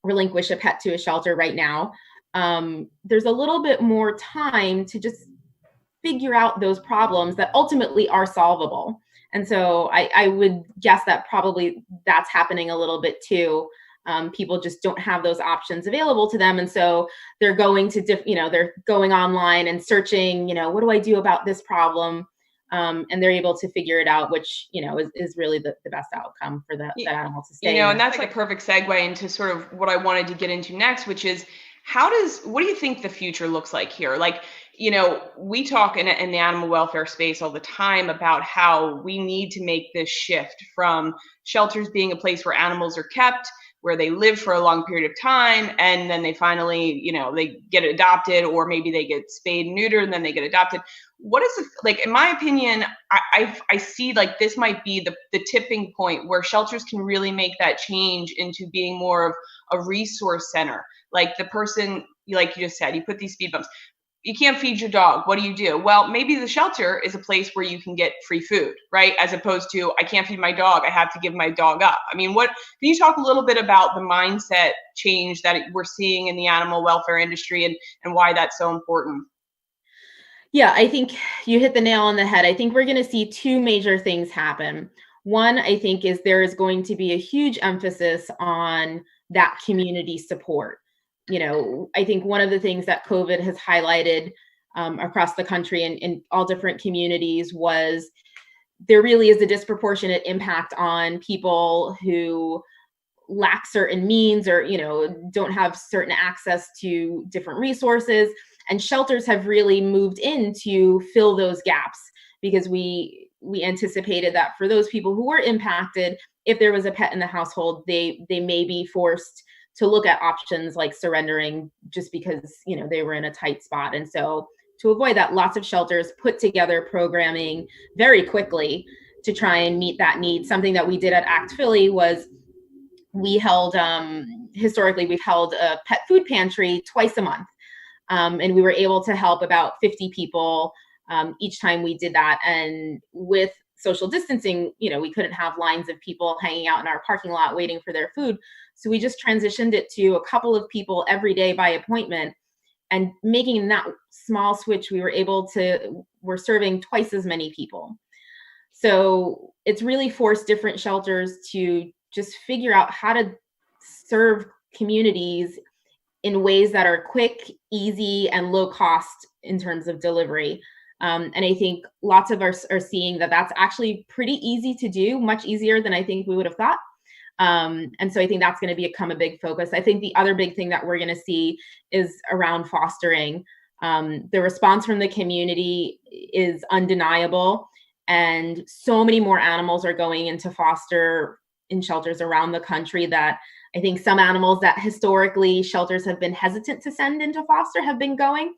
M: relinquish a pet to a shelter right now. There's a little bit more time to just figure out those problems that ultimately are solvable. And so I would guess that probably that's happening a little bit too. People just don't have those options available to them. And so they're going to, they're going online and searching, what do I do about this problem? and they're able to figure it out, which, you know, is really the best outcome for that animal to stay.
J: You know, and that's like a perfect segue into sort of what I wanted to get into next, which is what do you think the future looks like here? Like, you know, we talk in the animal welfare space all the time about how we need to make this shift from shelters being a place where animals are kept, where they live for a long period of time, and then they finally, you know, they get adopted, or maybe they get spayed and neutered and then they get adopted. What is it like? In my opinion, I see like this might be the tipping point where shelters can really make that change into being more of a resource center. Like the person, like you just said, you put these speed bumps. You can't feed your dog. What do? Well, maybe the shelter is a place where you can get free food, right? As opposed to, I can't feed my dog, I have to give my dog up. I mean, can you talk a little bit about the mindset change that we're seeing in the animal welfare industry and why that's so important?
M: Yeah, I think you hit the nail on the head. I think we're going to see two major things happen. One, I think, is there is going to be a huge emphasis on that community support. You know, I think one of the things that COVID has highlighted across the country and in all different communities was there really is a disproportionate impact on people who lack certain means or, you know, don't have certain access to different resources. And shelters have really moved in to fill those gaps because we anticipated that for those people who were impacted, if there was a pet in the household, they may be forced to look at options like surrendering just because, you know, they were in a tight spot. And so to avoid that, lots of shelters put together programming very quickly to try and meet that need. Something that we did at Act Philly was we held, historically, we've held a pet food pantry twice a month. And we were able to help about 50 people each time we did that. And with social distancing, you know, we couldn't have lines of people hanging out in our parking lot waiting for their food. So we just transitioned it to a couple of people every day by appointment, and making that small switch, we're serving twice as many people. So it's really forced different shelters to just figure out how to serve communities in ways that are quick, easy, and low cost in terms of delivery. And I think lots of us are seeing that that's actually pretty easy to do, much easier than I think we would have thought. And so I think that's going to become a big focus. I think the other big thing that we're going to see is around fostering. The response from the community is undeniable, and so many more animals are going into foster in shelters around the country that I think some animals that historically shelters have been hesitant to send into foster have been going,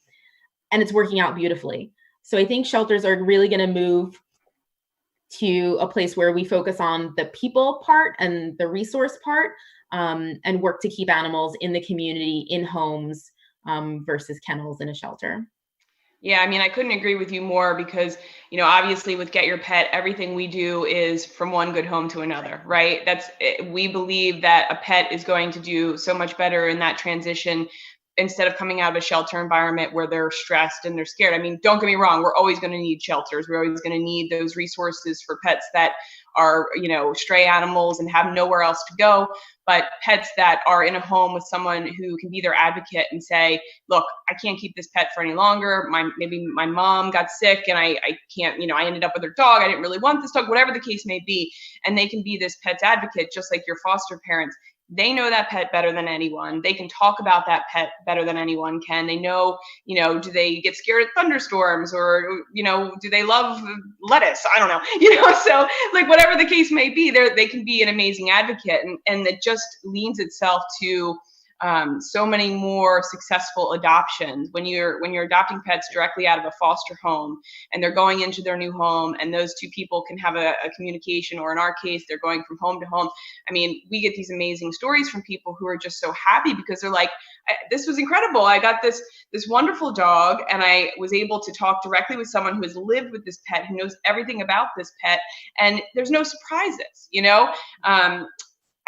M: and it's working out beautifully. So I think shelters are really going to move to a place where we focus on the people part and the resource part, and work to keep animals in the community, in homes, versus kennels in a shelter.
J: Yeah, I mean, I couldn't agree with you more because, you know, obviously with Get Your Pet, everything we do is from one good home to another, right? We believe that a pet is going to do so much better in that transition instead of coming out of a shelter environment where they're stressed and they're scared. I mean, don't get me wrong, we're always going to need shelters. We're always going to need those resources for pets that are, you know, stray animals and have nowhere else to go. But pets that are in a home with someone who can be their advocate and say, look, I can't keep this pet for any longer. Maybe my mom got sick and I can't, you know, I ended up with her dog. I didn't really want this dog, whatever the case may be. And they can be this pet's advocate, just like your foster parents. They know that pet better than anyone. They can talk about that pet better than anyone can. They know, you know, do they get scared at thunderstorms, or, you know, do they love lettuce? I don't know, you know, so like whatever the case may be, they can be an amazing advocate, and it just leans itself to so many more successful adoptions when you're adopting pets directly out of a foster home and they're going into their new home, and those two people can have a communication, or in our case, they're going from home to home. I mean, we get these amazing stories from people who are just so happy because they're like, this was incredible. I got this wonderful dog, and I was able to talk directly with someone who has lived with this pet, who knows everything about this pet, and there's no surprises, you know?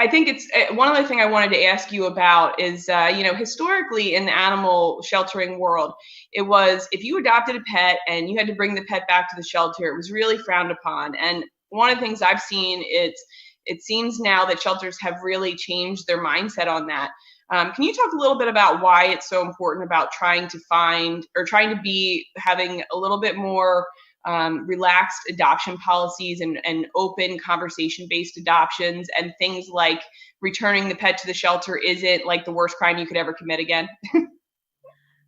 J: I think it's one other thing I wanted to ask you about is, you know, historically in the animal sheltering world, it was if you adopted a pet and you had to bring the pet back to the shelter, it was really frowned upon. And one of the things I've seen, it seems now that shelters have really changed their mindset on that. Can you talk a little bit about why it's so important about trying to find, or trying to be having a little bit more relaxed adoption policies and open conversation-based adoptions, and things like returning the pet to the shelter isn't like the worst crime you could ever commit again?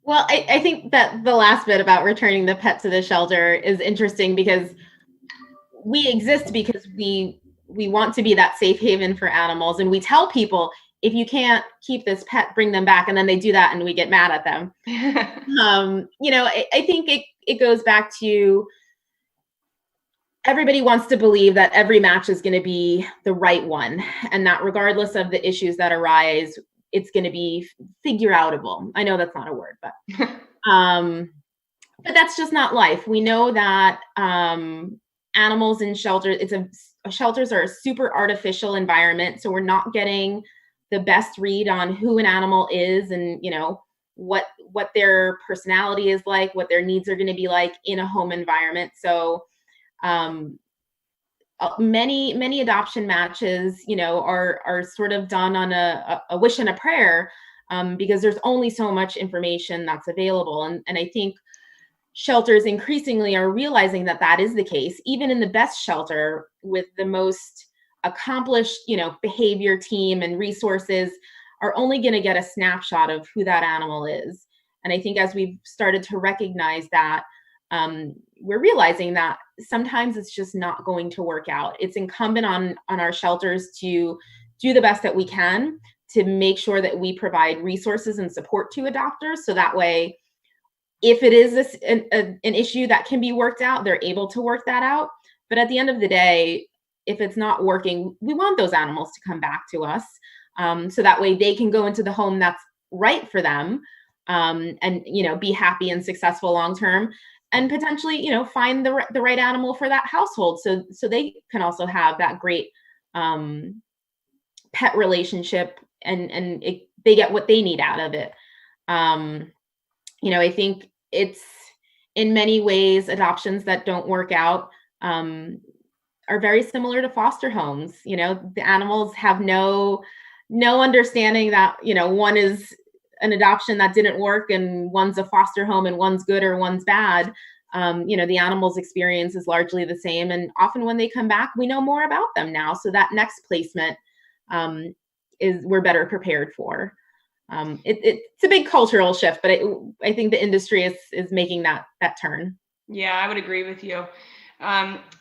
M: Well, I think that the last bit about returning the pet to the shelter is interesting, because we exist because we want to be that safe haven for animals. And we tell people, if you can't keep this pet, bring them back. And then they do that and we get mad at them. I think it goes back to, everybody wants to believe that every match is going to be the right one, and that regardless of the issues that arise, it's going to be figure outable. I know that's not a word, but that's just not life. We know that animals in shelters, shelters are a super artificial environment, so we're not getting the best read on who an animal is, and what their personality is like, what their needs are going to be like in a home environment. So many adoption matches, are sort of done on a wish and a prayer, because there's only so much information that's available. And I think shelters increasingly are realizing that that is the case. Even in the best shelter with the most accomplished, behavior team and resources, are only going to get a snapshot of who that animal is. And I think as we've started to recognize that, we're realizing that sometimes it's just not going to work out. It's incumbent on our shelters to do the best that we can to make sure that we provide resources and support to adopters. So that way, if it is an issue that can be worked out, they're able to work that out. But at the end of the day, if it's not working, we want those animals to come back to us. So that way they can go into the home that's right for them, and be happy and successful long-term, and potentially, find the right animal for that household. So they can also have that great pet relationship, and they get what they need out of it. I think it's, in many ways, adoptions that don't work out are very similar to foster homes. The animals have no understanding that, one is an adoption that didn't work and one's a foster home and one's good or one's bad. The animal's experience is largely the same. And often when they come back, we know more about them now. So that next placement we're better prepared for. It's a big cultural shift, but I think the industry is making that turn.
J: Yeah, I would agree with you.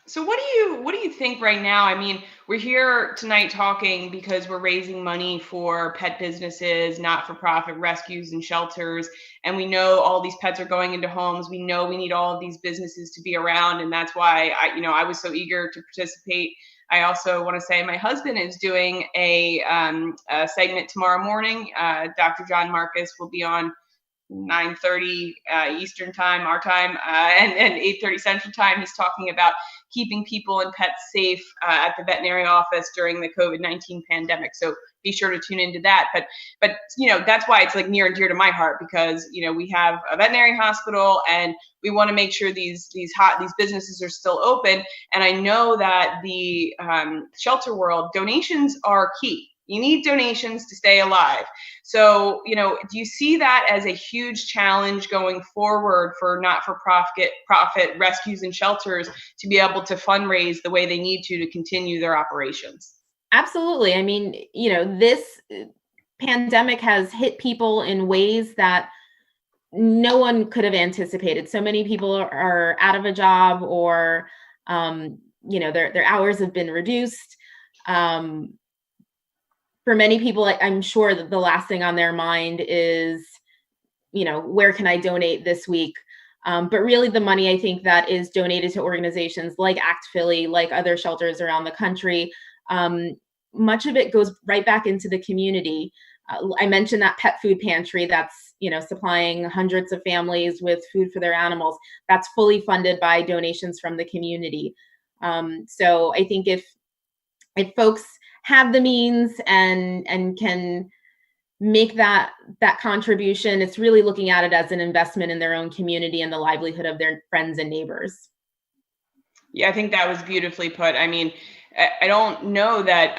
J: So what do you think right now? I mean, we're here tonight talking because we're raising money for pet businesses, not-for-profit rescues and shelters. And we know all these pets are going into homes. We know we need all of these businesses to be around. And that's why I was so eager to participate. I also want to say my husband is doing a segment tomorrow morning. Dr. John Marcus will be on 9:30 Eastern time, our time, and 8:30 Central time. He's talking about keeping people and pets safe at the veterinary office during the COVID-19 pandemic. So be sure to tune into that. But that's why it's like near and dear to my heart, because we have a veterinary hospital and we want to make sure these businesses are still open. And I know that the shelter world, donations are key. You need donations to stay alive. So, do you see that as a huge challenge going forward for not-for-profit rescues and shelters to be able to fundraise the way they need to continue their operations?
M: Absolutely. I mean, this pandemic has hit people in ways that no one could have anticipated. So many people are out of a job, or, their hours have been reduced. For many people, I'm sure that the last thing on their mind is, where can I donate this week? But really the money, I think, that is donated to organizations like Act Philly, like other shelters around the country, much of it goes right back into the community. I mentioned that pet food pantry that's, supplying hundreds of families with food for their animals. That's fully funded by donations from the community. So I think if folks have the means and can make that contribution, it's really looking at it as an investment in their own community and the livelihood of their friends and neighbors. Yeah,
J: I think that was beautifully put. I mean, I don't know that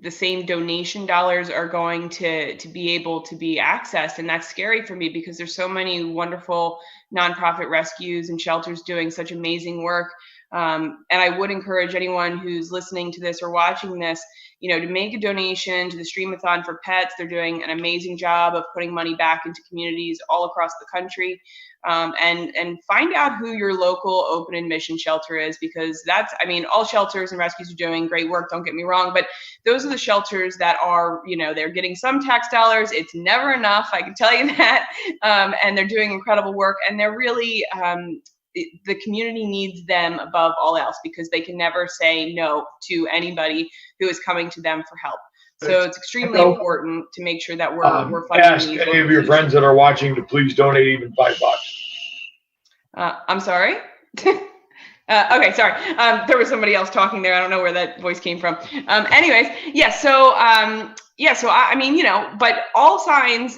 J: the same donation dollars are going to be able to be accessed. And that's scary for me because there's so many wonderful nonprofit rescues and shelters doing such amazing work. And I would encourage anyone who's listening to this or watching this, to make a donation to the Streamathon for Pets. They're doing an amazing job of putting money back into communities all across the country. And find out who your local open admission shelter is, because all shelters and rescues are doing great work, don't get me wrong, but those are the shelters that are, they're getting some tax dollars. It's never enough, I can tell you that. And they're doing incredible work, and they're really, the community needs them above all else, because they can never say no to anybody who is coming to them for help. So it's extremely important to make sure that we're funding
L: ask
J: these
L: any of your friends that are watching to please donate even $5.
J: I'm sorry. Okay, sorry. There was somebody else talking there. I don't know where that voice came from. Anyways, yeah. So but all signs,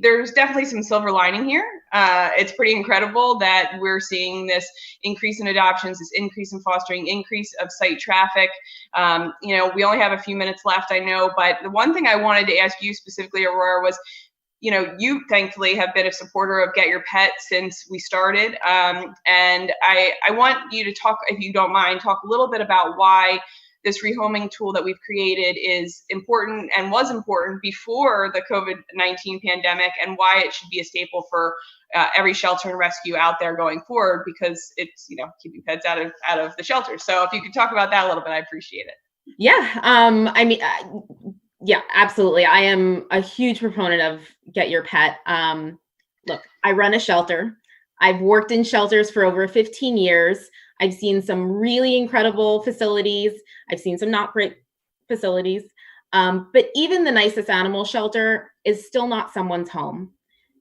J: there's definitely some silver lining here. It's pretty incredible that we're seeing this increase in adoptions, this increase in fostering, increase of site traffic. We only have a few minutes left, I know, but the one thing I wanted to ask you specifically, Aurora, was, you thankfully have been a supporter of Get Your Pet since we started. And I want you to talk, if you don't mind, talk a little bit about why this rehoming tool that we've created is important and was important before the COVID-19 pandemic, and why it should be a staple for every shelter and rescue out there going forward, because it's, keeping pets out of the shelter. So if you could talk about that a little bit, I appreciate it.
M: Yeah. Yeah, absolutely. I am a huge proponent of Get Your Pet. Look, I run a shelter. I've worked in shelters for over 15 years. I've seen some really incredible facilities. I've seen some not great facilities. But even the nicest animal shelter is still not someone's home.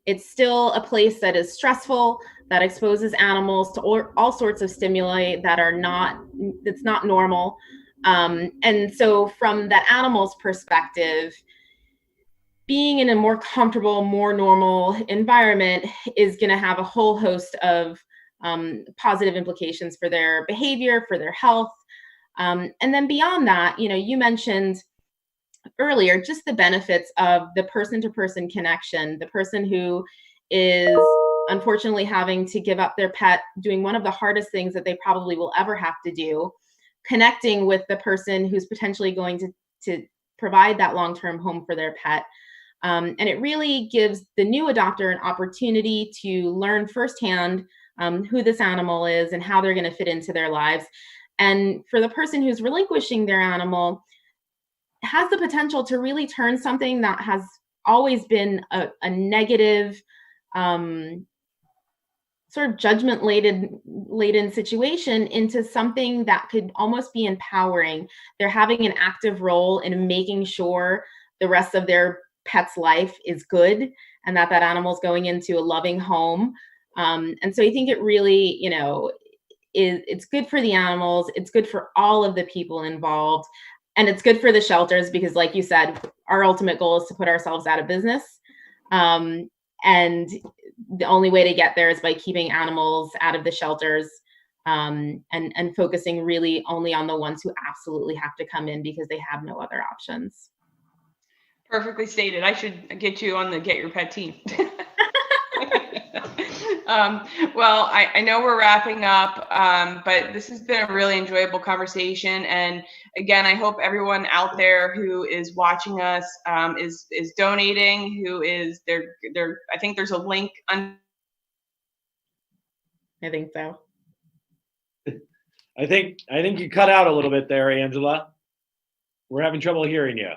M: It's still a place that is stressful, that exposes animals to all sorts of stimuli that's not normal. And so from that animal's perspective, being in a more comfortable, more normal environment is going to have a whole host of positive implications for their behavior, for their health. And then beyond that, you mentioned earlier just the benefits of the person-to-person connection, the person who is unfortunately having to give up their pet, doing one of the hardest things that they probably will ever have to do, connecting with the person who's potentially going to provide that long-term home for their pet. And it really gives the new adopter an opportunity to learn firsthand who this animal is and how they're going to fit into their lives. And for the person who's relinquishing their animal, has the potential to really turn something that has always been a negative, sort of judgment-laden situation into something that could almost be empowering. They're having an active role in making sure the rest of their pet's life is good, and that animal is going into a loving home. And so I think it really, it's good for the animals. It's good for all of the people involved, and it's good for the shelters because, like you said, our ultimate goal is to put ourselves out of business. And the only way to get there is by keeping animals out of the shelters, and focusing really only on the ones who absolutely have to come in because they have no other options.
J: Perfectly stated. I should get you on the Get Your Pet team. Well, I know we're wrapping up, but this has been a really enjoyable conversation. And again, I hope everyone out there who is watching us is donating, who is there. I think there's a link. I
M: think so.
B: I think you cut out a little bit there, Angela. We're having trouble hearing you.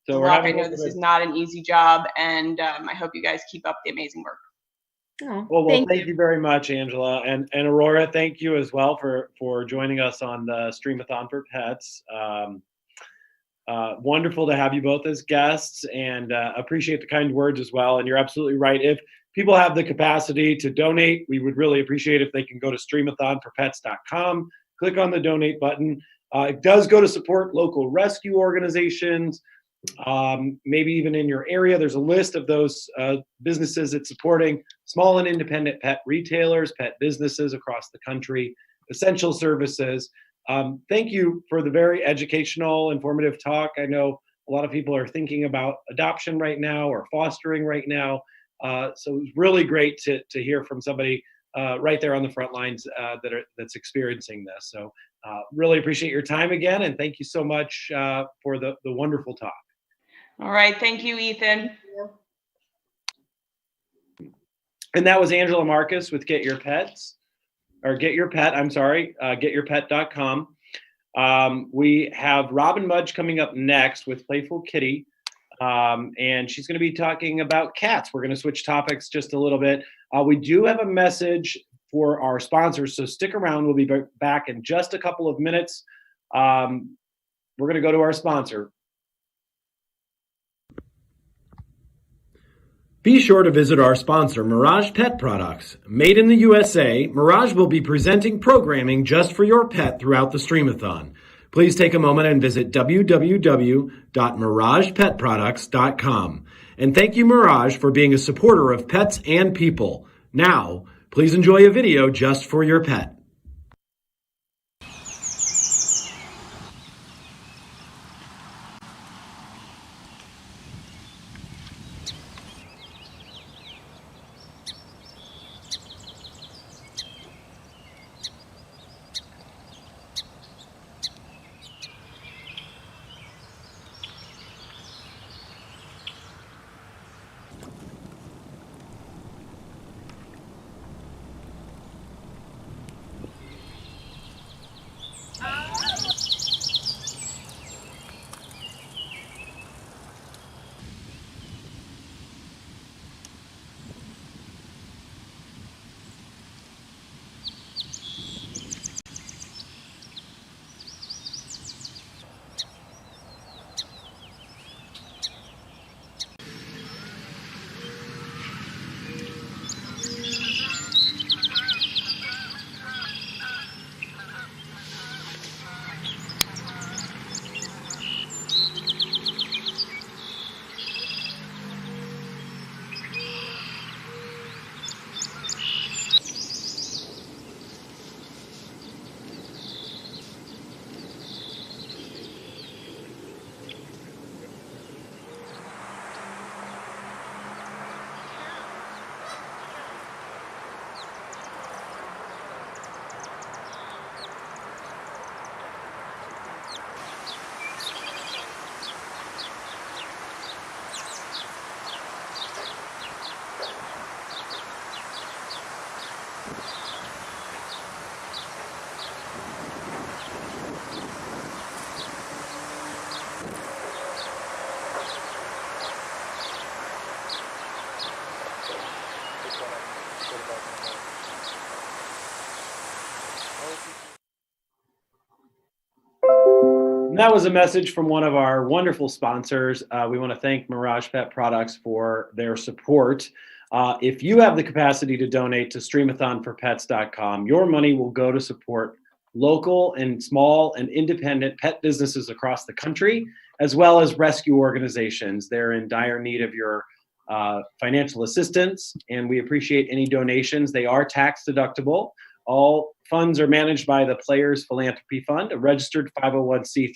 B: So
J: I know this is not an easy job, and I hope you guys keep up the amazing work.
M: Oh,
B: well, thank you very much, Angela, and Aurora. Thank you as well for joining us on the Streamathon for Pets. Wonderful to have you both as guests, and appreciate the kind words as well. And you're absolutely right. If people have the capacity to donate, we would really appreciate if they can go to streamathonforpets.com, click on the donate button. It does go to support local rescue organizations. Maybe even in your area, there's a list of those businesses that's supporting small and independent pet retailers, pet businesses across the country, essential services. Thank you for the very educational, informative talk. I know a lot of people are thinking about adoption right now or fostering right now. So it was really great to hear from somebody right there on the front lines that's experiencing this. So really appreciate your time again, and thank you so much for the wonderful talk.
J: All right, thank you, Ethan.
B: And that was Angela Marcus with Get Your Pets, or Get Your Pet, I'm sorry, getyourpet.com. We have Robin Mudge coming up next with Playful Kitty, and she's going to be talking about cats. We're going to switch topics just a little bit. We do have a message for our sponsors, so stick around. We'll be back in just a couple of minutes. We're going to go to our sponsor. Be sure to visit our sponsor, Mirage Pet Products. Made in the USA, Mirage will be presenting programming just for your pet throughout the Streamathon. Please take a moment and visit www.miragepetproducts.com. And thank you, Mirage, for being a supporter of pets and people. Now, please enjoy a video just for your pet. And that was a message from one of our wonderful sponsors. We want to thank Mirage Pet Products for their support. If you have the capacity to donate to streamathonforpets.com, your money will go to support local and small and independent pet businesses across the country, as well as rescue organizations. They're in dire need of your financial assistance, and we appreciate any donations. They are tax deductible. All funds are managed by the Players Philanthropy Fund, a registered 501c3